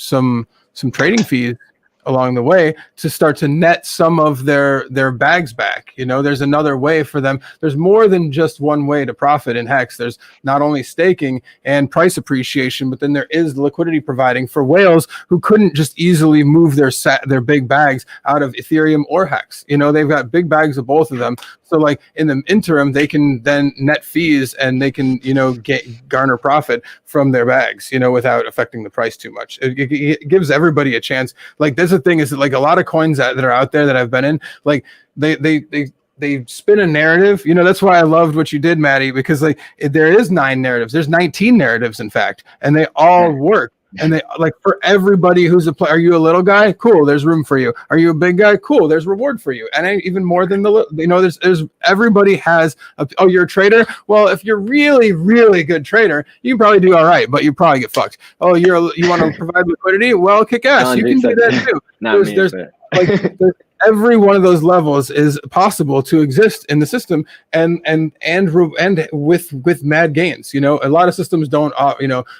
trading fees along the way to start to net some of their bags back. You know, there's another way for them. There's more than just one way to profit in Hex. There's not only staking and price appreciation, but then there is liquidity providing for whales who couldn't just easily move their big bags out of Ethereum or Hex. You know, they've got big bags of both of them. So like in the interim, they can then net fees and they can, you know, garner profit from their bags, you know, without affecting the price too much. It gives everybody a chance. Like, there's the thing is that like a lot of coins that are out there that I've been in, like they spin a narrative. You know, that's why I loved what you did, Maddie, because like there is 9 narratives. There's 19 narratives, in fact, and they all work. And they like for everybody who's a player. Are you a little guy? Cool, there's room for you. Are you a big guy? Cool, there's reward for you. And even more than there's everybody has. You're a trader. Well, if you're really good trader, you can probably do all right, but you probably get fucked. Oh, you want to provide liquidity? Well, kick ass. You can do that too. There's every one of those levels is possible to exist in the system, and with mad gains. You know, a lot of systems don't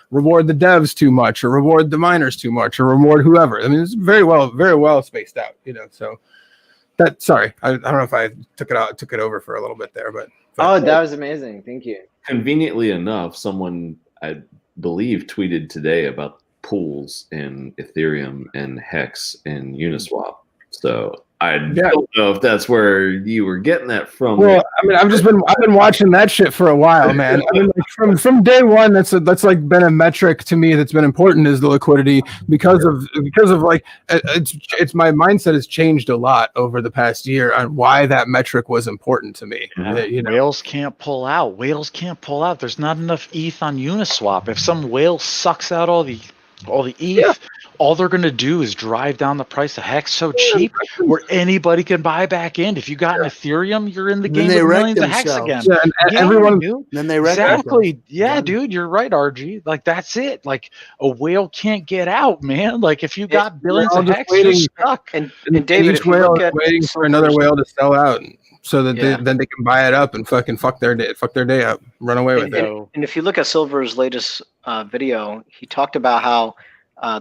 reward the devs too much, or reward the miners too much, or reward whoever. I mean, it's very well spaced out. You know, so that. Sorry, I don't know if I took it over for a little bit there, but that was amazing. Thank you. conveniently enough, someone I believe tweeted today about pools in Ethereum and Hex and Uniswap. So I don't know if that's where you were getting that from. Well, I mean, I've been watching that shit for a while, man. I mean, like from day one, that's like been a metric to me that's been important, is the liquidity, because of like it's my mindset has changed a lot over the past year on why that metric was important to me. Yeah. Whales can't pull out. Whales can't pull out. There's not enough ETH on Uniswap. If some whale sucks out all the ETH, all they're going to do is drive down the price of Hex so cheap where anybody can buy back in. If you got an Ethereum, you're in the game with millions of Hex again. Yeah, and everyone, dude. Then they wreck exactly. Yeah, dude, you're right, RG. Like, that's it. Like, a whale can't get out, man. Like, if you got billions of Hex, you're stuck. And David, each whale is waiting for another whale to sell out, so that then they can buy it up and fucking fuck their day up, run away with it. And if you look at Silver's latest video, he talked about how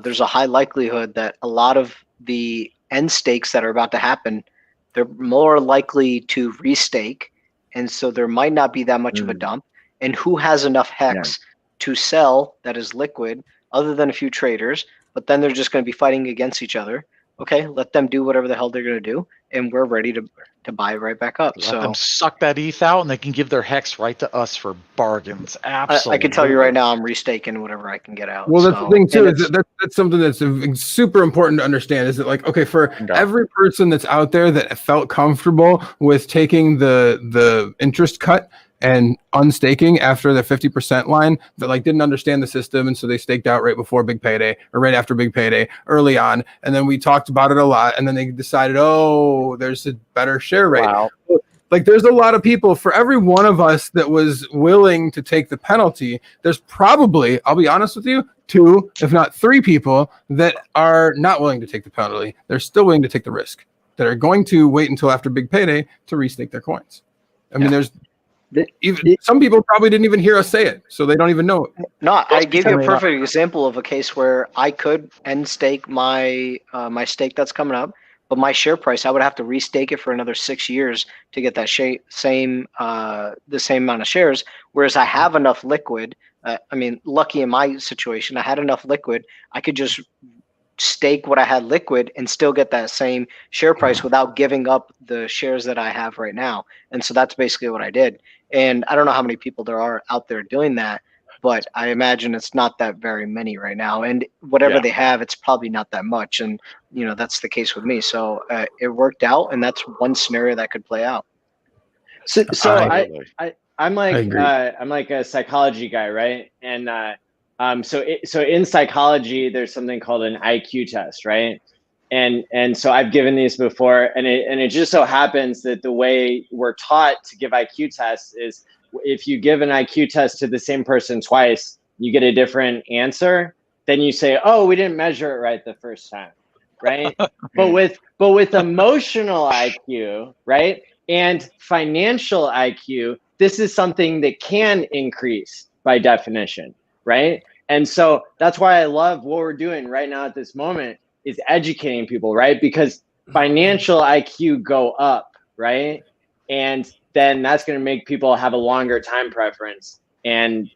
there's a high likelihood that a lot of the end stakes that are about to happen, they're more likely to restake, and so there might not be that much of a dump. And who has enough Hex to sell that is liquid, other than a few traders? But then they're just going to be fighting against each other. Okay, let them do whatever the hell they're going to do, and we're ready to buy right back up. Let them suck that ETH out, and they can give their Hex right to us for bargains. Absolutely. I can tell you right now, I'm restaking whatever I can get out. Well, that's the thing too. Is that's something that's super important to understand. Is that, like, okay, for every person that's out there that felt comfortable with taking the interest cut and unstaking after the 50% line, that like didn't understand the system, and so they staked out right before big payday or right after big payday early on, and then we talked about it a lot, and then they decided, oh, there's a better share rate. Wow. Like, there's a lot of people, for every one of us that was willing to take the penalty, there's probably, I'll be honest with you, 2, if not 3 people that are not willing to take the penalty. They're still willing to take the risk, that are going to wait until after big payday to restake their coins. I mean, there's even some people probably didn't even hear us say it, so they don't even know it. No, I gave you a perfect example of a case where I could end stake my my stake that's coming up, but my share price, I would have to restake it for another 6 years to get that the same amount of shares. Whereas I have enough liquid. I mean, lucky in my situation, I had enough liquid. I could just stake what I had liquid and still get that same share price without giving up the shares that I have right now. And so that's basically what I did. And I don't know how many people there are out there doing that, but I imagine it's not that very many right now. And whatever they have, it's probably not that much. And, you know, that's the case with me. So it worked out, and that's one scenario that could play out. So I'm like a psychology guy, right? And so in psychology, there's something called an IQ test, right? And so I've given these before, and it just so happens that the way we're taught to give IQ tests is, if you give an IQ test to the same person twice, you get a different answer. Then you say, "Oh, we didn't measure it right the first time," right? but with emotional IQ, right, and financial IQ, this is something that can increase by definition, right? And so that's why I love what we're doing right now at this moment, is educating people, right? Because financial IQ go up, right? And then that's going to make people have a longer time preference and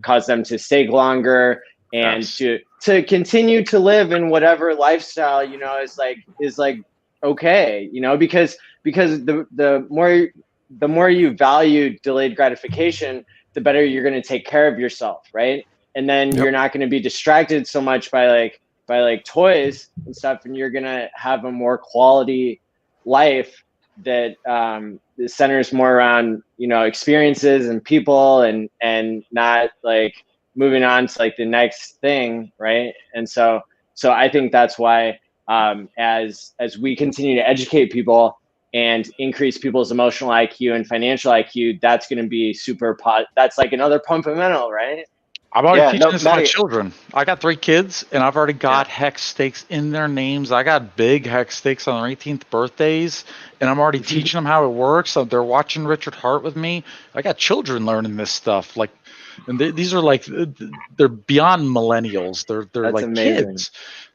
cause them to stake longer and to continue to live in whatever lifestyle, you know, is like okay, you know, because the more you value delayed gratification, the better you're going to take care of yourself, right? And then you're not going to be distracted so much by toys and stuff, and you're going to have a more quality life that centers more around, you know, experiences and people, and not like moving on to like the next thing, right? And so I think that's why as we continue to educate people and increase people's emotional IQ and financial IQ, that's going to be that's like another fundamental, right? I'm already teaching this to my children. I got 3 kids, and I've already got Hex stakes in their names. I got big Hex stakes on their 18th birthdays, and I'm already teaching them how it works. So they're watching Richard Hart with me. I got children learning this stuff. Like, and these are like, they're beyond millennials. They're like amazing kids.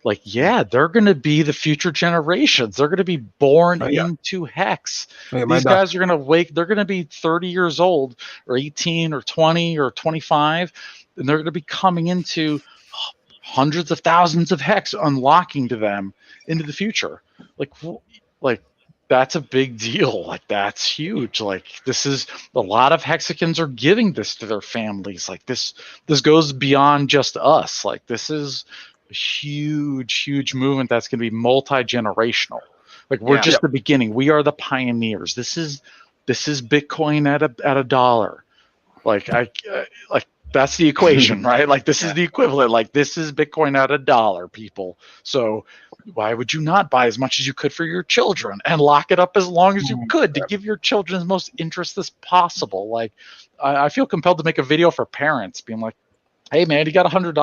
like, yeah, they're going to be the future generations. They're going to be born into Hex. These guys are going to wake. They're going to be 30 years old, or 18, or 20, or 25, and they're going to be coming into hundreds of thousands of Hex, unlocking to them into the future. Like that's a big deal. Like that's huge. Like this is a lot of Hexicans are giving this to their families. Like this goes beyond just us. Like this is a huge movement that's going to be multi-generational. Like we're just the beginning. We are the pioneers. This is Bitcoin at a dollar. Like that's the equation, right? Like this is the equivalent. Like this is Bitcoin at a dollar, people. So why would you not buy as much as you could for your children and lock it up as long as you could to give your children the most interest as possible? Like I feel compelled to make a video for parents being like, hey man, you got $100?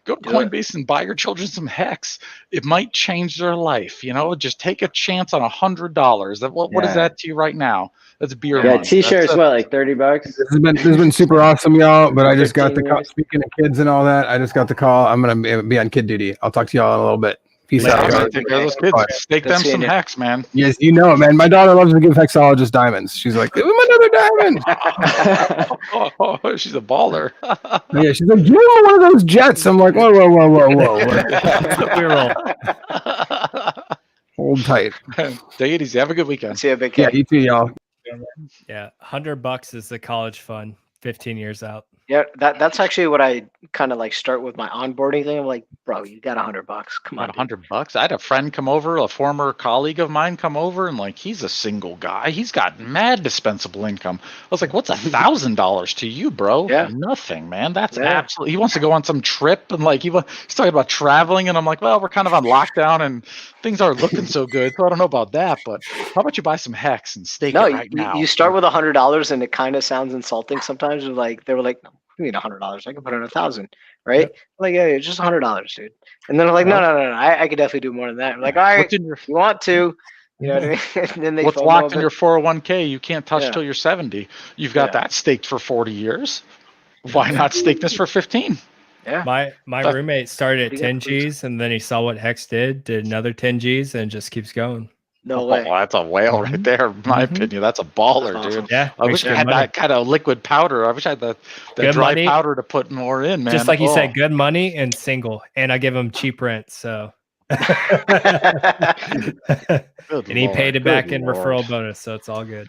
Go to Coinbase and buy your children some Hex. It might change their life. You know, just take a chance on $100. What is that to you right now? That's beer money. T-shirts, what, like $30? This has been super awesome, y'all. But I just got the call. Speaking of kids and all that, I just got the call. I'm gonna be on kid duty. I'll talk to y'all in a little bit. Peace out. Take care of those kids. Stake them some Hex, man. Yes, you know it, man. My daughter loves to give Hexologists diamonds. She's like, give him another diamond. Oh, she's a baller. Yeah, she's like, give him one of those jets. I'm like, whoa. We roll. Hold tight. Take it easy. Have a good weekend. See you, big Yeah, you too, y'all. Yeah, $100 is the college fund. 15 years out. Yeah, that's actually what I kind of like start with my onboarding thing. I'm like, bro, you got $100. Come on, $100. I had a friend come over, a former colleague of mine come over, and like he's a single guy. He's got mad dispensable income. I was like, what's $1,000 to you, bro? Yeah. Nothing, man. That's absolutely. He wants to go on some trip and like he's talking about traveling, and I'm like, well, we're kind of on lockdown and things aren't looking so good, so I don't know about that. But how about you buy some Hex and stake it right now? You start with $100, and it kind of sounds insulting sometimes. Like they were like, you need $100. I can put in 1,000, right? Yep. Like, yeah, it's just $100, dude. And then I'm like, no. I could definitely do more than that. I'm like, all right, you want to, you know what I mean? And then what's locked in your 401k you can't touch till you're 70. You've got that staked for 40 years. Why not stake this for 15? Yeah. My roommate started at 10 G's, and then he saw what Hex did another 10 G's, and just keeps going. No way. That's a whale right there, in my opinion. That's a baller, dude. Yeah. I wish I had that kind of liquid powder. I wish I had the dry powder to put more in, man. Just like you said, good money and single. And I give him cheap rent, so. And he paid it back in referral bonus, so it's all good.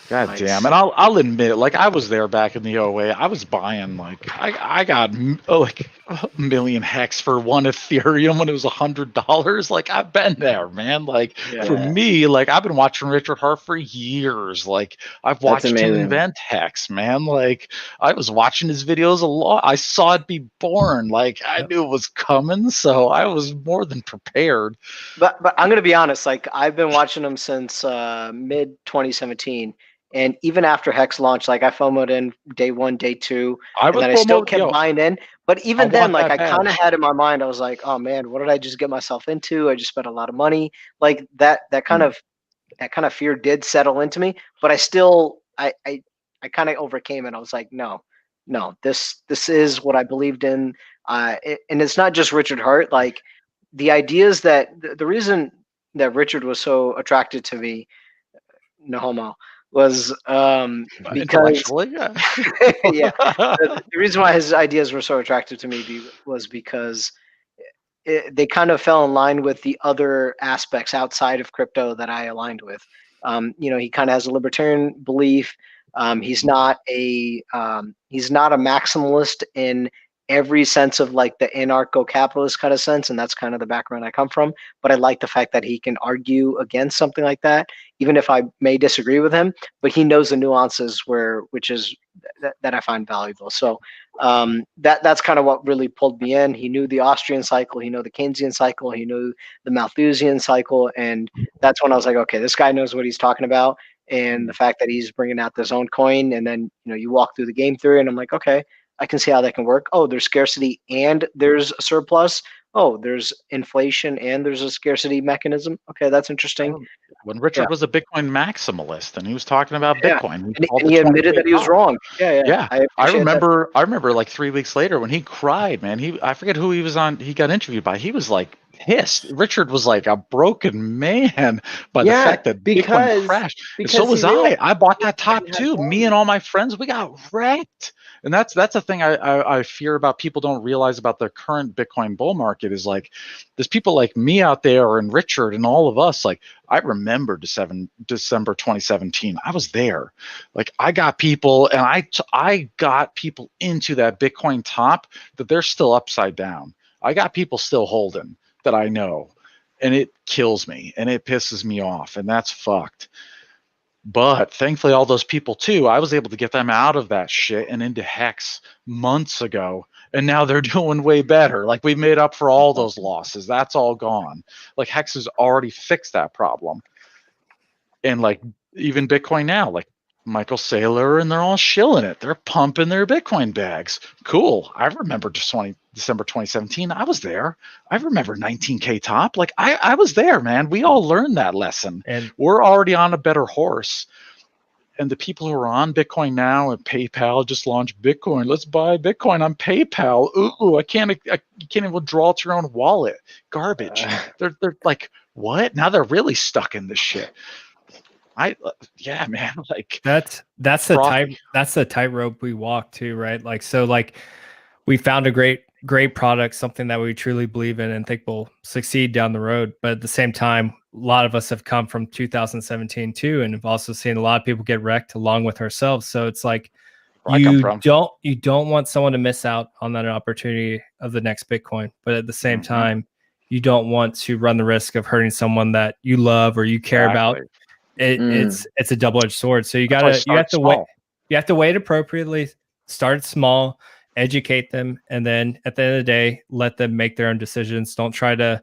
God damn. And I'll admit, like I was there back in the OA. I was buying like I got like a million Hex for one Ethereum when it was $100. Like I've been there, man. Like for me, like I've been watching Richard Hart for years. Like I've watched him invent Hex, man. Like I was watching his videos a lot. I saw it be born. Like I knew it was coming, so I was more than prepared. But I'm gonna be honest. Like I've been watching him since mid 2017. And even after Hex launched, like I FOMO'd in day 1, day 2, and then I still kept buying in. But even then, like I kind of had in my mind, I was like, oh man, what did I just get myself into? I just spent a lot of money. Like that kind of fear did settle into me. But I still, I kind of overcame it. I was like, no, this is what I believed in. And it's not just Richard Hart. Like the ideas that the reason that Richard was so attracted to me, no homo, was because the reason why his ideas were so attractive to me was because they kind of fell in line with the other aspects outside of crypto that I aligned with. He kind of has a libertarian belief. He's not a maximalist in every sense of like the anarcho-capitalist kind of sense, and that's kind of the background I come from. But I like the fact that he can argue against something like that, even if I may disagree with him. But he knows the nuances that I find valuable. So that's kind of what really pulled me in. He knew the Austrian cycle, he knew the Keynesian cycle, he knew the Malthusian cycle, and that's when I was like, okay, this guy knows what he's talking about. And the fact that he's bringing out this own coin, and then you walk through the game theory, and I'm like, okay, I can see how that can work. Oh, there's scarcity and there's a surplus. Oh, there's inflation and there's a scarcity mechanism. Okay, that's interesting. When Richard was a Bitcoin maximalist and he was talking about Bitcoin, and he admitted that he was wrong. Yeah. I remember like 3 weeks later when he cried, man. I forget who he was on. He got interviewed by. He was like pissed. Richard was like a broken man by the fact that Bitcoin crashed. And so was I. I bought that top too. Me and all my friends, we got wrecked. And that's the thing I fear about. People don't realize about the current Bitcoin bull market is like there's people like me out there and Richard and all of us. Like I remember December 2017. I was there. Like I got people and I got people into that Bitcoin top that they're still upside down. I got people still holding that I know, and it kills me and it pisses me off, and that's fucked. But thankfully, all those people too, I was able to get them out of that shit and into Hex months ago, and now they're doing way better. Like we've made up for all those losses. That's all gone. Like Hex has already fixed that problem, and like even Bitcoin now, like Michael Saylor and they're all shilling it. They're pumping their Bitcoin bags. Cool. I remember December 2017. I was there. I remember 19K top. Like I was there, man. We all learned that lesson. And we're already on a better horse. And the people who are on Bitcoin now and PayPal just launched Bitcoin. Let's buy Bitcoin on PayPal. Ooh, you can't even withdraw to your own wallet. Garbage. They're like, what? Now they're really stuck in this shit. Yeah, man, like that's the tightrope we walk too, right? Like, so like we found a great product, something that we truly believe in and think will succeed down the road. But at the same time, a lot of us have come from 2017 too, and have also seen a lot of people get wrecked along with ourselves. So it's like you don't want someone to miss out on that opportunity of the next Bitcoin, but at the same time, you don't want to run the risk of hurting someone that you love or you care about. It's a double-edged sword. So you have to wait appropriately, start small, educate them, and then at the end of the day, let them make their own decisions. Don't try to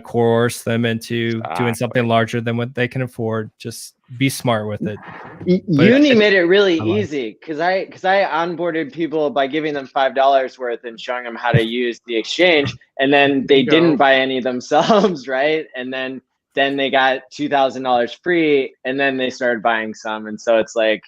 coerce them into doing something larger than what they can afford. Just be smart with it. Uni made it really easy because I onboarded people by giving them $5 worth and showing them how to use the exchange, and then they didn't buy any themselves, right? And then they got $2,000 free, and then they started buying some, and so it's like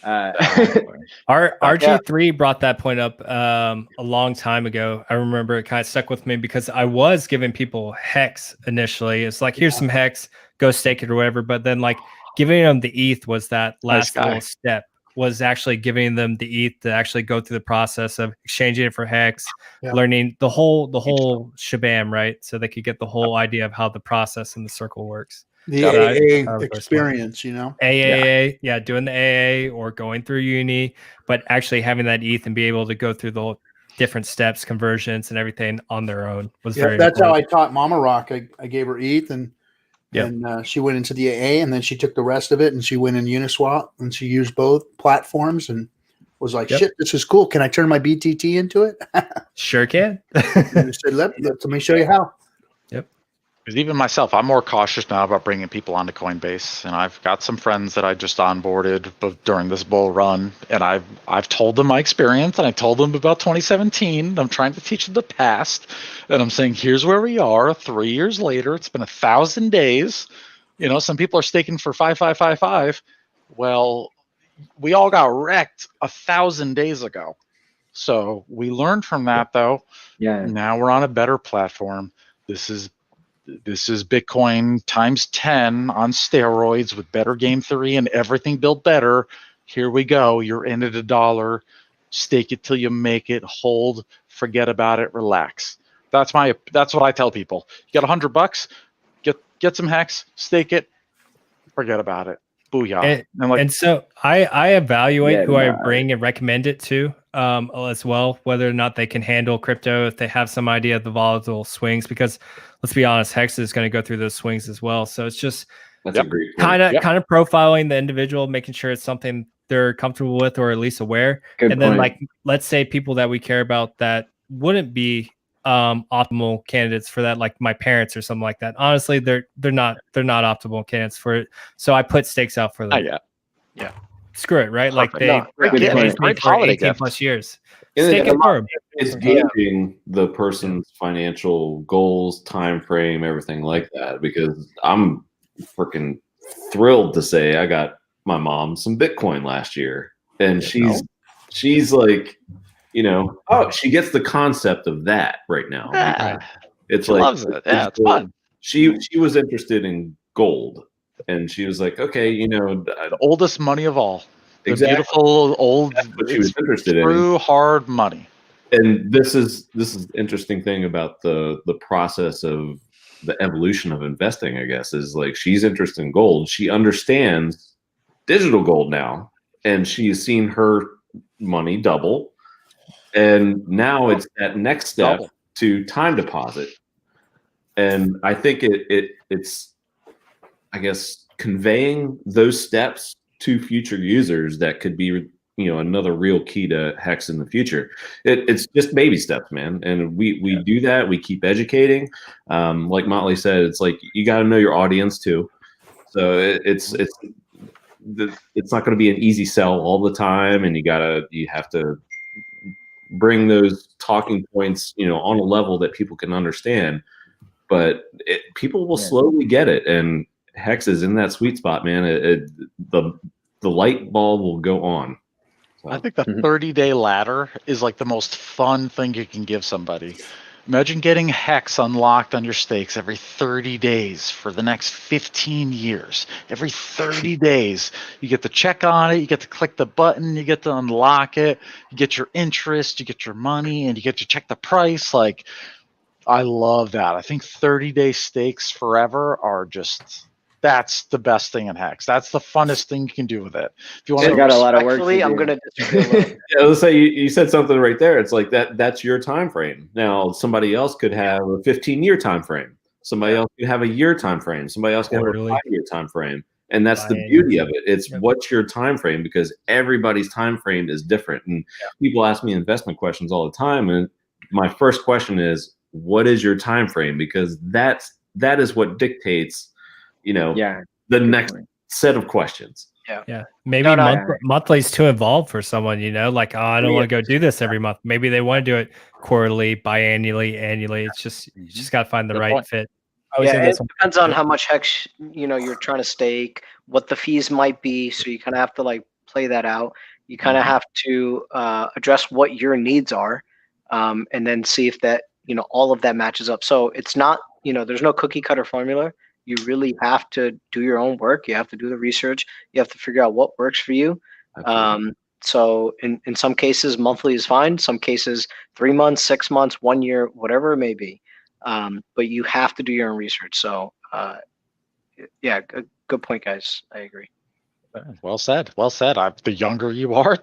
RG3 brought that point up a long time ago. I remember it kind of stuck with me because I was giving people Hex initially. It's like, here's some Hex, go stake it or whatever. But then like giving them the ETH was that last little step, was actually giving them the ETH to actually go through the process of exchanging it for Hex, learning the whole shabam, right? So they could get the whole idea of how the process and the circle works. The AA experience, you know? AAA, doing the AA or going through uni, but actually having that ETH and be able to go through the different steps, conversions, and everything on their own was very That's important. how I taught Mama Rock. I gave her ETH and she went into the AA, and then she took the rest of it and she went in Uniswap and she used both platforms and was like, shit, this is cool. Can I turn my BTT into it? Sure can. And said, let me show you how. Because even myself, I'm more cautious now about bringing people onto Coinbase, and I've got some friends that I just onboarded during this bull run, and I've told them my experience, and I told them about 2017. I'm trying to teach them the past, and I'm saying, here's where we are 3 years later. It's been 1,000 days. You know, some people are staking for 5555. Well, we all got wrecked 1,000 days ago. So we learned from that, though. Yeah. Now we're on a better platform. This is Bitcoin times 10 on steroids with better game theory and everything built better. Here we go. You're in at $1. Stake it till you make it. Hold. Forget about it. Relax. That's what I tell people. You got $100. Get some Hex. Stake it. Forget about it. Booyah. And so I evaluate who I bring and recommend it to as well, whether or not they can handle crypto, if they have some idea of the volatile swings, because let's be honest, Hex is going to go through those swings as well. So it's just kind of profiling the individual, making sure it's something they're comfortable with or at least aware. Then like, let's say people that we care about that wouldn't be optimal candidates for that, like my parents or something like that. Honestly, they're not optimal candidates for it. So I put stakes out for them. Yeah. Screw it, right? Like they raised me for 18 plus years. Stake it for them. It's gauging the person's financial goals, time frame, everything like that. Because I'm freaking thrilled to say I got my mom some Bitcoin last year, and she's like, you know, she gets the concept of that right now. It's She like loves it. Yeah, it's fun. She was interested in gold, and she was like, okay, the oldest money of all. The exactly. Beautiful old. That's what she was interested in. True hard money. And this is the interesting thing about the process of the evolution of investing, I guess, is like she's interested in gold. She understands digital gold now, and she's seen her money double. And now it's that next step to time deposit. And I think it's, I guess, conveying those steps to future users that could be, another real key to Hex in the future. It's just baby steps, man. And we do that. We keep educating. Like Motley said, it's like you got to know your audience too. So it's not going to be an easy sell all the time, and you have to bring those talking points, on a level that people can understand. But people will slowly get it, and Hex is in that sweet spot, man. The light bulb will go on. So. I think the 30-day ladder is like the most fun thing you can give somebody. Imagine getting Hex unlocked on your stakes every 30 days for the next 15 years. Every 30 days, you get to check on it, you get to click the button, you get to unlock it, you get your interest, you get your money, and you get to check the price. Like, I love that. I think 30-day stakes forever are just... That's the best thing in Hex. That's the funnest thing you can do with it. If you want to got a lot of work. I'm going to disagree. Yeah, let's say you said something right there. It's like that's your time frame. Now somebody else could have a 15-year time frame. Somebody else could have a year time frame. Somebody else could have a 5-year time frame. And that's the beauty of it. It's what's your time frame, because everybody's time frame is different. And people ask me investment questions all the time, and my first question is, what is your time frame? Because that is what dictates the next set of questions. Yeah. Maybe monthly's too involved for someone, like, oh, I don't want to go do this every month. Maybe they want to do it quarterly, biannually, annually. It's just, you just got to find the right fit. It depends on how much Hex, you're trying to stake, what the fees might be. So you kind of have to like play that out. You kind of have to address what your needs are, and then see if that, all of that matches up. So it's not, there's no cookie cutter formula. You really have to do your own work. You have to do the research. You have to figure out what works for you. So in some cases, monthly is fine. Some cases, 3 months, 6 months, 1 year, whatever it may be. But you have to do your own research. So good point, guys. I agree. Well said. Well said. The younger you are,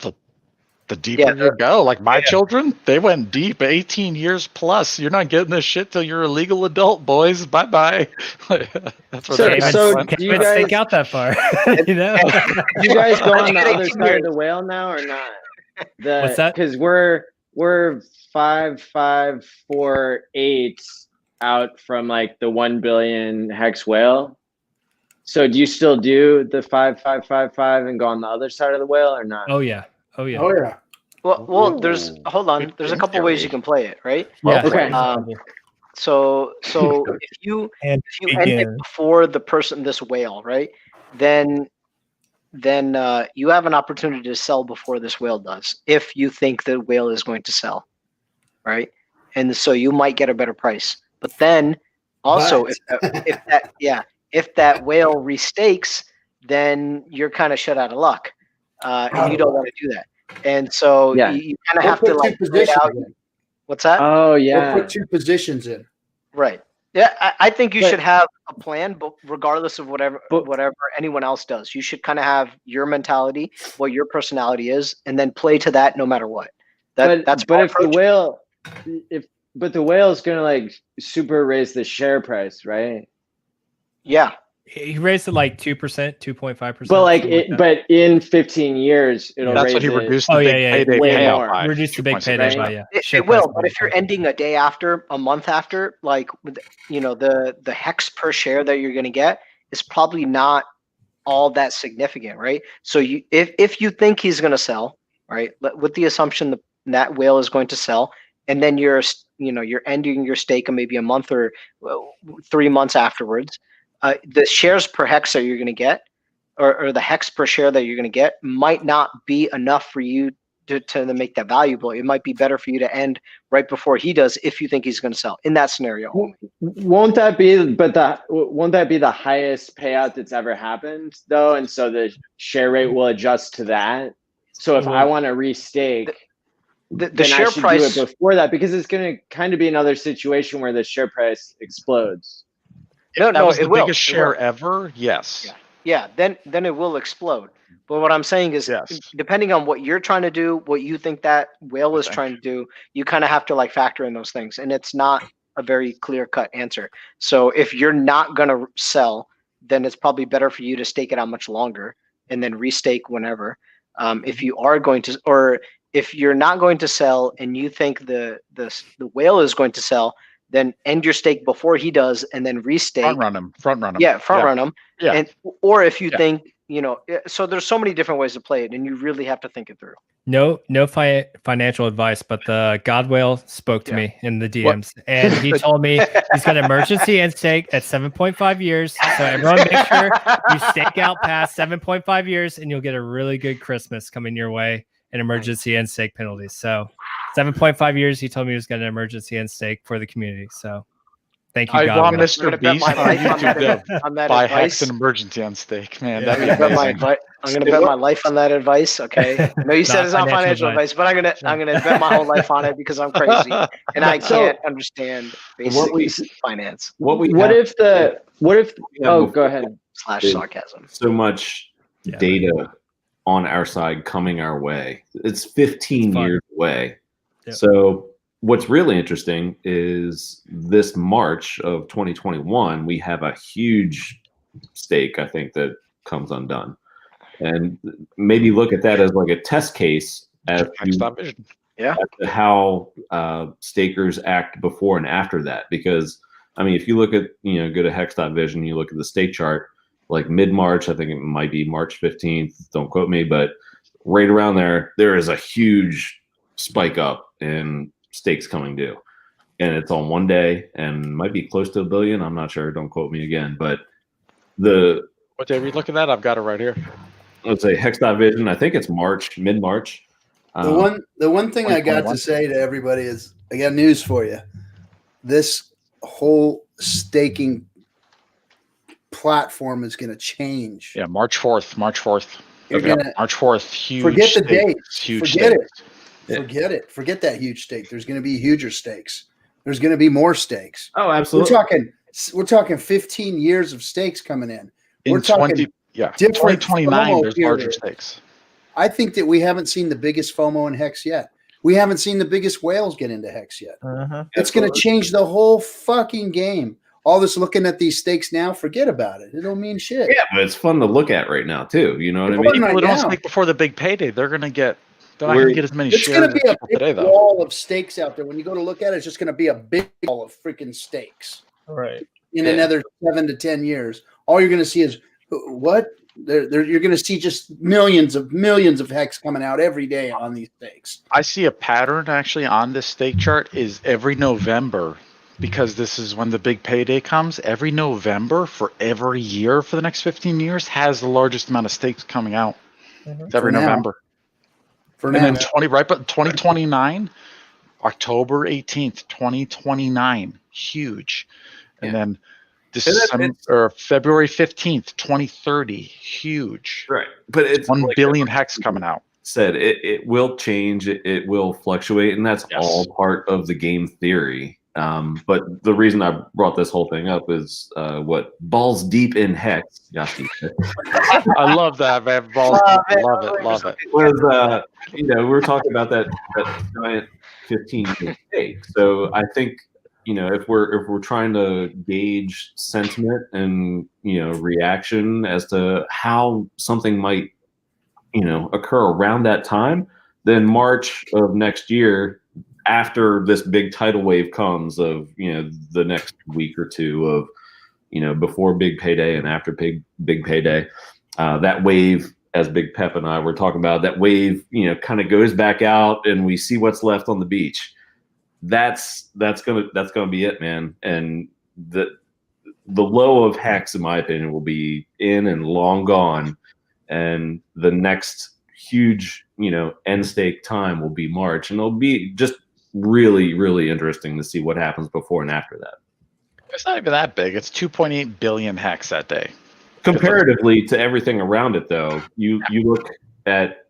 the deeper you go. Like my children, they went deep, 18 years plus. You're not getting this shit till you're a legal adult, boys. Bye bye. That's what can't even stake out that far. You guys go on the other side of the whale now or not? What's that? Because we're 5, 5, 4, 8 out from like the 1 billion Hex whale. So do you still do the 5, 5, 5, 5 and go on the other side of the whale or not? Oh yeah. Oh yeah. Well, there's There's a couple ways you can play it, right? Yeah. Okay. So if you end it before this whale, right? Then you have an opportunity to sell before this whale does, if you think the whale is going to sell, right? And so you might get a better price. But then also if that whale restakes, then you're kind of shut out of luck. And you don't want to do that. And so you kind of have to like play out. What's that? Oh yeah. We'll put 2 positions in. Right. Yeah, I think you should have a plan, but regardless of whatever anyone else does, you should kind of have your mentality, what your personality is, and then play to that no matter what. But if the whale is gonna like super raise the share price, right? Yeah. He raised it like 2%, 2.5%. But but in 15 years, it'll that's raise what he it reduced the big payday payout by. Reduce the big payday by, yeah. It will, but if you're ending a day after, a month after, like the Hex per share that you're going to get is probably not all that significant, right? So if you think he's going to sell, right, with the assumption that whale is going to sell, and then you're ending your stake in maybe a month or 3 months afterwards. The shares per Hex that you're going to get, or the Hex per share that you're going to get, might not be enough for you to make that valuable. It might be better for you to end right before he does if you think he's going to sell in that scenario only. Won't that be the highest payout that's ever happened though? And so the share rate will adjust to that. So if I want to restake, the share price do it before that, because it's going to kind of be another situation where the share price explodes. No, was the biggest share ever. Yes. Yeah. Then it will explode. But what I'm saying is, depending on what you're trying to do, what you think that whale is trying to do, you kind of have to like factor in those things, and it's not a very clear-cut answer. So if you're not going to sell, then it's probably better for you to stake it out much longer and then restake whenever. If you are going to, or if you're not going to sell and you think the whale is going to sell, then end your stake before he does and then restake. Front run him. Yeah, run him. Yeah. And or if you think, so there's so many different ways to play it, and you really have to think it through. No financial advice, but the God Whale spoke to me in the DMs, and he told me he's got an emergency end stake at 7.5 years. So everyone make sure you stake out past 7.5 years, and you'll get a really good Christmas coming your way and emergency end stake penalties. So 7.5 years, he told me he was got an emergency end stake for the community. So thank you, I God want Whale. Mr. Beast on YouTube to buy Hex and emergency on stake, man. Yeah, That'd be amazing. I'm gonna bet my life on that advice. Okay, no, you said it's not financial advice, but I'm gonna bet my whole life on it because I'm crazy and I can't understand basically finance. Go ahead. /sarcasm. So much data on our side coming our way. It's 15 years away. Yep. So what's really interesting is this March of 2021, we have a huge stake, I think, that comes undone. And maybe look at that as like a test case as to how stakers act before and after that. Because, I mean, if you look at, go to hex.vision, you look at the stake chart, like mid-March, I think it might be March 15th, don't quote me, but right around there is a huge spike up in stakes coming due. And it's on one day and might be close to $1 billion. I'm not sure. Don't quote me again. But what day are we looking at? I've got it right here. Let's say hex.vision. I think it's March, mid-March. The one thing I got to say to everybody is I got news for you. This whole staking platform is going to change. Yeah, March 4th. March 4th. March 4th. Huge. Forget the date. Huge. Forget it. Forget it. Forget that huge stake. There's going to be huger stakes. There's going to be more stakes. Oh, absolutely. We're talking 15 years of stakes coming in. We're talking 2029. There's larger stakes. I think that we haven't seen the biggest FOMO in Hex yet. We haven't seen the biggest whales get into Hex yet. It's going to change the whole fucking game. All this looking at these stakes now, forget about it. It don't mean shit. Yeah, but it's fun to look at right now too. You know what I mean? People who don't stake before the big payday, they're not going to get as many shares. It's going to be a big today, though. wall of stakes out there. When you go to look at it, it's just going to be a big wall of freaking stakes. Right. In another 7 to 10 years, all you're going to see is what? You're going to see just millions of Hex coming out every day on these stakes. I see a pattern actually on this stake chart is every November, because this is when the big payday comes. Every November for every year for the next 15 years has the largest amount of stakes coming out. It's every November. And then 2029, October 18th, 2029, huge. And then February 15th, 2030, huge. Right. But it's 1 billion Hex coming out. Said it will change, it will fluctuate, and that's all part of the game theory. But the reason I brought this whole thing up is what balls deep in Hex. I love that, man. Balls deep. Love it. Was we were talking about that giant 15 stake. So I think if we're trying to gauge sentiment and reaction as to how something might occur around that time, then March of next year, after this big tidal wave comes of the next week or two of before big payday and after big payday, that wave, as Big Pep and I were talking about, that wave kind of goes back out and we see what's left on the beach. That's gonna be it, man. And the low of Hex, in my opinion, will be in and long gone, and the next huge, end stake time will be March, and it'll be just really, really interesting to see what happens before and after that. It's not even that big. It's 2.8 billion hex that day. Comparatively to everything around it, though, you look at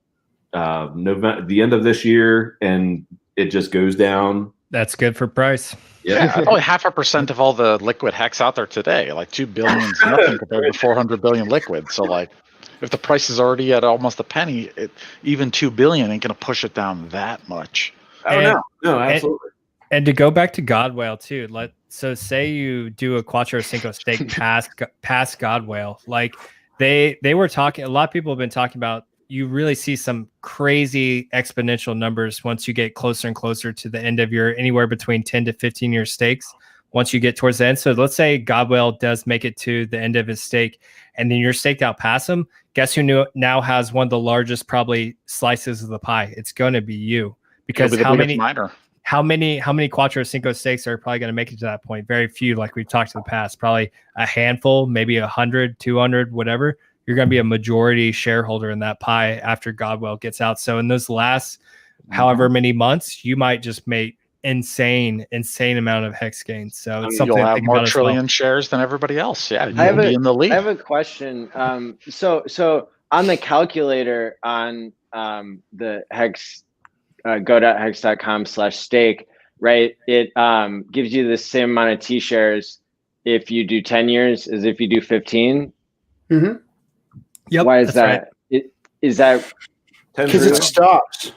November, the end of this year, and it just goes down. That's good for price. Yeah, only 0.5% of all the liquid hex out there today. Like 2 billion is nothing compared to 400 billion liquid. So like, if the price is already at almost a penny, even 2 billion ain't gonna push it down that much. I don't know. No, absolutely. And to go back to God Whale too, so say you do a Quattro Cinco stake past God Whale, like they were talking. A lot of people have been talking about. You really see some crazy exponential numbers once you get closer and closer to the end of your anywhere between 10 to 15 year stakes. Once you get towards the end, so let's say God Whale does make it to the end of his stake, and then you're staked out past him. Guess who now has one of the largest probably slices of the pie? It's going to be you, because how many Quattro Cinco stakes are probably going to make it to that point? Very few, like we've talked in the past. Probably a handful, maybe 100, 200, whatever. You're going to be a majority shareholder in that pie after Godwell gets out. So in those last however many months, you might just make insane amount of hex gains. So it's something you'll to have think more about trillion shares than everybody else. Yeah, you'll be in the lead. I have a question. So on the calculator on the hex, go.hex.com/stake, right? It gives you the same amount of T shares if you do 10 years as if you do 15. Mm-hmm. Yep. Why is that? Right. Is that because it stops?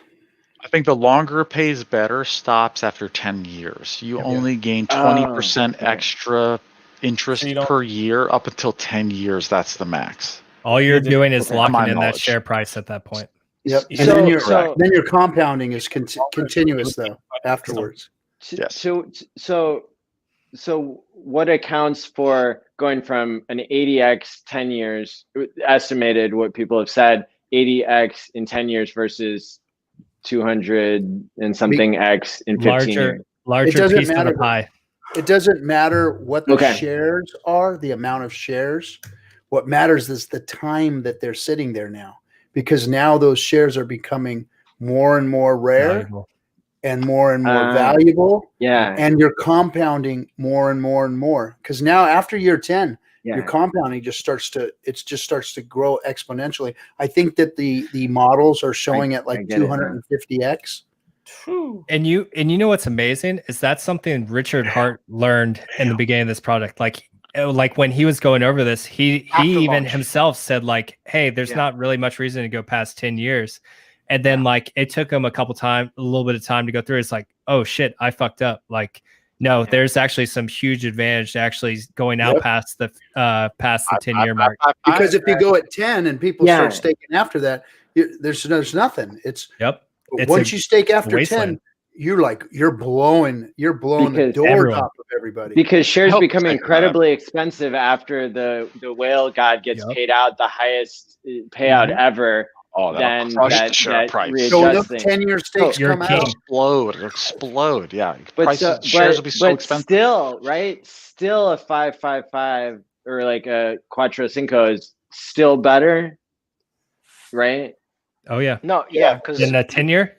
I think the longer pays better stops after 10 years. You only gain 20% extra interest per year up until 10 years. That's the max. All you're doing is locking in that share price at that point. Yep. And then your compounding is continuous though afterwards. Yes. So what accounts for going from an 80x 10 years estimated, what people have said, 80x in 10 years versus 200 and something x in 15 years? Larger piece of the pie. It doesn't matter what the shares are, the amount of shares. What matters is the time that they're sitting there now, because now those shares are becoming more and more rare and more valuable. Yeah. And you're compounding more and more and more. Because now after year 10, your compounding just starts to grow exponentially. I think that the models are showing at like 250x. And you know what's amazing is that's something Richard Hart learned in the beginning of this product. Like when he was going over this, he even himself said like, hey, there's not really much reason to go past 10 years. And then like it took him a little bit of time to go through. It's like, oh shit, I fucked up. Like, no, there's actually some huge advantage to actually going out past the 10-year mark. Because if you go at 10 and people start staking after that, there's nothing. It's once you stake after 10, you're blowing the door top of everybody. Because shares become incredibly expensive after the whale god gets paid out the highest payout ever. Oh, then that share price. So enough 10-year stakes come out. Explode. Yeah. Shares will be so expensive. Still, right? Still a 555 or like a Quattro Cinco is still better, right? Oh yeah. No, yeah, because in that 10-year.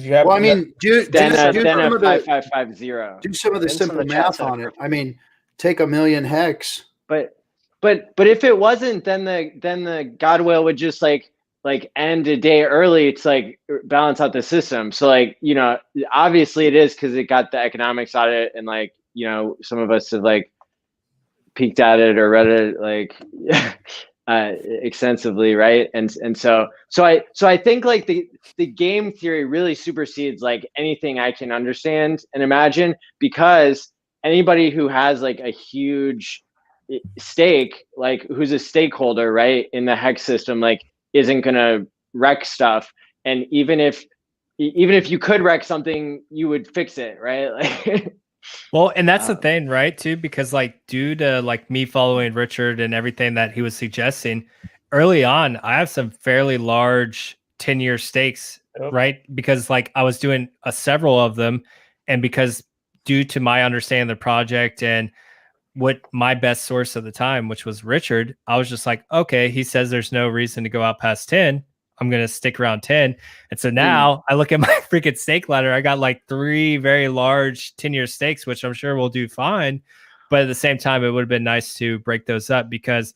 Well, I mean, do then a 5550. Do some of the simple math on it. I mean, take a million hex. But if it wasn't, then the God Whale would just like end a day early. It's like balance out the system. So like, obviously it is because it got the economics out of it, and like, some of us have like peeked at it or read it like extensively, right? And so I think like the game theory really supersedes like anything I can understand and imagine, because anybody who has like a huge stake, like who's a stakeholder, right, in the hex system, like isn't gonna wreck stuff. And even if you could wreck something, you would fix it, right? Like well, and that's the thing, right, too, because like due to like me following Richard and everything that he was suggesting early on, I have some fairly large 10-year stakes, right? Because like I was doing several of them, and because due to my understanding of the project and what my best source at the time, which was Richard, I was just like, okay, he says there's no reason to go out past 10. I'm going to stick around 10. And so now I look at my freaking stake ladder. I got like 3 very large 10-year stakes, which I'm sure will do fine. But at the same time, it would have been nice to break those up because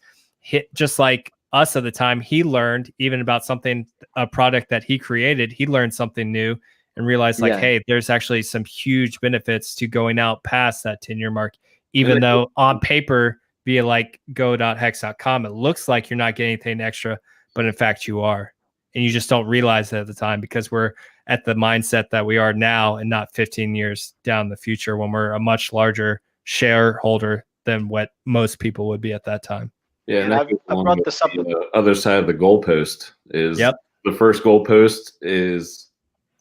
just like us at the time, he learned even about a product that he created. He learned something new and realized like, hey, there's actually some huge benefits to going out past that 10-year mark, even though on paper via like go.hex.com, it looks like you're not getting anything extra, but in fact you are. And you just don't realize it at the time because we're at the mindset that we are now and not 15 years down the future when we're a much larger shareholder than what most people would be at that time. Yeah, and I brought this up. The other side of the goalpost is the first goalpost is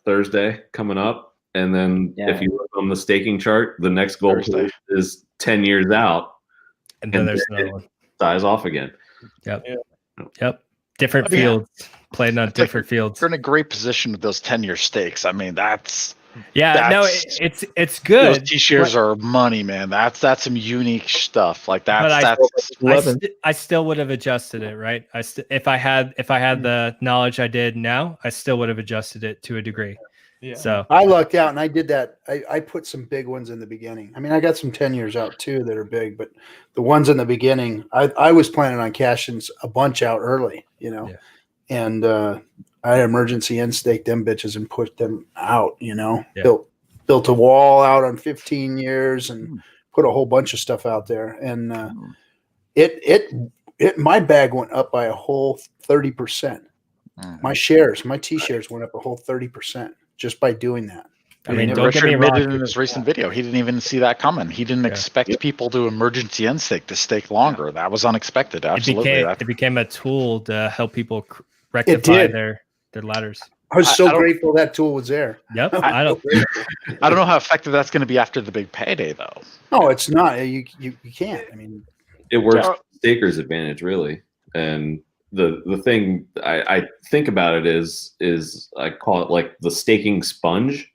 Thursday coming up. And then if you look on the staking chart, the next goalpost is 10 years out. And then there's another one. Dies off again. Yep. Different fields. Playing on different fields. You're in a great position with those 10-year stakes. I mean, it's good. Those T-shares are money, man. That's some unique stuff. Like I still would have adjusted it, right? If I had the knowledge I did now, I still would have adjusted it to a degree. Yeah. So I lucked out and I did that. I put some big ones in the beginning. I mean, I got some 10 years out too that are big, but the ones in the beginning, I was planning on cashing a bunch out early, and I emergency end staked them bitches and pushed them out, built a wall out on 15 years and put a whole bunch of stuff out there. And my bag went up by a whole 30%. My T shares went up a whole 30%. Just by doing that. I mean, Richard admitted in his recent video, he didn't even see that coming. He didn't expect people to emergency end stake to stake longer. That was unexpected. Absolutely. It became a tool to help people rectify their ladders. I was so grateful that tool was there. Yep. I don't know how effective that's going to be after the big payday, though. No, it's not. You can't. I mean, it works to the staker's advantage, really. And the thing I think about it is I call it like the staking sponge.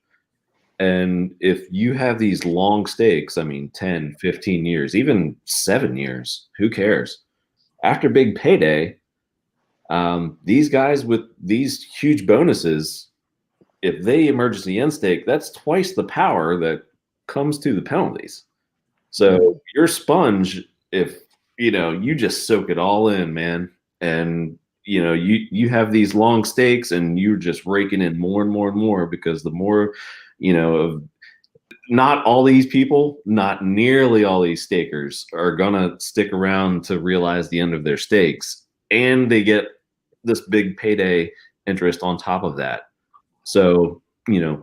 And if you have these long stakes, I mean, 10, 15 years, even 7 years, who cares? After big payday, these guys with these huge bonuses, if they emergency end stake, that's twice the power that comes to the penalties. So your sponge, if you just soak it all in, man. And you have these long stakes and you're just raking in more and more and more because the more, not all these people, not nearly all these stakers are gonna stick around to realize the end of their stakes, and they get this big payday interest on top of that. So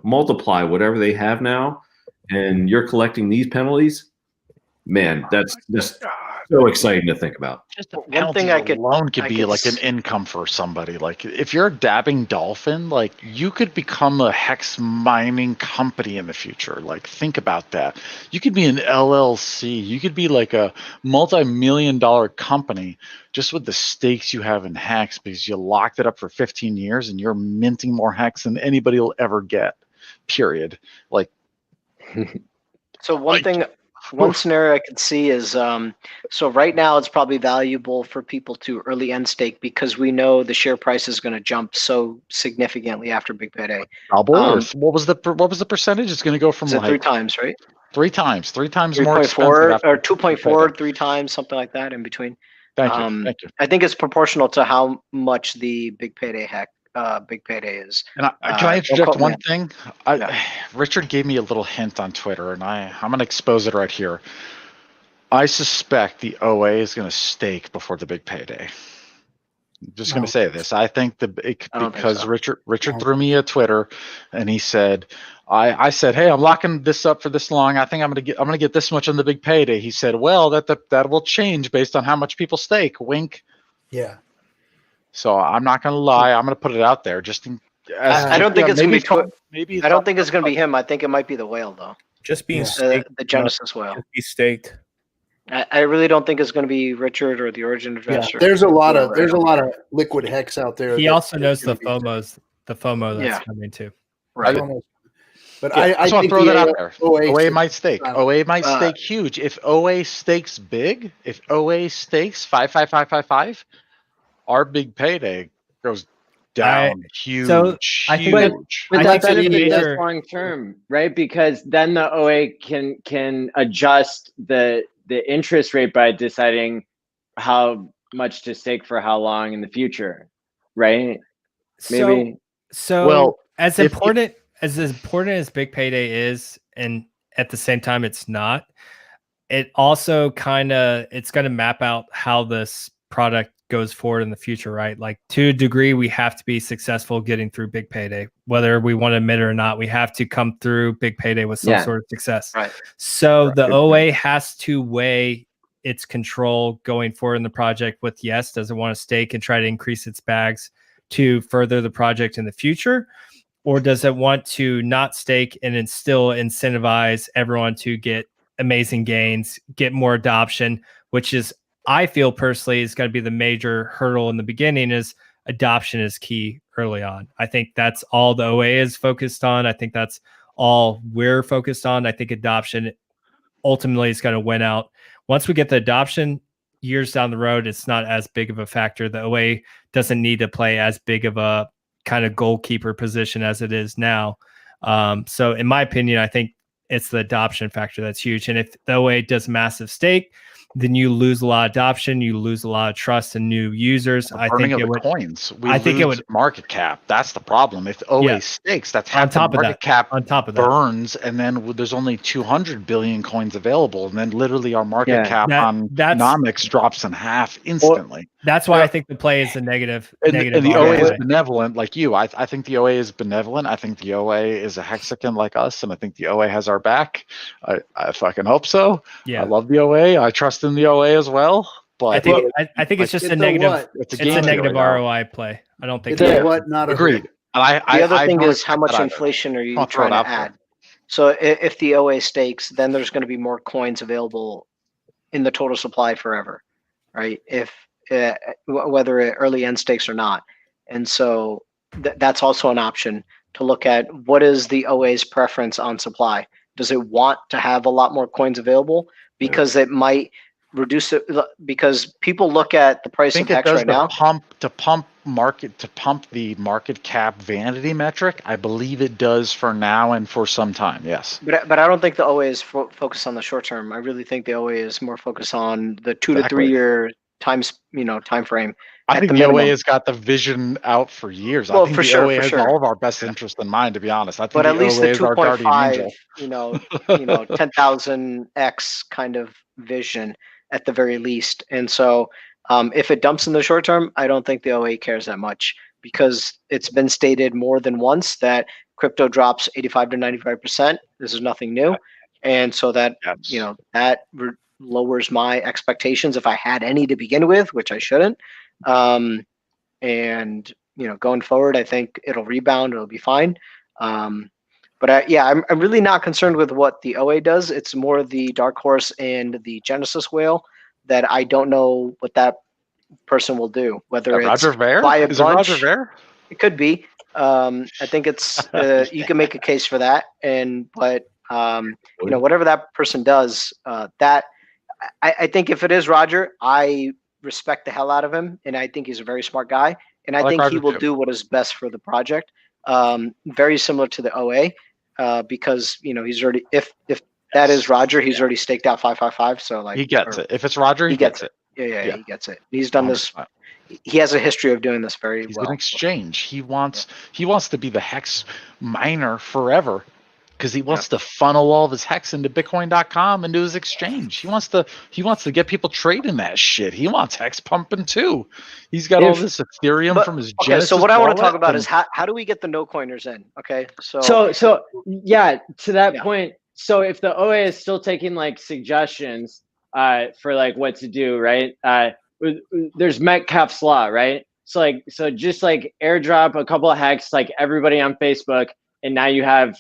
multiply whatever they have now, and you're collecting these penalties. Man, that's just so exciting to think about. Just one thing alone could be like an income for somebody. Like if you're a dabbing dolphin, like you could become a hex mining company in the future. Like think about that. You could be an LLC. You could be like a multi-million-dollar company just with the stakes you have in hex because you locked it up for 15 years and you're minting more hex than anybody will ever get. Period. Like. So one scenario I could see is so right now it's probably valuable for people to early end stake because we know the share price is going to jump so significantly after big payday. Double or what was the percentage? It's going to go from like 3 times, right? 3 times more 3.4 or 2.4, 3 times, something like that in between. Thank you. I think it's proportional to how much the big payday is. And can I interject one thing? Richard gave me a little hint on Twitter, and I'm going to expose it right here. I suspect the OA is going to stake before the big payday. I'm just going to say this. I think because Richard threw me a Twitter, and he said, I said, hey, I'm locking this up for this long. I think I'm going to get this much on the big payday. He said, well, that will change based on how much people stake. Wink. Yeah. So I'm not going to lie. I'm going to put it out there. I don't think it's going to be. I don't think it's going to be him. I think it might be the whale, though. Just being staked, the Genesis whale. Just be staked. I really don't think it's going to be Richard or the Origin Investor. Yeah, there's a lot of liquid hex out there. He also knows the FOMO that's coming too. Right. But I just want to throw that out there. OA might stake. OA might stake huge. If OA stakes big, if OA stakes 55555. Our big payday goes down huge. So I think that, but I that think benefits us long term, right? Because then the OA can adjust the interest rate by deciding how much to stake for how long in the future, right? Maybe. So well, as important as big payday is, and at the same time it's not, it also it's going to map out how this product goes forward in the future, right? Like, to a degree, we have to be successful getting through big payday, whether we want to admit it or not. We have to come through big payday with some sort of success. Right. So the OA has to weigh its control going forward in the project with, yes, does it want to stake and try to increase its bags to further the project in the future? Or does it want to not stake and still incentivize everyone to get amazing gains, get more adoption, which is, I feel personally, is going to be the major hurdle in the beginning. Is adoption is key early on. I think that's all the OA is focused on. I think that's all we're focused on. I think adoption ultimately is going to win out. Once we get the adoption, years down the road, it's not as big of a factor. The OA doesn't need to play as big of a kind of goalkeeper position as it is now. So in my opinion, I think it's the adoption factor that's huge. And if the OA does massive stake, then you lose a lot of adoption, you lose a lot of trust and new users. I think it would coins. I think it would market cap. That's the problem. If OA stakes, that's half the market cap on top of that burns, and then there's only 200 billion coins available, and then literally our market cap on nomics drops in half instantly. That's why I think the play is a negative. And the OA is benevolent, like you. I think the OA is benevolent. I think the OA is a hexagon like us, and I think the OA has our back. I fucking hope so. Yeah, I love the OA. I trust in the OA as well. But I think it's just a negative. It's a negative ROI play. I don't think. Not agreed. The other thing is, how much inflation are you trying to add? So if the OA stakes, then there's going to be more coins available in the total supply forever, right? If whether it early end stakes or not. And so that's also an option to look at. What is the OA's preference on supply? Does it want to have a lot more coins available? Because it might reduce it, because people look at the price of Hex right now. To pump the market cap vanity metric. I believe it does for now and for some time. Yes. But I don't think the OA is focused on the short term. I really think the OA is more focused on the 2 to 3 year time frame. I think the OA has got the vision out for years. Well, I think for the sure, OA for has sure. all of our best interest in mind, to be honest. I think But at least the OA is our guardian 2.5, angel. 10,000x kind of vision at the very least. And so if it dumps in the short term, I don't think the OA cares that much, because it's been stated more than once that crypto drops 85 to 95%. This is nothing new. And so that, that lowers my expectations if I had any to begin with, which I shouldn't. And going forward, I think it'll rebound. It'll be fine. But I'm really not concerned with what the OA does. It's more the dark horse and the Genesis whale that I don't know what that person will do. Whether it's Roger Ver? buy a Is bunch, it Roger Ver? it could be. I think it's you can make a case for that. But whatever that person does, that I think if it is Roger, I respect the hell out of him, and I think he's a very smart guy, and I think he will do what is best for the project. Very similar to the OA, because he's already, if that is Roger, he's already staked out 555. So he gets it. If it's Roger, he gets it. Yeah, he gets it. He's done 100%. This. He has a history of doing this very well. He's an exchange. He wants to be the hex miner forever, because he wants to funnel all of his hex into Bitcoin.com into his exchange. He wants to get people trading that shit. He wants hex pumping too. He's got all this Ethereum from his Genesis. So what I want to talk about is how do we get the no coiners in? Okay, so yeah, to that point. So if the OA is still taking suggestions for what to do, right? There's Metcalfe's law, right? So just airdrop a couple of hex, everybody on Facebook. And now you have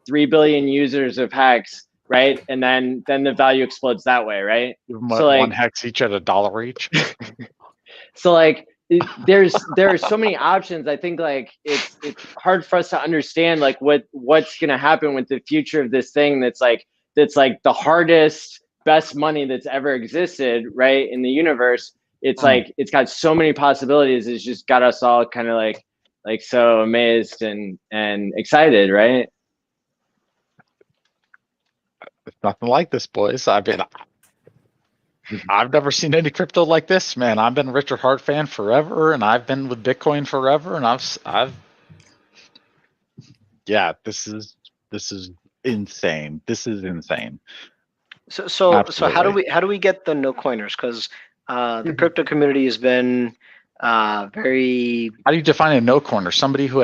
3 billion users of hex, right? And then the value explodes that way, right? So one hex each at $1 each. So there are so many options. I think it's hard for us to understand what's gonna happen with the future of this thing that's the hardest, best money that's ever existed, right? In the universe. It's it's got so many possibilities. It's just got us all kind of like so amazed and excited, right? It's nothing like this, boys. I've never seen any crypto like this, man. I've been a Richard Hart fan forever, and I've been with Bitcoin forever, and yeah, this is insane. This is insane. So how do we get the no coiners? Because the crypto community has been very. How do you define a no coiner? Somebody who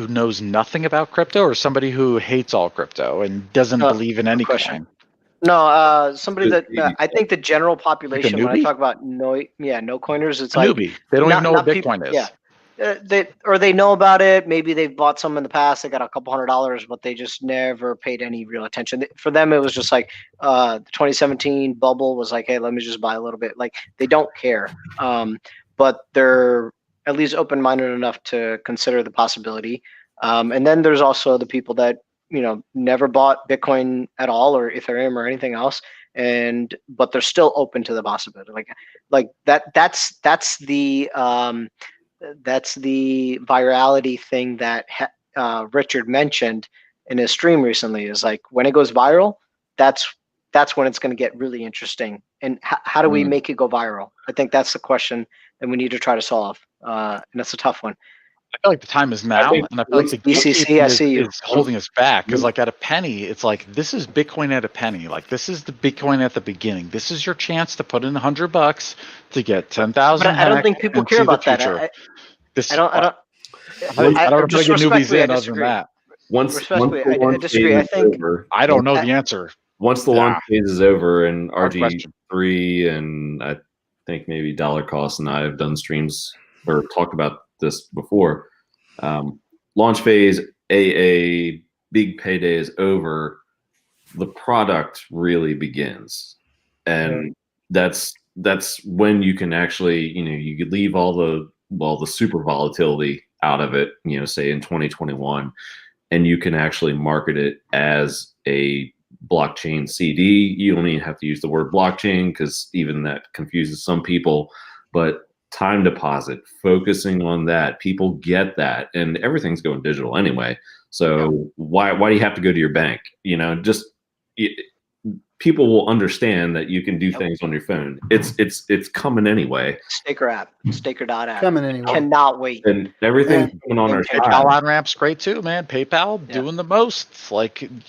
knows nothing about crypto, or somebody who hates all crypto and doesn't believe in any coin? No, somebody that I think the general population, like when I talk about no coiners, it's a like newbie. They don't even know what Bitcoin is. Yeah, they know about it. Maybe they've bought some in the past. They got a couple $100, but they just never paid any real attention. For them, it was just like the 2017 bubble was like, hey, let me just buy a little bit. Like they don't care, but they're at least open-minded enough to consider the possibility. And then there's also the people that never bought Bitcoin at all or Ethereum or anything else, but they're still open to the possibility. Like that's the virality thing that Richard mentioned in his stream recently. Is like when it goes viral, that's when it's going to get really interesting. And how do we make it go viral? I think that's the question that we need to try to solve. And that's a tough one. I feel like the time is now, and I feel like the BCC is holding us back because, like, at a penny, it's like this is Bitcoin at a penny. Like this is the Bitcoin at the beginning. This is your chance to put in $100 to get 10,000. But I don't think people care about that. I don't bring newbies in other than that. Once I disagree. I think I don't know the answer. Once the launch phase is over and RG3 and I think maybe Dollar Cost and I have done streams or talked about this before. Launch phase, AA, big payday is over. The product really begins, and that's when you can actually, you could leave all the super volatility out of it. Say in 2021, and you can actually market it as a blockchain CD. You don't even have to use the word blockchain because even that confuses some people, but time deposit, focusing on that, people get that, and everything's going digital anyway. So why do you have to go to your bank? People will understand that you can do things on your phone. It's coming anyway. Staker.app coming anyway. Cannot wait. And everything's going on our PayPal on-ramp's great too, man. PayPal doing the most. Like doing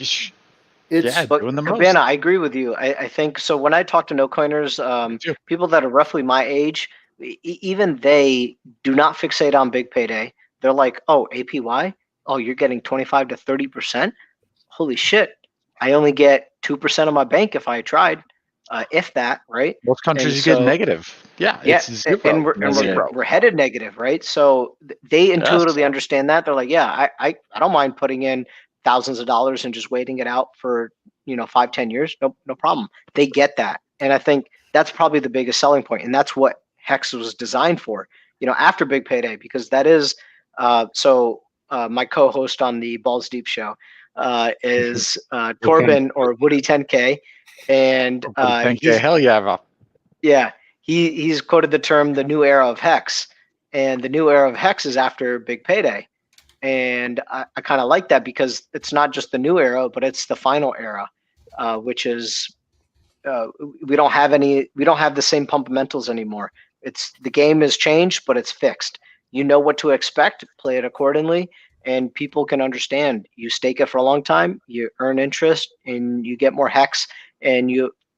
the most. Cabana, I agree with you. I think so. When I talk to no coiners, people that are roughly my age, even they do not fixate on big payday. They're like, oh, APY? Oh, you're getting 25 to 30%? Holy shit. I only get 2% of my bank if I tried, if that, right? Most countries you get negative. It's zero. And we're headed negative, right? So they intuitively understand that. They're like, yeah, I don't mind putting in thousands of dollars and just waiting it out for 5-10 years. No problem. They get that. And I think that's probably the biggest selling point. And that's what Hex was designed for, after big payday, because that is my co-host on the Balls Deep show is Torben or Woody 10K, and he's quoted the term the new era of Hex, and the new era of Hex is after big payday, and I kind of like that because it's not just the new era, but it's the final era, which is we don't have the same fundamentals anymore. The game has changed, but it's fixed. You know what to expect, play it accordingly, and people can understand. You stake it for a long time, you earn interest, and you get more Hex. And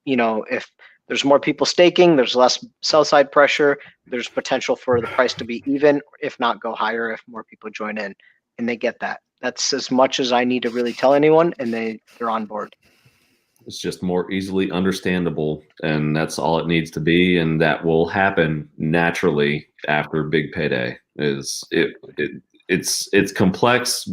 if there's more people staking, there's less sell side pressure. There's potential for the price to be even, if not go higher, if more people join in, and they get that. That's as much as I need to really tell anyone, and they're on board. It's just more easily understandable, and that's all it needs to be, and that will happen naturally after big payday. It's complex.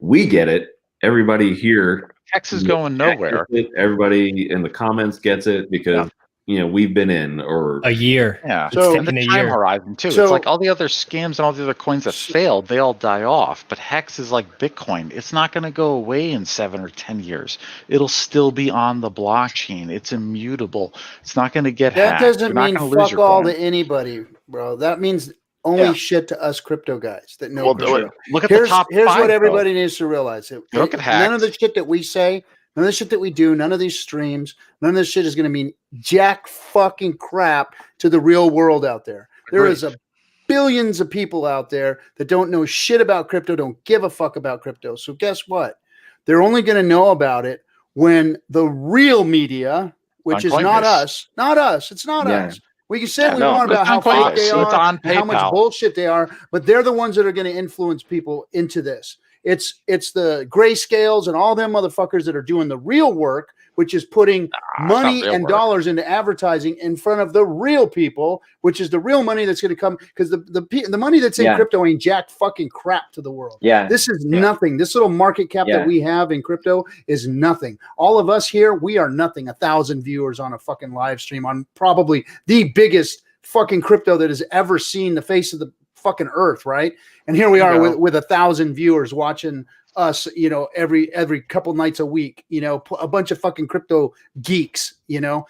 We get it. Everybody here. Hex is going nowhere. Everybody in the comments gets it because we've been in or a year. Yeah. So and the time horizon too. It's like all the other scams and all the other coins that failed, they all die off. But Hex is like Bitcoin. It's not going to go away in 7 or 10 years. It'll still be on the blockchain. It's immutable. It's not going to get hacked. That doesn't mean fuck all to anybody, bro. That means only shit to us crypto guys that know crypto. Look at here's the top here's five, what everybody needs to realize. Look at None of the shit that we say, none of the shit that we do, none of these streams, none of this shit is going to mean jack fucking crap to the real world out there. There is billions of people out there that don't know shit about crypto, don't give a fuck about crypto. So guess what? They're only going to know about it when the real media, which is not us, it's not us. We can say we want about how fake they are, and how much bullshit they are, but they're the ones that are going to influence people into this. It's the grayscales and all them motherfuckers that are doing the real work, which is putting money and dollars into advertising in front of the real people, which is the real money that's going to come, because the money that's in crypto ain't jack fucking crap to the world. This is nothing. This little market cap that we have in crypto is nothing. All of us here, we are nothing. 1,000 viewers on a fucking live stream on probably the biggest fucking crypto that has ever seen the face of the fucking earth, right? And here we are with 1,000 viewers watching us, you know, every couple nights a week, you know, a bunch of fucking crypto geeks, you know.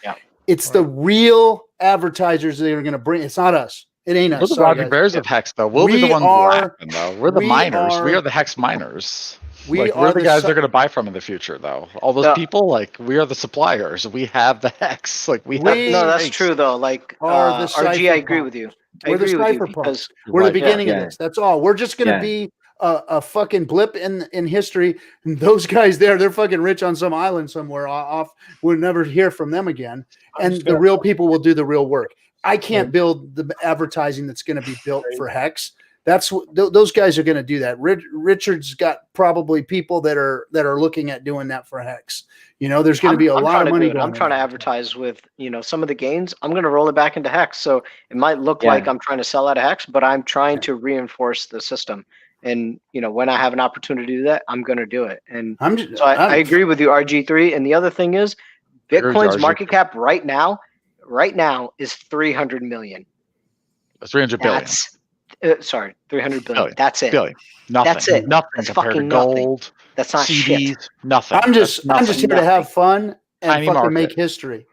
It's the real advertisers that are going to bring. It's not us. It ain't us. We're the Roger Bears of Hex, though. We'll be the ones laughing, though. We're the miners. We are the Hex miners. We're the guys they're going to buy from in the future, though. All those people, like, we are the suppliers. We have the Hex. Like, we have. No, that's true, though. Like, RG, I agree with you. We're the cypherpunks. We're the beginning of this. That's all. We're just going to be a fucking blip in history. And those guys they're fucking rich on some island somewhere off. We'll never hear from them again. And the real people will do the real work. I can't build the advertising that's going to be built for Hex. That's those guys are going to do that. Richard's got probably people that are looking at doing that for Hex. You know, there's going to be a lot of money going. I'm trying to advertise with, you know, some of the gains. I'm going to roll it back into Hex. So it might look like I'm trying to sell out of Hex, but I'm trying to reinforce the system. And, you know, when I have an opportunity to do that, I'm going to do it. And I agree with you, RG3. And the other thing is, Bitcoin's market cap right now is 300 million. 300 billion. 300 billion. That's it. Billion. Nothing. That's it. Nothing That's compared fucking to gold. Nothing. That's not CDs, shit. Nothing. I'm just here to have fun and Tiny fucking market. make history.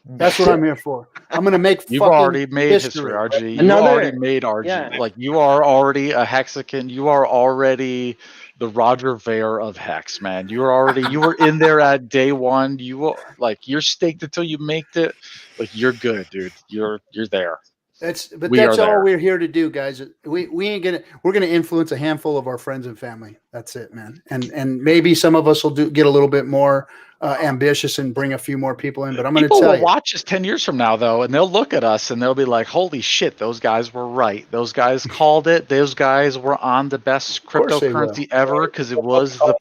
That's what I'm here for. I'm going to make You've fucking already made history, RG. You already made RG. Yeah. Like, you are already a Hexican. You are already the Roger Ver of Hex, man. You were in there at day one. You were like, you're staked until you make it. Like, you're good, dude. You're there. That's all we're here to do, guys. We're gonna influence a handful of our friends and family. That's it, man. And maybe some of us will get a little bit more ambitious and bring a few more people in. But I'm gonna tell you, people will watch us 10 years from now, though, and they'll look at us and they'll be like, "Holy shit, those guys were right. Those guys called it. Those guys were on the best cryptocurrency ever because it was the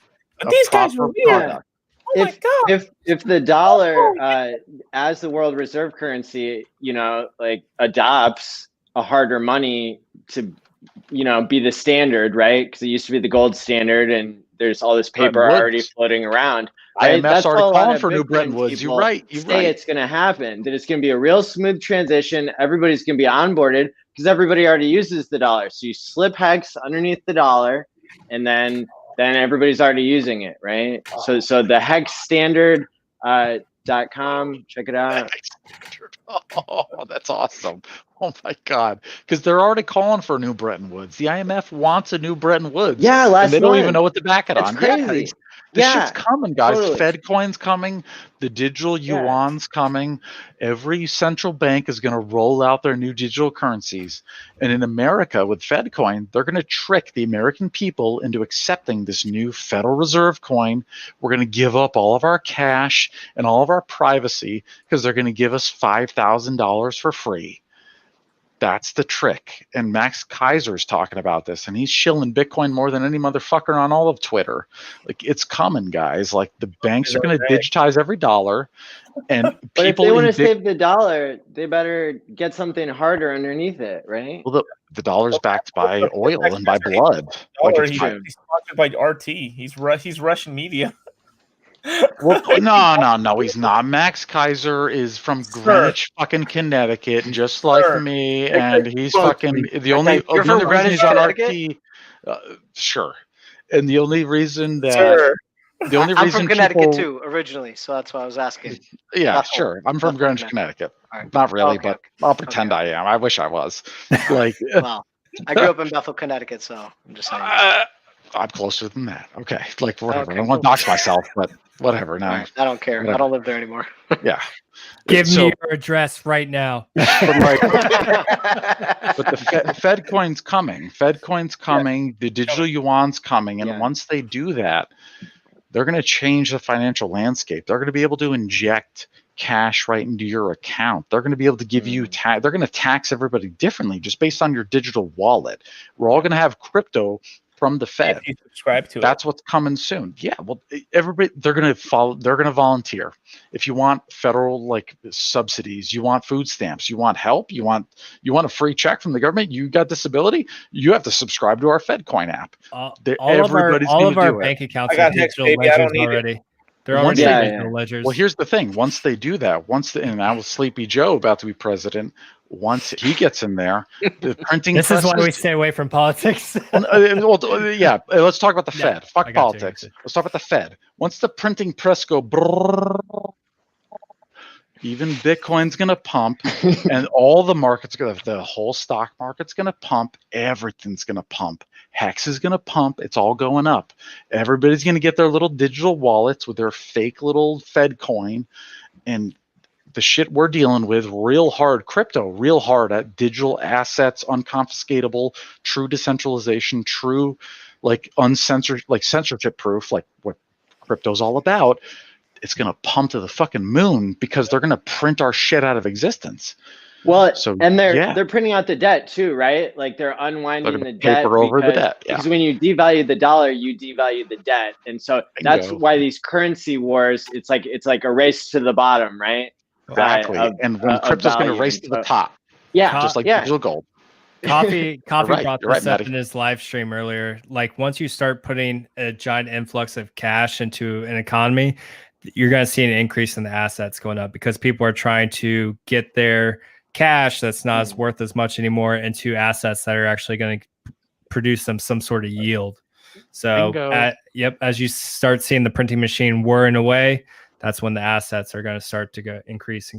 proper product." Oh my God. If the dollar as the world reserve currency, you know, like adopts a harder money to, you know, be the standard, right? Because it used to be the gold standard, and there's all this paper already floating around. Right? IMF's already calling for new Bretton Woods. You're right. It's going to happen. That it's going to be a real smooth transition. Everybody's going to be onboarded because everybody already uses the dollar. So you slip Hex underneath the dollar, and then everybody's already using it, right? So the Hex standard .com, check it out. Oh, that's awesome. Oh my God. Because they're already calling for a new Bretton Woods. The IMF wants a new Bretton Woods. Yeah, and they don't even know what to back it on. Crazy. This shit's coming, guys. Totally. Fed coin's coming. The digital yuan's coming. Every central bank is going to roll out their new digital currencies. And in America, with Fed coin, they're going to trick the American people into accepting this new Federal Reserve coin. We're going to give up all of our cash and all of our privacy because they're going to give us $5,000 for free. That's the trick. And Max Kaiser's talking about this, and he's shilling Bitcoin more than any motherfucker on all of Twitter. Like, it's coming, guys. Like, the banks are going to digitize every dollar, and but if they want to save the dollar, they better get something harder underneath it, right? Well, the dollar's backed by oil and by blood. He's sponsored by RT. He's Russian media. Well, no, he's not. Max Kaiser is from Greenwich, fucking Connecticut, just like me, and he's fucking the only reason he's on RT. Sure, and the only reason that I'm from Connecticut too, originally, so that's why I was asking. Yeah, sure. I'm from Greenwich, Connecticut. Right. Not really, but I'll pretend I am. I wish I was. Like, well, I grew up in Bethel, Connecticut, so I'm just saying. I'm closer than that. Okay, like whatever. Okay, I don't want to dox myself, but whatever. No, right. I don't care. whatever. I don't live there anymore. Yeah. Give me your address right now. But like, but the Fed coin's coming. Fed coin's coming. The digital yuan's coming, and once they do that, they're going to change the financial landscape. They're going to be able to inject cash right into your account. They're going to be able to give you they're going to tax everybody differently just based on your digital wallet. We're all going to have crypto from the Fed. If you subscribe to That's what's coming soon. Yeah, well, everybody, they're going to follow. They're going to volunteer. If you want federal like subsidies, you want food stamps, you want help, you want a free check from the government, you got disability, you have to subscribe to our FedCoin app. All of our bank accounts are digital ledgers already. They're already digital ledgers. Well, here's the thing. Once they do that, and now with Sleepy Joe about to be president, once he gets in there, the printing This is why we stay away from politics. Yeah, let's talk about the Fed. Fuck politics. Let's talk about the Fed. Once the printing press go brrr, even Bitcoin's going to pump, and all the markets, the whole stock market's going to pump. Everything's going to pump. Hex is going to pump. It's all going up. Everybody's going to get their little digital wallets with their fake little Fed coin, and the shit we're dealing with, real hard crypto, real hard at digital assets, unconfiscatable, true decentralization, true like uncensored, like censorship proof, like what crypto's all about. It's going to pump to the fucking moon because they're going to print our shit out of existence. Well, so, and they're printing out the debt too, right? Like they're unwinding the debt over the debt. Because when you devalue the dollar, you devalue the debt, and so that's why these currency wars. It's like a race to the bottom, right? Exactly. And when crypto's going to race to the top, just like digital gold. Coffee brought this up in his live stream earlier. Like once you start putting a giant influx of cash into an economy, you're going to see an increase in the assets going up because people are trying to get their cash that's not as worth as much anymore into assets that are actually going to produce them some sort of yield. So as you start seeing the printing machine whirring away, that's when the assets are going to start to go increase.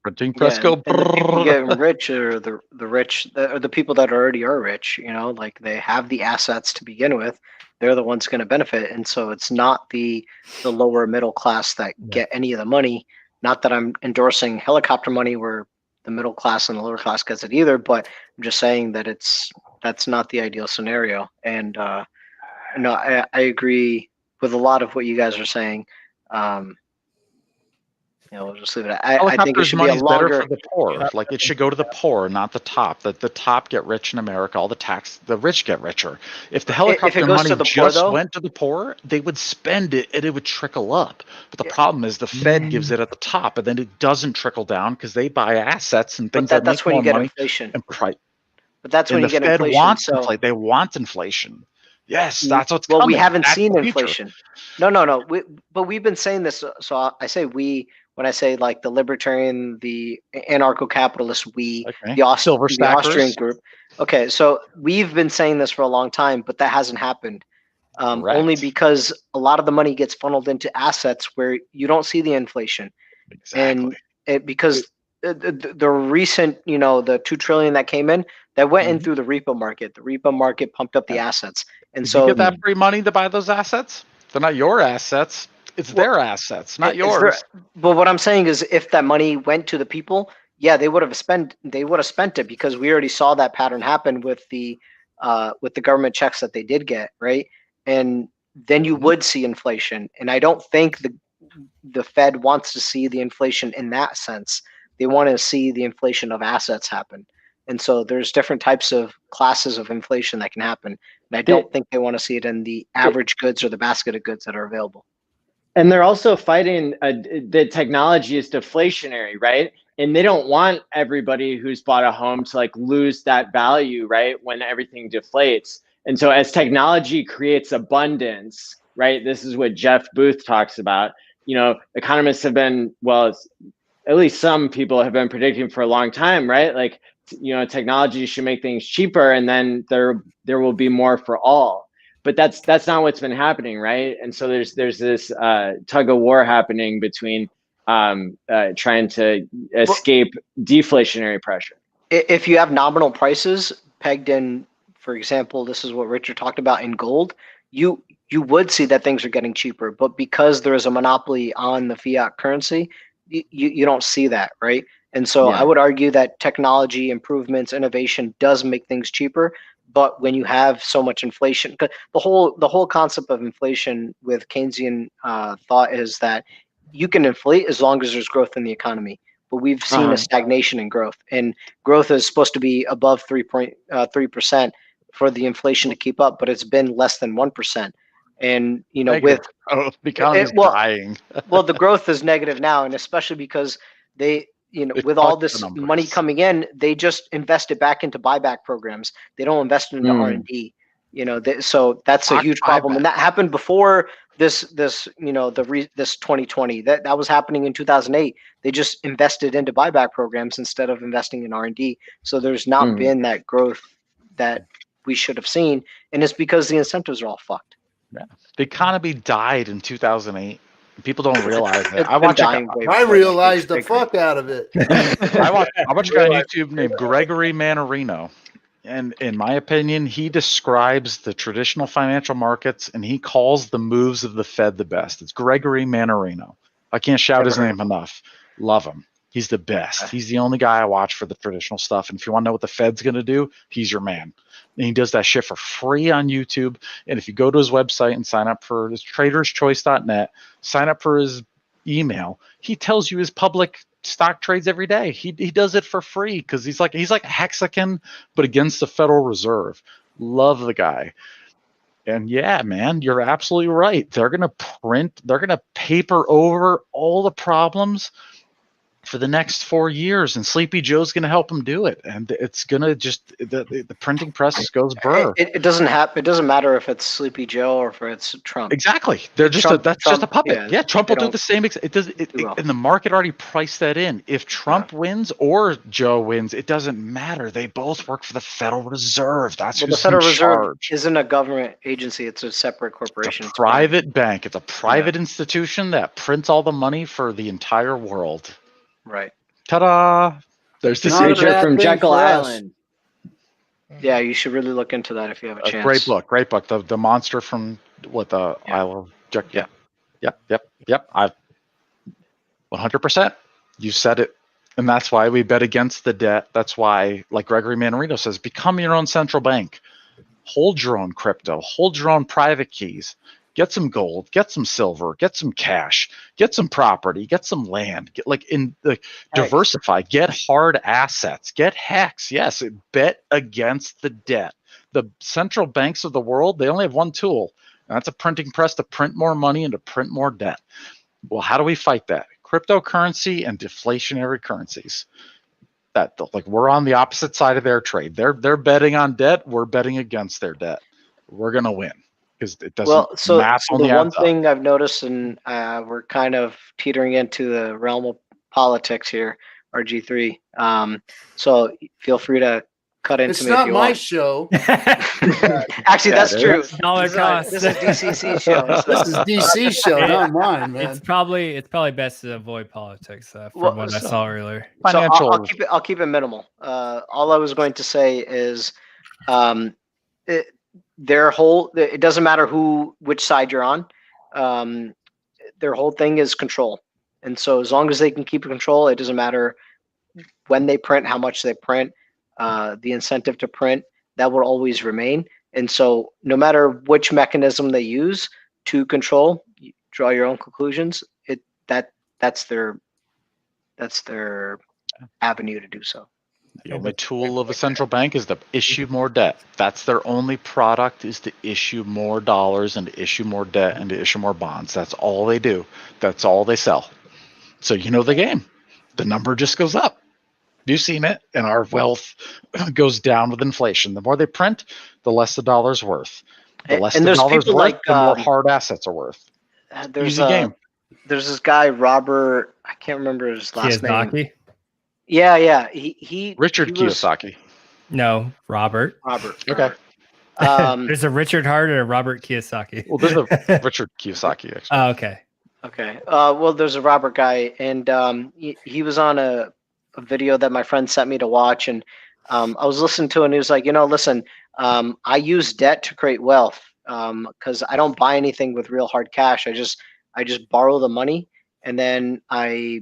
Printing press go. And the people getting rich are the rich, the people that already are rich. You know, like they have the assets to begin with. They're the ones going to benefit, and so it's not the lower middle class that get any of the money. Not that I'm endorsing helicopter money where the middle class and the lower class gets it either, but I'm just saying that that's not the ideal scenario. And no, I agree with a lot of what you guys are saying. We'll just leave it at. I think it should be a longer. Better for the poor. Like it should go to the poor, not the top. That the top get rich in America. The rich get richer. If the helicopter money just went to the poor, they would spend it and it would trickle up. But the problem is the Fed gives it at the top, and then it doesn't trickle down because they buy assets and things that make more money. Inflation. And price. But that's when you get inflation. They want inflation. Yes, that's what's coming. Well, we haven't seen inflation. No. But we've been saying this. So I say we. When I say like the libertarian, the anarcho-capitalist, the Austrian group. Okay, so we've been saying this for a long time, but that hasn't happened. Only because a lot of the money gets funneled into assets where you don't see the inflation. Exactly. And because the recent, the $2 trillion that came in, that went in through the repo market. The repo market pumped up the assets. And so you get that free money to buy those assets? They're not your assets. It's their assets, not yours. But what I'm saying is, if that money went to the people, they would have spent it because we already saw that pattern happen with the government checks that they did get, right? And then you would see inflation. And I don't think the Fed wants to see the inflation in that sense. They want to see the inflation of assets happen. And so there's different types of classes of inflation that can happen. And I don't think they want to see it in the average goods or the basket of goods that are available. And they're also fighting the technology is deflationary, right? And they don't want everybody who's bought a home to like lose that value, right? When everything deflates. And so as technology creates abundance, right? This is what Jeff Booth talks about. Economists have been, at least some people have been predicting for a long time, right? Like, technology should make things cheaper and then there will be more for all. But that's not what's been happening, right? And so there's this tug of war happening between trying to escape deflationary pressure. If you have nominal prices, pegged in, for example, this is what Richard talked about in gold, you would see that things are getting cheaper, but because there is a monopoly on the fiat currency, you don't see that, right? And so I would argue that technology improvements, innovation does make things cheaper. But when you have so much inflation, the whole concept of inflation with Keynesian thought is that you can inflate as long as there's growth in the economy. But we've seen a stagnation in growth, and growth is supposed to be above 3% for the inflation to keep up, but it's been less than 1%. And negative. The economy's dying. Well, the growth is negative now, and especially because they, with all this money coming in, they just invest it back into buyback programs. They don't invest it into R&D. So that's a huge problem, and that happened before this 2020. That was happening in 2008. They just invested into buyback programs instead of investing in R&D. So there's not been that growth that we should have seen, and it's because the incentives are all fucked. Yeah. The economy died in 2008. People don't realize it. I realized the fuck out of it. I watch a guy on YouTube named Gregory Mannarino. And in my opinion, he describes the traditional financial markets and he calls the moves of the Fed the best. It's Gregory Mannarino. I can't shout his name enough. Love him. He's the best. He's the only guy I watch for the traditional stuff. And if you want to know what the Fed's going to do, he's your man. And he does that shit for free on YouTube. And if you go to his website and sign up for his traderschoice.net, sign up for his email, he tells you his public stock trades every day. He does it for free because he's like Hexagon, but against the Federal Reserve. Love the guy. And yeah, man, you're absolutely right. They're going to paper over all the problems for the next 4 years, and Sleepy Joe's going to help them do it. And it's going to just the printing press goes burr. It doesn't happen. It doesn't matter if it's Sleepy Joe or if it's Trump. Exactly. They're just just a puppet. Yeah, Trump will do the same. And the market already priced that in. If Trump wins or Joe wins, it doesn't matter. They both work for the Federal Reserve. That's who's the Federal in charge. Reserve isn't a government agency. It's a separate corporation. It's a private bank. It's a private institution that prints all the money for the entire world. Right. Ta-da! There's the creature from Jekyll Island. Yeah, you should really look into that if you have a chance. Great book. The monster from Isle of Jekyll. Yep. I 100%. You said it, and that's why we bet against the debt. That's why, like Gregory Mannarino says, become your own central bank. Hold your own crypto. Hold your own private keys. Get some gold, get some silver, get some cash, get some property, get some land, diversify, get hard assets, get HEX. Yes, bet against the debt. The central banks of the world, they only have one tool, and that's a printing press to print more money and to print more debt. Well, how do we fight that? Cryptocurrency and deflationary currencies. We're on the opposite side of their trade. They're betting on debt, we're betting against their debt. We're gonna win. It doesn't so the one thing I've noticed, and we're kind of teetering into the realm of politics here, RG3. So feel free to cut into it's me. It's not if you my want. Show. Actually, that's true. This is DCC show. This is DC show, not mine, man. It's probably best to avoid politics from what I saw earlier. So I'll keep it minimal. All I was going to say is, it doesn't matter which side you're on. Their whole thing is control. And so as long as they can keep control, it doesn't matter when they print, how much they print, the incentive to print, that will always remain. And so no matter which mechanism they use to control, you draw your own conclusions. That's their avenue to do so. The only tool of a central bank is to issue more debt. That's their only product, is to issue more dollars and to issue more debt and to issue more bonds. That's all they do. That's all they sell. So you know the game. The number just goes up. You've seen it, and our wealth goes down with inflation. The more they print, the less the dollar's worth. The less the dollar's worth, the more hard assets are worth. There's Easy game. There's this guy, Robert, I can't remember his last name. Yeah. He Richard Kiyosaki. No, Robert. Okay. There's a Richard Hart and a Robert Kiyosaki. Well, there's a Richard Kiyosaki, actually. Oh, okay. Okay. Well, there's a Robert guy, and he was on a video that my friend sent me to watch, and I was listening to it and he was like, listen, I use debt to create wealth because I don't buy anything with real hard cash. I just borrow the money and then I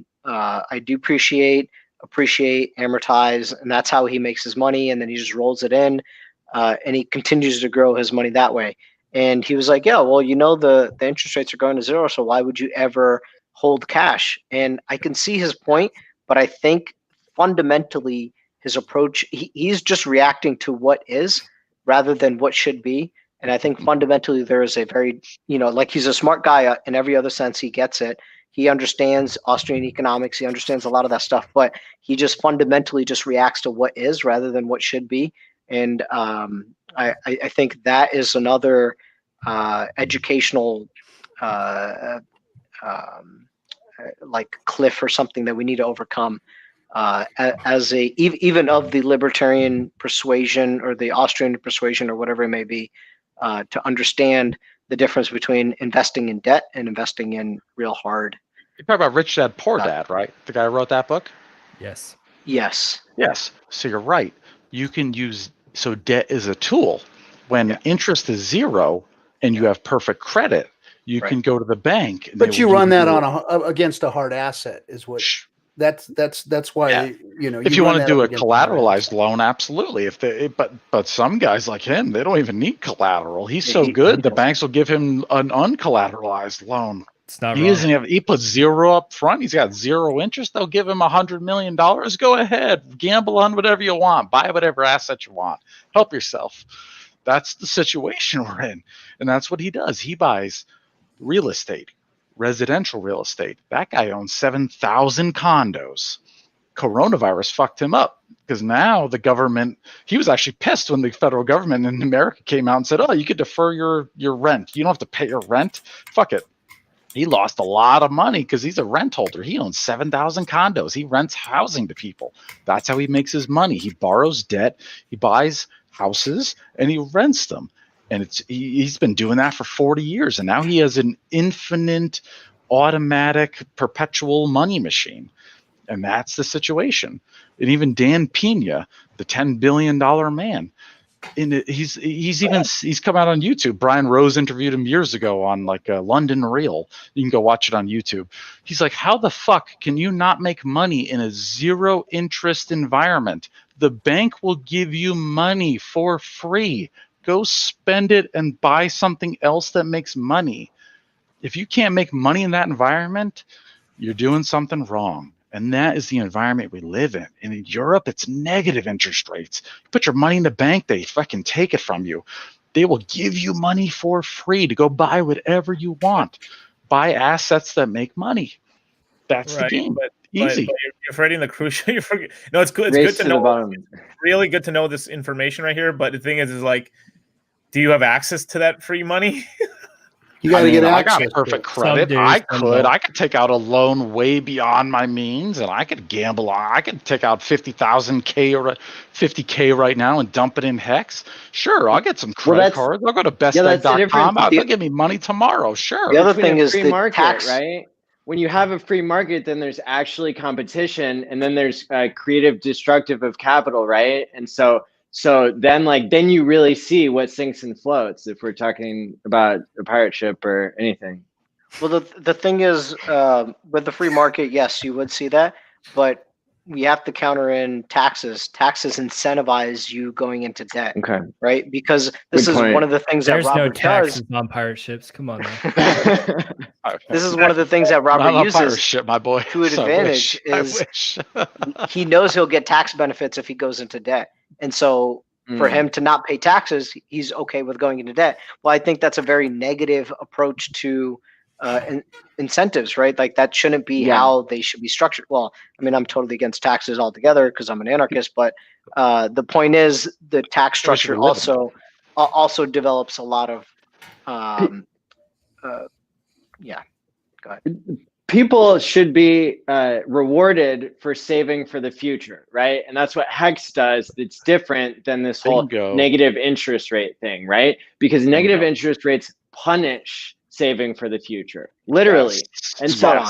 depreciate, appreciate, amortize, and that's how he makes his money. And then he just rolls it in, and he continues to grow his money that way. And he was like, yeah, well, the interest rates are going to zero, so why would you ever hold cash? And I can see his point, but I think fundamentally his approach, he's just reacting to what is rather than what should be. And I think fundamentally there is a very, like he's a smart guy in every other sense. He gets it. He understands Austrian economics. He understands a lot of that stuff, but he just fundamentally just reacts to what is rather than what should be. And I think that is another educational like cliff or something that we need to overcome as even of the libertarian persuasion or the Austrian persuasion or whatever it may be, to understand the difference between investing in debt and investing in real hard. You're talking about Rich Dad Poor Dad, right? The guy who wrote that book? Yes. Yes. So you're right. You can so debt is a tool. When interest is zero and you have perfect credit, you can go to the bank. But you run that on against a hard asset is what. That's why if you want to do a collateralized loan, absolutely. But some guys like him, they don't even need collateral. He's so good, the banks will give him an uncollateralized loan. It's not he wrong. doesn't have. He puts zero up front. He's got zero interest. They'll give him $100 million. Go ahead, gamble on whatever you want, buy whatever asset you want, help yourself. That's the situation we're in, and that's what he does. He buys real estate. Residential real estate. That guy owns 7,000 condos. Coronavirus fucked him up because now the government, he was actually pissed when the federal government in America came out and said, oh, you could defer your rent. You don't have to pay your rent. Fuck it. He lost a lot of money because he's a rent holder. He owns 7,000 condos. He rents housing to people. That's how he makes his money. He borrows debt. He buys houses and he rents them. And he's been doing that for 40 years. And now he has an infinite, automatic, perpetual money machine. And that's the situation. And even Dan Pena, the $10 billion man, he's come out on YouTube. Brian Rose interviewed him years ago on like a London Reel. You can go watch it on YouTube. He's like, how the fuck can you not make money in a zero interest environment? The bank will give you money for free. Go spend it and buy something else that makes money. If you can't make money in that environment, you're doing something wrong. And that is the environment we live in. And in Europe, it's negative interest rates. You put your money in the bank, they fucking take it from you. They will give you money for free to go buy whatever you want. Buy assets that make money. That's the game. Easy. But you're forgetting the crucial. No, it's good. It's good to know. It's really good to know this information right here. But the thing is like, do you have access to that free money? You got to get access. I got perfect credit. I could take out a loan way beyond my means, and I could gamble on. I could take out 50,000 or 50K right now and dump it in Hex. Sure, I'll get some credit cards. I'll go to bestegg.com. They'll give me money tomorrow. Sure. The other thing is free the market, tax, right? When you have a free market, then there's actually competition, and then there's creative destructive of capital, right? And so then you really see what sinks and floats if we're talking about a pirate ship or anything. Well, the thing is, with the free market, yes, you would see that, but we have to counter in taxes. Taxes incentivize you going into debt, right? Because this is one of the things that Robert taxes does on pirate ships. Come on, man. This is one of the things that Robert uses pirate ship, my boy. To an advantage. He knows he'll get tax benefits if he goes into debt, and so for him to not pay taxes, he's okay with going into debt. Well, I think that's a very negative approach to incentives, right? Like that shouldn't be how they should be structured. Well, I mean, I'm totally against taxes altogether because I'm an anarchist, but the point is the tax structure also develops a lot of go ahead. People should be rewarded for saving for the future, right? And that's what Hex does. It's different than this whole negative interest rate thing, right? Because negative interest rates punish saving for the future, literally. Yes. And so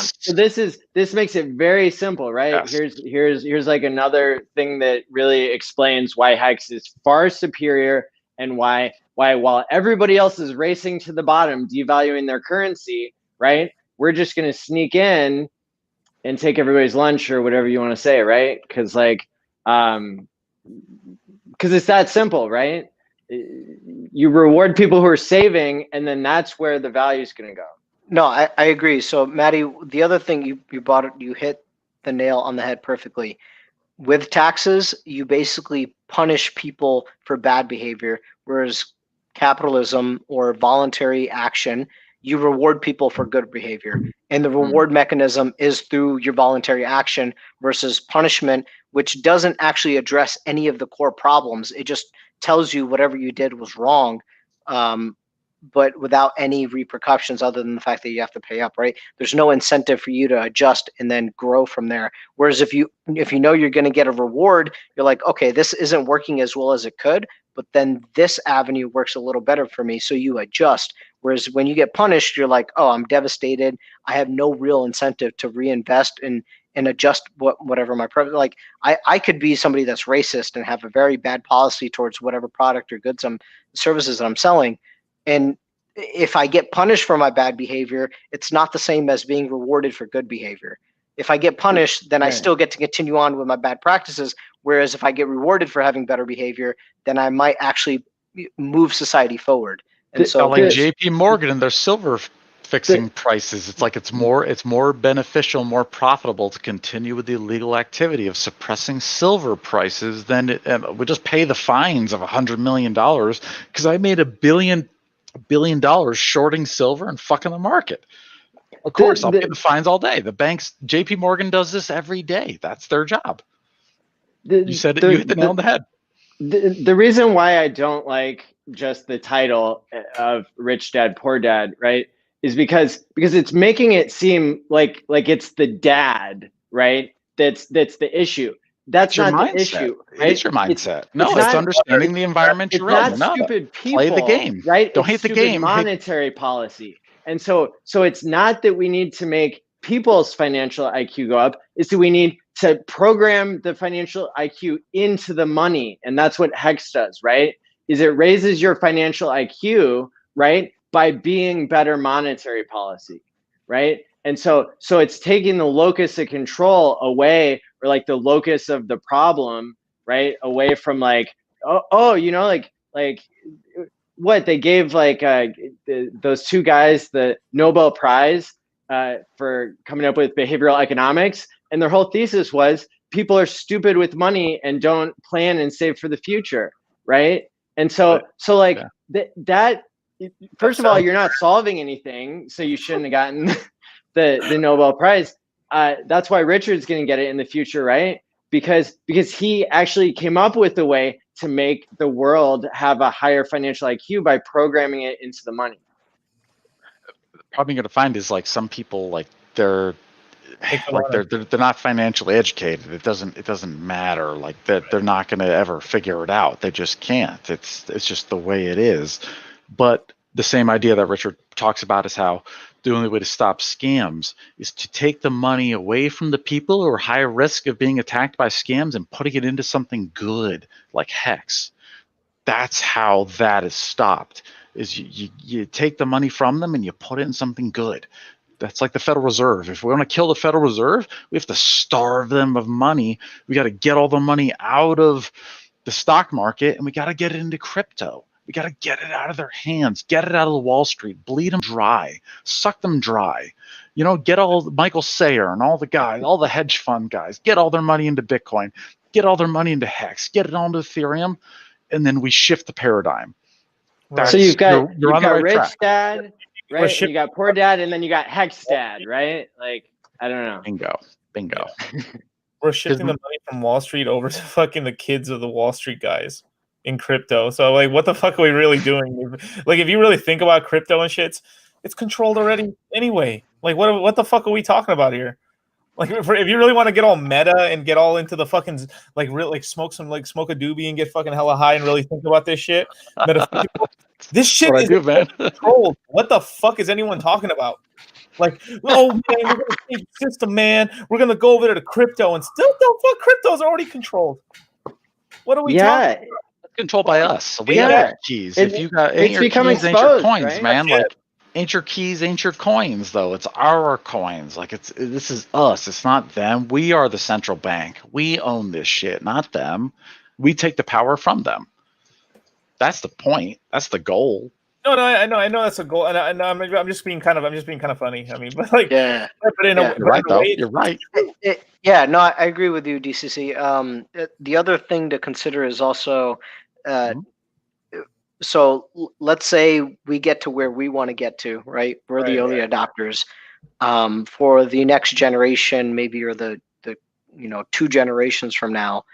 this makes it very simple, right? Yes. Here's like another thing that really explains why Hex is far superior, and why while everybody else is racing to the bottom, devaluing their currency, right? We're just gonna sneak in and take everybody's lunch, or whatever you want to say, right? Because it's that simple, right? You reward people who are saving, and then that's where the value is going to go. No, I agree. So, Maddie, the other thing you hit the nail on the head perfectly. With taxes, you basically punish people for bad behavior, whereas capitalism or voluntary action, you reward people for good behavior. And the reward mechanism is through your voluntary action versus punishment, which doesn't actually address any of the core problems. It just tells you whatever you did was wrong, but without any repercussions other than the fact that you have to pay up, right? There's no incentive for you to adjust and then grow from there. Whereas if you know you're going to get a reward, you're like, okay, this isn't working as well as it could, but then this avenue works a little better for me, so you adjust. Whereas when you get punished, you're like, oh, I'm devastated. I have no real incentive to reinvest and adjust whatever my like. I could be somebody that's racist and have a very bad policy towards whatever product or goods services that I'm selling. And if I get punished for my bad behavior, it's not the same as being rewarded for good behavior. If I get punished, then I still get to continue on with my bad practices. Whereas if I get rewarded for having better behavior, then I might actually move society forward. And so, like JP Morgan and their silver fixing prices, it's like it's more beneficial, more profitable to continue with the illegal activity of suppressing silver prices than we just pay the fines of $100 million because I made $1 billion shorting silver and fucking the market. Of course, I'll pay the fines all day. The banks, JP Morgan does this every day. That's their job. You said it. You hit the nail on the head. The reason why I don't like just the title of Rich Dad, Poor Dad, right, is because it's making it seem like it's the dad, right, that's the issue. That's not the issue. Right? It's your mindset. It's understanding the environment you're in. It's not stupid people. Play the game, right? Don't hate the game. Monetary policy, and so it's not that we need to make people's financial IQ go up. It's that we need to program the financial IQ into the money, and that's what Hex does, right? Is it raises your financial IQ, right, by being better monetary policy, right? And so it's taking the locus of control away, or like the locus of the problem, right, away from like, you know, like what they gave like those two guys the Nobel Prize for coming up with behavioral economics, and their whole thesis was people are stupid with money and don't plan and save for the future, right? And so like that. First of all, you're not solving anything, so you shouldn't have gotten the Nobel Prize. That's why Richard's going to get it in the future, right? Because he actually came up with a way to make the world have a higher financial IQ by programming it into the money. The problem you're going to find is like some people like they're not financially educated. It doesn't matter. Like they're not going to ever figure it out. They just can't. It's just the way it is. But the same idea that Richard talks about is how the only way to stop scams is to take the money away from the people who are high risk of being attacked by scams and putting it into something good like Hex. That's how that is stopped. Is you take the money from them and you put it in something good. That's like the Federal Reserve. If we want to kill the Federal Reserve, we have to starve them of money. We got to get all the money out of the stock market and we got to get it into crypto. We got to get it out of their hands, get it out of the Wall Street, bleed them dry, suck them dry. You know, get all Michael Sayer and all the guys, all the hedge fund guys, get all their money into Bitcoin, get all their money into Hex, get it all into Ethereum, and then we shift the paradigm. So you've got Rich Dad, right? You got Poor Dad, and then you got Hex Dad, right? Like, I don't know. Bingo. We're shifting the money from Wall Street over to fucking the kids of the Wall Street guys in crypto. So like, what the fuck are we really doing? Like, if you really think about crypto and shit, it's controlled already anyway. Like, what the fuck are we talking about here? Like, if you really want to get all meta and get all into the fucking smoke a doobie and get fucking hella high and really think about this shit, metaphysical, This shit is controlled. What the fuck is anyone talking about? Like, oh man, we're gonna change the system, man. We're gonna go over there to crypto and still don't fuck crypto's already controlled. What are we talking about? Controlled by us. So we have keys. If you got ain't your keys, ain't your coins, man. Like ain't your keys, ain't your coins, though. It's our coins. Like this is us. It's not them. We are the central bank. We own this shit, not them. We take the power from them. That's the point. That's the goal. No, I know that's a goal, and I'm just being kind of funny. I mean, but like, yeah, but you're right, though. You're right. Yeah, no, I agree with you, DCC. The other thing to consider is also, so let's say we get to where we want to get to, right? We're the early adopters. For the next generation, maybe or the 2 generations from now,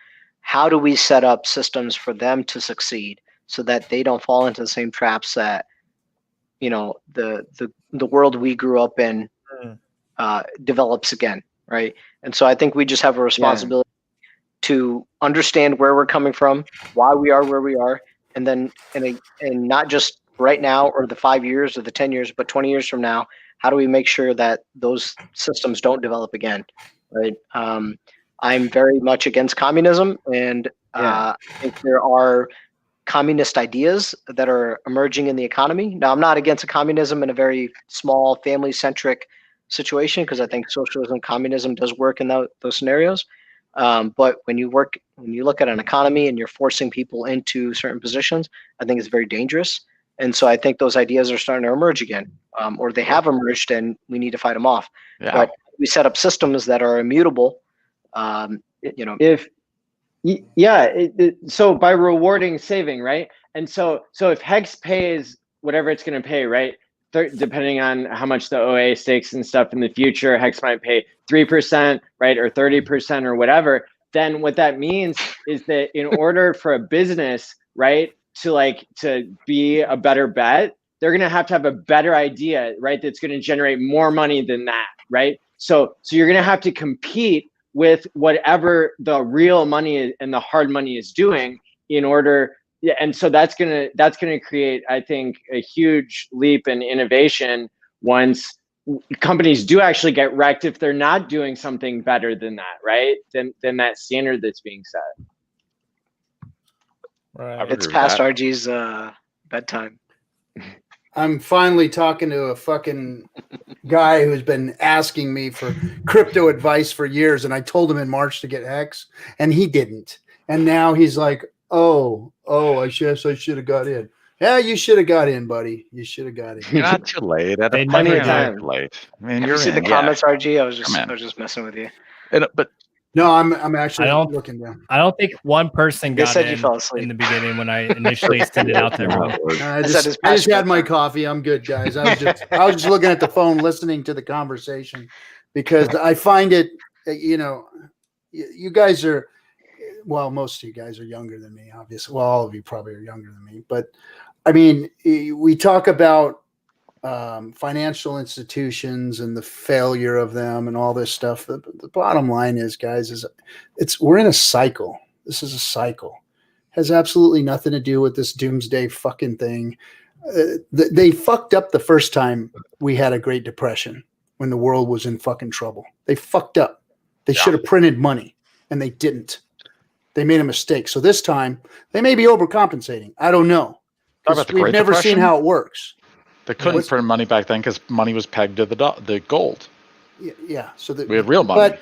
how do we set up systems for them to succeed so that they don't fall into the same traps that the world we grew up in develops again, right? And so I think we just have a responsibility to understand where we're coming from, why we are where we are, and then and not just right now or the 5 years or the 10 years, but 20 years from now, how do we make sure that those systems don't develop again, right? I'm very much against communism, and I think there are communist ideas that are emerging in the economy. Now, I'm not against a communism in a very small family-centric situation, because I think socialism and communism does work in those scenarios. But when you look at an economy and you're forcing people into certain positions, I think it's very dangerous. And so I think those ideas are starting to emerge again, or they have emerged, and we need to fight them off. Yeah. But we set up systems that are immutable. So by rewarding saving, right? And so if Hex pays whatever it's going to pay, right? Depending on how much the OA stakes and stuff in the future, Hex might pay 3%, right? Or 30% or whatever. Then what that means is that in order for a business, right, to be a better bet, they're going to have a better idea, right? That's going to generate more money than that, right? So you're going to have to compete with whatever the real money and the hard money is doing in order. And so that's gonna create, I think, a huge leap in innovation once companies do actually get wrecked if they're not doing something better than that, right? Than that standard that's being set. Right. It's past RG's bedtime. I'm finally talking to a fucking guy who's been asking me for crypto advice for years, and I told him in March to get Hex, and he didn't. And now he's like, oh, I should have got in. Yeah, you should have got in, buddy. You should have got in. You're not too late. At a plenty of time. Late. I mean, have you seen the comments, RG? I was just messing with you. But no, I'm actually looking down. I don't think one person got in the beginning when I initially sent it out there. I just had my coffee. I'm good, guys. I was just looking at the phone, listening to the conversation, because I find it. You guys are. Well, most of you guys are younger than me, obviously. Well, all of you probably are younger than me. But, I mean, we talk about financial institutions and the failure of them and all this stuff. The bottom line is, guys, we're in a cycle. This is a cycle. It has absolutely nothing to do with this doomsday fucking thing. They fucked up the first time we had a Great Depression when the world was in fucking trouble. They fucked up. They should have printed money, and they didn't. They made a mistake. So this time they may be overcompensating. I don't know. We've never seen how it works. They couldn't print money back then because money was pegged to the gold. Yeah. So we had real money.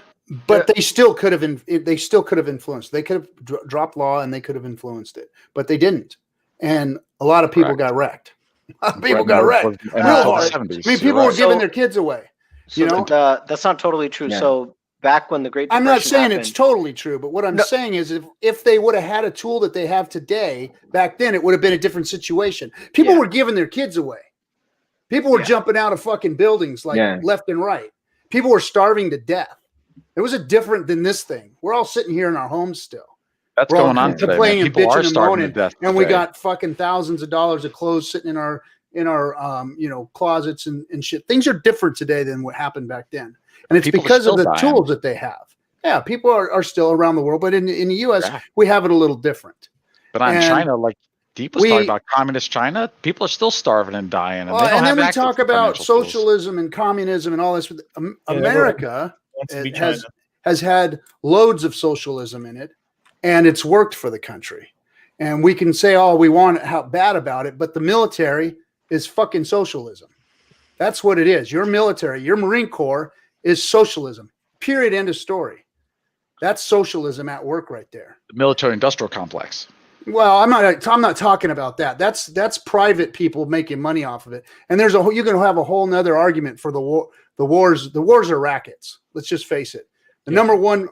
But they still could have. They still could have influenced. They could have dropped law and they could have influenced it, but they didn't. And a lot of people got wrecked. A lot of people got wrecked. Real hard. I mean, people were giving their kids away. That's not totally true. Yeah. So back when the Great Depression I'm not saying it's totally true, but what I'm saying is if they would have had a tool that they have today, back then it would have been a different situation. People were giving their kids away. People were jumping out of fucking buildings left and right. People were starving to death. It was different than this thing. We're all sitting here in our homes still. That's going on today. Man. People are starving to death and we got fucking thousands of dollars of clothes sitting in our closets and shit. Things are different today than what happened back then. And it's because of the tools that they have. Yeah, people are still around the world, but in the U.S., we have it a little different. But I'm trying to Deep was talking about communist China. People are still starving and dying, and they don't and have then we access talk to about financial tools. socialism and communism and all this. America has had loads of socialism in it, and it's worked for the country. And we can say all we want how bad about it, but the military is fucking socialism. That's what it is. Your military, your Marine Corps is socialism. Period. End of story. That's socialism at work right there. The military-industrial complex. Well, I'm not talking about that. That's private people making money off of it. And you can have a whole nother argument for the war. The wars are rackets. Let's just face it. The number one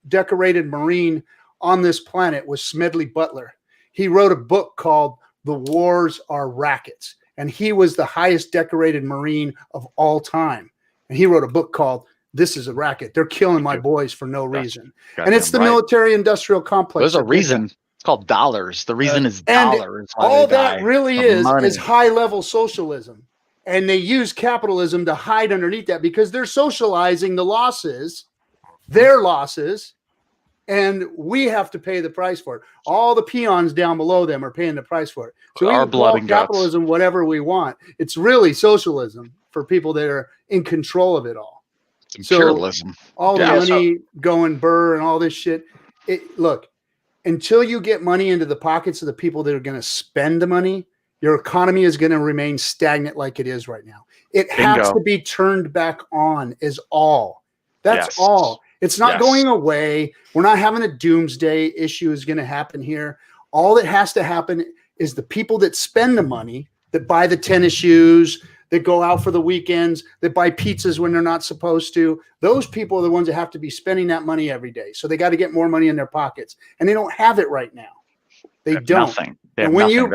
decorated Marine on this planet was Smedley Butler. He wrote a book called "The Wars Are Rackets," and he was the highest decorated Marine of all time. And he wrote a book called "This Is a Racket. They're killing my boys for no reason." And it's the military-industrial complex. There's a reason. It's called dollars. The reason is dollars. All that really is high-level socialism. And they use capitalism to hide underneath that because they're socializing the losses, their losses, and we have to pay the price for it. All the peons down below them are paying the price for it. So our we blood call and guts. capitalism whatever we want. It's really socialism for people that are in control of it all. It's imperialism. All the money going burr and all this shit. Look, until you get money into the pockets of the people that are going to spend the money, your economy is going to remain stagnant like it is right now. It has to be turned back on is all. That's all. It's not going away. We're not having a doomsday issue is going to happen here. All that has to happen is the people that spend the money, that buy the tennis shoes, that go out for the weekends, that buy pizzas when they're not supposed to. Those people are the ones that have to be spending that money every day. So they got to get more money in their pockets. And they don't have it right now. They don't. Nothing. And when you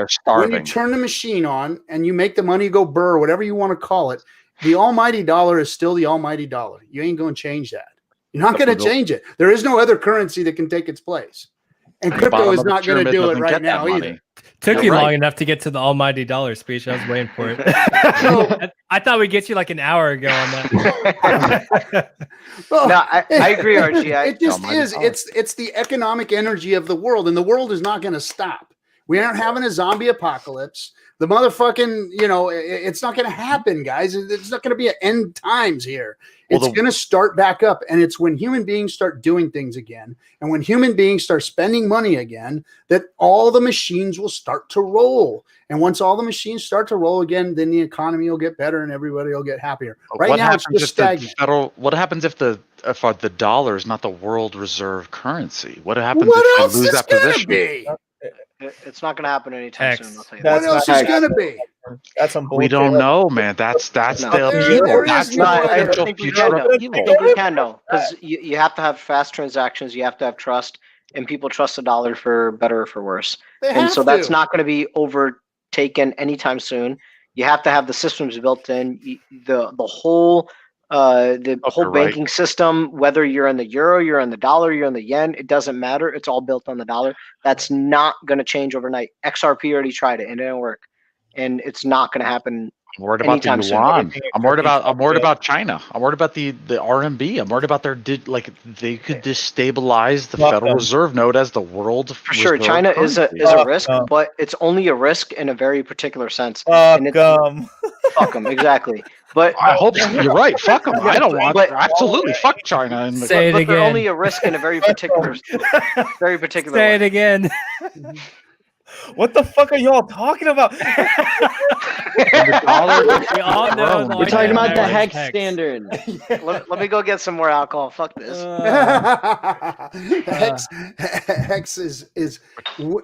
turn the machine on and you make the money go burr, whatever you want to call it, the almighty dollar is still the almighty dollar. You ain't going to change that. You're not going to change it. There is no other currency that can take its place. And crypto is not going to do it right now either. Took you long enough to get to the almighty dollar speech. I was waiting for it. I thought we'd get you like an hour ago on that. I agree, Archie. It just is. It's the economic energy of the world, and the world is not going to stop. We aren't having a zombie apocalypse. The motherfucking, it's not going to happen, guys. It's not going to be an end times here. It's going to start back up. And it's when human beings start doing things again, and when human beings start spending money again, that all the machines will start to roll. And once all the machines start to roll again, then the economy will get better and everybody will get happier. Right now, it's just stagnant. What happens if the dollar is not the world reserve currency? What happens if you lose that position? Be? It's not going to happen anytime soon. I'll tell you what else is going to be? That's some bullshit. We don't know, man. That's the upheaval. That's the future upheaval. I think we can know because you have to have fast transactions. You have to have trust, and people trust the dollar for better or for worse. And so that's not going to be overtaken anytime soon. You have to have the systems built in. The whole banking system, whether you're in the euro, you're in the dollar, you're in the yen, it doesn't matter. It's all built on the dollar. That's not going to change overnight. XRP already tried it and it didn't work, and it's not going to happen. I'm worried about the yuan. I'm worried about China. I'm worried about the RMB. I'm worried about they could destabilize the Federal Reserve note as the world. For sure, China is a risk, but it's only a risk in a very particular sense. Fuck them, exactly. But I hope you're right. Fuck them. I don't want. Absolutely, fuck China. Say it again. They're only a risk in a very particular. Say it again. What the fuck are y'all talking about? We're talking about the hex standard. Let me go get some more alcohol. Fuck this. Hex is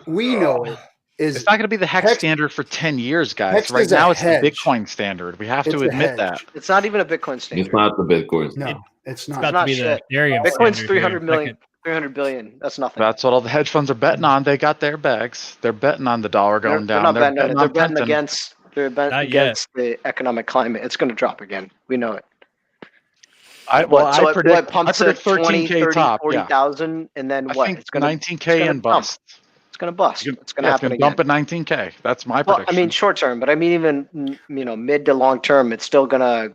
we know it. It's not going to be the hex standard for 10 years, guys. Right now, it's the Bitcoin standard. We have to admit that. It's not even a Bitcoin standard. It's not the Bitcoin standard. No, it's not. It's about to be the Ethereum Bitcoin's 300 million. 300 billion. That's nothing. That's what all the hedge funds are betting on. They got their bags. They're betting on the dollar going down. They're betting against the economic climate. It's going to drop again. We know it. I predict 13K top. 40,000, and then what? It's going to 19K and bust. It's going to bust. It's going to happen again. Dump at 19K. That's my prediction. I mean, short term, but I mean, even mid to long term, it's still going to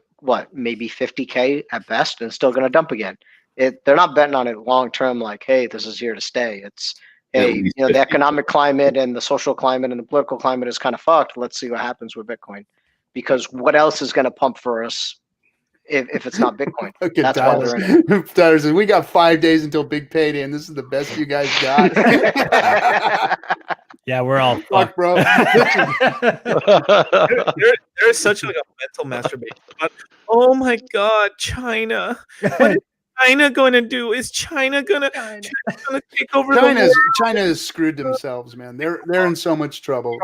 maybe 50K at best, and still going to dump again. They're not betting on it long term. Like, hey, this is here to stay. hey, you know, the economic climate and the social climate and the political climate is kind of fucked. Let's see what happens with Bitcoin, because what else is going to pump for us if it's not Bitcoin? Okay, That's why they're in it. Tyler says, we got 5 days until big payday, and this is the best you guys got. Yeah, we're all fuck, bro. There's such like a mental masturbation. But, oh my God, China! What is China going to do? Is China gonna take over the world? China has screwed themselves, man. They're in so much trouble.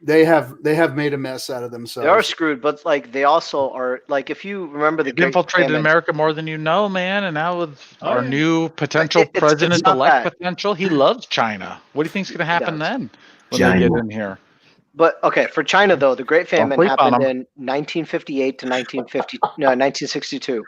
They have made a mess out of themselves. They are screwed, but like they also are like, if you remember the They've infiltrated America more than you know, man. And now with our new potential president-elect potential, he loves China. What do you think's going to happen then when they get in here? But okay, for China though, the Great Famine happened in 1958 to 1962.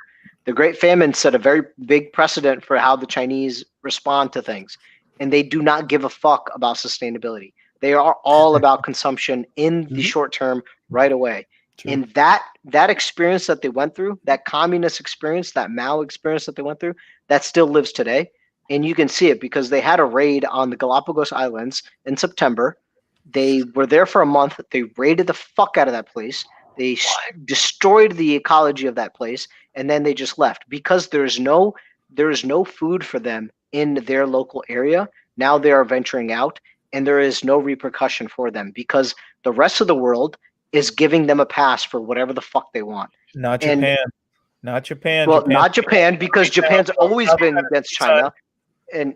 The Great Famine set a very big precedent for how the Chinese respond to things, and they do not give a fuck about sustainability. They are all about consumption in the short term, right away. True. And that experience that they went through, that communist experience, that Mao experience that they went through, that still lives today. And you can see it because they had a raid on the Galapagos Islands in September. They were there for a month. They raided the fuck out of that place. They destroyed the ecology of that place, and then they just left because there is no food for them in their local area. Now they are venturing out, and there is no repercussion for them because the rest of the world is giving them a pass for whatever the fuck they want. Not Japan. Not Japan. Well, not Japan, because Japan's always been against China, and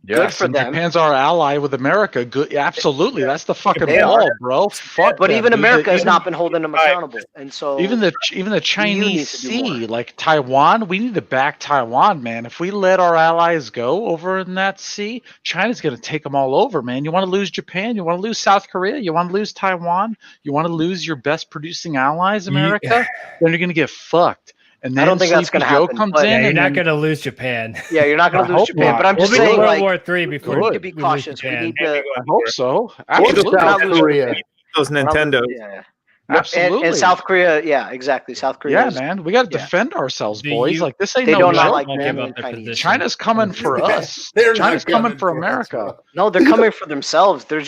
good for them. Japan's our ally with America. Good, absolutely. That's the fucking ball, bro. Fuck. But even America has not been holding them accountable, and so even the Chinese Sea, like Taiwan, we need to back Taiwan, man. If we let our allies go over in that sea, China's going to take them all over, man. You want to lose Japan? You want to lose South Korea? You want to lose Taiwan? You want to lose your best producing allies, America? Then you're going to get fucked. And then I don't think that's going to happen. Comes in you're not going to lose Japan. Yeah, you're not going to lose Japan. But I'm just saying, World War III before we need to be cautious. We need to. I hope so. Absolutely. South Korea. Those Nintendos. Yeah. Absolutely. And South Korea, yeah, exactly. South Korea. Yeah, man, we got to defend ourselves, boys. Like this ain't they no don't joke. like them and Chinese. China's coming for us. China's coming for America. No, they're coming for themselves. They're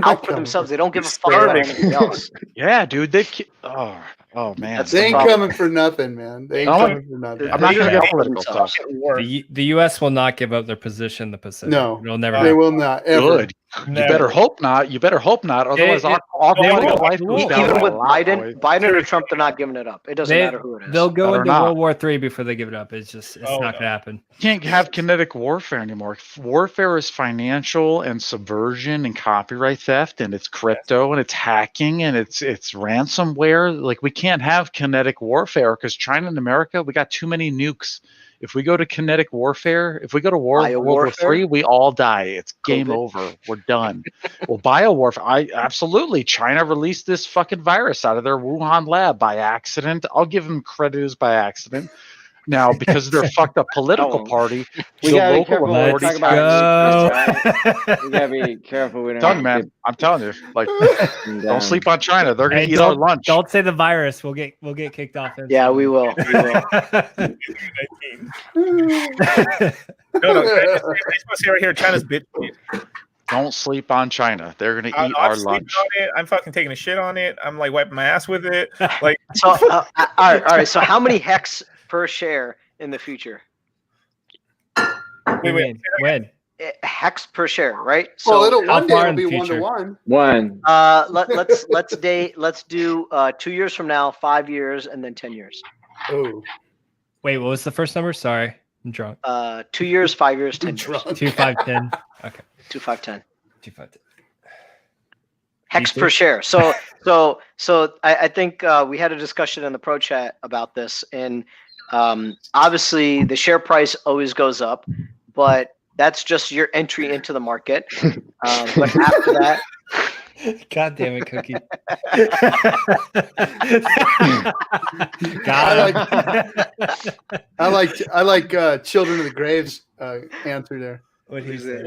out for themselves. They don't give a fuck about anything else. Yeah, dude. Oh man, they ain't coming for nothing, man. They ain't coming for nothing. I'm not going to get political stuff. The U.S. will not give up their position in the Pacific. No, it'll never. They will not. Ever. Good. You better hope not. You better hope not. Otherwise, our political life goes down. Even with Biden or Trump, they're not giving it up. It doesn't matter who it is. They'll go into World War III before they give it up. It's not going to happen. You can't have kinetic warfare anymore. Warfare is financial and subversion and copyright theft, and it's crypto and it's hacking and it's ransomware. Like we can't have kinetic warfare because China and America, we got too many nukes. If we go to kinetic warfare, if we go to World War III, we all die. It's game over. We're done. Well, biowarfare, absolutely. China released this fucking virus out of their Wuhan lab by accident. I'll give them credit as by accident. Now, because they're fucked up political party, we gotta be careful when we talk about we gotta be careful. We don't man. I'm telling you, like, don't sleep on China. They're gonna eat our lunch. Don't say the virus. We'll get kicked off. Yeah, we will. Right here, China's bitch. Don't sleep on China. They're gonna eat our lunch. I'm fucking taking a shit on it. I'm like wiping my ass with it. Like, so all right. So how many hex per share in the future? When? Hex per share, right? So it'll one day be 1-to-1. One. Let's do 2 years from now, 5 years, and then 10 years. Oh. Wait, what was the first number? Sorry, I'm drunk. 2 years, 5 years, 10 years. 2, 5, 10. Okay. 2, 5, 10. 2, 5, 10. Hex per share. So I think we had a discussion in the pro chat about this, and obviously the share price always goes up, but that's just your entry into the market. But after that, God damn it, Cookie. I like Children of the Graves answer there. What he say?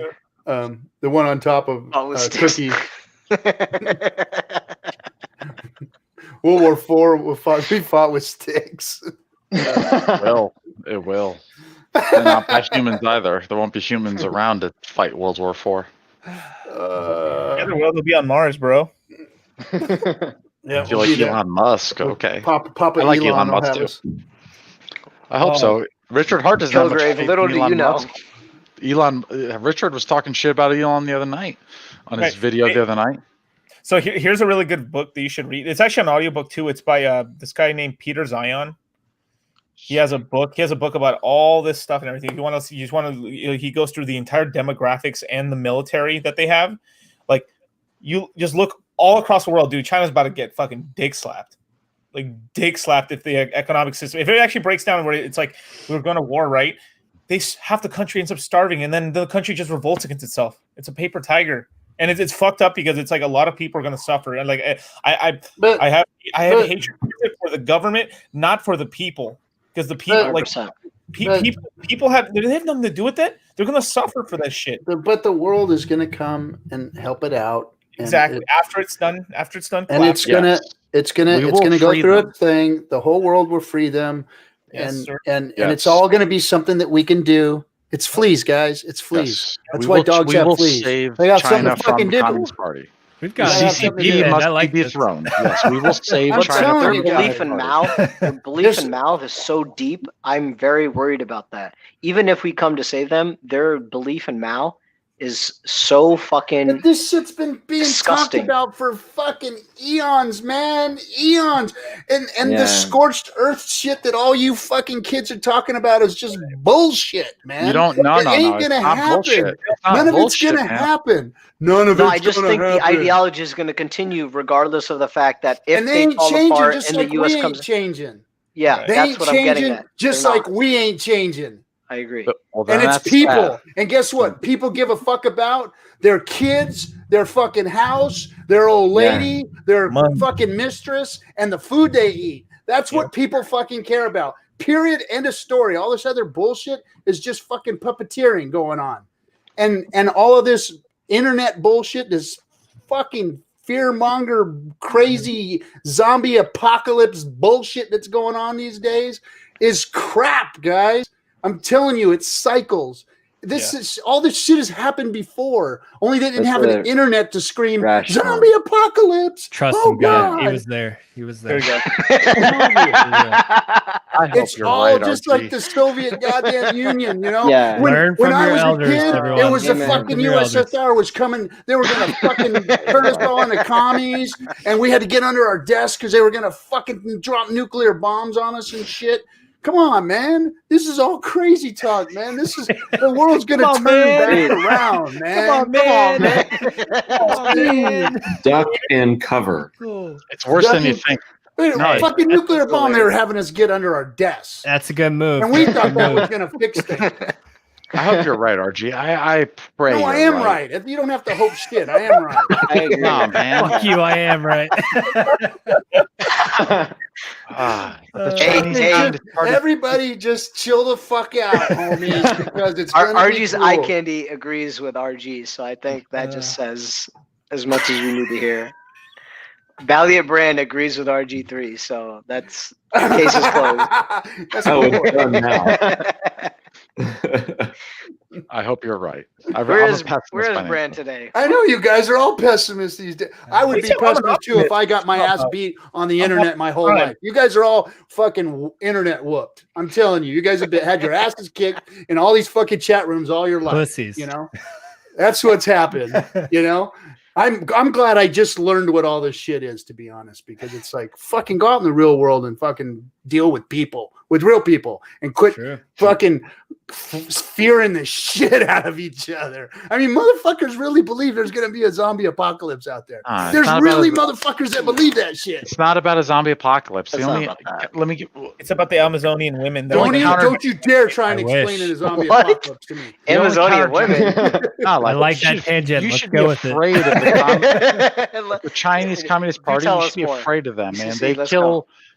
The one on top of Cookie. World War IV, we fought with sticks. Well, it will. They're not by humans either. There won't be humans around to fight World War IV. The world will be on Mars, bro. Yeah, you like Elon Musk? Okay, Papa I like Elon will Musk have too. us. I hope so. Richard Hart doesn't have much Kilgrave, faith little in do Elon you know. Musk. Richard was talking shit about Elon the other night on his video the other night. So here's a really good book that you should read. It's actually an audiobook too. It's by this guy named Peter Zion. He has a book. He has a book about all this stuff and everything. He goes through the entire demographics and the military that they have. Like, you just look all across the world, dude. China's about to get fucking dick slapped. Like, dick slapped if the economic system, if it actually breaks down where it's like we're going to war, right? Half the country ends up starving, and then the country just revolts against itself. It's a paper tiger, and it's fucked up because it's like a lot of people are going to suffer. And like I have hatred for the government, not for the people, because the people people have nothing to do with it. They're going to suffer for that shit. But the world is going to come and help it out. Exactly. After it's done, and it's gonna go through a thing. The whole world will free them, and it's all gonna be something that we can do. It's fleas, guys. It's fleas. Yes. That's why dogs have fleas. They got something to fucking do. Communist Party. We've got CCP must be dethroned. Yes, we will save China. Your belief in Mao is so deep. I'm very worried about that. Even if we come to save them, their belief in Mao is so fucking. But this shit's been being disgusting. talked about for fucking eons, man, eons, and the scorched earth shit that all you fucking kids are talking about is just bullshit, man. You don't know. It ain't gonna happen. None of it's gonna happen. None of it's I just think the ideology is going to continue, regardless of the fact that if they fall apart and the U.S. comes changing. Yeah, that's what I'm getting at. Just like we ain't changing. I agree. And it's people. And guess what? People give a fuck about their kids, their fucking house, their old lady, their fucking mistress, and the food they eat. That's what people fucking care about. Period. End of story. All this other bullshit is just fucking puppeteering going on. And all of this internet bullshit, this fucking fear-monger, crazy zombie apocalypse bullshit that's going on these days is crap, guys. I'm telling you, it's cycles. This is all this shit has happened before. Only they didn't have an internet to scream zombie apocalypse. Trust him, God. He was there. He was there. It's all just like the Soviet goddamn Union, you know? Yeah. When I was elders, a kid, everyone. it was the fucking USSR was coming. They were going to fucking turn us all into commies, and we had to get under our desks because they were going to fucking drop nuclear bombs on us and shit. Come on, man. This is all crazy talk, man. The world's going to turn back around, man. Come on, man. Duck and cover. It's worse than you think. Fucking nuclear bomb they were having us get under our desks. That's a good move. And we thought that was going to fix things. I hope you're right, RG. I pray. No, I am right. You don't have to hope shit. I am right. I agree. No, man. Fuck you, I am right. Everybody just chill the fuck out, homies, because it's RG's cool. eye candy agrees with RG, so I think that just says as much as we need to hear. Valiant Brand agrees with RG3, so that's case is closed. That's it's done now. I hope you're right. Where is Brand today? I know you guys are all pessimists these days. I would be pessimist too if I got my ass beat on the internet my whole life. You guys are all fucking internet whooped. I'm telling you, you guys have had your asses kicked in all these fucking chat rooms all your life. Pussies. You know, that's what's happened. You know. I'm glad I just learned what all this shit is, to be honest, because it's like fucking go out in the real world and fucking deal with people, with real people, and quit fucking fearing the shit out of each other. I mean, motherfuckers really believe there's going to be a zombie apocalypse out there. There's really motherfuckers that believe that shit. It's not about a zombie apocalypse. It's about the Amazonian women. Don't you dare try and explain it as zombie apocalypse to me. Amazonian women. I like that tangent. Let's go with it. Afraid of the Chinese Communist Party. You should be afraid of them, man.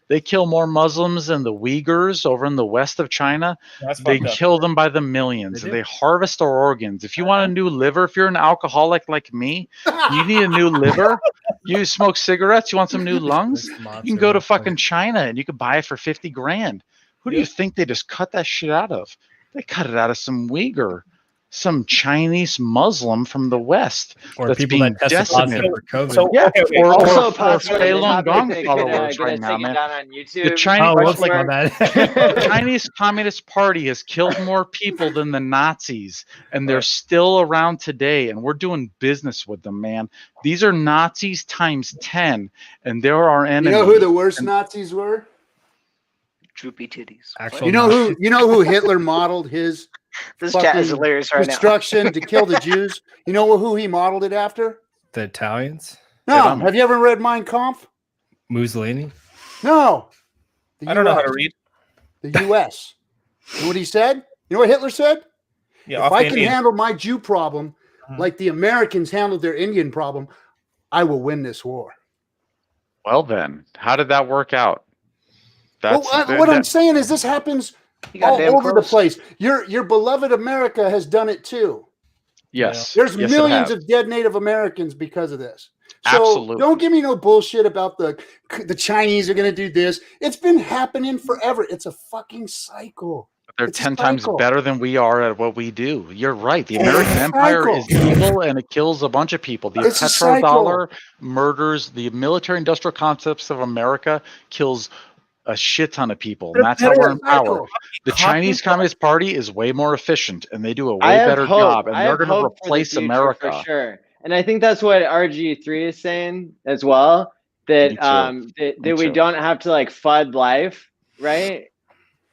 They kill more Muslims than the Uyghurs over in the west of China. They kill them by the millions. And they harvest their organs. If you want a new liver, if you're an alcoholic like me, you need a new liver. You smoke cigarettes, you want some new lungs? You can go to fucking China and you can buy it for $50,000. Who do you think they just cut that shit out of? They cut it out of some Uyghur, some Chinese Muslim from the West, or that's people being that tested positive decimated. for COVID. So, Yeah, okay. or Also, or possibly the Falun topic Gong that could followers get right us now, taken man. down on YouTube. The Chinese, Oh, whoops, question my mark. bad. the Chinese Communist Party has killed more people than the Nazis, and they're still around today, and we're doing business with them, man. These are Nazis times 10, and they're our enemy. You know who the worst Nazis were? Droopy titties. Actual You know who Hitler modeled his This chat is fucking hilarious right now. destruction to kill the Jews? You know who he modeled it after? The Italians, No. Have you ever read Mein Kampf? Mussolini. No. I don't know how to read. The U.S. You know what he said? You know what Hitler said? Yeah, if I can handle my Jew problem like the Americans handled their Indian problem, I will win this war. Well, then, how did that work out? What I'm saying is this happens all over the place. Your beloved America has done it too. Yes. There's yes, millions of dead Native Americans because of this. So Absolutely. don't give me no bullshit about the Chinese are going to do this. It's been happening forever. It's a fucking cycle. They're 10 times better than we are at what we do. You're right. The American Empire is evil and it kills a bunch of people. The petrodollar murders the military industrial concepts of America, kills a shit ton of people. And that's how we're in power. The Chinese Communist Party is way more efficient and they do a way better job. And they're going to replace America. For sure. And I think that's what RG3 is saying as well. That that we don't have to like FUD life, right?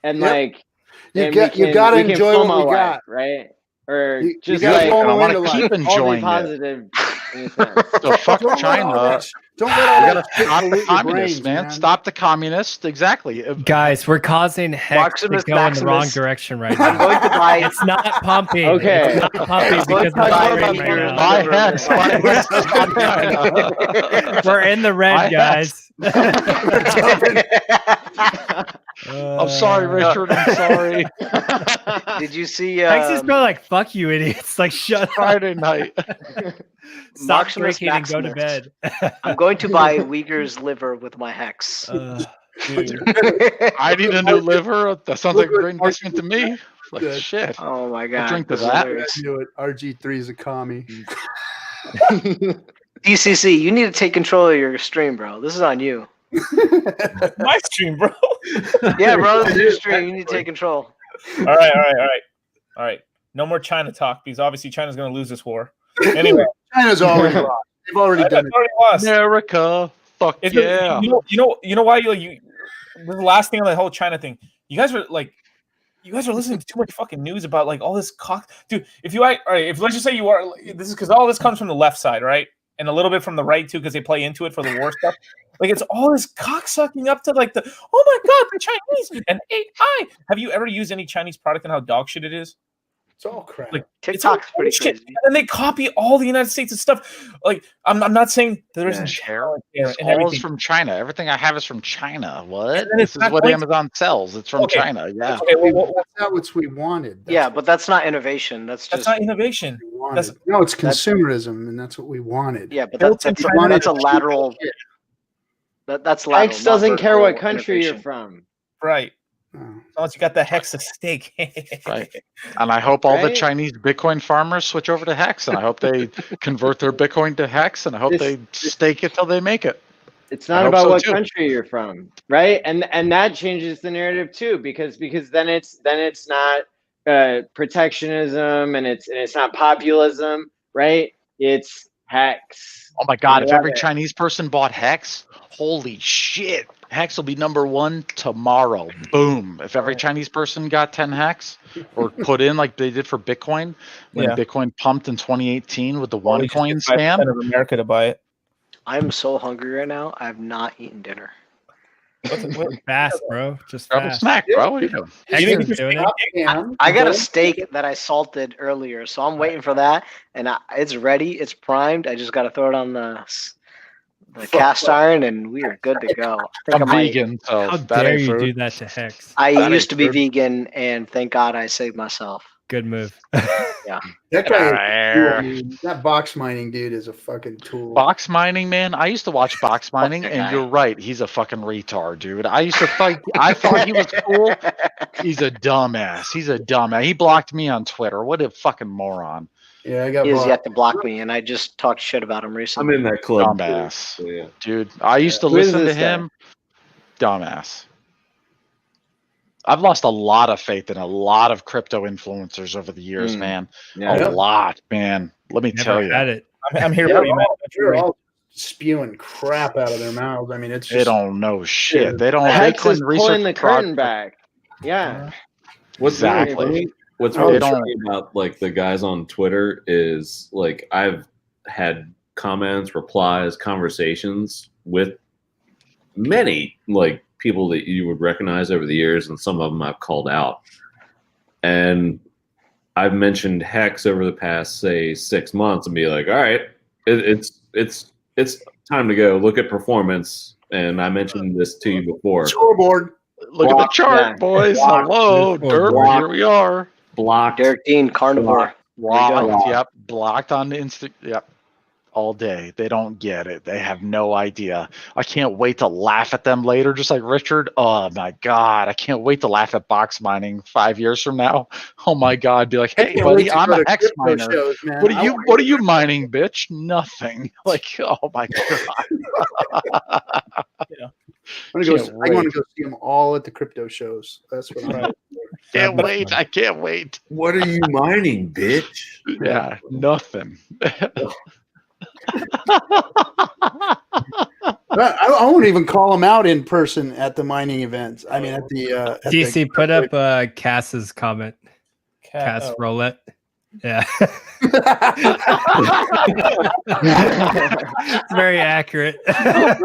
And like you got to enjoy what we got, right? Or just like I want to keep enjoying positive. So fuck China. Don't let all that stop the communists, man. Stop the communists. Exactly. Guys, we're causing hex to go in the wrong direction right now. I'm going to buy. It's not pumping. Okay. It's not pumping because of the right now. Buy hex. We're in the red, guys. I'm sorry, Richard. I'm sorry. Did you see? Hex is going like, "Fuck you, idiots!" Like, shut up. Friday night. Stop drinking and go to bed. I'm going to buy Uyghur's liver with my hex. I need a new liver. That sounds like a great investment to me. Like shit. Oh my god. I'll drink to that. RG3 is a commie. DCC, you need to take control of your stream, bro. This is on you. My stream, bro. Yeah, bro, this is your stream. You need to take control. All right. No more China talk because obviously China's going to lose this war. Anyway, China's already lost. They've already done it. Lost. America, fuck yeah. You know why you the last thing on the whole China thing. You guys are listening to too much fucking news about like all this dude. If let's just say you are, this is because all this comes from the left side, right? And a little bit from the right too, because they play into it for the war stuff. Like it's all this cocksucking up to like oh my god, the Chinese and AI. Have you ever used any Chinese product and how dog shit it is? It's all crap. Like TikTok's pretty shit. crazy. And they copy all the United States and stuff. Like I'm not saying there isn't talent there it's and all everything. from China. Everything I have is from China. What? And This is what Amazon sells. It's from China. Yeah. Okay, that's not what we wanted. But that's not innovation. That's not innovation. It's consumerism, and that's what we wanted. Yeah, but that's a lateral. That's lateral. Hex doesn't care what country you're from. Right. Unless you got the Hex of stake. Right. And I hope all the Chinese Bitcoin farmers switch over to Hex, and I hope they convert their Bitcoin to Hex, and I hope they stake it till they make it. It's not about what country you're from, right? And that changes the narrative too, because then it's not protectionism and it's not populism, right? It's Hex. Oh my god! If every Chinese person bought Hex, holy shit! Hex will be #1 tomorrow. Boom! If every Chinese person got 10 Hex or put in like they did for Bitcoin when Bitcoin pumped in 2018 with the OneCoin scam, of America to buy it. I'm so hungry right now. I have not eaten dinner. Fast, bro. Just grab a snack, bro. What are you doing? I got a steak that I salted earlier, so I'm waiting for that, and it's ready. It's primed. I just got to throw it on the cast iron, and we are good to go. I'm vegan, so how dare you do that to Hex? I used to be vegan, and thank God I saved myself. Good move. Yeah. That guy, that box mining dude is a fucking tool. Box mining, man. I used to watch box mining, that and guy. you're right. He's a fucking retard, dude. I used to think I thought he was cool. He's a dumbass. He's a dumbass. He blocked me on Twitter. What a fucking moron. Yeah, I got He has blocked. yet to block me, and I just talked shit about him recently. I'm in that club. Dumbass. Too, so yeah. Dude, I used to Who is listen to this guy? him. Dumbass. I've lost a lot of faith in a lot of crypto influencers over the years, man. Yeah. A lot, man. Let me tell Never you. had it. I'm here Yeah, for you, man. they're all spewing crap out of their mouths. I mean, it's just They don't know shit. They don't. They Hex is couldn't research pulling the curtain product. back. Yeah. What's Exactly. really funny? What's They really don't- funny about like the guys on Twitter is like I've had comments, replies, conversations with many like people that you would recognize over the years, and some of them I've called out. And I've mentioned Hex over the past, say, 6 months, and be like, all right, it's time to go. Look at performance. And I mentioned this to you before. scoreboard. Look at the chart, Yeah. boys. Blocked. Hello, Blocked. Here we are. Blocked. Derek Dean, Carnivore. Blocked. Yep. Blocked on the Yep. All day. They don't get it. They have no idea. I can't wait to laugh at them later, just like Richard. Oh my God. I can't wait to laugh at box mining 5 years from now. Oh my God. Be like, hey, Can't buddy, wait to I'm go an to X crypto miner. shows, man. What are you mining, bitch? Nothing. Like, oh my God. I want to go see them all at the crypto shows. That's what I'm. Can't wait. I can't wait. What are you mining, bitch? Yeah, nothing. I won't even call them out in person at the mining events. I mean, at the DC, put up Cass's comment. Cass roulette. Yeah. It's very accurate. Hey,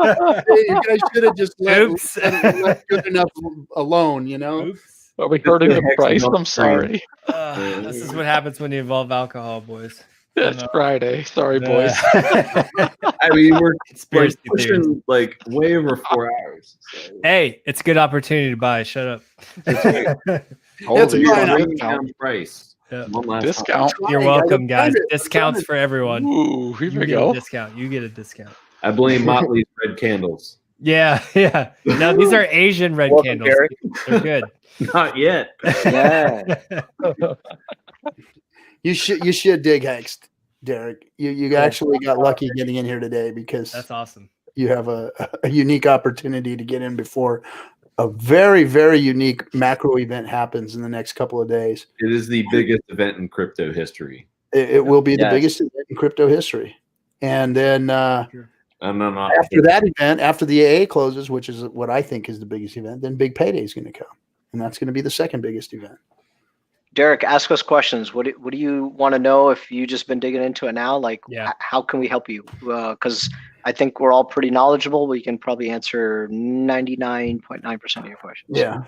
you guys should have just Oops. let good enough alone, you know? Oops. Are we hurting the price? I'm sorry. This is what happens when you involve alcohol, boys. It's Friday. Sorry, boys. I mean, we're Conspiracy like, pushing like way over 4 hours. So. Hey, it's a good opportunity to buy. Shut up. Holy Down price. Yeah. One last Discount. You're welcome, guys. Discounts for everyone. Ooh, here You we get go. a discount. You get a discount. I blame Motley's red candles. Yeah, yeah. No, these are Asian red Welcome, candles. Derek. They're good. Not yet. Yeah. You should dig Hex, Derek. You actually got lucky getting in here today because That's awesome. you have a unique opportunity to get in before a very, very unique macro event happens in the next couple of days. It is the biggest event in crypto history. It will be the Yes. biggest event in crypto history. And then I'm not after that event, after the AA closes, which is what I think is the biggest event, then Big Payday is going to come. And that's going to be the second biggest event. Derek, ask us questions. What do you want to know if you just been digging into it now? Like, how can we help you? Because I think we're all pretty knowledgeable. We can probably answer 99.9% of your questions. Yeah.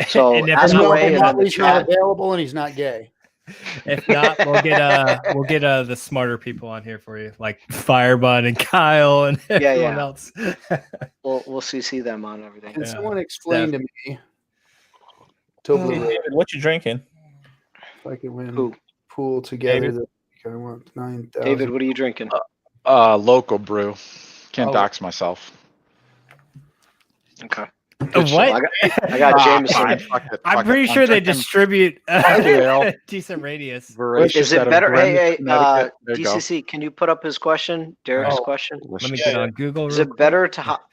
So And if ask not, away in the Motley's not chat. available and he's not gay. If not, we'll get the smarter people on here for you, like Firebun and Kyle and everyone else. We'll CC them on everything. Can someone explain to me? David, what you drinking? If I could win pool together, I want 9,000. David, what are you drinking? Local brew. Can't dox myself. Okay. What? I got Jameson. I'm pretty sure they distribute decent radius. Is it better? Hey, DCC, can you put up his question? Derek's question. Let me get on Google. Is it better to hop?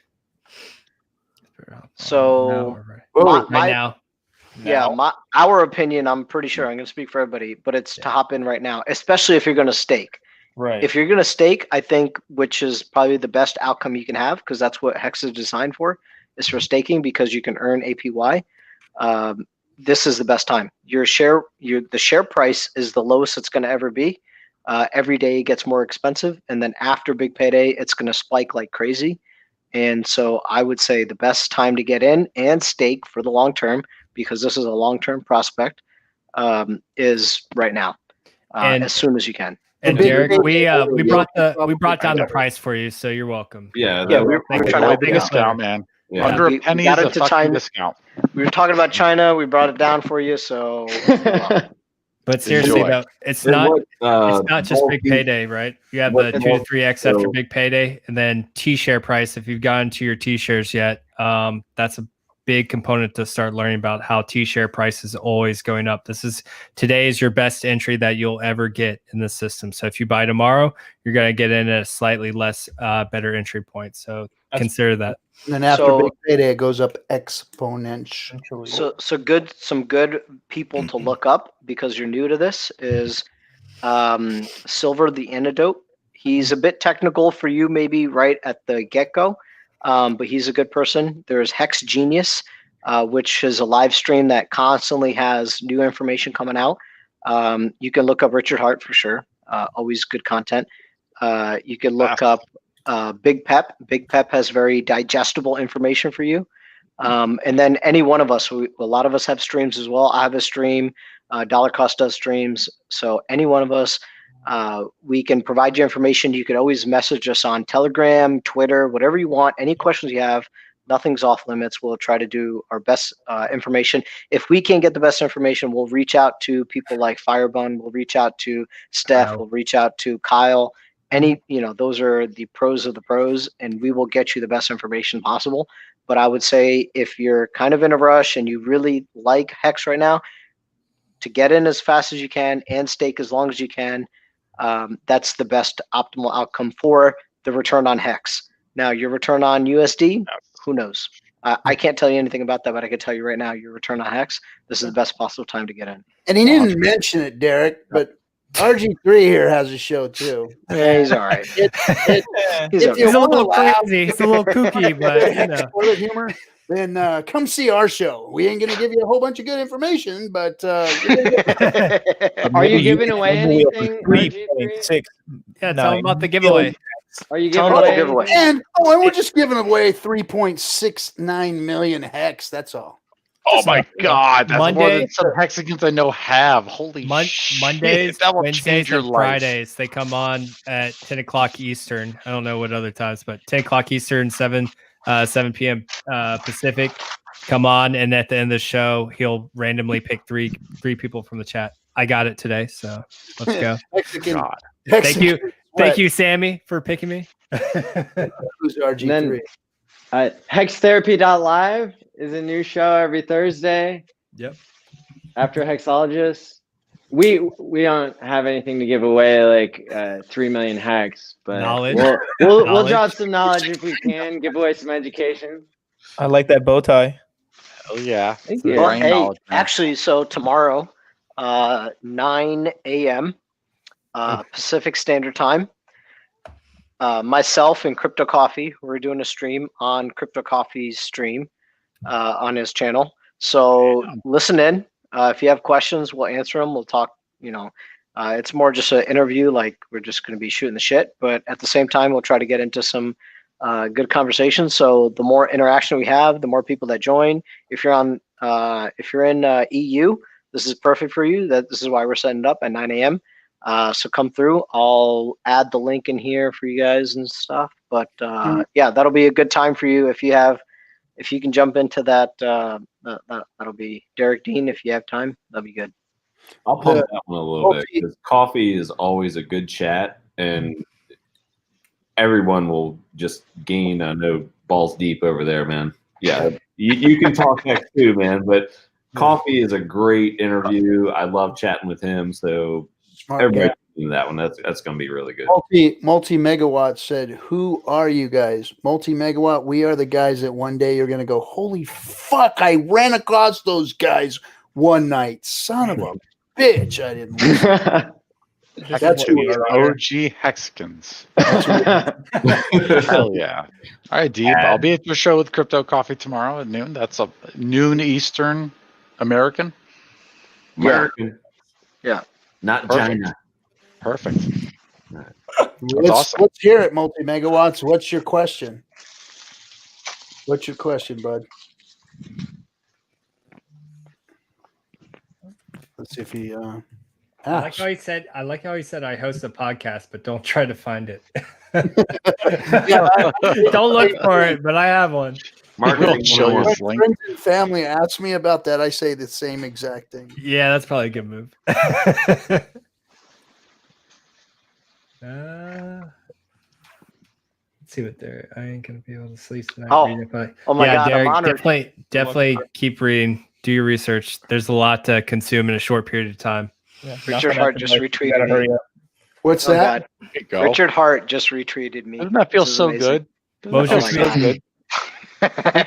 So, right now. Yeah, our opinion, I'm pretty sure I'm going to speak for everybody, but it's to hop in right now, especially if you're going to stake. Right. If you're going to stake, I think, which is probably the best outcome you can have, because that's what Hex is designed for, is for staking, because you can earn APY. This is the best time. The share price is the lowest it's going to ever be. Every day it gets more expensive, and then after Big Payday, it's going to spike like crazy. And so I would say the best time to get in and stake for the long term, because this is a long-term prospect, is right now, as soon as you can. And Derek, we brought down the price for you, so you're welcome. Yeah, we're trying to help you discount, man. Yeah. Under a penny is a fucking discount. We were talking about China. We brought it down for you, so. But But seriously, though, it's not just big payday, right? You have the 2 to 3x after big payday, and then T-share price. If you've gotten to your T-shares yet, that's a big component to start learning about how T-share price is always going up. Today is your best entry that you'll ever get in the system. So if you buy tomorrow, you're going to get in at a slightly less better entry point. So consider that. And then after big payday, it goes up exponentially. Some good people to look up because you're new to this is Silver the Antidote. He's a bit technical for you maybe right at the get-go, but he's a good person. There's Hex Genius, which is a live stream that constantly has new information coming out. You can look up Richard Hart for sure. Always good content. You can look up Big Pep. Big Pep has very digestible information for you. And then any one of us, a lot of us have streams as well. I have a stream. Dollar Cost does streams. So any one of us, we can provide you information. You could always message us on Telegram, Twitter, whatever you want. Any questions you have, nothing's off limits. We'll try to do our best information. If we can't get the best information, we'll reach out to people like Firebun. We'll reach out to Steph. We'll reach out to Kyle. Those are the pros of the pros, and we will get you the best information possible. But I would say if you're kind of in a rush and you really like Hex right now, to get in as fast as you can and stake as long as you can, that's the best optimal outcome for the return on Hex. Now, your return on USD, who knows? I can't tell you anything about that, but I can tell you right now, your return on Hex, this is the best possible time to get in. And he didn't mention it, Derek, but RG3 here has a show too. Yeah, he's all right. He's a little crazy. He's a little kooky, but toilet humor. Then come see our show. We ain't gonna give you a whole bunch of good information, but are you giving away anything? Yeah, tell them about the giveaway. Are you giving away the giveaway? And we're just giving away 3.69 million Hex. That's all. Oh my God! That's more Monday, than some Hexagons I know have. Holy shit! Mondays, That will Wednesdays, change your and life. Fridays. They come on at 10 o'clock Eastern. I don't know what other times, but 10 o'clock Eastern, 7 p.m. Pacific. Come on, and at the end of the show, he'll randomly pick three people from the chat. I got it today, so let's go. God. Thank you, Sammy, for picking me. Who's RG3? Hextherapy.live is a new show every Thursday. Yep. After Hexologists. We don't have anything to give away like 3 million Hex, but we'll drop some knowledge if we can, give away some education. I like that bow tie. Oh yeah. Thank you. Well, hey, actually, so tomorrow, 9 a.m. Pacific Standard Time, myself and Crypto Coffee, we're doing a stream on Crypto Coffee's stream on his channel. So listen in. If you have questions, we'll answer them. We'll talk, it's more just an interview, like we're just going to be shooting the shit. But at the same time, we'll try to get into some good conversations. So the more interaction we have, the more people that join. If you're in EU, this is perfect for you. This is why we're setting it up at 9 a.m. So come through. I'll add the link in here for you guys and stuff. But yeah, that'll be a good time for you if you can jump into that. That'll be Derek Dean. If you have time, that'll be good. I'll pump that one a little bit because coffee is always a good chat, and everyone will just gain balls deep over there, man. Yeah, you can talk Hex too, man. But coffee is a great interview. I love chatting with him. So everybody do that one. That's going to be really good. Multi Megawatt said, "Who are you guys?" Multi Megawatt. We are the guys that one day you're going to go, "Holy fuck! I ran across those guys one night. Son of a bitch! I didn't." That's who we are. OG Hexicans. Hell yeah! All right, Deep. I'll be at your show with Crypto Coffee tomorrow at noon. That's a noon Eastern American. Yeah. Not China. Perfect. Let's hear it, Multi Megawatts. What's your question? What's your question, bud? Let's see if he I like how he said I host a podcast, but don't try to find it. Don't look for it, but I have one. Marketing show When your link. friends and family ask me about that, I say the same exact thing. Yeah, that's probably a good move. Let's see what they're. I ain't gonna be able to sleep tonight. Oh. reading it, Oh my God, I'm Derek, honored. definitely keep reading. Do your research. There's a lot to consume in a short period of time. Yeah, Richard Hart just retweeted gotta me. hurry up. What's Oh, that? God. There you go. Richard Hart just retweeted me. Doesn't that feel This is so amazing. good? What was Doesn't your that feel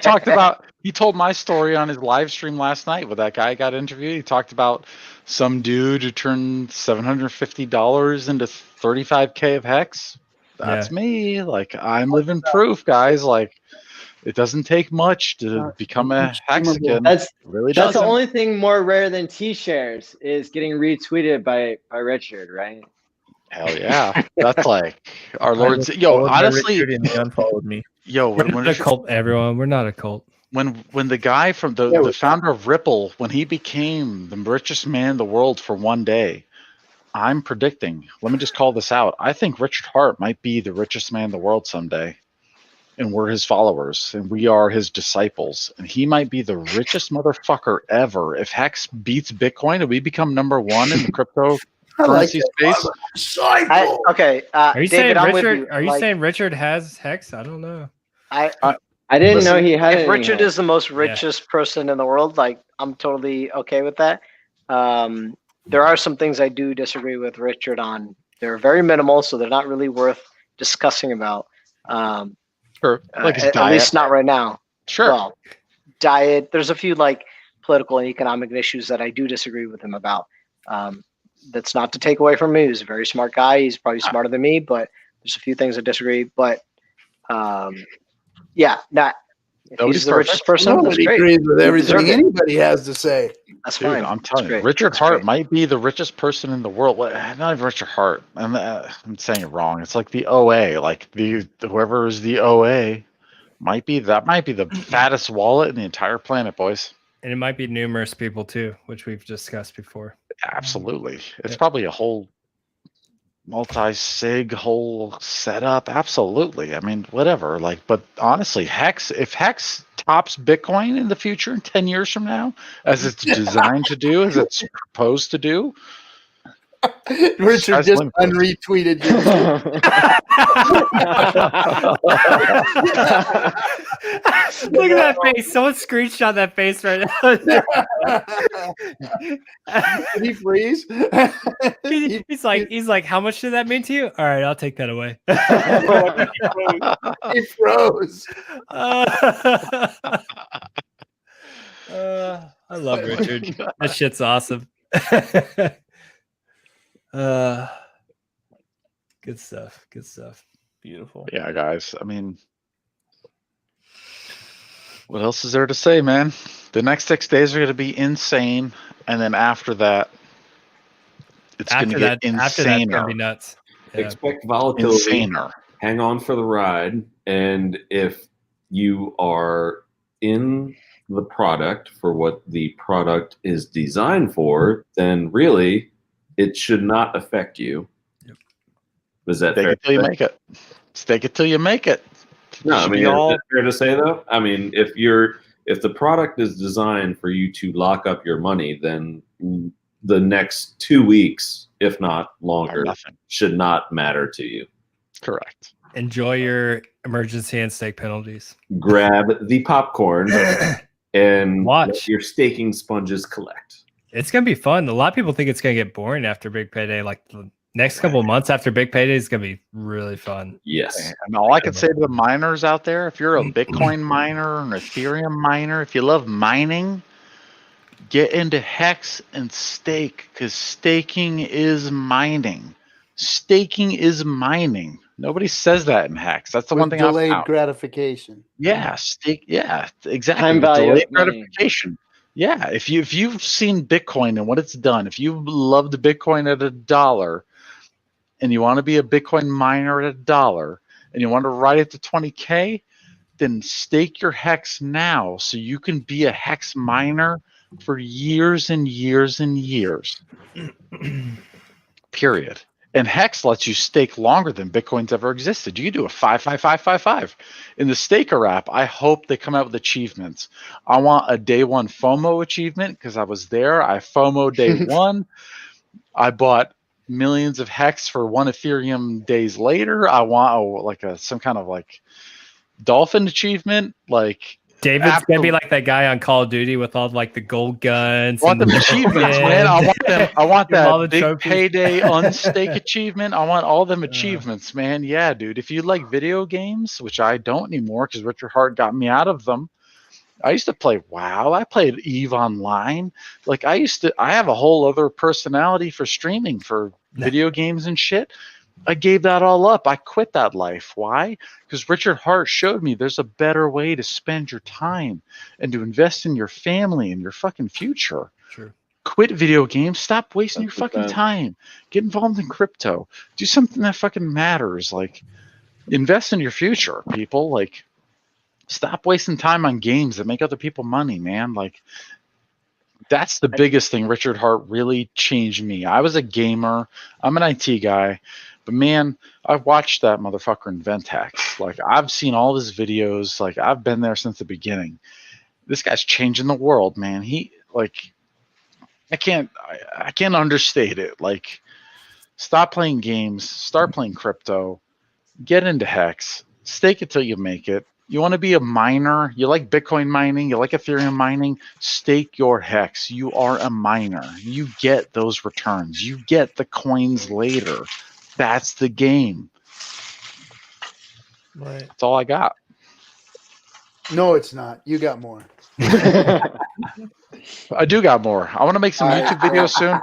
so good? He told my story on his live stream last night with that guy got interviewed. He talked about some dude who turned $750 into 35K of hex. That's me. Like, I'm living proof, guys. Like, it doesn't take much to become a Hexican. That's really that's the doesn't. only thing more rare than T-shares is getting retweeted by Richard, right? Hell yeah. That's like our Lord's. Yo, honestly, Richard and he unfollowed me. yo, We're when not a cult, everyone. We're not a cult. when the guy from the founder of Ripple, when he became the richest man in the world for one day, I'm predicting, let me just call this out. I think Richard Hart might be the richest man in the world someday. And we're his followers and we are his disciples. And he might be the richest motherfucker ever. If Hex beats Bitcoin and we become number one in the cryptocurrency space. Okay. Are you David, saying I'm with Richard? you. Are you Like, saying Richard has hex? I don't know. I didn't know he had If any Richard hex. is the most richest person in the world, like I'm totally okay with that. There are some things I do disagree with Richard on. They're very minimal, so they're not really worth discussing about. Sure. Like his at diet. least not right now. Sure. Well, diet. There's a few like political and economic issues that I do disagree with him about. That's not to take away from him. He's a very smart guy. He's probably smarter than me, but there's a few things I disagree. But yeah, not. If he's the richest person, that's Nobody great. agrees with He everything deserved it. anybody has to say. That's Dude, fine. I'm telling you, great. Richard That's Hart great. might be the richest person in the world. Well, not even Richard Hart. I'm saying it wrong. It's like the OA. Like whoever is the OA might be the fattest wallet in the entire planet, boys. And it might be numerous people too, which we've discussed before. Absolutely. It's probably a whole multi-sig whole setup. Absolutely. I mean, whatever. Like, but honestly, if Hex tops Bitcoin in the future, 10 years from now, as it's designed to do, as it's proposed to do, Richard just unretweeted you. Look at that face. Someone screenshot that face right now. Did he freeze? He's like, how much did that mean to you? All right, I'll take that away. He froze. I love Richard. That shit's awesome. Good stuff. Good stuff. Beautiful. Yeah, guys. I mean, what else is there to say, man? The next 6 days are going to be insane, and then after that, it's going to get insaner. After that's going to be nuts. Yeah. Expect volatility. Insaner. Hang on for the ride, and if you are in the product for what the product is designed for, then really it should not affect you. Yep. Is that Stake fair? it till you make it. Stake it till you make it. No, I mean, is that fair to say though? I mean, if the product is designed for you to lock up your money, then the next 2 weeks, if not longer, should not matter to you. Correct. Enjoy your emergency and stake penalties. Grab the popcorn and watch let your staking sponges collect. It's going to be fun. A lot of people think it's going to get boring after Big Payday. Like the next couple of months after Big Payday is going to be really fun. Yes. And all I can say to the miners out there, if you're a Bitcoin miner, an Ethereum miner, if you love mining, get into Hex and stake, because staking is mining. Staking is mining. Nobody says that in Hex. That's the one thing I've delayed found. gratification. Yeah, stake. Yeah, exactly. Time value Delayed of money. gratification. Yeah, if you've seen Bitcoin and what it's done, if you loved Bitcoin at $1 and you want to be a Bitcoin miner at $1 and you want to ride it to 20K, then stake your Hex now so you can be a Hex miner for years and years and years. Period. And Hex lets you stake longer than Bitcoin's ever existed. You can do a 5-5-5-5-5. In the Staker app, I hope they come out with achievements. I want a day one FOMO achievement because I was there. I FOMO day one. I bought millions of Hex for 1 Ethereum days later. I want some kind of like dolphin achievement. Like David's gonna be like that guy on Call of Duty with all like the gold guns. I want them achievements, man. I want that big trophies. payday unstake achievement. I want all them achievements, man. Yeah, dude. If you like video games, which I don't anymore because Richard Hart got me out of them. I used to play WoW. I played EVE Online. Like I have a whole other personality for streaming for video games and shit. I gave that all up. I quit that life. Why? Because Richard Hart showed me there's a better way to spend your time and to invest in your family and your fucking future. True. Quit video games. Stop wasting your fucking time. Get involved in crypto. Do something that fucking matters. Like invest in your future, people. Like stop wasting time on games that make other people money, man. Like that's the biggest thing. Richard Hart really changed me. I was a gamer. I'm an IT guy. But man, I've watched that motherfucker invent Hex. Like I've seen all his videos. Like I've been there since the beginning. This guy's changing the world, man. I can't understate it. Like stop playing games, start playing crypto, get into Hex, stake it till you make it. You want to be a miner, you like Bitcoin mining, you like Ethereum mining, stake your Hex. You are a miner. You get those returns. You get the coins later. That's the game. Right. That's all I got. No, it's not. You got more. I do got more. I want to make some YouTube videos soon,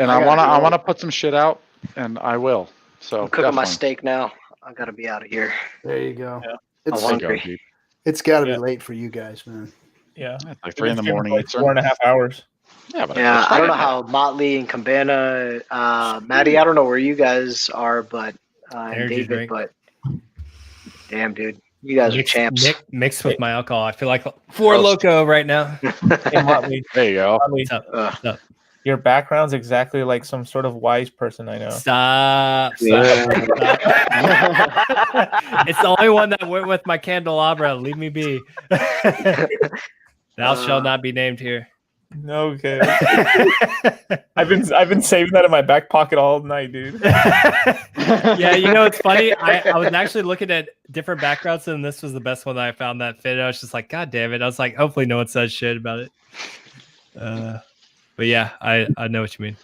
and I want to put some shit out, and I will. So I'm cooking my steak now. I gotta be out of here. There you go. Yeah. It's hungry. It's got to be late for you guys, man. Yeah, like 3 in the morning. Like 4.5 hours. Yeah, but I don't know how Motley and Cabana, Maddie. I don't know where you guys are, but and David. Drink. But damn, dude, you guys are champs. Mixed with my alcohol, I feel like Four Loko right now. Hey, Motley, there you go. Motley, What's up? Your background's exactly like some sort of wise person I know. Stop. It's the only one that went with my candelabra. Leave me be. Thou shalt not be named here. Okay. I've been saving that in my back pocket all night, dude. Yeah, you know it's funny. I was actually looking at different backgrounds, and this was the best one that I found that fit. I was just like, God damn it! I was like, hopefully no one says shit about it. But yeah, I know what you mean.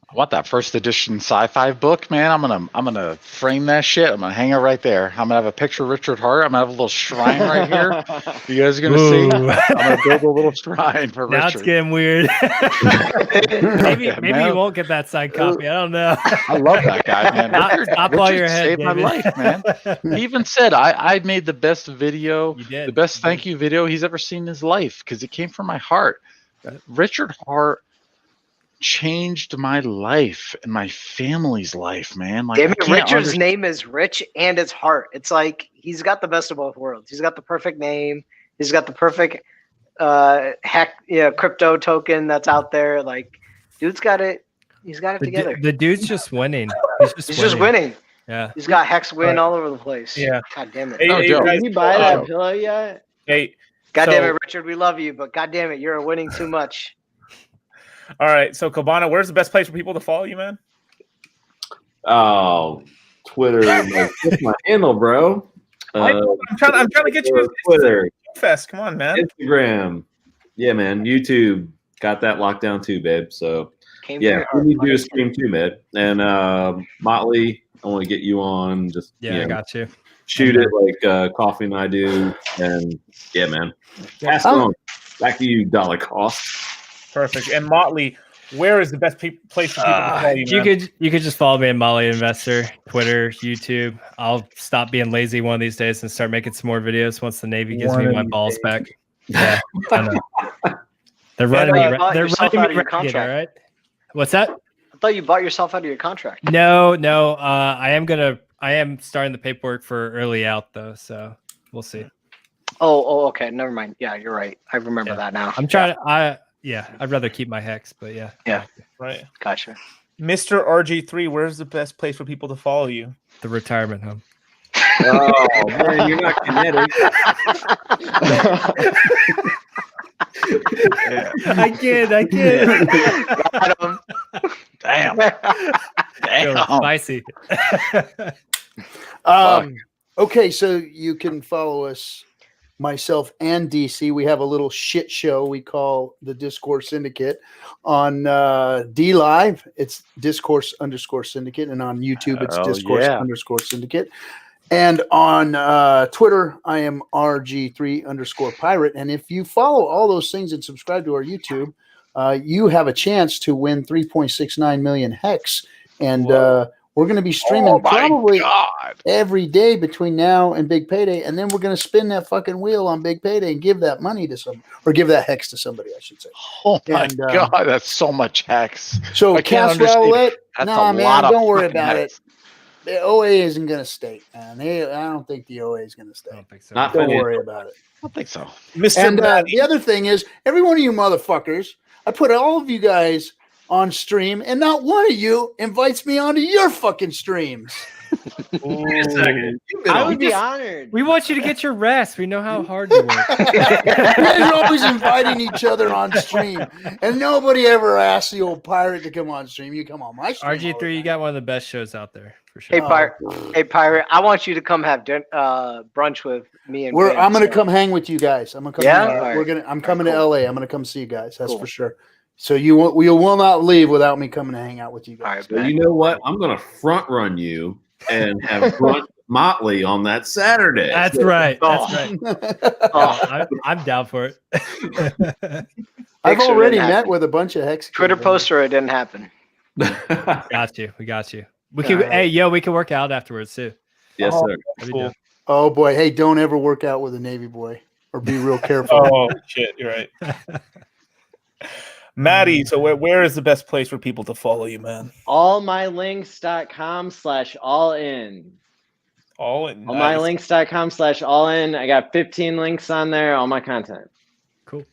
I want that first edition sci-fi book, man. I'm gonna frame that shit. I'm gonna hang it right there. I'm gonna have a picture of Richard Hart. I'm gonna have a little shrine right here. You guys are gonna see. I'm gonna build a little shrine for now Richard. It's getting weird. maybe you won't get that signed copy. I don't know. I love that guy, man. Stop all your head, saved my David. life, man. He even said I made the best video, You did. the best thank you video he's ever seen in his life because it came from my heart. Richard Hart changed my life and my family's life, man. Like, Damn it, Richard's name is Rich and it's Hart. It's like he's got the best of both worlds. He's got the perfect name. He's got the perfect crypto token that's out there. Like, dude's got it. He's got it together. The dude's just winning. He's just winning. Yeah. He's got Hex win all over the place. Yeah. God damn it. Hey, Did you buy that pillow yet? Hey. God damn it, Richard. We love you, but God damn it, you're winning too much. All right, so Cabana, where's the best place for people to follow you, man? Oh, Twitter. That's my handle, bro. I'm trying to get you Twitter. Fest. Come on, man. Instagram. Yeah, man. YouTube. Got that locked down too, babe. So we need to do a stream too, man. And Motley, I want to get you on. Just I got you. Shoot it like Coffee and I do. And yeah, man. Pass it on. Back to you, dollar cost. Perfect. And Motley, where is the best place for people to follow you? You could just follow me at Motley Investor, Twitter, YouTube. I'll stop being lazy one of these days and start making some more videos once the Navy gives me my balls back. Yeah, I know. They're running me. They're running me ragged, all right? What's that? I thought you bought yourself out of your contract. No. I am starting the paperwork for early out though, so we'll see. Oh, okay. Never mind. Yeah, you're right. I remember that now. I'm trying to. I'd rather keep my Hex, but yeah. Yeah. Right. Gotcha. Mr. RG3, where's the best place for people to follow you? The retirement home. Oh man, you're not kinetic. I kid. Damn. Yo, spicy. Okay, so you can follow us, myself and DC. We have a little shit show we call the Discourse Syndicate on D Live. It's Discourse_Syndicate, and on YouTube it's Discourse_Syndicate. And on Twitter, I am RG3_pirate. And if you follow all those things and subscribe to our YouTube, you have a chance to win 3.69 million hex. And we're going to be streaming probably every day between now and Big Payday. And then we're going to spin that fucking wheel on Big Payday and give that money to somebody, or give that hex to somebody, I should say. Oh my God, that's so much hex. So Cast Roulette, nah, man, don't worry about it. The OA isn't going to stay, man. I don't think the OA is going to stay. I don't think so. Don't worry about it. I don't think so. And the other thing is, every one of you motherfuckers, I put all of you guys on stream, and not one of you invites me onto your fucking streams. Wait a second. I would be honored. We want you to get your rest. We know how hard you work. You're always inviting each other on stream, and nobody ever asks the old pirate to come on stream. You come on my stream. RG3, you got one of the best shows out there for sure. Hey pirate, I want you to come have brunch with me and. I'm gonna come hang with you guys. I'm gonna come. Yeah, I'm coming to LA. I'm gonna come see you guys. That's for sure. So you will not leave without me coming to hang out with you guys. Well, you know what? I'm gonna front run you and have brunch Motley on that Saturday. That's right. I'm down for it. I've already met with a bunch of hex. Twitter poster, it didn't happen. Got you. We got you. We can. Hey, we can work out afterwards too. Yes, sir. Cool. Oh boy, hey, don't ever work out with a Navy boy, or be real careful. Oh shit, you're right. Maddie, so where is the best place for people to follow you, man? allmylinks.com/all-in. All in. Allmylinks.com/all-in. I got 15 links on there, all my content. Cool.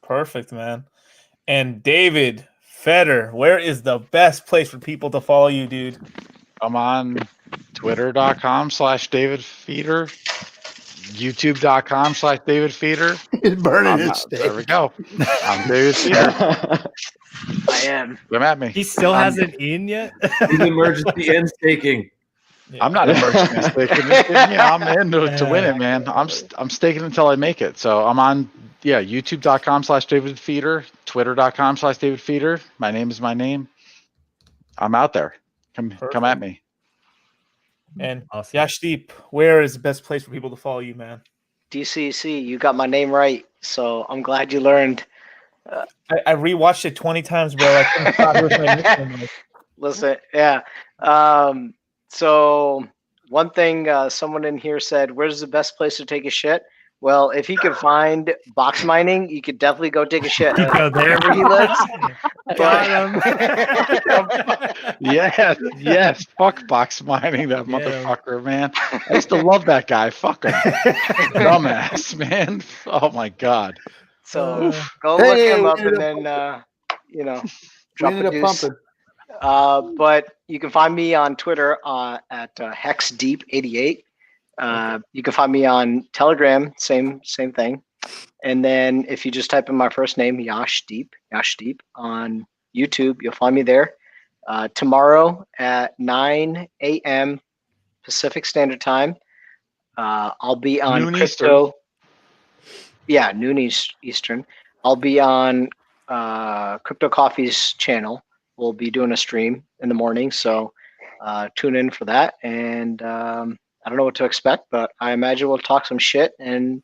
Perfect, man. And David Feder, where is the best place for people to follow you, dude? I'm on twitter.com/DavidFeeder, youtube.com/DavidFeeder. He's burning his steak. There we go. I'm David Feeder. I am. Come at me. He still hasn't eaten yet. He's emergency end staking. Yeah. I'm not emergency staking. Yeah, I'm in to win it, man. I'm staking until I make it. So I'm on youtube.com/DavidFeeder, twitter.com/DavidFeeder. My name is my name. I'm out there. Come at me. And awesome. Yashdeep, where is the best place for people to follow you, man? DCC, you got my name right, so I'm glad you learned. I rewatched it 20 times, bro. I couldn't stop listening. Listen, yeah. So one thing someone in here said, where's the best place to take a shit? Well, if he could find box mining, you could definitely go take a shit wherever he lives. Yes. Fuck box mining, that motherfucker, man. I used to love that guy. Fuck him. Dumbass, man. Oh my God. So go look him up and then, drop a deuce. But you can find me on Twitter at HexDeep88. You can find me on Telegram, same thing. And then if you just type in my first name, Yashdeep on YouTube, you'll find me there. Tomorrow at 9 a.m. Pacific Standard Time, I'll be on noon crypto. Eastern. Yeah, noon Eastern. I'll be on Crypto Coffee's channel. We'll be doing a stream in the morning, so tune in for that. And I don't know what to expect, but I imagine we'll talk some shit and,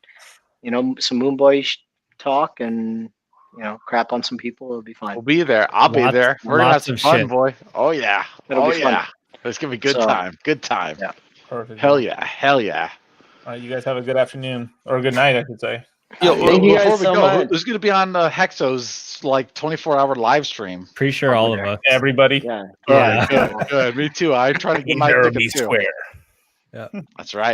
some Moonboy talk and, crap on some people. It'll be fine. We'll be there. I'll be there. We're going to have some fun, shit. boy. Oh, yeah. It'll be fun. It's going to be good time. Good time. Yeah. Perfect. Hell yeah. All right, you guys have a good afternoon, or a good night, I should say. Thank you guys so much. Who's going to be on Hexo's 24-hour live stream? Pretty sure all of us. Everybody. Yeah. All right, good. Me too. I try to get my ticket too. Square. Yeah. That's right.